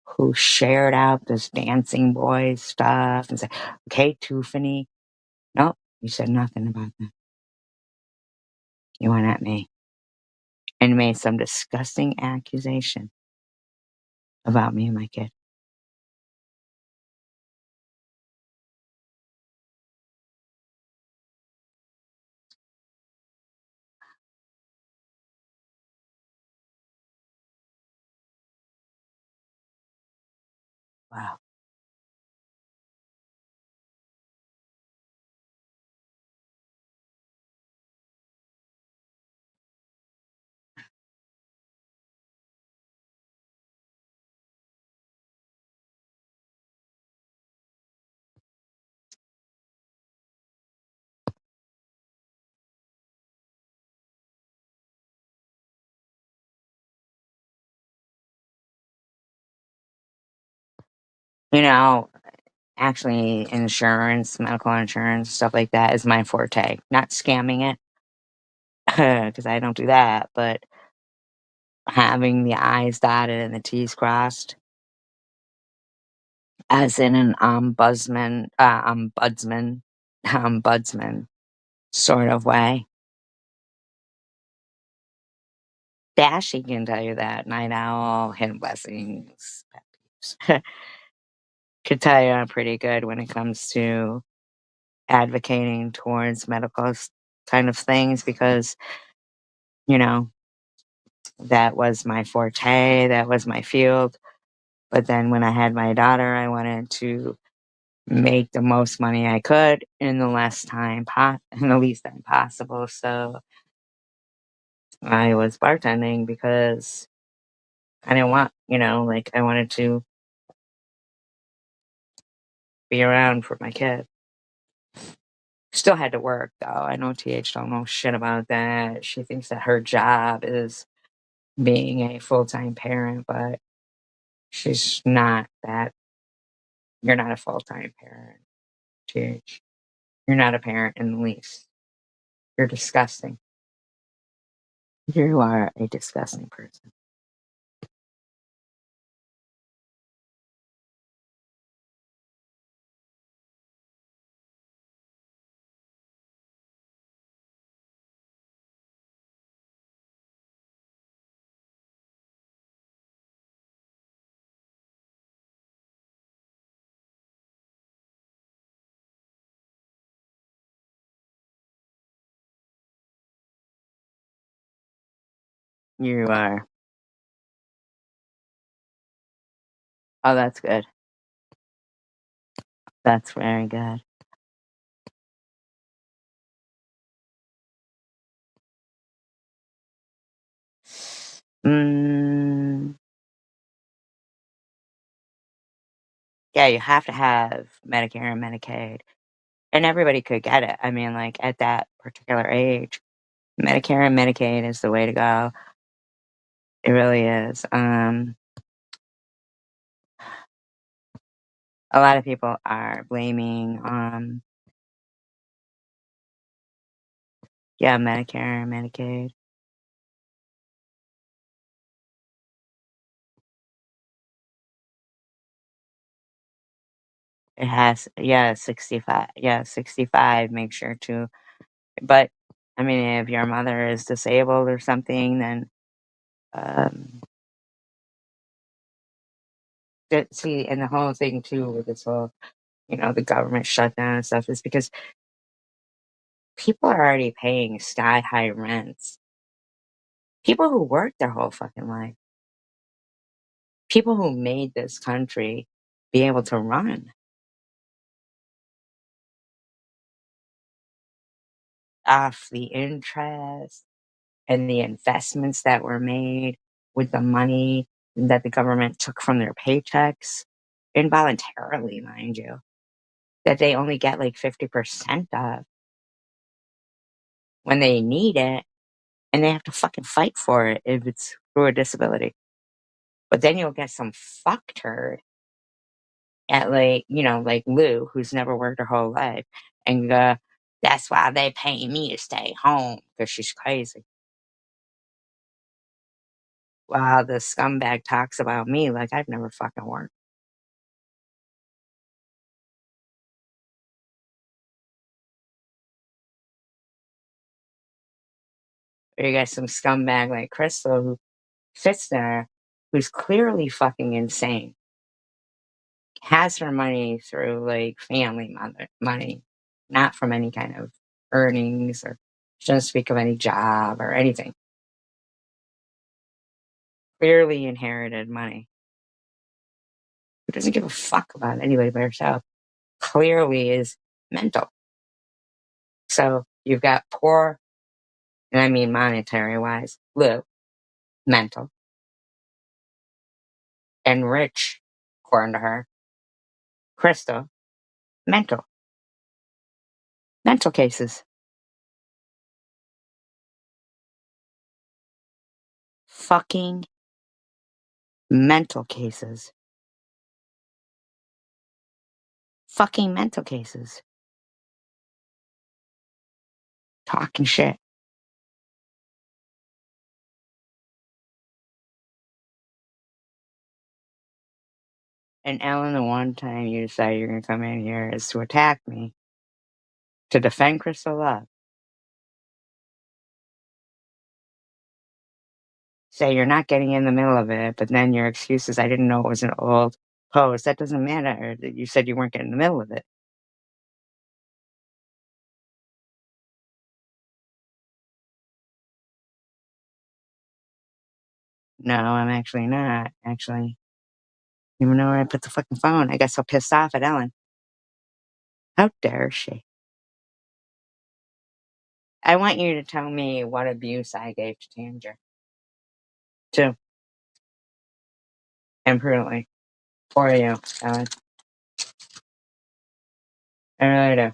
who shared out this dancing boy stuff and said, okay, Tiffany. Nope, you said nothing about that. You went at me and made some disgusting accusation about me and my kid. Wow. You know, actually, insurance, medical insurance, stuff like that is my forte. Not scamming it, because I don't do that, but having the I's dotted and the T's crossed, as in an ombudsman sort of way. Dashy can tell you that. Night owl, hidden blessings, pet peeves. Could tell you I'm pretty good when it comes to advocating towards medical kind of things because, you know, that was my forte, that was my field. But then when I had my daughter, I wanted to make the most money I could in the less time in the least time possible. So I was bartending because I didn't want, like I wanted to be around for my kid. Still had to work though. I know TH don't know shit about that. She thinks that her job is being a full-time parent, but she's not that. You're not a full-time parent, TH. You're not a parent in the least. You're disgusting. You are a disgusting person. You are. Oh, that's good. That's very good. Mm, yeah, you have to have Medicare and Medicaid, and everybody could get it. I mean, like at that particular age, Medicare and Medicaid is the way to go. It really is. A lot of people are blaming, yeah, Medicare and Medicaid. It has, yeah, 65. Yeah, 65. Make sure to, but I mean, if your mother is disabled or something, then um, see, and the whole thing too with this whole, the government shutdown and stuff is because people are already paying sky high rents. People who worked their whole fucking life, people who made this country be able to run off the interest and the investments that were made with the money that the government took from their paychecks involuntarily, mind you, that they only get like 50% of when they need it and they have to fucking fight for it if it's through a disability. But then you'll get some fuckturd at like, like Lou, who's never worked her whole life, and that's why they pay me to stay home because she's crazy. While the scumbag talks about me like I've never fucking worked. Or you got some scumbag like Crystal who sits there, who's clearly fucking insane, has her money through like family money, not from any kind of earnings or she doesn't speak of any job or anything. Clearly inherited money. who doesn't give a fuck about anybody but herself, clearly is mental. So you've got poor, and I mean monetary wise, Lou, mental, and rich, according to her, Crystal, mental. Mental cases. Fucking mental cases. Fucking mental cases. Talking shit. And Ellen, the one time you decide you're going to come in here is to attack me, to defend Crystal Love. Say you're not getting in the middle of it, but then your excuse is I didn't know it was an old post. That doesn't matter. You said you weren't getting in the middle of it. No, I'm actually not. Actually, even know where I put the fucking phone. I got so pissed off at Ellen. How dare she? I want you to tell me what abuse I gave to Tanger. Too. Imprudently. For you, Ellen. I really do.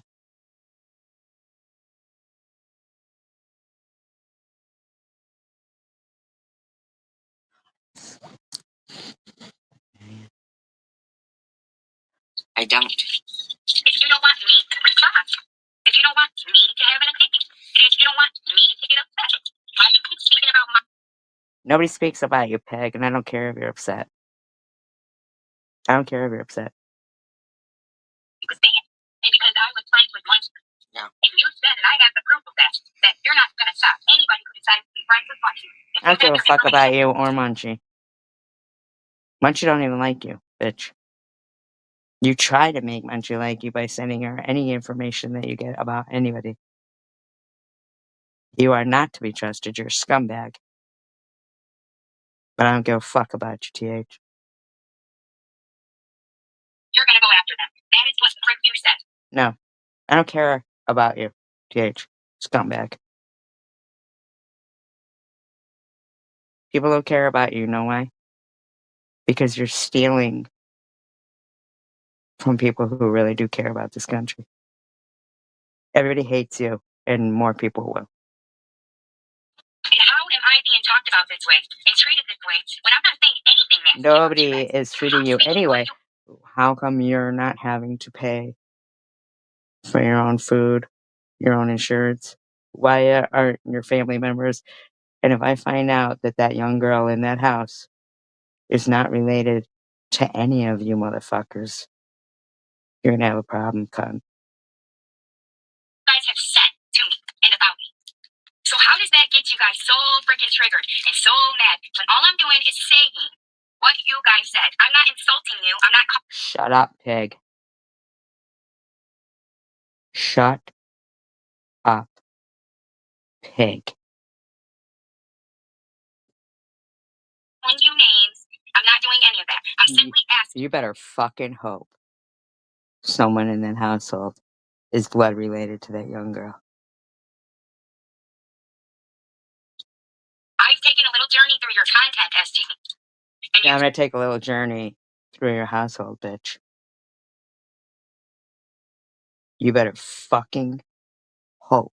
I don't. If you don't want me to respond, if you don't want me to have an opinion, if you don't want me to get upset, why do you keep speaking about my... Nobody speaks about you, Peg, and I don't care if you're upset. I don't care if you're upset. You were saying, and because I was friends with Munchie. No. And you said, and I got the proof of that you're not going to stop anybody who decides to be friends with Munchie. I don't give a fuck about you or Munchie. Munchie don't even like you, bitch. You try to make Munchie like you by sending her any information that you get about anybody. You are not to be trusted. You're a scumbag. But I don't give a fuck about you, TH. You're going to go after them. That is what the frick you said. No. I don't care about you, TH. Scumbag. People don't care about you, know why? Because you're stealing from people who really do care about this country. Everybody hates you, and more people will. And how am I being talked about this way and treated this way when I'm not saying anything nasty? Nobody is treating you anyway. How come you're not having to pay for your own food, your own insurance? Why aren't your family members? And if I find out that that young girl in that house is not related to any of you motherfuckers, you're gonna have a problem, cunt. You guys have said to me and about me. So how does that get you guys so freaking triggered and so mad when all I'm doing is saying what you guys said? I'm not insulting you. I'm not... Shut up, pig. Shut up, pig. calling you names. I'm not doing any of that. I'm simply asking. You better fucking hope someone in that household is blood related to that young girl. I've taken a little journey through your content, SG. Yeah, I'm gonna take a little journey through your household, bitch. You better fucking hope.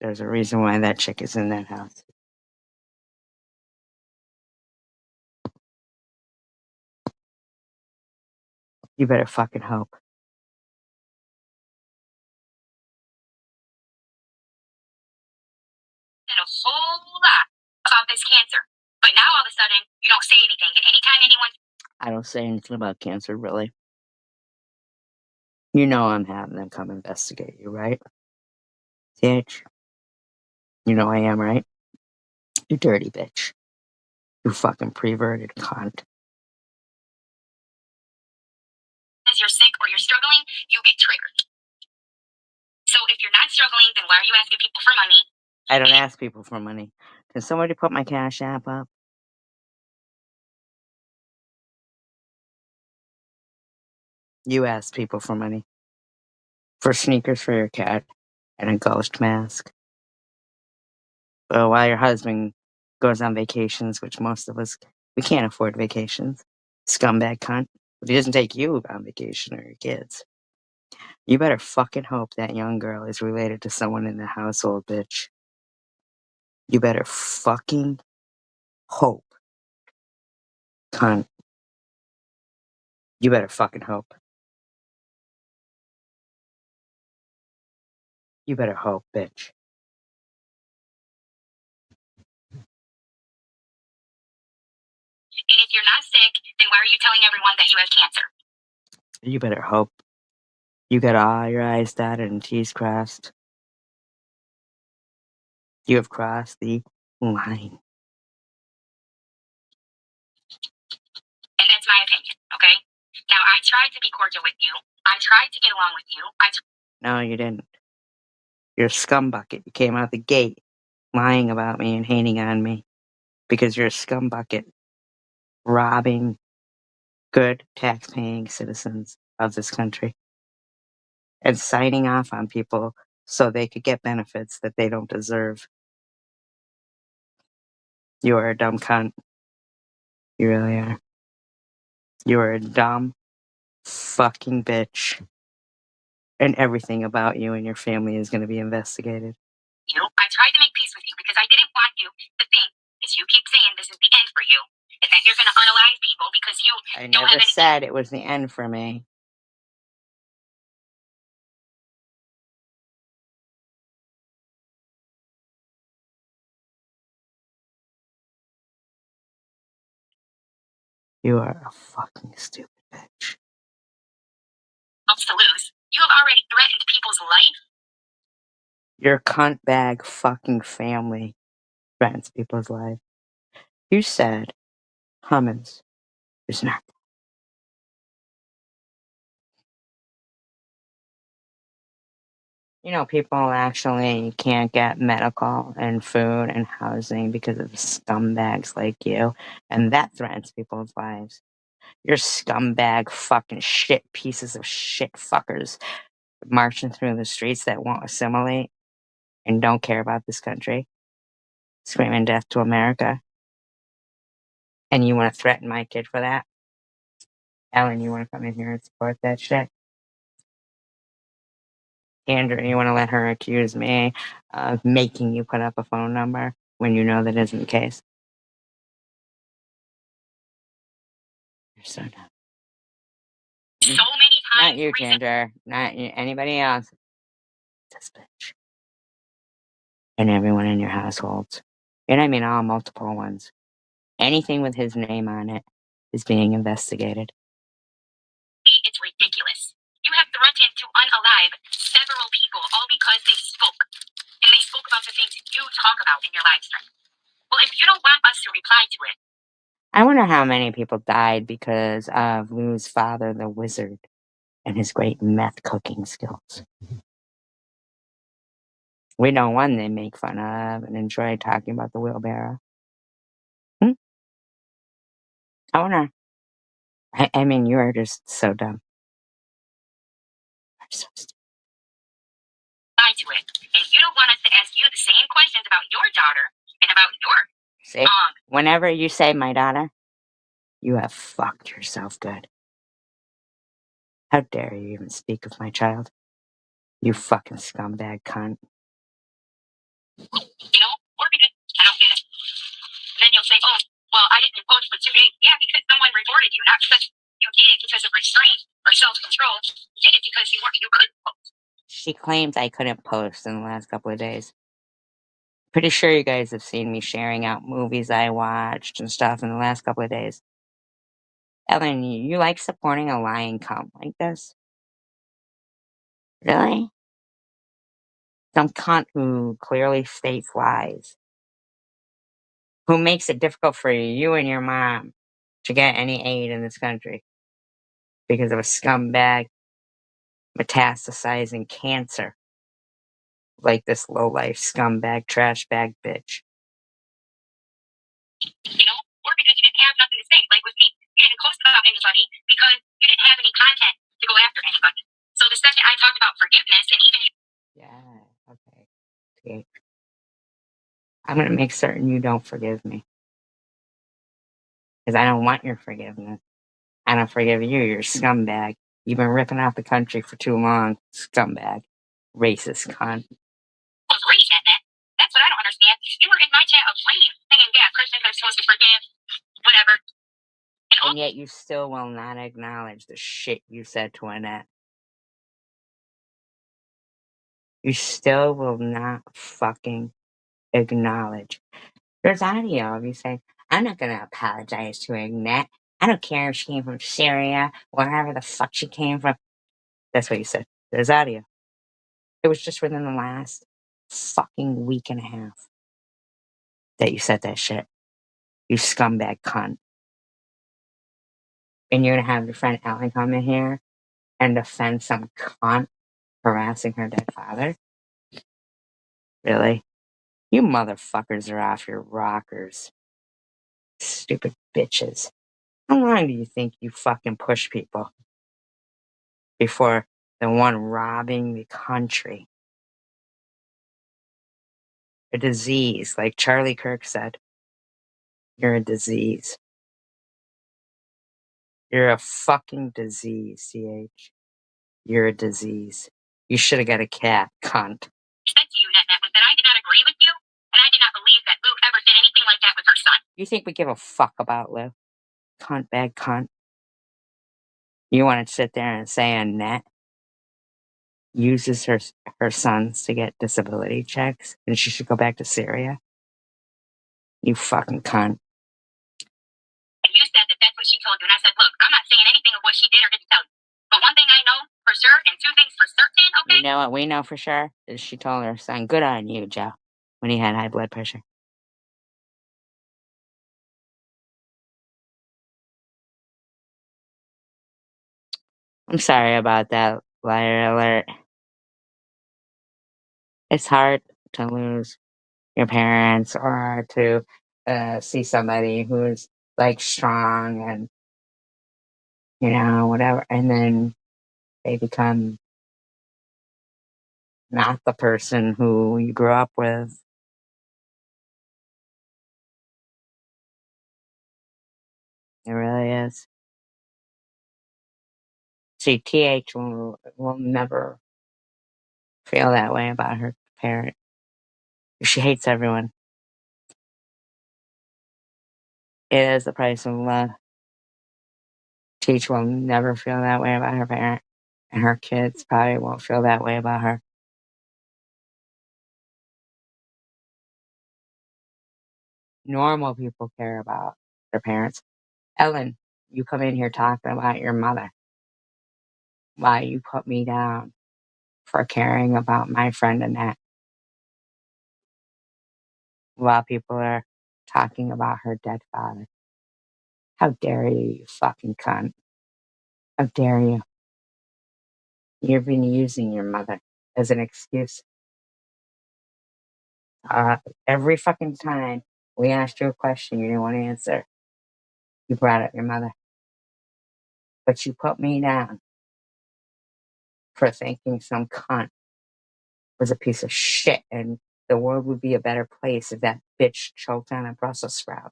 There's a reason why that chick is in that house. You better fucking hope. A whole lot about this cancer. But now all of a sudden, you don't say anything. And anytime anyone... I don't say anything about cancer, really. You know I'm having them come investigate you, right? Bitch. You know I am, right? You dirty bitch. You fucking perverted cunt. As you're sick or you're struggling, you get triggered. So if you're not struggling, then why are you asking people for money? I don't ask people for money. Can somebody put my Cash App up? You ask people for money. For sneakers for your cat and a ghost mask. So while your husband goes on vacations, which most of us, we can't afford vacations. Scumbag cunt. But he doesn't take you on vacation or your kids. You better fucking hope that young girl is related to someone in the household, bitch. You better fucking hope, cunt. You better fucking hope. You better hope, bitch. And if you're not sick, then why are you telling everyone that you have cancer? You better hope you got all your I's dotted and T's crossed. You have crossed the line. And that's my opinion, okay? Now, I tried to be cordial with you. I tried to get along with you. No, you didn't. You're a scumbucket. You came out the gate lying about me and hating on me because you're a scumbucket, robbing good tax-paying citizens of this country and signing off on people so they could get benefits that they don't deserve. You are a dumb cunt. You really are. You are a dumb fucking bitch. And everything about you and your family is going to be investigated. I tried to make peace with you because I didn't want you to think, as you keep saying, this is the end for you, and that you're going to unalive people because you I don't have never anything. said it was the end for me. You are a fucking stupid bitch. Else to lose. You have already threatened people's life. Your cunt bag fucking family threatens people's life. You said hummus is not. You know, people actually can't get medical and food and housing because of scumbags like you, and that threatens people's lives. You're scumbag fucking shit pieces of shit fuckers marching through the streets that won't assimilate and don't care about this country, screaming death to America. And you want to threaten my kid for that? Ellen, you want to come in here and support that shit? Andrew, you want to let her accuse me of making you put up a phone number when you know that isn't the case? You're so dumb. So many times. Not you, Ginger. Not you, anybody else. This bitch. And everyone in your household. And I mean all multiple ones. Anything with his name on it is being investigated. It's ridiculous. You have threatened to unalive several people all because they spoke. And they spoke about the things you talk about in your live stream. Well, if you don't want us to reply to it. I wonder how many people died because of Lou's father, the wizard, and his great meth cooking skills. We know one they make fun of and enjoy talking about the wheelbarrow. I wonder. I mean, you are just so dumb. You're so stupid. To it. And you don't want us to ask you the same questions about your daughter and about your. See? Whenever you say my daughter, you have fucked yourself good. How dare you even speak of my child? You fucking scumbag cunt. Or because I don't get it. And then you'll say, oh, well, I didn't post for 2 days. Yeah, because someone reported you, not because you did it because of restraint or self-control. You did it because you couldn't post. She claims I couldn't post in the last couple of days. Pretty sure you guys have seen me sharing out movies I watched and stuff in the last couple of days. Ellen, you like supporting a lying cunt like this? Really? Some cunt who clearly states lies. Who makes it difficult for you and your mom to get any aid in this country because of a scumbag metastasizing cancer like this low-life scumbag trash bag bitch. Or because you didn't have nothing to say. Like with me, you didn't post about anybody because you didn't have any content to go after anybody. So the second I talked about forgiveness, and even Yeah, okay. Okay. I'm gonna make certain you don't forgive me. Because I don't want your forgiveness. I don't forgive you, you're a scumbag. You've been ripping out the country for too long, scumbag. Racist cunt. was raised at that. That's what I don't understand. You were in my chat of saying, yeah, Christians are supposed to forgive, whatever. And yet you still will not acknowledge the shit you said to Annette. You still will not fucking acknowledge. There's audio of you saying, I'm not gonna apologize to Annette. I don't care if she came from Syria, wherever the fuck she came from. That's what you said. There's audio. It was just within the last fucking week and a half that you said that shit. You scumbag cunt. And you're gonna have your friend Ellen come in here and defend some cunt harassing her dead father? Really? You motherfuckers are off your rockers. Stupid bitches. How long do you think you fucking push people before the one robbing the country? A disease, like Charlie Kirk said. You're a disease. You're a fucking disease, CH. You're a disease. You should have got a cat, cunt. Said to you, Net, was that I did not agree with you, and I did not believe that Lou ever did anything like that with her son. You think we give a fuck about Lou? Cunt, bad cunt. You want to sit there and say Annette uses her sons to get disability checks and she should go back to Syria? You fucking cunt. And you said that that's what she told you, and I said, look, I'm not saying anything of what she did or didn't tell you. But one thing I know for sure, and two things for certain, okay? You know what we know for sure? Is she told her son, good on you, Joe, when he had high blood pressure. I'm sorry about that, liar alert. It's hard to lose your parents or to see somebody who's like strong and, you know, whatever, and then they become not the person who you grew up with. It really is. See, TH will never feel that way about her parent. She hates everyone. It is the price of love. Teach will never feel that way about her parent, and her kids probably won't feel that way about her. Normal people care about their parents. Ellen, you come in here talking about your mother. Why you put me down for caring about my friend Annette while people are talking about her dead father. How dare you, you fucking cunt. How dare you? You've been using your mother as an excuse. Every fucking time we asked you a question you didn't want to answer, you brought up your mother. But you put me down for thinking some cunt was a piece of shit and the world would be a better place if that bitch choked on a Brussels sprout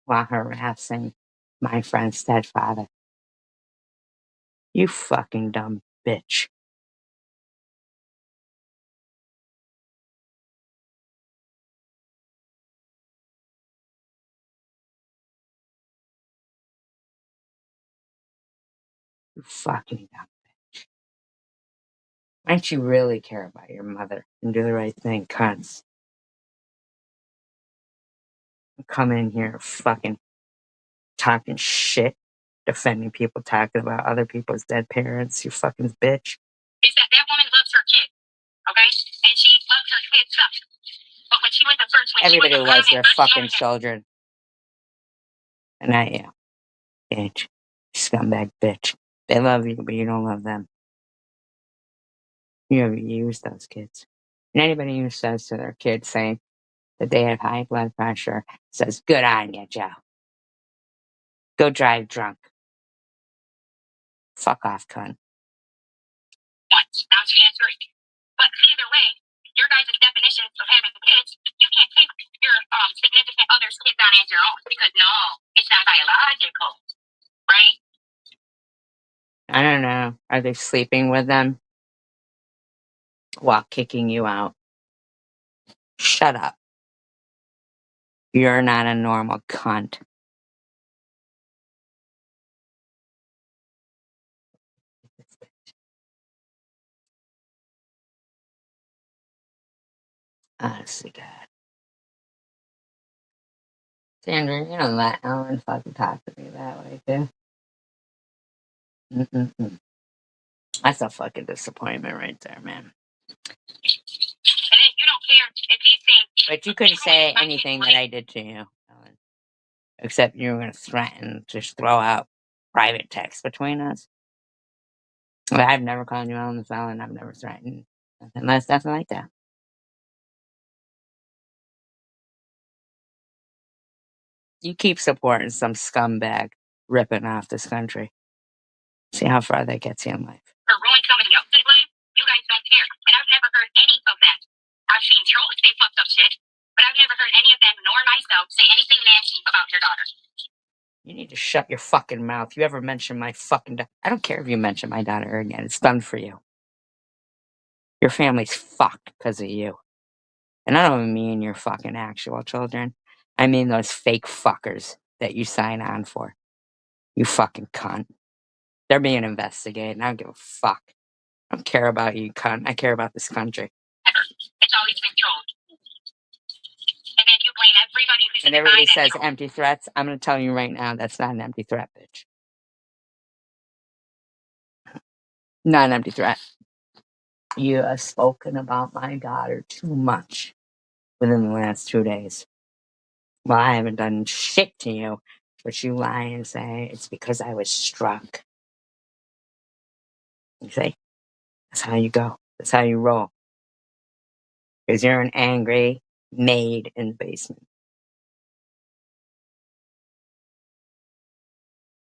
while harassing my friend's dead father. You fucking dumb bitch. You fucking dumb bitch. Why don't you really care about your mother and do the right thing, cunts? Come in here fucking talking shit, defending people, talking about other people's dead parents, you fucking bitch. Is that that woman loves her kid, okay? And she loves her kid stuff. But when she went to search, Everybody loves their fucking children. And not you, bitch. Scumbag bitch. They love you, but you don't love them. You have used those kids. And anybody who says to their kids saying that they have high blood pressure says, good on you, Joe. Go drive drunk. Fuck off, cunt. Once. Now she answered. But either way, your guys' definition of having kids, you can't take your significant other's kids on as your own because no, it's not biological, right? I don't know. Are they sleeping with them while kicking you out? Shut up. You're not a normal cunt. Honestly, God. Sandra, you don't let Ellen fucking talk to me that way, too. Mm-mm-mm. That's a fucking disappointment right there, man. And then you don't care if he's saying. But you couldn't say anything that I did to you, Ellen. Except you were going to threaten to throw out private text between us. But I've never called you on the phone. I've never threatened. Nothing like that. You keep supporting some scumbag ripping off this country. See how far that gets you in life. Or ruin somebody else's life, you guys don't care. And I've never heard any of that. I've seen trolls say fucked up shit, but I've never heard any of them, nor myself, say anything nasty about your daughter. You need to shut your fucking mouth. You ever mention my fucking I don't care if you mention my daughter again. It's done for you. Your family's fucked because of you. And I don't mean your fucking actual children. I mean those fake fuckers that you sign on for. You fucking cunt. They're being investigated, and I don't give a fuck. I don't care about you, cunt. I care about this country. It's always been trolled. And then you blame everybody who's And everybody says empty threats. I'm going to tell you right now, that's not an empty threat, bitch. Not an empty threat. You have spoken about my daughter too much within the last 2 days. Well, I haven't done shit to you, but you lie and say it's because I was struck. You see? That's how you go. That's how you roll. Because you're an angry maid in the basement.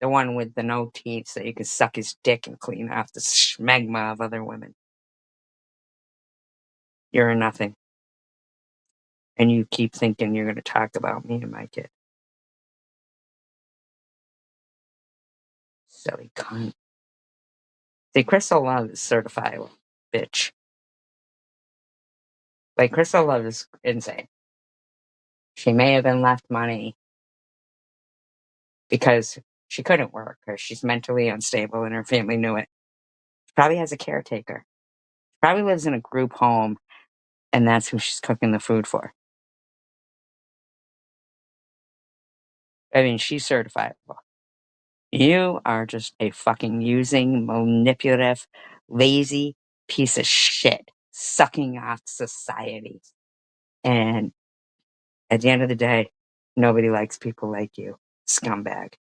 The one with the no teeth so you can suck his dick and clean off the smegma of other women. You're a nothing. And you keep thinking you're going to talk about me and my kid. Silly cunt. See, Crystal Love is certifiable, bitch. Like, Crystal Love is insane. She may have been left money because she couldn't work or she's mentally unstable and her family knew it. She probably has a caretaker. She probably lives in a group home and that's who she's cooking the food for. I mean, she's certifiable. You are just a fucking using, manipulative, lazy piece of shit sucking off society. And at the end of the day, nobody likes people like you, scumbag.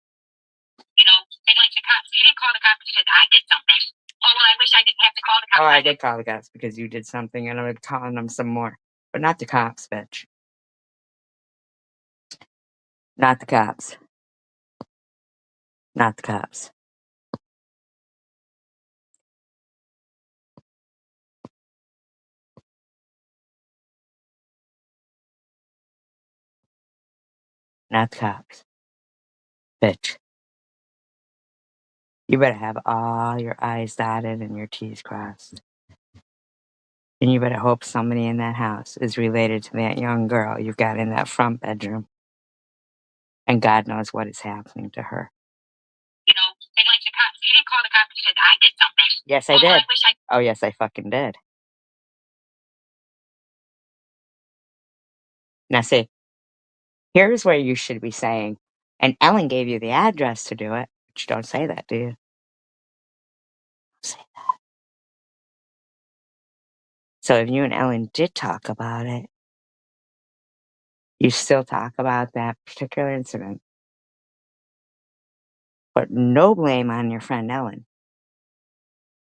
You know, and like the cops, you didn't call the cops because I did something. Oh, well, I wish I didn't have to call the cops. Oh, I did call the cops because you did something, and I'm calling them some more. But not the cops, bitch. Not the cops. Not the cops. Not the cops. Bitch. You better have all your I's dotted and your T's crossed. And you better hope somebody in that house is related to that young girl you've got in that front bedroom. And God knows what is happening to her. You know, and like the cops, you didn't call the cops because I did something. Yes, I did. Oh, yes, I fucking did. Now, see, here's where you should be saying, and Ellen gave you the address to do it, but you don't say that, do you? Say that. So if you and Ellen did talk about it, you still talk about that particular incident. But no blame on your friend Ellen.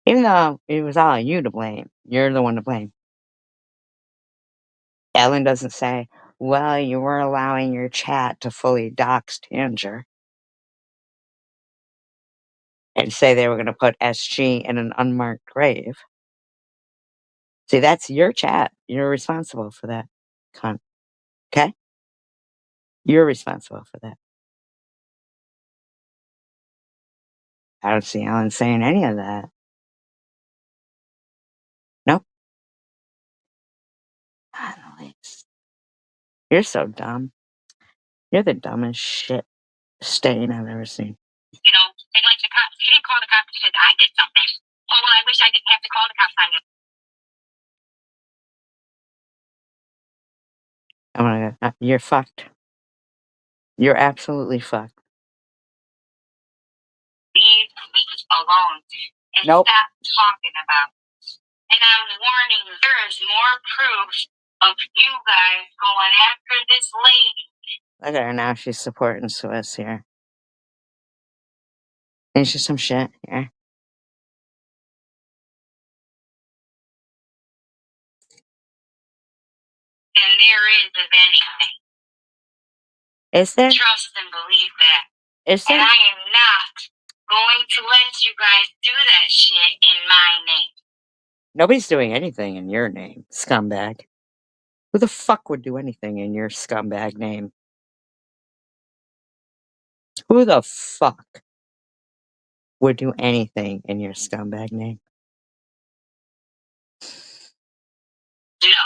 Even though it was all you to blame, you're the one to blame. Ellen doesn't say, well, you were allowing your chat to fully dox Tanger. and say they were going to put SG in an unmarked grave. See, that's your chat. You're responsible for that, cunt. Okay? You're responsible for that. I don't see Alan saying any of that. Nope. Annalise. You're so dumb. You're the dumbest shit stain I've ever seen. You know, they like the cops. You didn't call the cops because I did something. Oh, well, I wish I didn't have to call the cops on you. Oh my God. You're fucked. You're absolutely fucked. Leave me alone and Nope. stop talking about it. And I'm warning you, there is more proof of you guys going after this lady. Look at her now. She's supporting Swiss here. Ain't she some shit? Yeah. And there is of anything. Is there? Trust and believe that. Is there? And I am not going to let you guys do that shit in my name. Nobody's doing anything in your name, scumbag. Who the fuck would do anything in your scumbag name? Who the fuck would do anything in your scumbag name? No.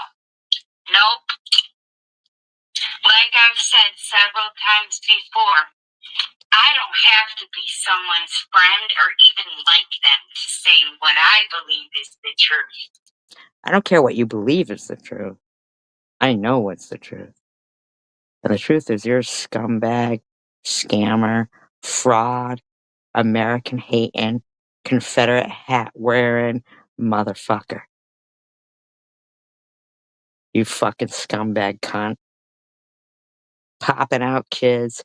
Nope. Like I've said several times before, I don't have to be someone's friend or even like them to say what I believe is the truth. I don't care what you believe is the truth. I know what's the truth. And the truth is you're a scumbag, scammer, fraud, American hating, Confederate hat wearing motherfucker. You fucking scumbag cunt. Popping out kids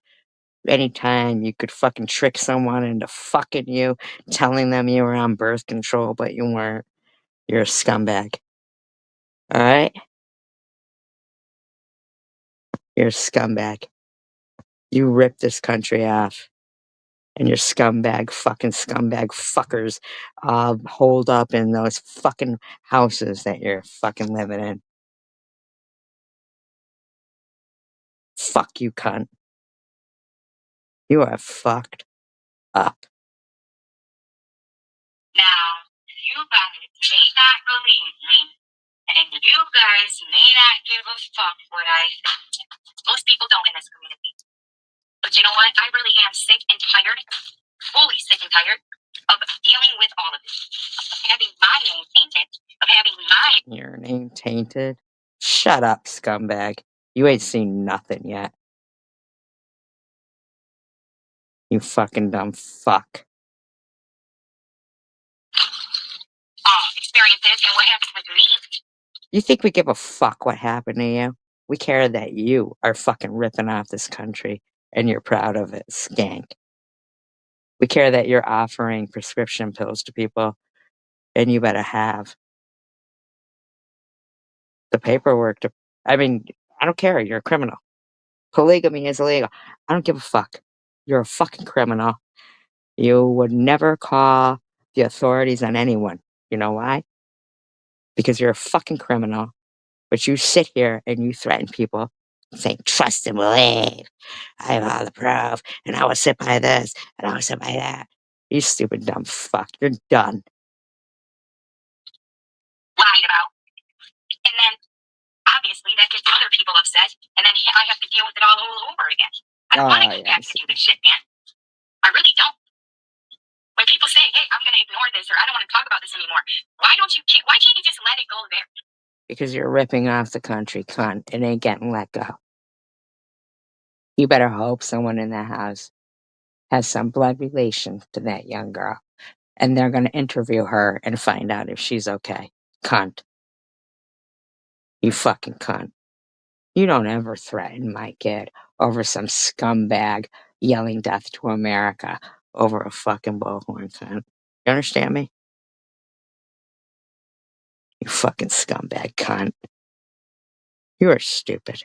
anytime you could fucking trick someone into fucking you, telling them you were on birth control, but you weren't. You're a scumbag. Alright? You're a scumbag. You ripped this country off. And your scumbag fuckers holed up in those fucking houses that you're fucking living in. Fuck you, cunt. You are fucked up. Now, you guys may not believe me, and you guys may not give a fuck what I think. Most people don't in this community. But you know what? I really am sick and tired, fully sick and tired, of dealing with all of this. Of having my name tainted. Of having my... Your name tainted? Shut up, scumbag. You ain't seen nothing yet. You fucking dumb fuck. Experiences and what happened with me. You think we give a fuck what happened to you? We care that you are fucking ripping off this country and you're proud of it, skank. We care that you're offering prescription pills to people and you better have the paperwork to. I mean, I don't care. You're a criminal. Polygamy is illegal. I don't give a fuck. You're a fucking criminal. You would never call the authorities on anyone. You know why? Because you're a fucking criminal. But you sit here and you threaten people saying, trust and believe. I have all the proof. And I will sit by this. And I will sit by that. You stupid dumb fuck. You're done. Lied about. And then, obviously, that gets other people upset. And then I have to deal with it all over again. I don't want to get back to do this shit, man. I really don't. When people say, hey, I'm going to ignore this or I don't want to talk about this anymore, why can't you just let it go there? Because you're ripping off the country, cunt. It ain't getting let go. You better hope someone in that house has some blood relation to that young girl. And they're going to interview her and find out if she's okay. Cunt. You fucking cunt. You don't ever threaten my kid over some scumbag yelling death to America over a fucking bullhorn, cunt. You understand me? You fucking scumbag cunt. You are stupid.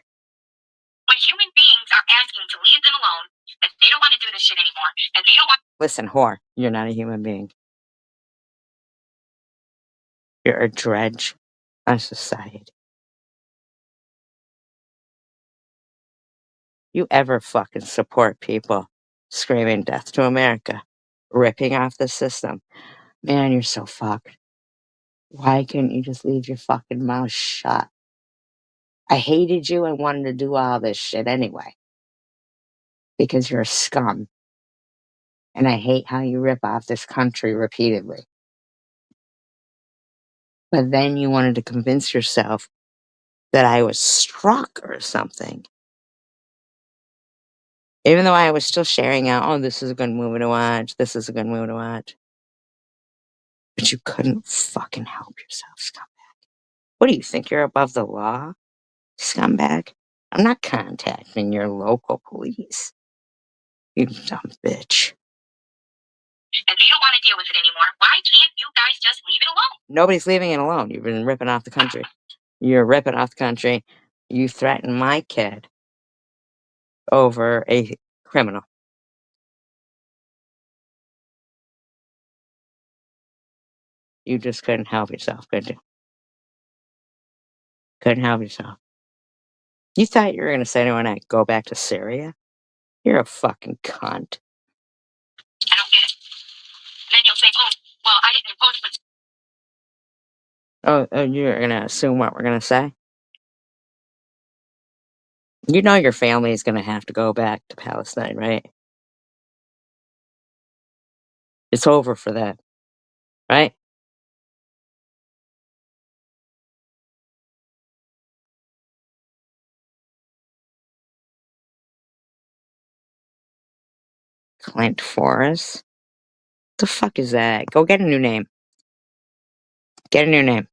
When human beings are asking to leave them alone, that they don't want to do this shit anymore, anymore. And they don't want. Listen, whore, you're not a human being. You're a dredge on society. You ever fucking support people screaming death to America, ripping off the system? Man, you're so fucked. Why couldn't you just leave your fucking mouth shut? I hated you and wanted to do all this shit anyway. Because you're a scum. And I hate how you rip off this country repeatedly. But then you wanted to convince yourself that I was struck or something. Even though I was still sharing out, oh, this is a good movie to watch. This is a good movie to watch. But you couldn't fucking help yourself, scumbag. What do you think? You're above the law, scumbag? I'm not contacting your local police. You dumb bitch. And they don't want to deal with it anymore. Why can't you guys just leave it alone? Nobody's leaving it alone. You've been ripping off the country. You're ripping off the country. You threatened my kid over a criminal. You just couldn't help yourself, could you? Couldn't help yourself. You thought you were going to say to when I go back to Syria? You're a fucking cunt. I don't get it. And then you'll say, oh, well, I didn't post, but Oh, you're going to assume what we're going to say? You know your family is going to have to go back to Palestine, right? It's over for that, right? Clint Forrest? The fuck is that? Go get a new name. Get a new name.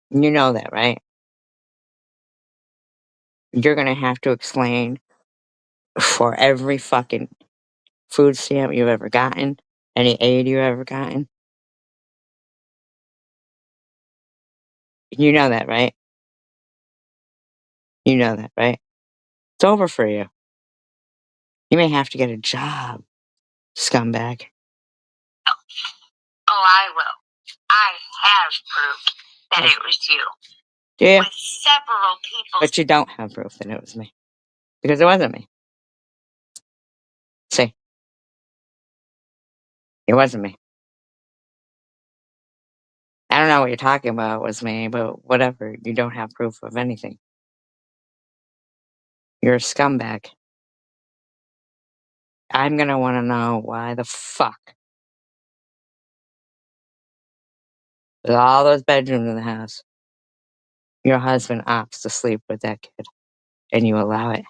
You know that, right? You're going to have to explain for every fucking food stamp you've ever gotten, any aid you've ever gotten. You know that, right? You know that, right? It's over for you. You may have to get a job, scumbag. oh, I will. I have proof that it was you. Do you? With several people. But you don't have proof that it was me. Because it wasn't me. See? It wasn't me. I don't know what you're talking about was me, but whatever. You don't have proof of anything. You're a scumbag. I'm gonna want to know why the fuck, with all those bedrooms in the house, your husband opts to sleep with that kid, and you allow it.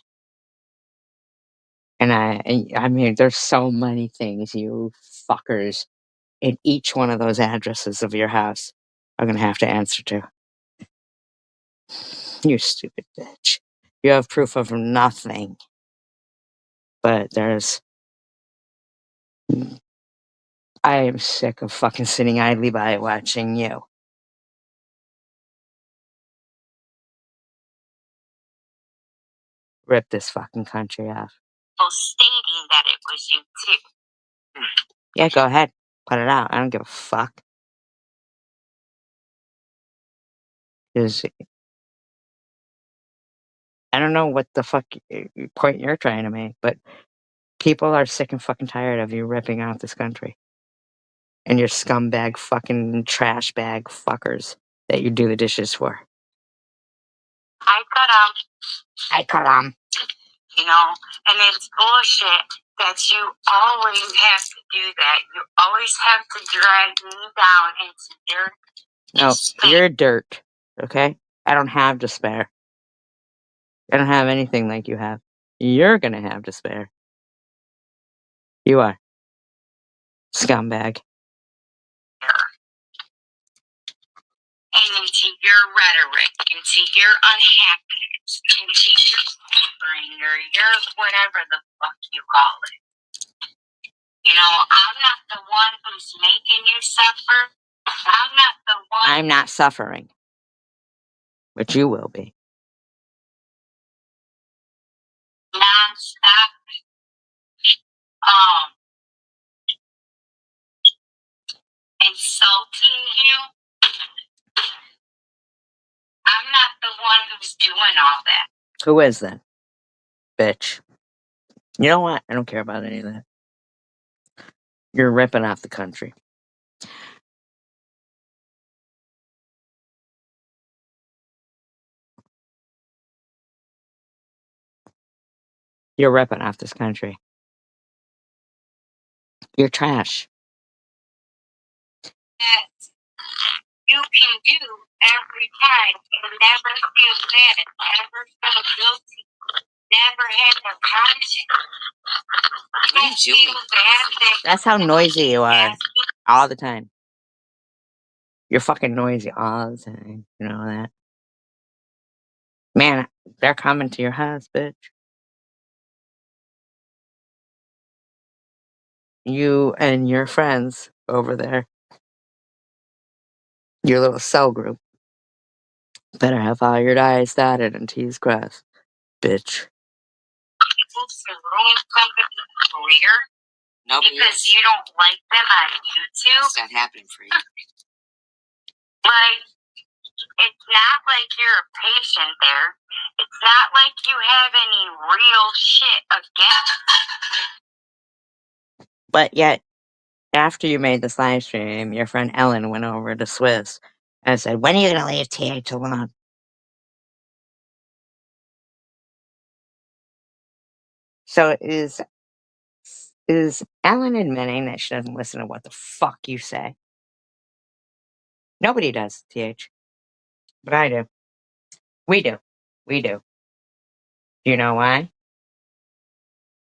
And I mean, there's so many things you fuckers in each one of those addresses of your house are gonna have to answer to. You stupid bitch. You have proof of nothing. But I am sick of fucking sitting idly by watching you. Rip this fucking country off. Stating that it was you too. Yeah, go ahead. Put it out. I don't give a fuck. 'Cause I don't know what the fuck point you're trying to make, but people are sick and fucking tired of you ripping out this country. And your scumbag fucking trash bag fuckers that you do the dishes for. I cut you know, and it's bullshit that you always have to do that. You always have to drag me down into dirt. No, you're dirt, okay? I don't have despair. I don't have anything like you have. You're gonna have despair. You are. Scumbag. And into your rhetoric, into your unhappiness, into your suffering, or your whatever the fuck you call it. You know, I'm not the one who's making you suffer. I'm not the one. I'm not suffering. But you will be. stop insulting you, I'm not the one who's doing all that. Who is that? Bitch. You know what? I don't care about any of that. You're ripping off the country. You're ripping off this country. You're trash. That you can do every time and never feel bad, never feel guilty, never have a conscience. What are you doing? That's how noisy you are. All the time. You're fucking noisy all the time. You know that? Man, they're coming to your house, bitch. You and your friends over there, your little cell group, better have all your I's dotted and T's crossed, bitch. People to ruin somebody's career because you don't like them on YouTube. It's not happening for you. Like, it's not like you're a patient there. It's not like you have any real shit against. But yet, after you made this live stream, your friend Ellen went over to Swiss and said, "When are you going to leave TH alone?" So is Ellen admitting that she doesn't listen to what the fuck you say? Nobody does, TH. But I do. We do. We do. Do you know why?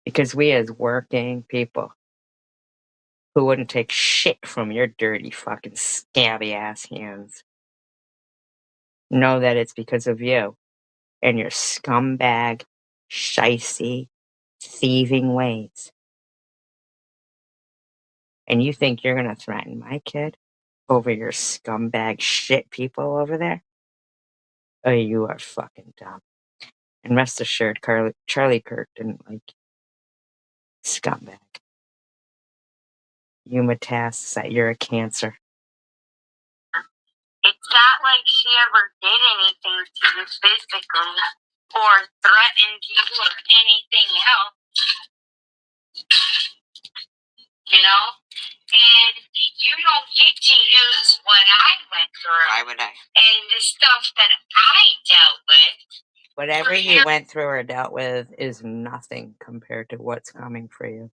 Because we as working people who wouldn't take shit from your dirty fucking scabby ass hands know that it's because of you and your scumbag, shicey, thieving ways. And you think you're gonna threaten my kid over your scumbag shit people over there? Oh, you are fucking dumb. And rest assured, Charlie Kirk didn't like you. Scumbag. You metastasize. You're a cancer. It's not like she ever did anything to you physically or threatened you or anything else. You know? And you don't get to use what I went through. Why would I? And the stuff that I dealt with. Whatever you went through or dealt with is nothing compared to what's coming for you.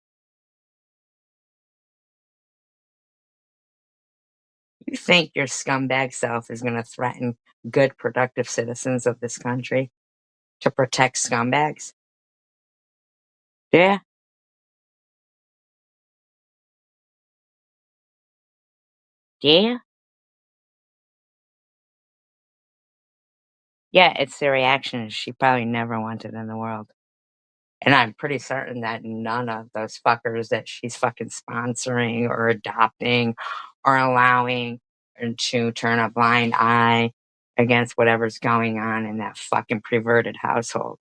You think your scumbag self is going to threaten good, productive citizens of this country to protect scumbags? Yeah. Yeah. Yeah, it's the reaction she probably never wanted in the world. And I'm pretty certain that none of those fuckers that she's fucking sponsoring or adopting or allowing to turn a blind eye against whatever's going on in that fucking perverted household.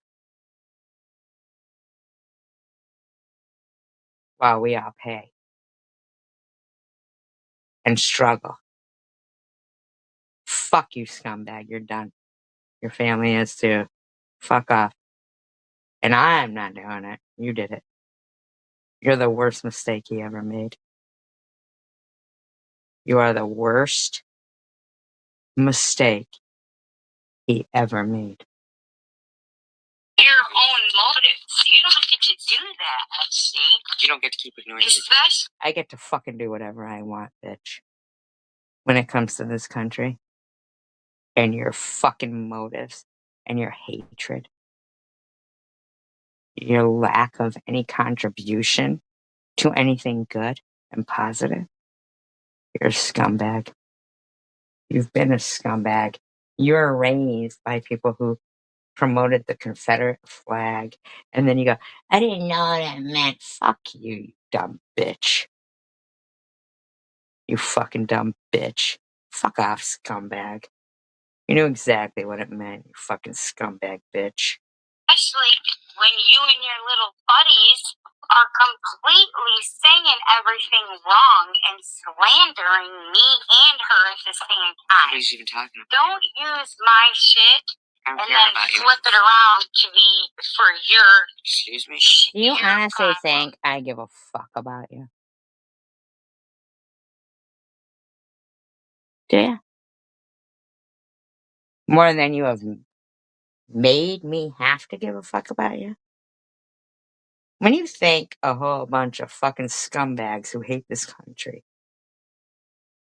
While we all pay and struggle. Fuck you, scumbag. You're done. Your family is too. Fuck off. And I'm not doing it. You did it. You're the worst mistake he ever made. You are the worst mistake he ever made. Your own motives. You don't get to do that, see? You don't get to keep ignoring it. I get to fucking do whatever I want, bitch. When it comes to this country. And your fucking motives. And your hatred. Your lack of any contribution to anything good and positive. You're a scumbag. You've been a scumbag. You're raised by people who promoted the Confederate flag. And then you go, I didn't know what it meant. Fuck you, you dumb bitch. You fucking dumb bitch. Fuck off, scumbag. You knew exactly what it meant, you fucking scumbag bitch. especially when you and your little buddies are completely saying everything wrong and slandering me and her at the same time. What are you even talking about? Don't use my shit I don't and care then about you. flip it around to be for your. Excuse me? Do you your honestly problem. think I give a fuck about you? Do you? More than you have made me have to give a fuck about you? When you think a whole bunch of fucking scumbags who hate this country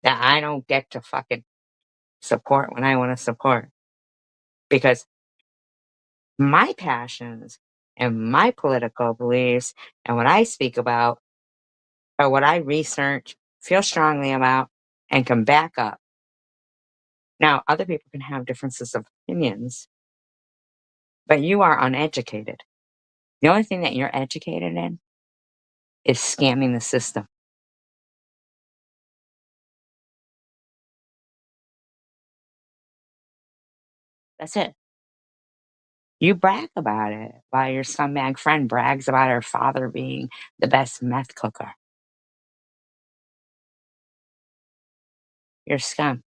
that I don't get to fucking support when I want to support because my passions and my political beliefs and what I speak about or what I research, feel strongly about, and can back up. Now, other people can have differences of opinions, but you are uneducated. The only thing that you're educated in is scamming the system. That's it. You brag about it, while your scumbag friend brags about her father being the best meth cooker. You're scum.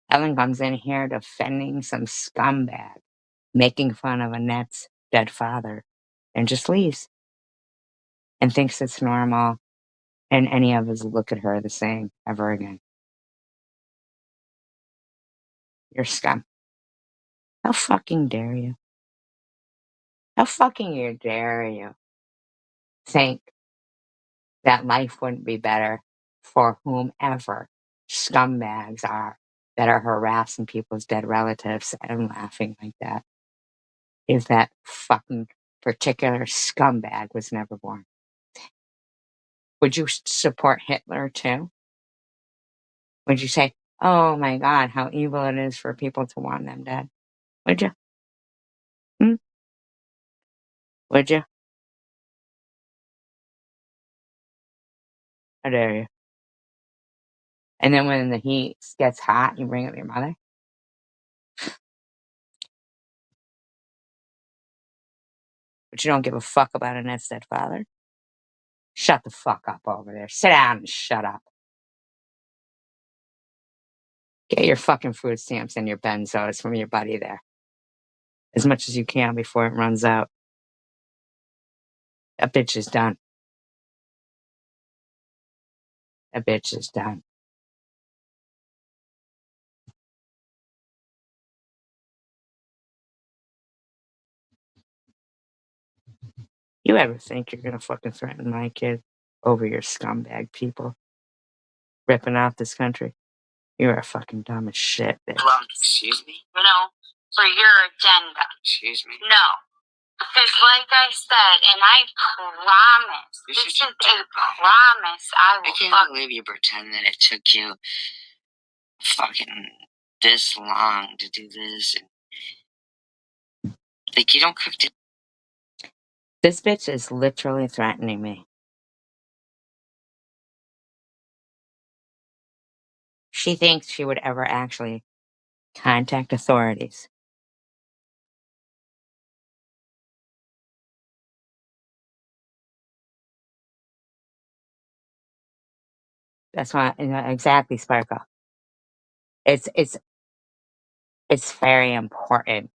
Ellen comes in here defending some scumbag, making fun of Annette's dead father, and just leaves and thinks it's normal, and any of us look at her the same ever again. You're scum. How fucking dare you? How fucking dare you think that life wouldn't be better for whomever scumbags are that are harassing people's dead relatives and laughing like that? If that fucking particular scumbag was never born. Would you support Hitler too? Would you say, oh my God, how evil it is for people to want them dead? Would you? Hmm? Would you? How dare you? And then when the heat gets hot, you bring up your mother? But you don't give a fuck about Annette's dead father? Shut the fuck up over there. Sit down and shut up. Get your fucking food stamps and your benzos from your buddy there. As much as you can before it runs out. That bitch is done. That bitch is done. You ever think you're gonna fucking threaten my kid over your scumbag people ripping out this country? You are fucking dumb as shit, bitch. Excuse me? For your agenda. Excuse me? No. Because like I said, and I promise, You're this such is a a dirtbag. promise I I will can't believe you pretend that it took you fucking this long to do this. Like, you don't cook dinner. This bitch is literally threatening me. She thinks she would ever actually contact authorities. That's why, exactly, Sparkle. It's it's it's very important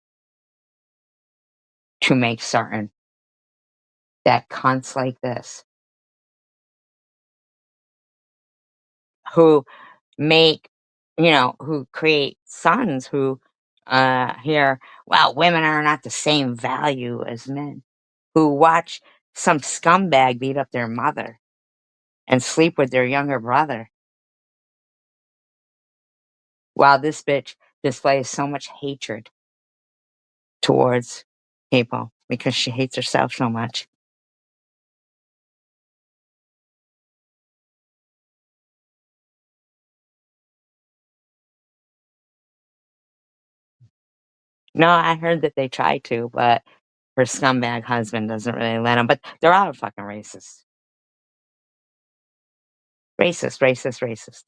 to make certain that cunts like this, who make, who create sons who hear, well, women are not the same value as men, who watch some scumbag beat up their mother and sleep with their younger brother, while this bitch displays so much hatred towards people because she hates herself so much. No, I heard that they tried to, but her scumbag husband doesn't really let them. But they're all fucking racist. Racist, racist, racist.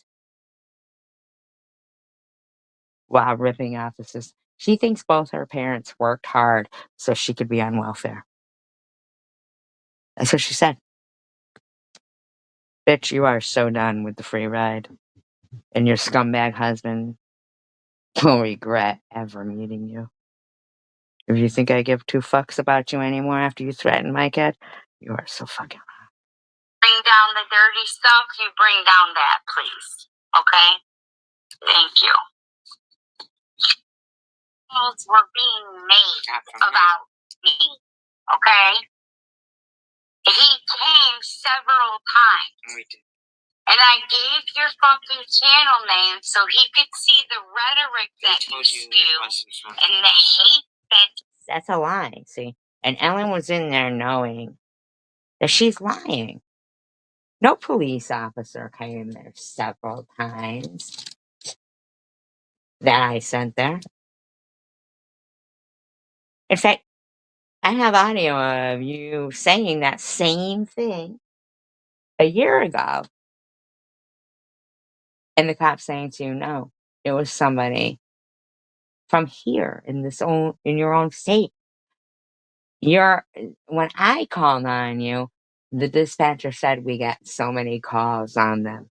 While ripping off the system. She thinks both her parents worked hard so she could be on welfare. That's what she said. Bitch, you are so done with the free ride. And your scumbag husband will regret ever meeting you. If you think I give two fucks about you anymore after you threaten my kid, you are so fucking wrong. Bring down the dirty stuff, you bring down that, please. Okay? Thank you. Calls were being made about me. Okay? He came several times. And I gave your fucking channel name so he could see the rhetoric that you spew and the hate that. That's a lie, see? And Ellen was in there knowing that she's lying. No police officer came there several times that I sent there. In fact, I have audio of you saying that same thing a year ago. And the cops saying to you, no, it was somebody from here in your own state. When I called on you, the dispatcher said we get so many calls on them.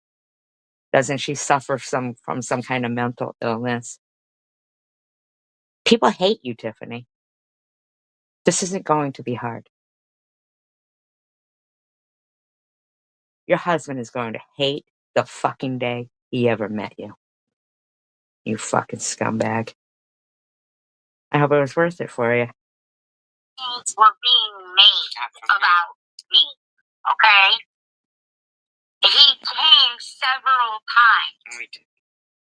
Doesn't she suffer from some kind of mental illness? People hate you, Tiffany. This isn't going to be hard. Your husband is going to hate the fucking day he ever met you. You fucking scumbag. I hope it was worth it for you. Calls were being made about me. Okay? He came several times.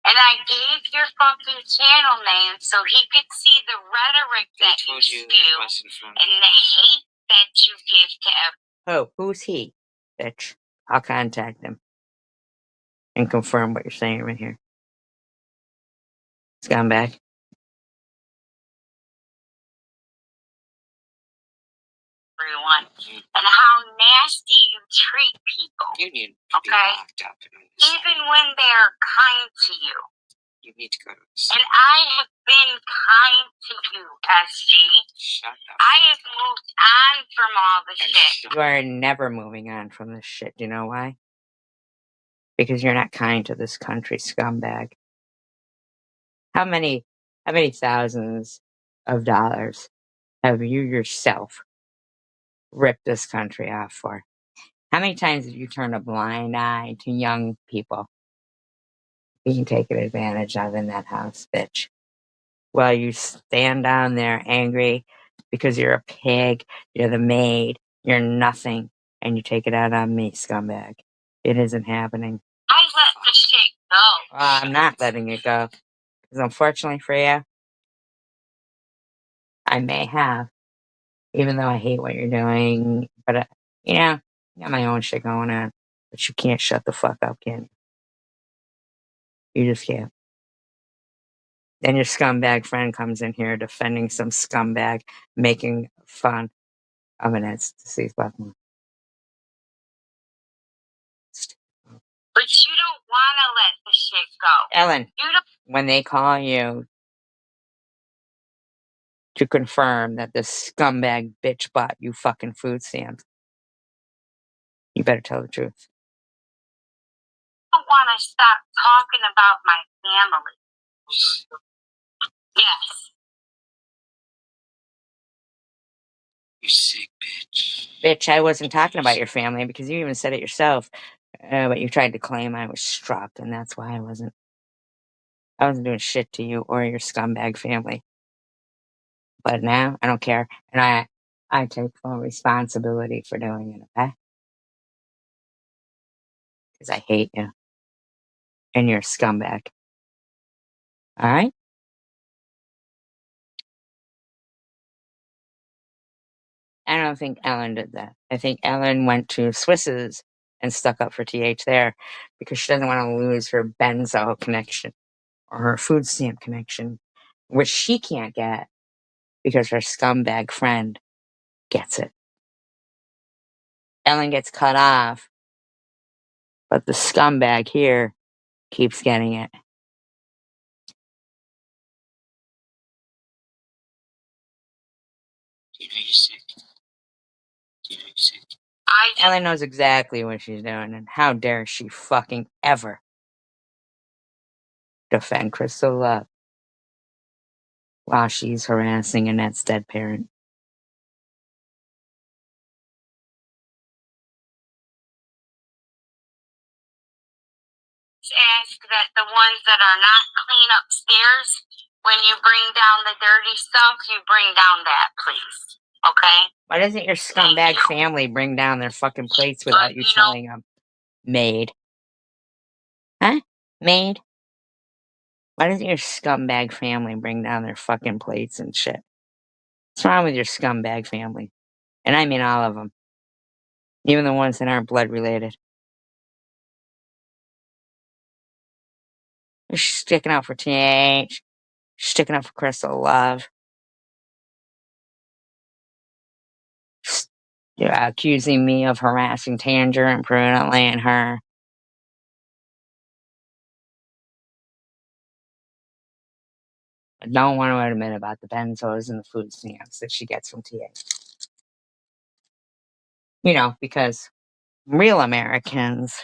And I gave your fucking channel name so he could see the rhetoric that you spew and the hate that you give to everyone. Oh, who's he? Bitch. I'll contact him and confirm what you're saying right here. Scumbag. And how nasty you treat people. You need to be locked up. Even when they're kind to you. You need to go to the And I have been kind to you, SG. Shut up. I have moved on from all the shit. You are never moving on from this shit. Do you know why? Because you're not kind to this country, scumbag. How many thousands of dollars have you yourself ripped this country off for? How many times have you turned a blind eye to young people being taken advantage of in that house, bitch? Well, you stand down there angry because you're a pig, you're the maid, you're nothing, and you take it out on me, scumbag. It isn't happening. I let the shit go. I'm not letting it go. Because unfortunately for you, I may have, even though I hate what you're doing. But, I got my own shit going on. But you can't shut the fuck up, can you? You just can't. Then your scumbag friend comes in here defending some scumbag, making fun of an ecstasy button. But you don't want to let the shit go. Ellen, when they call you to confirm that this scumbag bitch bought you fucking food stamps, you better tell the truth. I don't want to stop talking about my family. Yes. You sick bitch. Bitch, I wasn't talking about your family because you even said it yourself. But you tried to claim I was struck, and that's why I wasn't doing shit to you or your scumbag family. But now I don't care, and I take full responsibility for doing it, okay? Because I hate you, and you're a scumbag. All right? I don't think Ellen did that. I think Ellen went to Swiss's and stuck up for TH there because she doesn't want to lose her benzo connection or her food stamp connection, which she can't get because her scumbag friend gets it. Ellen gets cut off, but the scumbag here keeps getting it. Ellen knows exactly what she's doing, and how dare she fucking ever defend Crystal Love while she's harassing Annette's dead parent. Ask that the ones that are not clean upstairs, when you bring down the dirty stuff, you bring down that, please. Okay? Why doesn't your scumbag family bring down their fucking plates without you telling them? Maid. Huh? Maid? Why doesn't your scumbag family bring down their fucking plates and shit? What's wrong with your scumbag family? And I mean all of them. Even the ones that aren't blood related. You're sticking up for TH. Sticking up for Crystal Love. You're accusing me of harassing Tanger imprudently and her. I don't want to admit about the benzos and the food stamps that she gets from TA. You know, because real Americans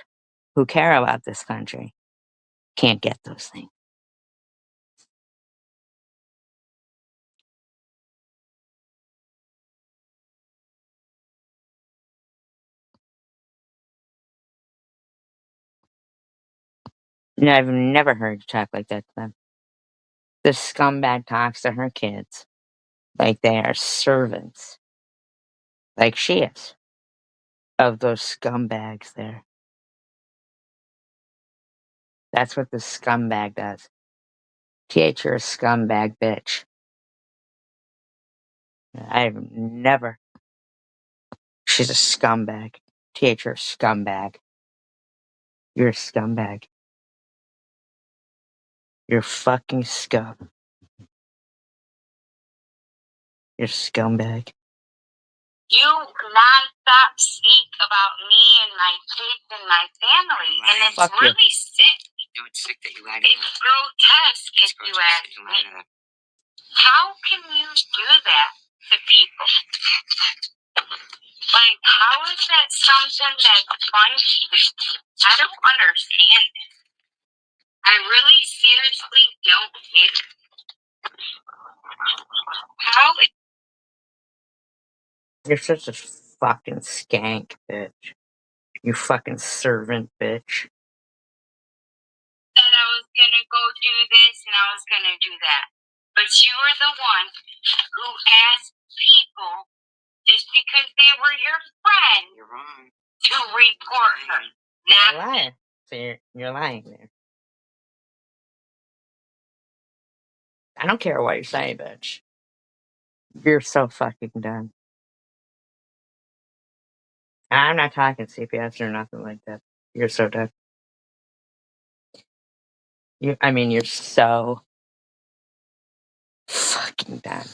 who care about this country can't get those things. And I've never heard you talk like that to them. This scumbag talks to her kids like they are servants. Like she is. Of those scumbags there. That's what the scumbag does. TH, you're a scumbag bitch. I've never. She's a scumbag. TH, you're a scumbag. You're a scumbag. You're fucking scum. You're a scumbag. You nonstop speak about me and my kids and my family, and it's Fuck you. really sick. No, it's sick that you lied It's grotesque, if you ask me. How can you do that to people? Like, how is that something that's funny? I don't understand it. I really seriously don't get it. How is You're such a fucking skank, bitch. You fucking servant, bitch. that I was gonna go do this and I was gonna do that? But you were the one who asked people, just because they were your friend, You're wrong. to report her. You're a Not liar. So you're lying there. I don't care what you say, bitch. You're so fucking done. I'm not talking CPS or nothing like that. You're so done. You're so fucking done.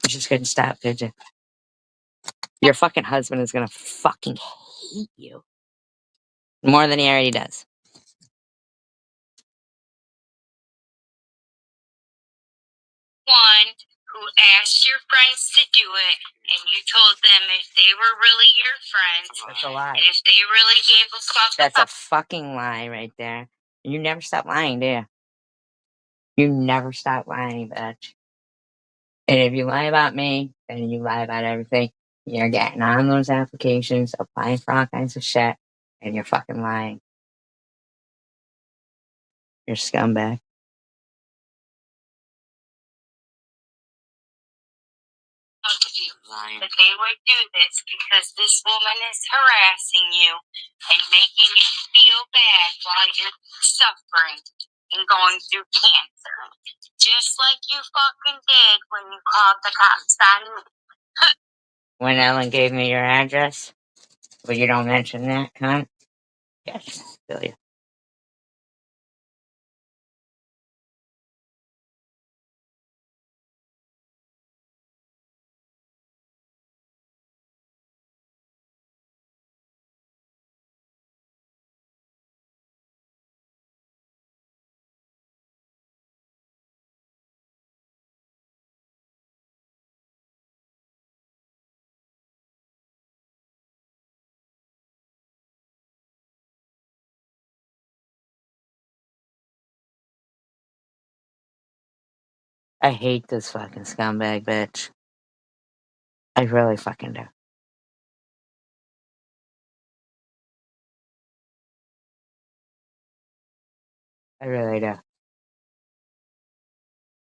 You just couldn't stop, did you? Your fucking husband is gonna fucking hate you. More than he already does. one who asked your friends to do it, and you told them if they were really your friends, That's a lie. and if they really gave a fuck That's a about fucking lie right there. You never stop lying, do you? You never stop lying, bitch. And if you lie about me, then you lie about everything. You're getting on those applications, applying for all kinds of shit, and you're fucking lying. You're a scumbag. you, that they would do this because this woman is harassing you and making you feel bad while you're suffering and going through cancer. Just like you fucking did when you called the cops on me. When Ellen gave me your address, but you don't mention that, huh? Yes, I feel you. I hate this fucking scumbag bitch. I really fucking do. I really do.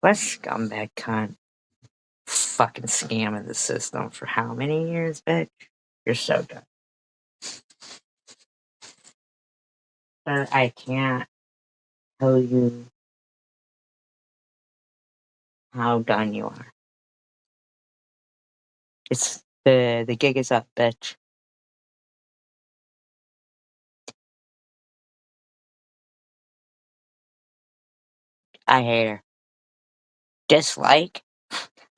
What a scumbag cunt. Fucking scamming the system for how many years, bitch? You're so dumb. But I can't tell you how done you are. It's the gig is up, bitch. I hate her. Dislike?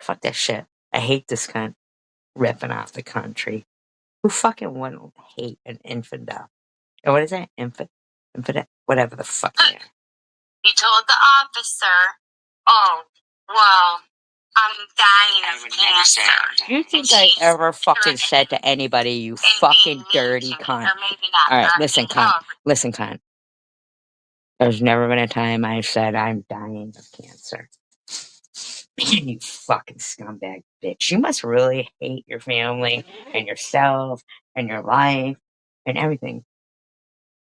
Fuck that shit. I hate this cunt ripping off the country. Who fucking wouldn't hate an infidel? Or what is that? Infidel? Whatever the fuck they are. He told the officer, "Oh, well, I'm dying of cancer." Do you think I ever fucking said to anybody, you fucking dirty cunt? Alright, listen, cunt. Listen, cunt. There's never been a time I've said I'm dying of cancer. Man, you fucking scumbag bitch. You must really hate your family and yourself and your life and everything.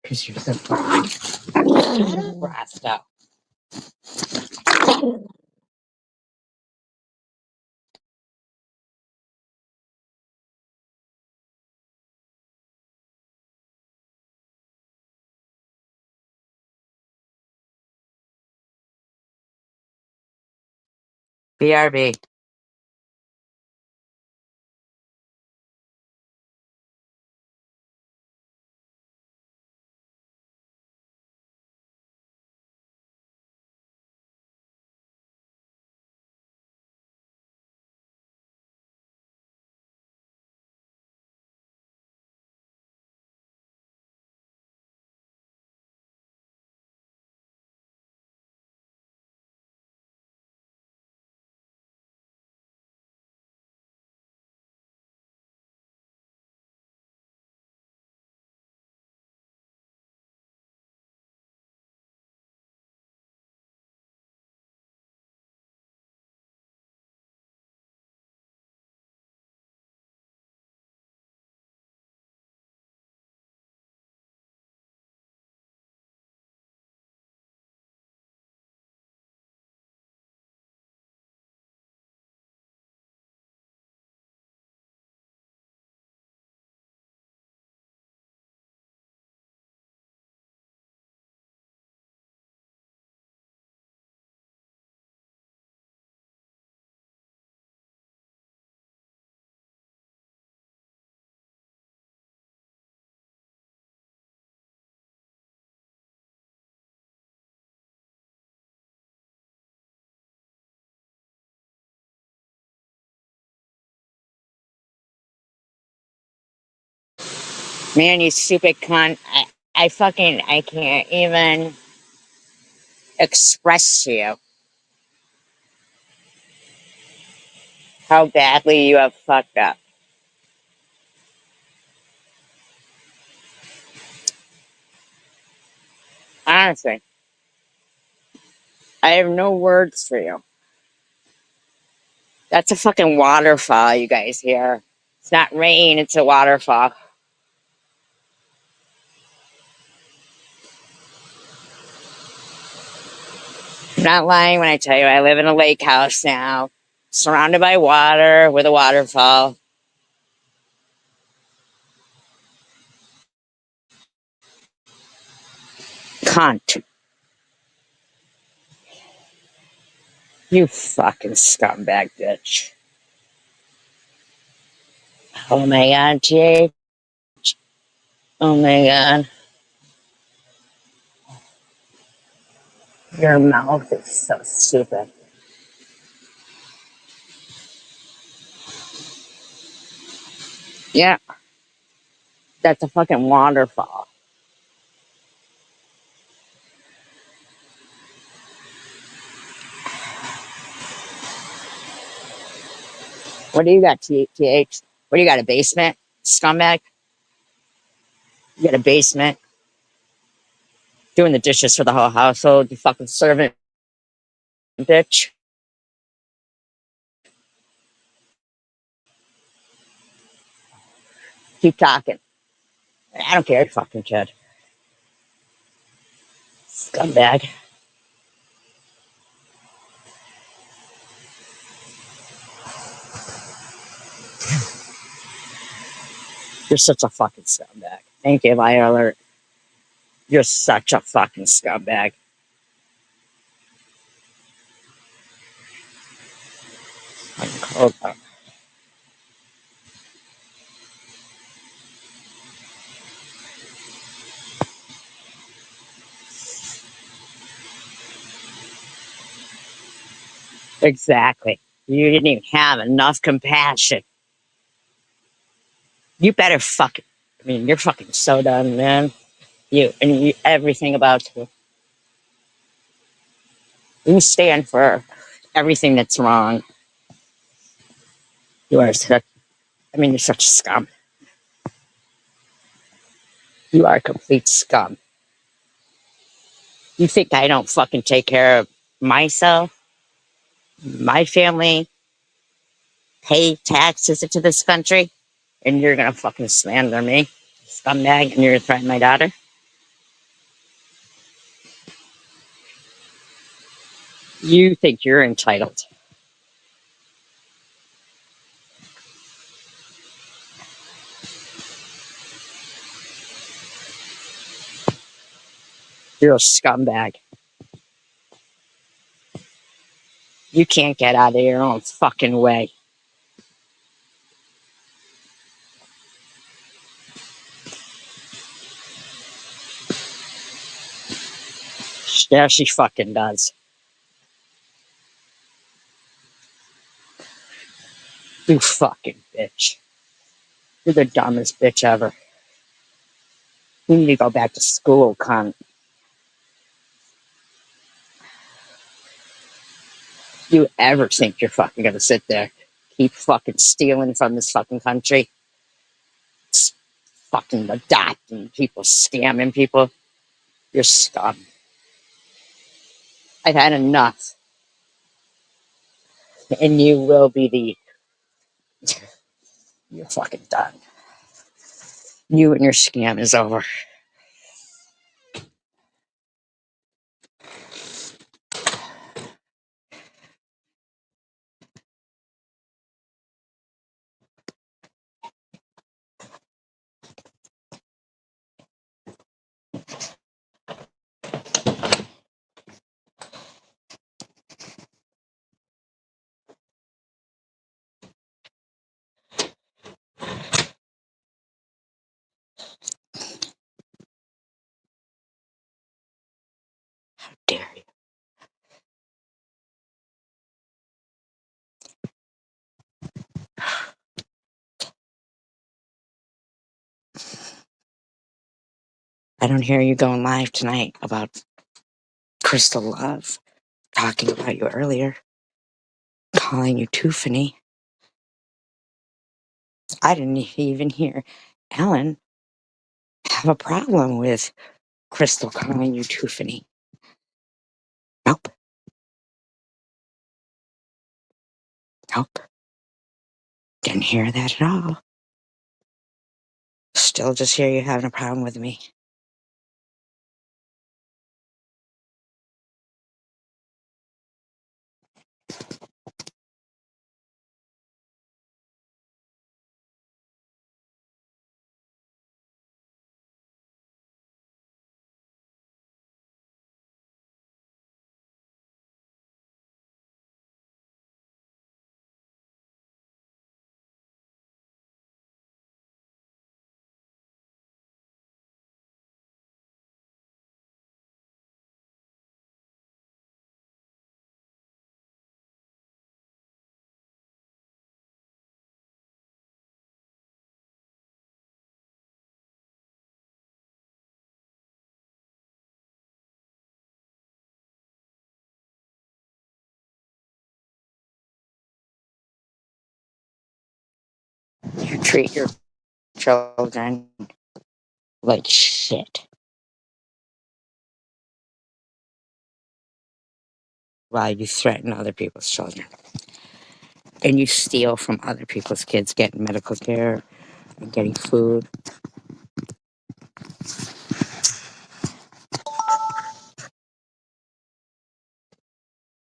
Because you're so fucking brassed up. BRB. Man, you stupid cunt. I can't even express to you how badly you have fucked up. Honestly, I have no words for you. That's a fucking waterfall, you guys hear. It's not rain, it's a waterfall. I'm not lying when I tell you I live in a lake house now, surrounded by water with a waterfall. Cunt. You fucking scumbag bitch. Oh my god, Jake. Oh my god. Your mouth is so stupid. Yeah, that's a fucking waterfall. What do you got, TH? What do you got, a basement? Scumbag? You got a basement? Doing the dishes for the whole household, you fucking servant bitch. Keep talking. I don't care, fucking kid. Scumbag. You're such a fucking scumbag. Thank you, Liar Alert. You're such a fucking scumbag. Hold on. Exactly. You didn't even have enough compassion. You better fucking. I mean, you're fucking so done, man. Everything about you. You stand for everything that's wrong. You are such. I mean, you're such scum. You are complete scum. You think I don't fucking take care of myself, my family, pay taxes into this country, and you're gonna fucking slander me, scumbag, and you're gonna threaten my daughter? You think you're entitled. You're a scumbag. You can't get out of your own fucking way. Yeah, she fucking does. You fucking bitch. You're the dumbest bitch ever. You need to go back to school, cunt. You ever think you're fucking gonna sit there, keep fucking stealing from this fucking country, fucking adopting people, scamming people? You're scum. I've had enough, and you will be the. You're fucking done. You and your scam is over. Dare you? I don't hear you going live tonight about Crystal Love talking about you earlier, calling you Tiffany. I didn't even hear Ellen have a problem with Crystal calling you Tiffany. Nope. Nope. Didn't hear that at all. Still just hear you having a problem with me. You treat your children like shit while you threaten other people's children. And you steal from other people's kids getting medical care and getting food.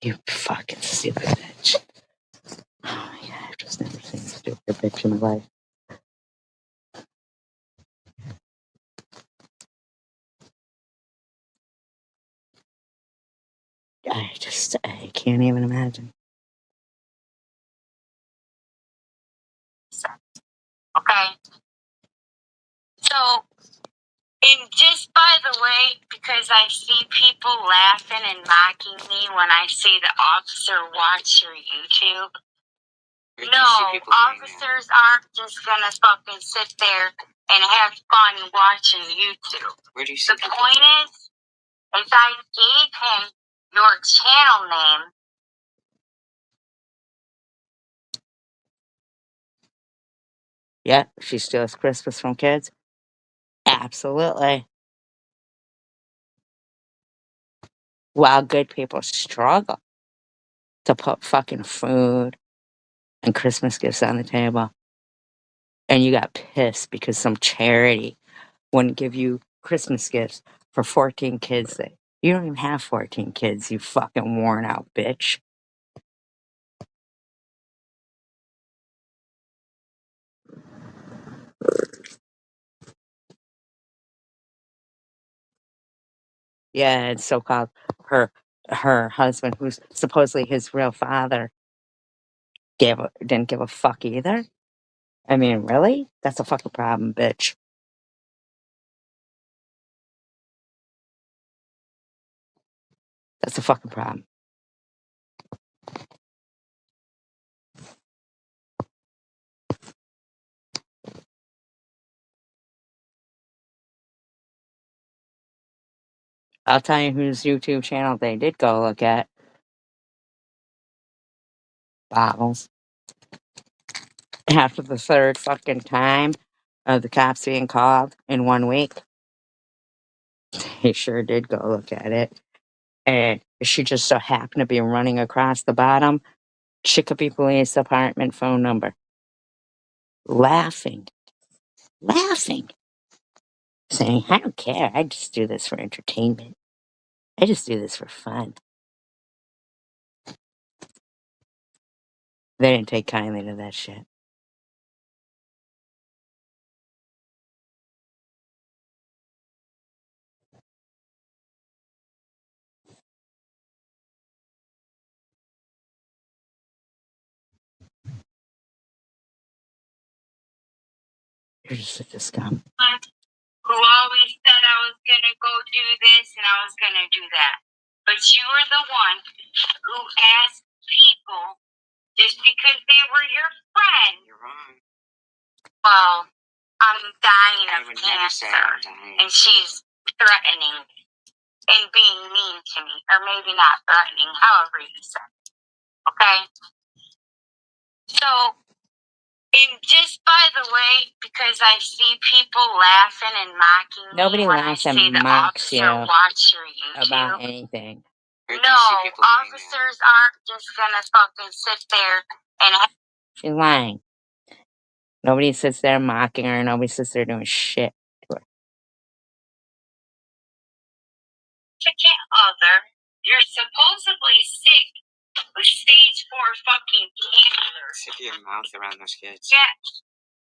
You fucking stupid bitch. Oh my god, I've just never seen a stupid bitch in my life. I can't even imagine. Okay. So, and just by the way, because I see people laughing and mocking me when I see the officer watch your YouTube. No, officers aren't just gonna fucking sit there and have fun watching YouTube. Where do you see the point is I gave him your channel name. Yeah, she steals Christmas from kids? Absolutely. While good people struggle to put fucking food and Christmas gifts on the table. And you got pissed because some charity wouldn't give you Christmas gifts for 14 kids. You don't even have 14 kids, you fucking worn out bitch. Yeah, and so-called her husband, who's supposedly his real father, didn't give a fuck either. I mean, really? That's a fucking problem, bitch. That's a fucking problem. I'll tell you whose YouTube channel they did go look at. Bottles. After the third fucking time of the cops being called in 1 week, they sure did go look at it. And she just so happened to be running across the bottom Chicopee Police Department phone number. Laughing. Saying, I don't care. I just do this for entertainment. I just do this for fun. They didn't take kindly to that shit. You're just such a scum. Who always said I was gonna go do this and I was gonna do that. But you were the one who asked people just because they were your friend. You're wrong. Well, I'm dying of cancer, and she's threatening and being mean to me, or maybe not threatening, however you said. Okay? So, and just by the way, because I see people laughing and mocking Nobody me when laughs I and see the mocks officer you watch your YouTube. about anything. No, officers aren't just gonna fucking sit there and She's lying. Nobody sits there mocking her. Nobody sits there doing shit to her. other. You're supposedly sick with stage 4 fucking cancer. Stick your mouth around those kids. Yeah.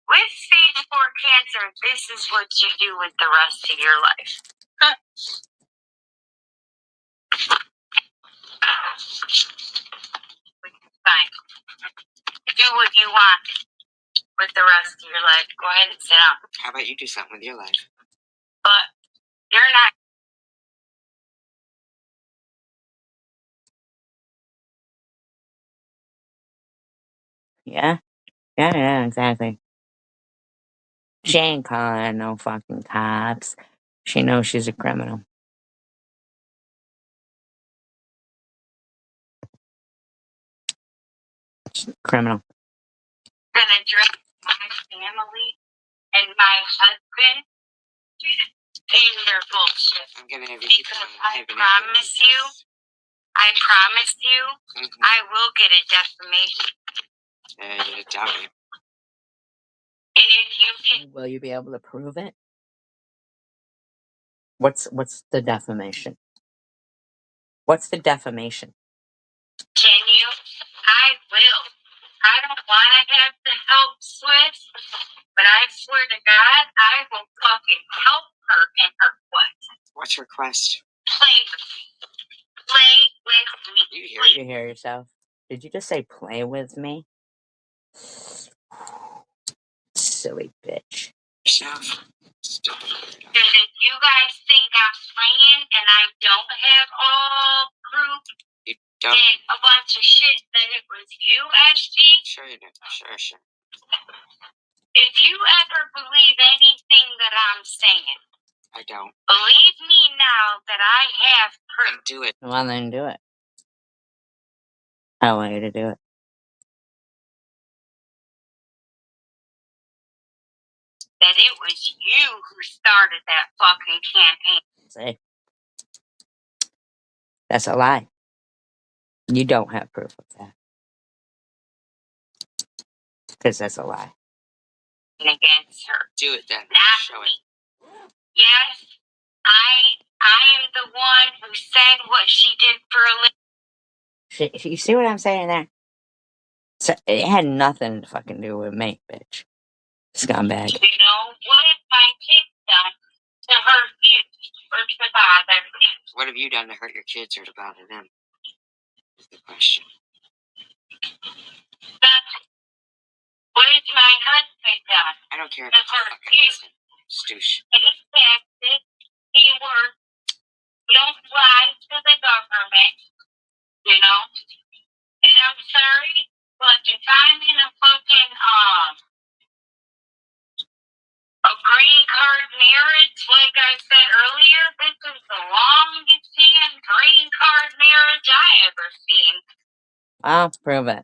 With stage 4 cancer, this is what you do with the rest of your life. Huh. Fine. Do what you want with the rest of your life. Go ahead and sit down. How about you do something with your life? But you're not. Yeah, exactly. She ain't calling no fucking cops. She knows she's a criminal. She's a criminal. Gonna drag my family and my husband in your bullshit. I'm gonna have you because I promise you, I will get a defamation. You doubt me. And if you can, Will you be able to prove it? What's the defamation? What's the defamation? can you? I will. I don't want to have to help Swiss, but I swear to God, I will fucking help her in her quest. What's her quest? Play with me. Play with me. Did you hear yourself? Did you just say play with me? Silly bitch. Yourself. Because if you guys think I'm playing and I don't have all proof and a bunch of shit that it was you, SG. Sure you do. Sure. If you ever believe anything that I'm saying, I don't. believe me now that I have proof. Do it. Well, then do it. I want you to do it. That it was you who started that fucking campaign. See? That's a lie. You don't have proof of that. Because that's a lie. Against her. Do it then. Not Show me. it. Yes, I am the one who said what she did for a living. You see what I'm saying there? So it had nothing to fucking do with me, bitch. Scumbag. You know, what have my kids done to hurt you or to bother you? What have you done to hurt your kids or to bother them? Is the question. Nothing. What has my husband done? I don't care to about your hurt fucking you? husband. Stoosh. He taxes, he works, don't lie to the government, you know? And I'm sorry, but if I'm in a fucking, a green card marriage, like I said earlier, this is the longest damn green card marriage I ever seen. I'll prove it.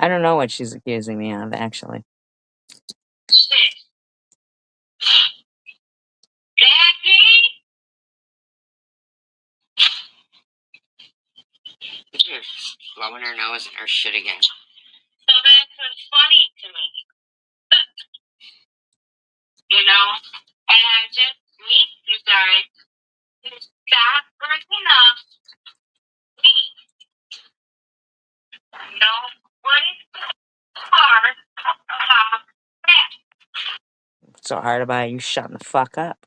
I don't know what she's accusing me of, actually. Shit. Daddy? You're blowing her nose in her shit again. So that's what's funny to me. You know? And I just need you guys to stop bringing up me. You know? What is hard about that? What's so hard about you shutting the fuck up?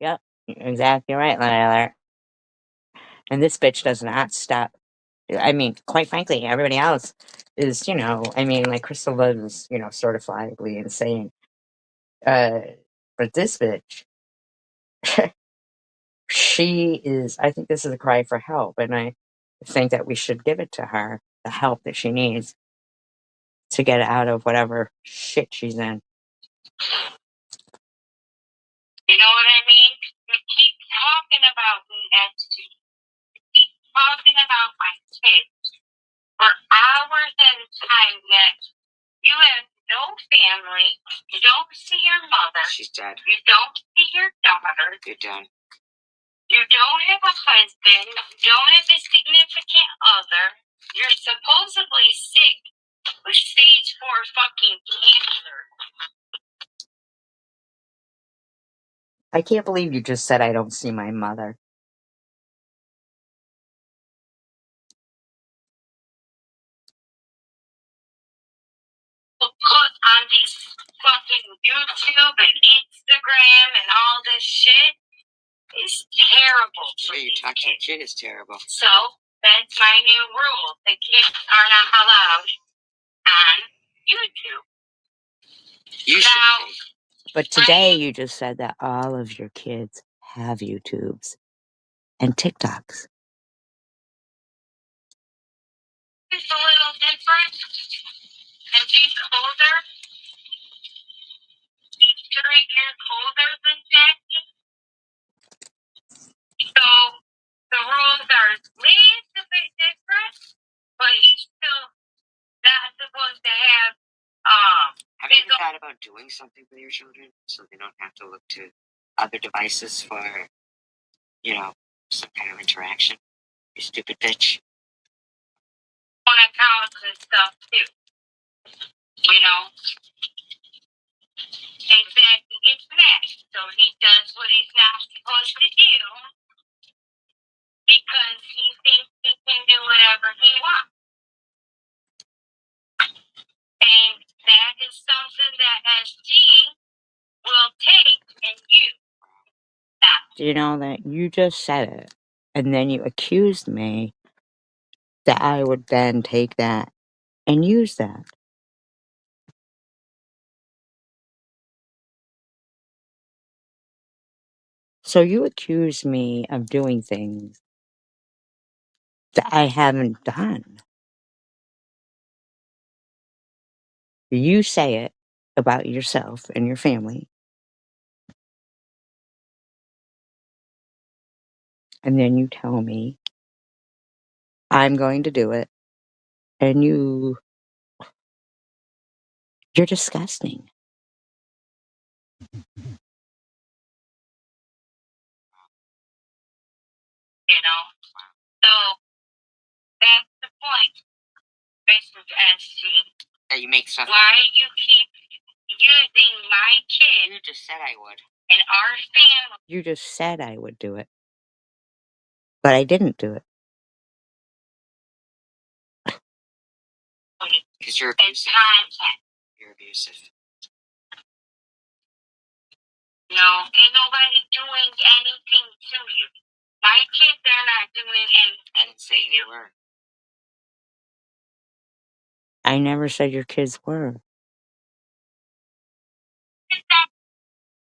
Yep, you're exactly right, Tyler. And this bitch does not stop. I mean, quite frankly, everybody else is, I mean, like Crystal Love is, certifiably insane. But this bitch, she is, I think this is a cry for help. And I think that we should give it to her, the help that she needs to get out of whatever shit she's in. You know what I mean? You keep talking about me, SG. You keep talking about my kids for hours at a time, yet you have no family. You don't see your mother. She's dead. You don't see your daughter. You're done. You don't have a husband. You don't have a significant other. You're supposedly sick with stage 4 fucking cancer. I can't believe you just said I don't see my mother. Put on these fucking YouTube and Instagram and all this shit is terrible. The way you talk to your kid is terrible. So that's my new rule. The kids are not allowed on YouTube. You shouldn't be. But today you just said that all of your kids have YouTubes and TikToks. It's a little different. And she's older. She's 3 years older than Jackie. So the rules are a little bit different, but he's still not supposed to have Have you ever thought about doing something for your children so they don't have to look to other devices for, some kind of interaction. You stupid bitch. On accounts and stuff too. Exactly, gets mad. So he does what he's not supposed to do because he thinks he can do whatever he wants. And that is something that SG will take and use. Do you know that you just said it, and then you accused me that I would then take that and use that? So you accuse me of doing things that I haven't done. You say it about yourself and your family, and then you tell me I'm going to do it, and you're disgusting. So that's the point. Mrs. SG. That you make stuff. Why you keep using my kid? You just said I would. And our family. You just said I would do it, but I didn't do it. Because you're abusive. You're abusive. No, ain't nobody doing anything to you. My kids are not doing anything. I didn't say you were. I never said your kids were.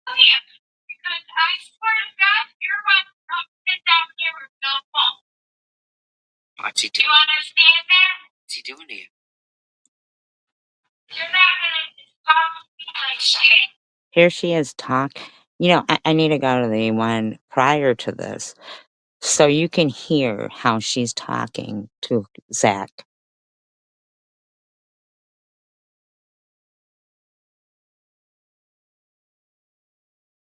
Oh, yeah. Because I swear to God, you're about to come sit down here with no phone. What's he Do doing? you understand that? What's he doing to you? You're not going to just talk to me like shit. Here she is talk. I need to go to the one prior to this so you can hear how she's talking to Zach.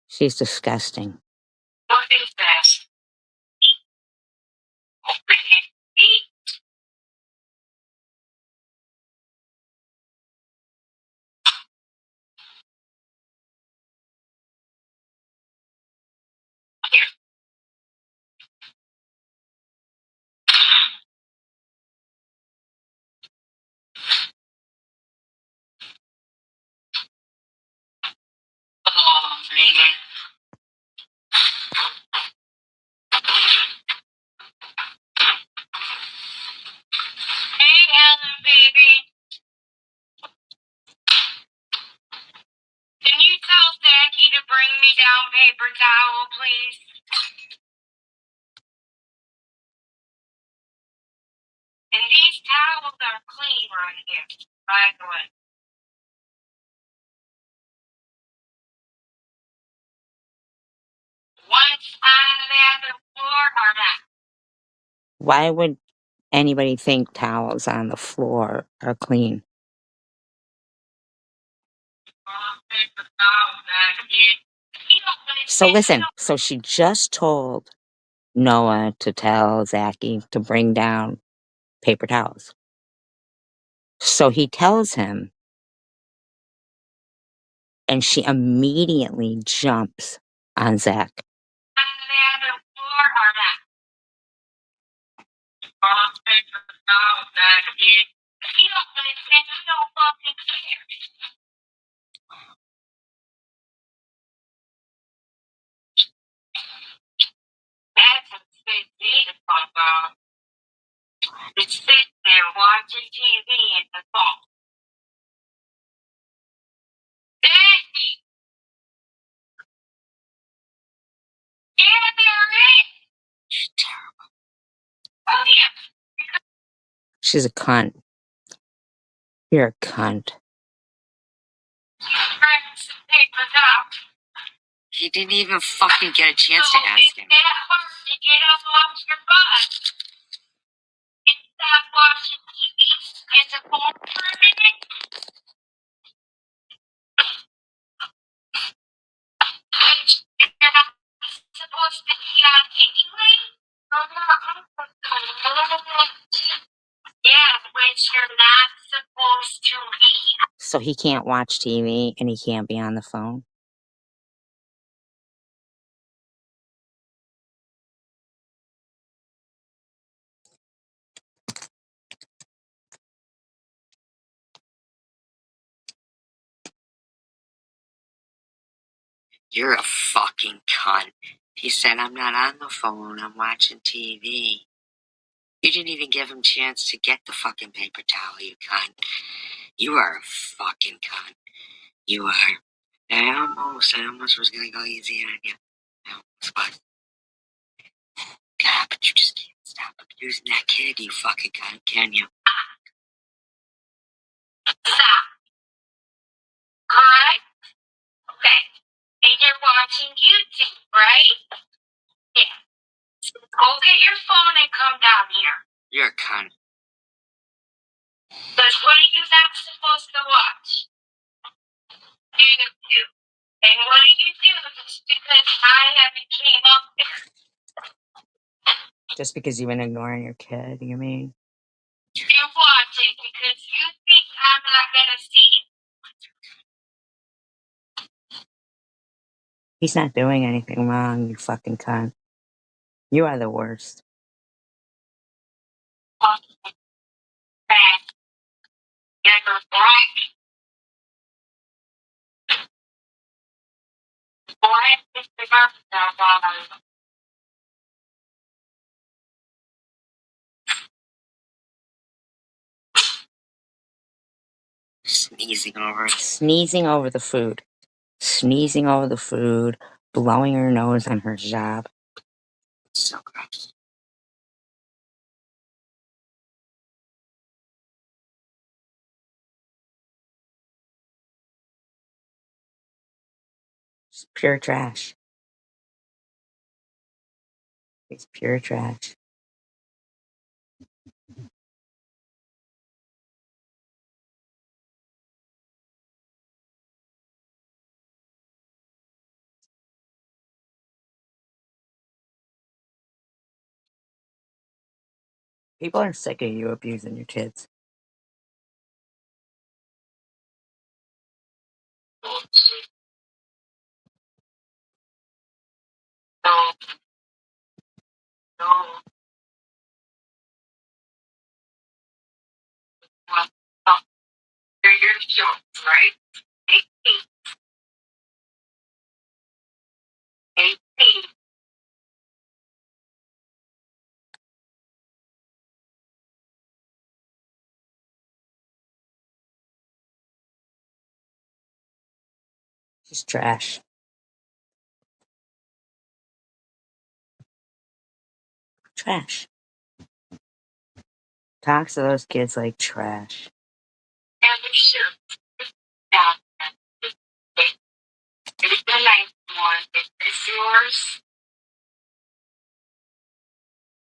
She's disgusting. What is that? Oh, man. Hey, Ellen, baby. Can you tell Zachy to bring me down paper towel, please? And these towels are clean right here, by the way. One's on the bathroom floor or not? Why would anybody think towels on the floor are clean? Paper towels, Zachy. So listen, so she just told Noah to tell Zachy to bring down paper towels. So he tells him, and she immediately jumps on Zach. On the bathroom floor or not? Paper towels, Zachy. You don't understand. You don't fucking care. That's a big deal, Papa. Just sit there watching TV and the phone. Daddy! Yeah, there is. She's terrible. Oh, yeah. She's a cunt. You're a cunt. Grab some paper towels. He didn't even fucking get a chance to ask him. It's that hard to get up off your butt and stop watching TV and the phone for a minute. So he can't watch TV and he can't be on the phone? You're a fucking cunt. He said, I'm not on the phone, I'm watching TV. You didn't even give him a chance to get the fucking paper towel, you cunt. You are a fucking cunt. You are. I almost was gonna go easy on you. I almost was. God, but you just can't stop abusing that kid, you fucking cunt, can you? Stop. Alright? Okay. And you're watching YouTube, right? Yeah. Go get your phone and come down here. You're a cunt. Because what are you not supposed to watch? YouTube. And what do you do just because I haven't came up there? Just because you've been ignoring your kid, you mean? You're watching because you think I'm not gonna see it. He's not doing anything wrong, you fucking cunt. You are the worst. Bad. Never black. Black is the birthday. Sneezing over the food. Sneezing over the food. Blowing her nose on her job. So gross. It's pure trash. It's pure trash. People are sick of you abusing your kids. No. Well, they're your children, right? 18. She's trash. Trash. Talks to those kids like trash. And you should. Now, it's the nice one. Is this yours?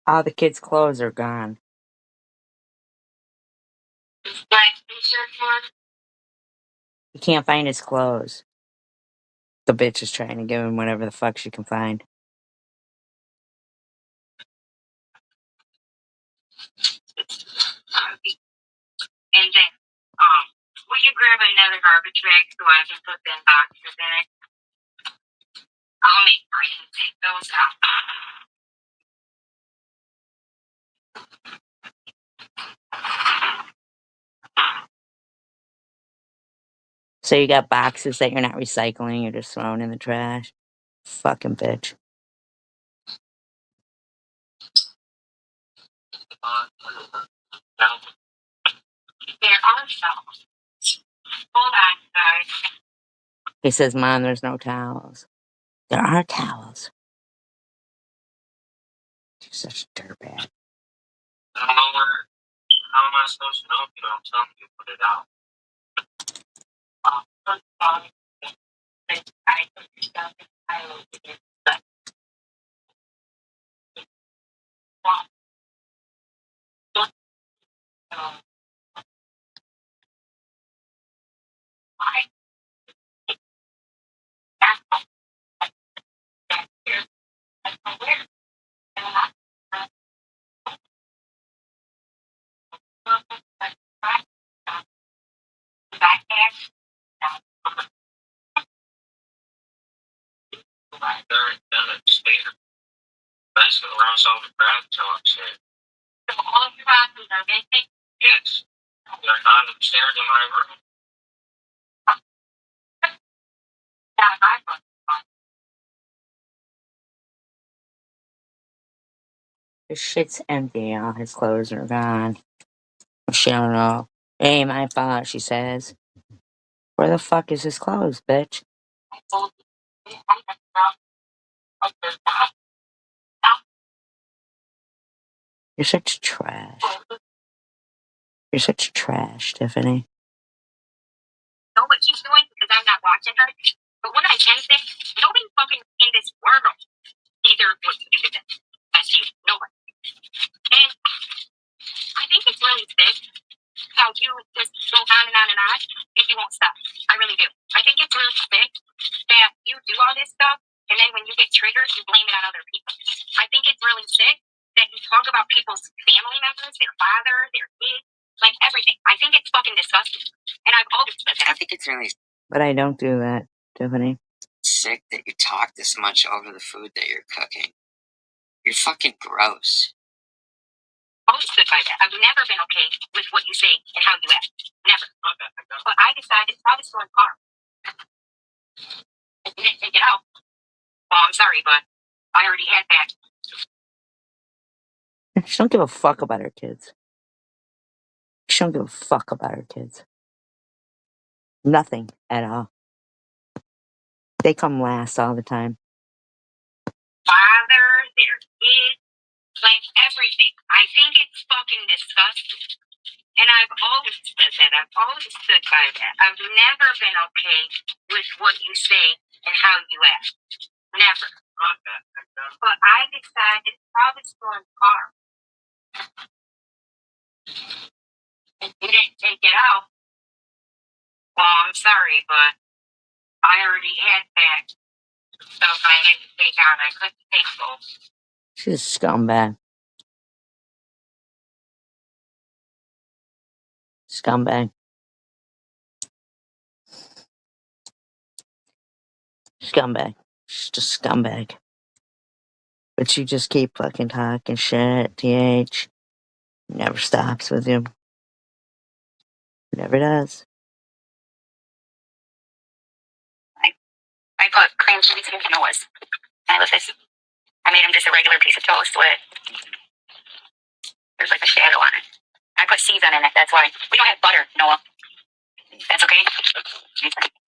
All the kids' clothes are gone. Is black t-shirt yours? He can't find his clothes. The bitch is trying to give him whatever the fuck she can find. And then, will you grab another garbage bag so I can put them boxes in it? I'll make Brandon take those out. So you got boxes that you're not recycling, you're just throwing in the trash. Fucking bitch. There are some. Hold on, guys. He says, Mom, there's no towels. There are towels. You're such a dirtbag. I don't know where. How am I supposed to know if you don't tell me to put it out? First of all, I put your stuff in the pile again. I that's here. Where? Bicycle around solve the crowd until I'm sick. So all of your classes are missing? Yes. They're not upstairs in my room. Yeah, my room. His shit's empty. All his clothes are gone. She don't know. It ain't my fault, she says. Where the fuck is his clothes, bitch? I told you. I got stuff. I said, stop. You're such trash. You're such trash, Tiffany. Know what she's doing because I'm not watching her. But what I can say, nobody fucking in this world either would do this as you. Nobody. And I think it's really sick how you just go on and on and you won't stop. I really do. I think it's really sick that you do all this stuff and then when you get triggered, you blame it on other people. I think it's really sick that you talk about people's family members, their father, their kids, like everything. I think it's fucking disgusting. And I've always said that. I think it's really But I don't do that, Tiffany. sick that you talk this much over the food that you're cooking. You're fucking gross. Always stood by that. I've never been okay with what you say and how you act. Never. But I decided I was going far. And you didn't take it out. Well, I'm sorry, but I already had that. She don't give a fuck about her kids. She don't give a fuck about her kids. Nothing at all. They come last all the time. Father, their kids, like everything. I think it's fucking disgusting. And I've always said that. I've always stood by that. I've never been okay with what you say and how you act. Never. But I decided I was going far. And you didn't take it out. Well, I'm sorry, but I already had that stuff I had to take out. I couldn't take both. She's a scumbag. Scumbag. Scumbag. She's just scumbag. But you just keep fucking talking shit, TH. Never stops with you. Never does. I put cream cheese in hummus. I love this. I made them just a regular piece of toast with there's like a shadow on it. I put season in it. That's why we don't have butter, Noah. That's okay.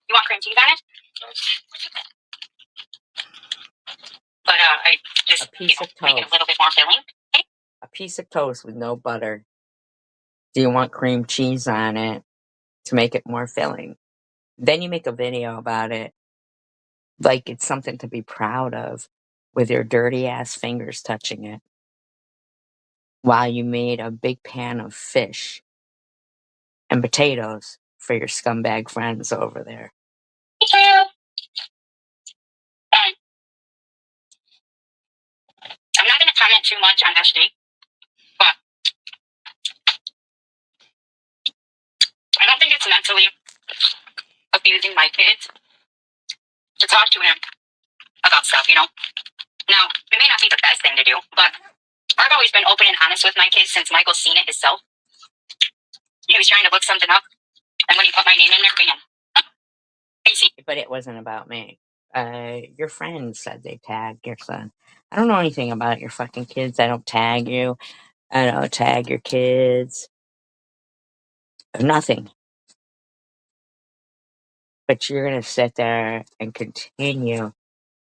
You want cream cheese on it? But I just A piece of make it a toast. little bit more filling. A piece of toast with no butter. Do you want cream cheese on it to make it more filling? Then you make a video about it like it's something to be proud of with your dirty ass fingers touching it while you made a big pan of fish and potatoes for your scumbag friends over there. I'm not going to comment too much on SD, but I don't think it's mentally abusing my kids to talk to him about stuff, you know? Now, it may not be the best thing to do, but I've always been open and honest with my kids since Michael's seen it himself. He was trying to look something up, and when he put my name in there, bam. But it wasn't about me. Your friends said they tagged your son. I don't know anything about your fucking kids. I don't tag you. I don't tag your kids. Nothing. But you're going to sit there and continue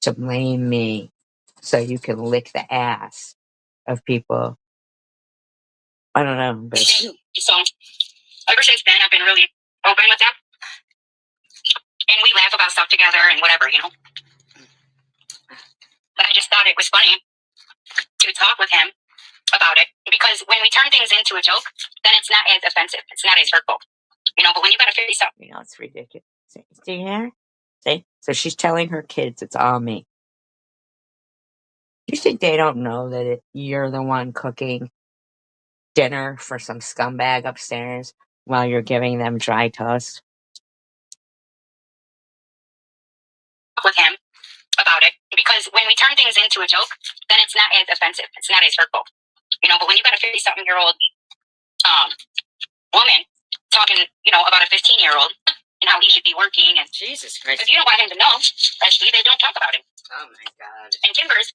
to blame me so you can lick the ass of people. I don't know. But So, ever since then, I've been really open with them. And we laugh about stuff together and whatever, you know? But I just thought it was funny to talk with him about it because when we turn things into a joke, then it's not as offensive. It's not as hurtful, you know. But when you gotta figure stuff, you know, it's ridiculous. See here? See? So she's telling her kids it's all me. You think they don't know that you're the one cooking dinner for some scumbag upstairs while you're giving them dry toast? with him about it, because when we turn things into a joke, then it's not as offensive. It's not as hurtful. But when you got a 50-something-year-old woman talking, about a 15-year-old and how he should be working, and Jesus Christ, if you don't want him to know, actually, they don't talk about him. Oh my God. And Timbers,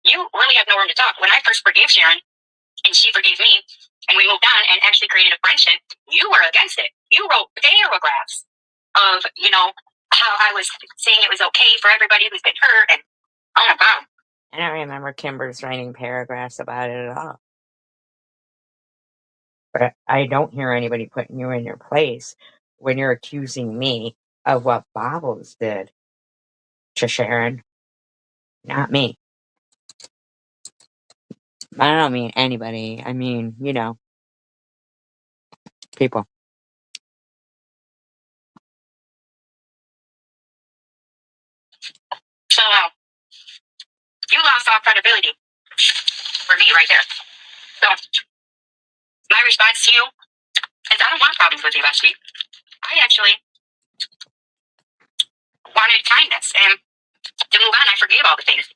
you really have no room to talk. When I first forgave Sharon and she forgave me, and we moved on and actually created a friendship, you were against it. You wrote paragraphs of, how I was saying it was okay for everybody who's been hurt, and oh my God. I don't remember Kimber's writing paragraphs about it at all. But I don't hear anybody putting you in your place when you're accusing me of what Bobbles did to Sharon. Not me. I don't mean anybody. I mean, people. So, you lost all credibility for me right there. So, my response to you is I don't want problems with you, Leslie. I actually wanted kindness, and to move on, I forgave all the things.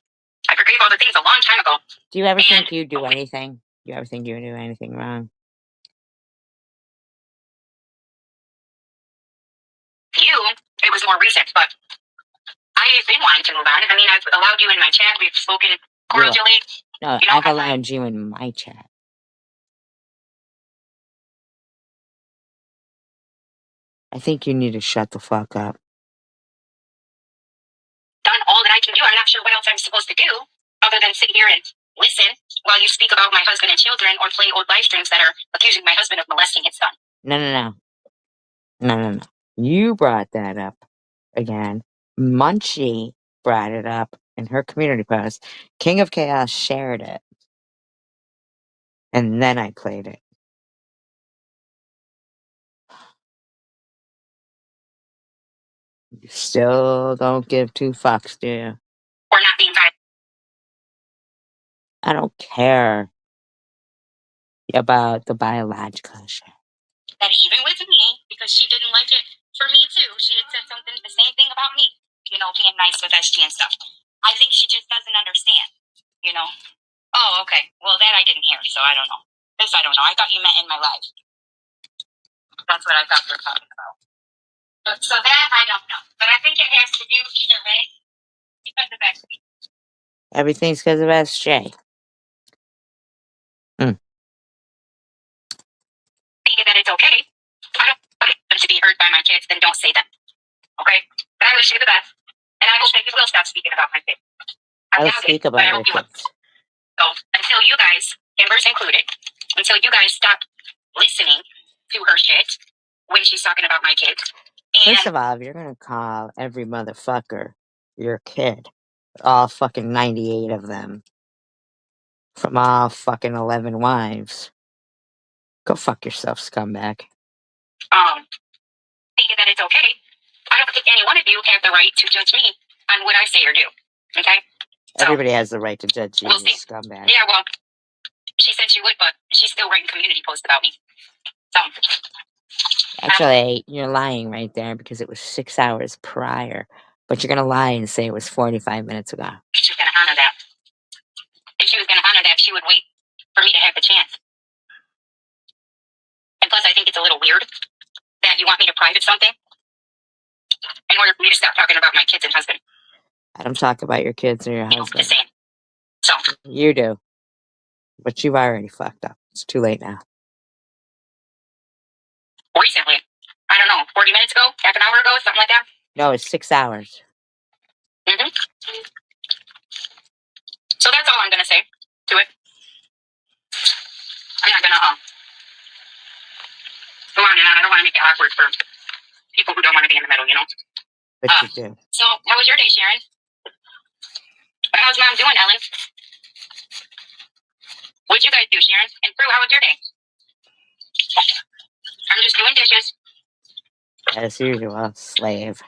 I forgave all the things a long time ago. Do you ever think you do anything? Do you ever think you do anything wrong? It was more recent, but I've been wanting to move on. I mean, I've allowed you in my chat. We've spoken cordially. No, I've allowed you in my chat. I think you need to shut the fuck up. Done all that I can do. I'm not sure what else I'm supposed to do other than sit here and listen while you speak about my husband and children or play old live streams that are accusing my husband of molesting his son. No. You brought that up again. Munchie brought it up in her community post. King of Chaos shared it. And then I played it. You still don't give two fucks, do you? Or not being violent. I don't care about the biological shit. That even with me, because she didn't like it for me too, she had said something, the same thing about me, being nice with SG and stuff. I think she just doesn't understand, Oh, okay. Well, that I didn't hear, so I don't know. This I don't know. I thought you meant in my life. That's what I thought you were talking about. So that I don't know. But I think it has to do either way because of SG. Everything's because of SJ. Think that it's okay. I don't want them to be heard by my kids, then don't say them. Okay? But I wish you the best. And I hope that you will stop speaking about my kids. I'll speak about your kids. So until you guys, Amber's included, until you guys stop listening to her shit when she's talking about my kids. First of all, if you're gonna call every motherfucker your kid, all fucking 98 of them, from all fucking 11 wives, go fuck yourself, scumbag. Thinking that it's okay. I don't think any one of you have the right to judge me on what I say or do. Okay? Everybody has the right to judge you, we'll see. scumbag. Yeah, well, she said she would, but she's still writing community posts about me. So. Actually, you're lying right there because it was 6 hours prior. But you're gonna lie and say it was 45 minutes ago. She's gonna honor that. If she was gonna honor that, she would wait for me to have the chance. And plus, I think it's a little weird that you want me to private something in order for me to stop talking about my kids and husband. I don't talk about your kids or your husband. Just saying. So. You do. But you've already fucked up. It's too late now. Recently. I don't know, 40 minutes ago? Half an hour ago? Something like that? No, it's 6 hours. Mm-hmm. So that's all I'm going to say to it. I'm not going to go on and on. I don't want to make it awkward for people who don't want to be in the middle, But you do. So, how was your day, Sharon? How's Mom doing, Ellen? What'd you guys do, Sharon? And Prue, how was your day? I'm just doing dishes. As usual, slave.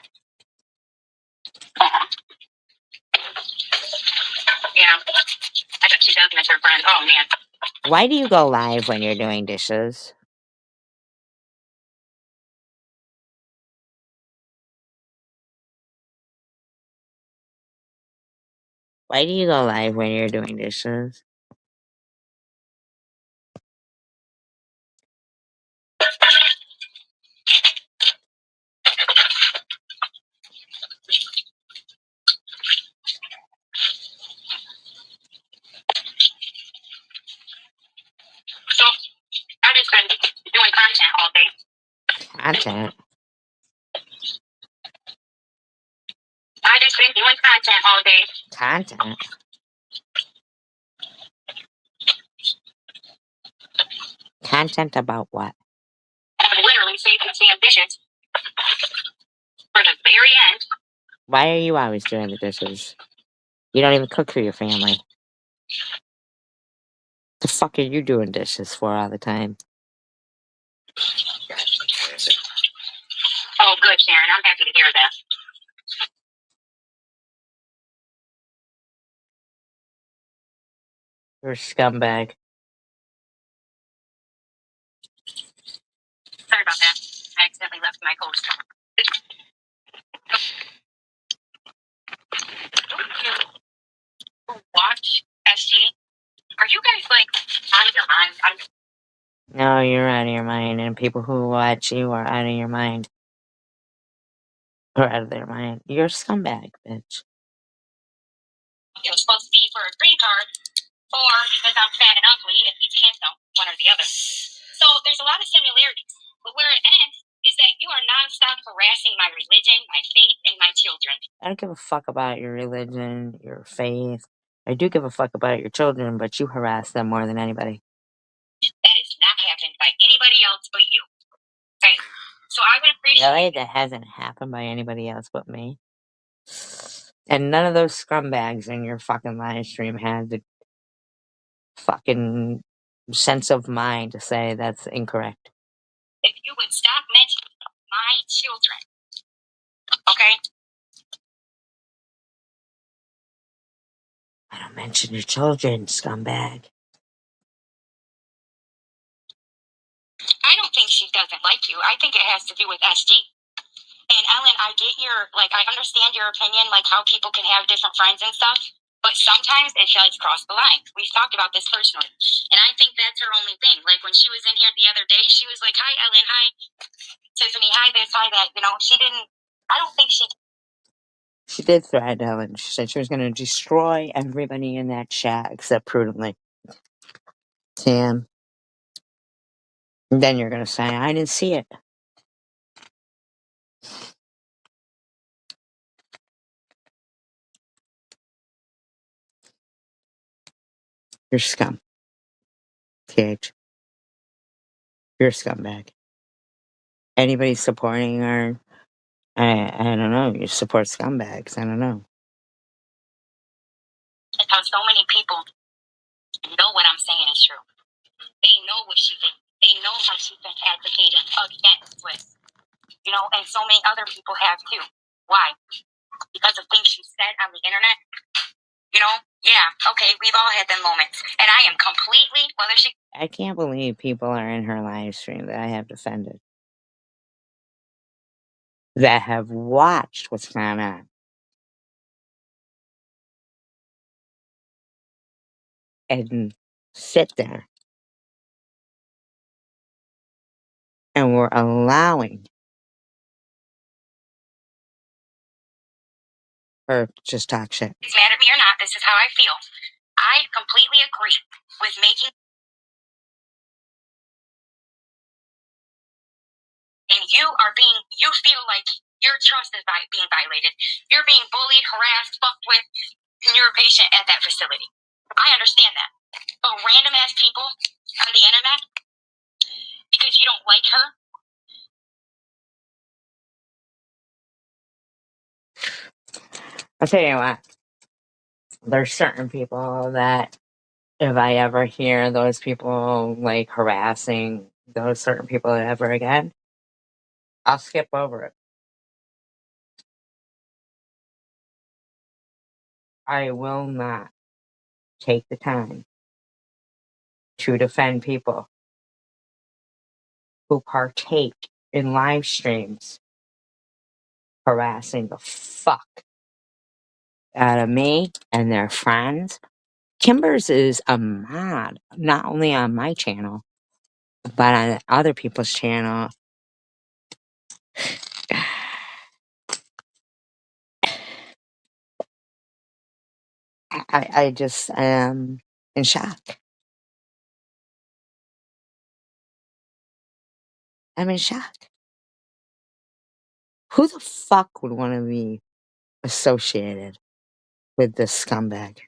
Yeah. I bet she does miss her friend. Oh, man. Why do you go live when you're doing dishes? Why do you go live when you're doing dishes? So I just been doing content all day. Content. I just been doing content all day. Content. Content about what? I'm literally saving Sam dishes for the very end. Why are you always doing the dishes? You don't even cook for your family. The fuck are you doing dishes for all the time? Oh, good, Sharon. I'm happy to hear that. You're a scumbag. Sorry about that. I accidentally left my coat. Watch SG. Are you guys like out of your mind? No, you're out of your mind, and people who watch you are out of your mind. Or out of their mind. You're a scumbag, bitch. It was supposed to be for a green card, or because I'm fat and ugly and he's handsome, one or the other. So there's a lot of similarities. But where it ends is that you are nonstop harassing my religion, my faith, and my children. I don't give a fuck about your religion, your faith. I do give a fuck about your children, but you harass them more than anybody. That has not happened by anybody else but you. Okay? So I would appreciate Really? That hasn't happened by anybody else but me? And none of those scumbags in your fucking live stream had the fucking sense of mind to say that's incorrect. if you would stop mentioning my children. Okay? I don't mention your children, scumbag. I don't think she doesn't like you. I think it has to do with SG. And Ellen, I get your, like, I understand your opinion, like how people can have different friends and stuff, but sometimes it does cross the line. We've talked about this personally. And I think that's her only thing. Like when she was in here the other day, she was like, hi, Ellen, hi, Tiffany, hi, this, hi, that. You know, she didn't, I don't think she. She did threaten Ellen. She said she was going to destroy everybody in that chat except prudently. Sam. And then you're going to say, I didn't see it. You're scum. TH. You're a scumbag. Anybody supporting her, I don't know. You support scumbags. I don't know. How so many people know what I'm saying is true. They know what she did. They know how she's been advocating against with, you know, and so many other people have too. Why? Because of things she said on the internet. You know, yeah, okay, we've all had them moments. And I am completely, whether she. I can't believe people are in her live stream that I have defended. That have watched what's going on. And sit there. And we're allowing her to just talk shit. It's mad at me or not, this is how I feel. I completely agree with making. And you feel like your trust is being violated. You're being bullied, harassed, fucked with, and you're a patient at that facility. I understand that. But random ass people on the internet, because you don't like her. I'll tell you what. There's certain people that if I ever hear those people like harassing those certain people ever again, I'll skip over it. I will not take the time to defend people who partake in live streams harassing the fuck out of me and their friends. Kimber's is a mod, not only on my channel, but on other people's channel. I just am in shock. I'm in shock. Who the fuck would want to be associated with this scumbag?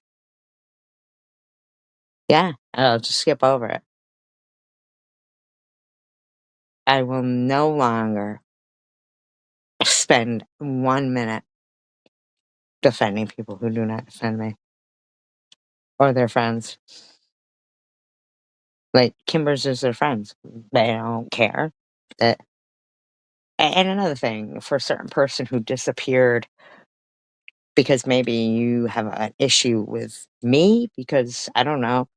Yeah, I'll just skip over it. I will no longer spend 1 minute defending people who do not defend me or their friends. Like, Kimber's is their friends. They don't care. That, and another thing, for a certain person who disappeared because maybe you have an issue with me because, I don't know,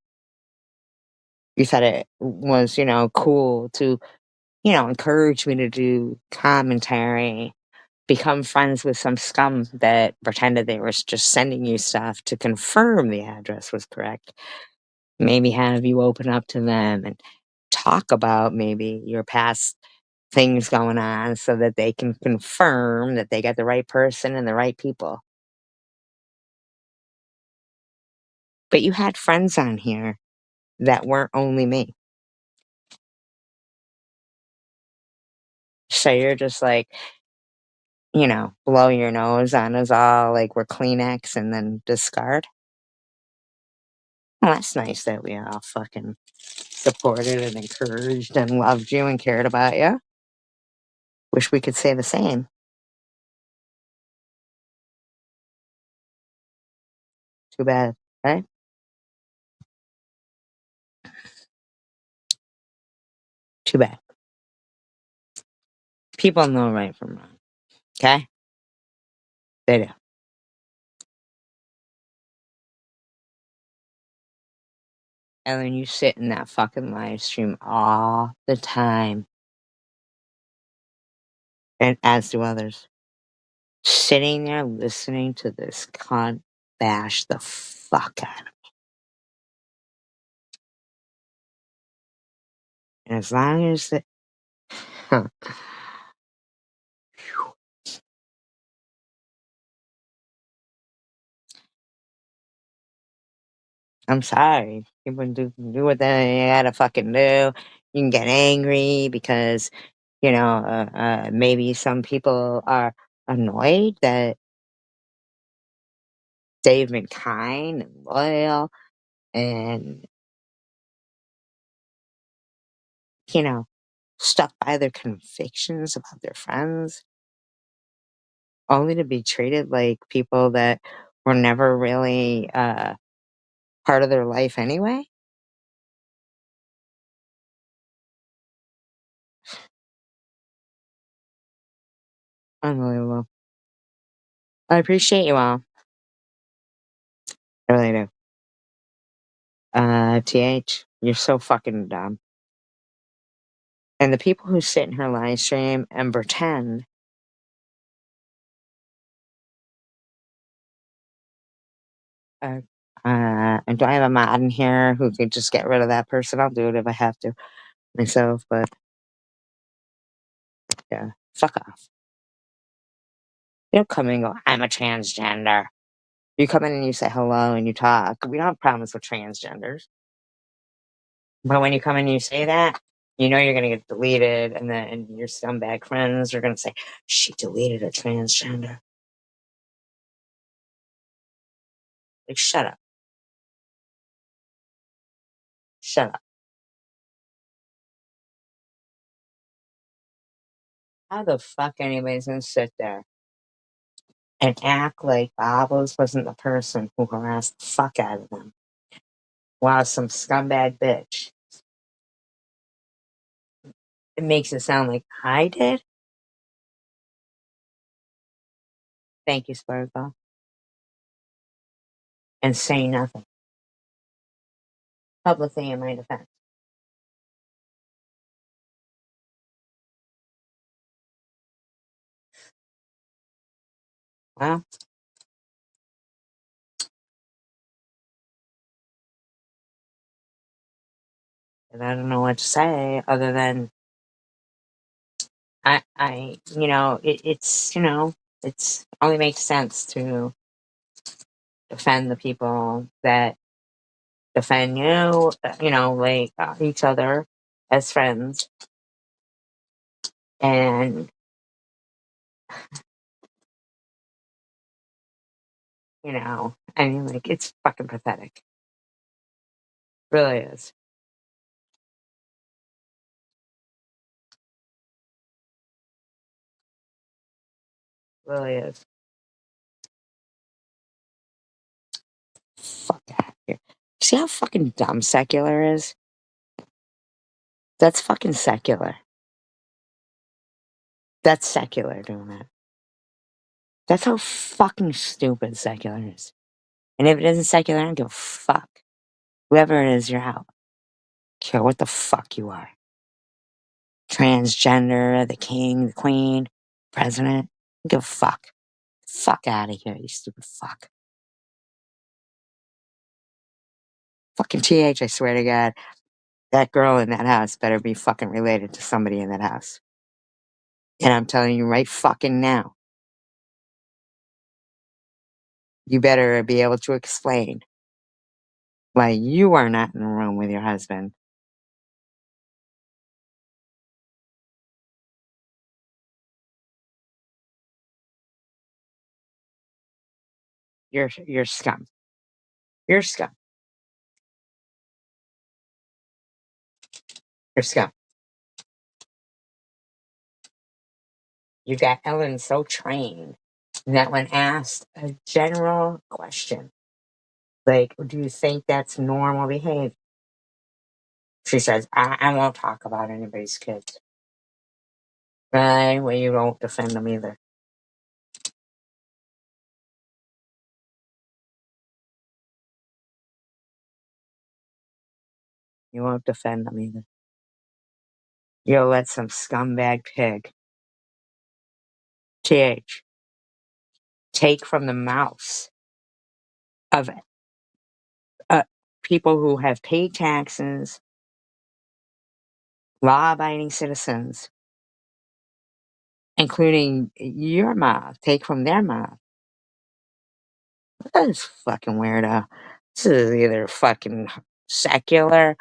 you thought it was, cool to, encourage me to do commentary, become friends with some scum that pretended they were just sending you stuff to confirm the address was correct. Maybe have you open up to them and talk about maybe your past things going on so that they can confirm that they got the right person and the right people. But you had friends on here that weren't only me. So you're just like, blow your nose on us all like we're Kleenex and then discard. Well, that's nice that we all fucking supported and encouraged and loved you and cared about you. Wish we could say the same. Too bad, right? Too bad. People know right from wrong. Okay? They do. And then you sit in that fucking live stream all the time, and as do others, sitting there listening to this cunt bash the fuck out of me. And as long as the, I'm sorry. People do what they gotta fucking do. You can get angry because, maybe some people are annoyed that they've been kind and loyal and, you know, stuck by their convictions about their friends, only to be treated like people that were never really part of their life anyway. Unbelievable. I appreciate you all. I really do. TH, you're so fucking dumb. And the people who sit in her live stream and pretend uh, and do I have a mod in here who could just get rid of that person? I'll do it if I have to myself, but yeah, fuck off. You don't come in and go, I'm a transgender. You come in and you say hello and you talk. We don't have problems with transgenders. But when you come in and you say that, you know you're going to get deleted, and then your scumbag friends are going to say, she deleted a transgender. Like, shut up. Shut up. How the fuck anybody's going to sit there and act like Babos wasn't the person who harassed the fuck out of them while some scumbag bitch? It makes it sound like I did? Thank you, Sparkle. And say nothing publicly in my defense. Well, And I don't know what to say other than it's only makes sense to defend the people that defend you, like each other as friends. And, I mean, like, it's fucking pathetic. Really is. Really is. Fuck out of here. See how fucking dumb secular is? That's fucking secular. That's secular doing that. That's how fucking stupid secular is. And if it isn't secular, I don't give a fuck. Whoever it is, you're out. Care what the fuck you are. Transgender, the king, the queen, president. Don't give a fuck. Fuck out of here, you stupid fuck. Fucking TH, I swear to God. That girl in that house better be fucking related to somebody in that house. And I'm telling you right fucking now, you better be able to explain why you are not in the room with your husband. You're scum. You're scum. You're scum. You got Ellen so trained that when asked a general question, like, do you think that's normal behavior? She says, I won't talk about anybody's kids. Right? Well, you won't defend them either. You won't defend them either. You'll let some scumbag pig, TH, take from the mouths of uh, people who have paid taxes, law abiding citizens, including your mouth, take from their mouth. That is fucking weirdo. This is either fucking secular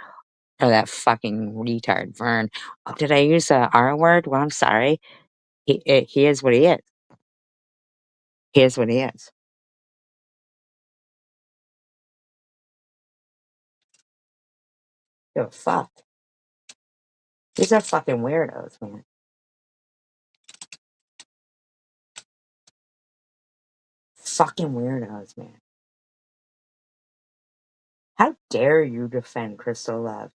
or that fucking retard Vern. Oh, did I use a R word? Well, I'm sorry. He is what he is. He is what he is. Give a fuck. These are fucking weirdos, man. Fucking weirdos, man. How dare you defend Crystal Love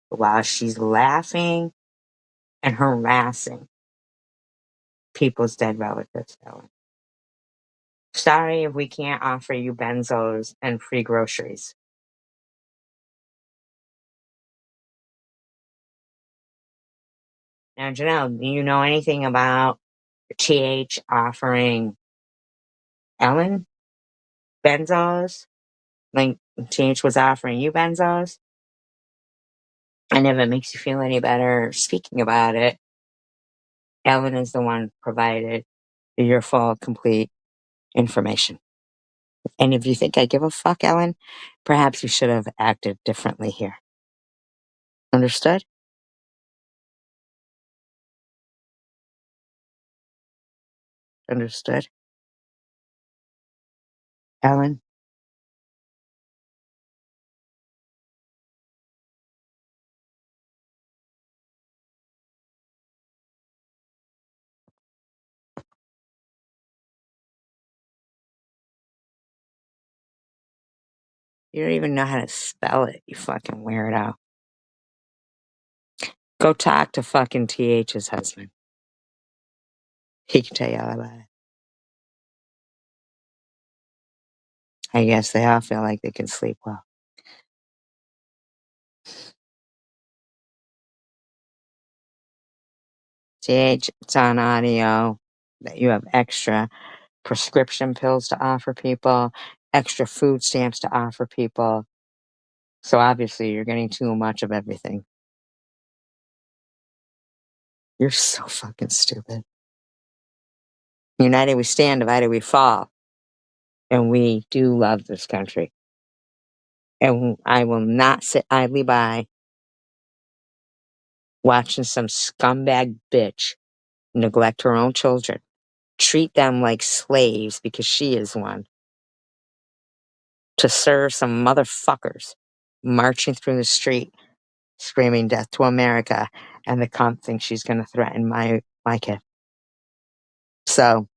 while she's laughing and harassing people's dead relatives, Ellen? Sorry if we can't offer you benzos and free groceries. Now, Janelle, do you know anything about TH offering Ellen benzos? Like TH was offering you benzos? And if it makes you feel any better speaking about it, Ellen is the one provided your full, complete information. And if you think I give a fuck, Ellen, perhaps you should have acted differently here. Understood? Understood? Ellen? You don't even know how to spell it, you fucking weirdo. Go talk to fucking TH's husband. He can tell you all about it. I guess they all feel like they can sleep well. TH, it's on audio that you have extra prescription pills to offer people, extra food stamps to offer people. So obviously you're getting too much of everything. You're so fucking stupid. United we stand, divided we fall. And we do love this country. And I will not sit idly by watching some scumbag bitch neglect her own children, treat them like slaves because she is one, to serve some motherfuckers marching through the street screaming death to America, and the cunt thinks she's going to threaten my kid. So,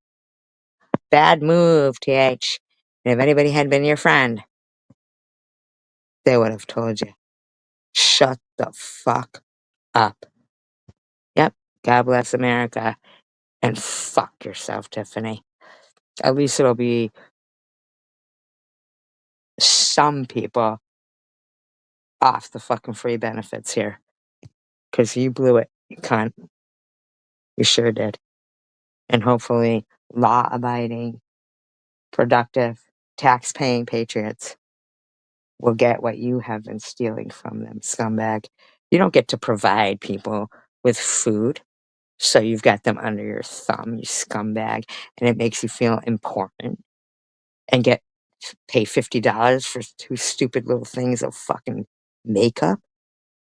bad move, TH. And if anybody had been your friend, they would have told you, shut the fuck up. Yep, God bless America, and fuck yourself, Tiffany. At least it'll be some people off the fucking free benefits here. Because you blew it, you cunt. You sure did. And hopefully, law abiding, productive, tax paying patriots will get what you have been stealing from them, scumbag. You don't get to provide people with food, so you've got them under your thumb, you scumbag, and it makes you feel important and pay $50 for two stupid little things of fucking makeup.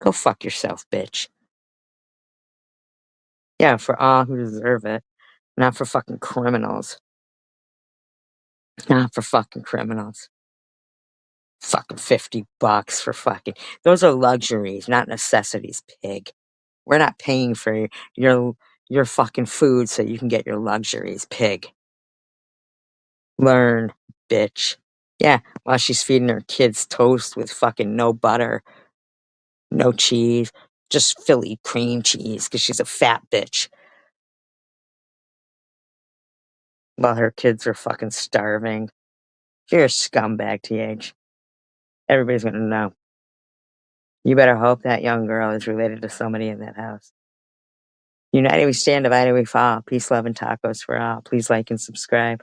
Go fuck yourself, bitch. Yeah, for all who deserve it, not for fucking criminals. Not for fucking criminals. Fucking $50 for fucking. Those are luxuries, not necessities, pig. We're not paying for your your fucking food so you can get your luxuries, pig. Learn, bitch. Yeah, while she's feeding her kids toast with fucking no butter, no cheese, just Philly cream cheese because she's a fat bitch. While her kids are fucking starving. You're a scumbag, TH. Everybody's gonna know. You better hope that young girl is related to somebody in that house. United we stand, divided we fall. Peace, love, and tacos for all. Please like and subscribe.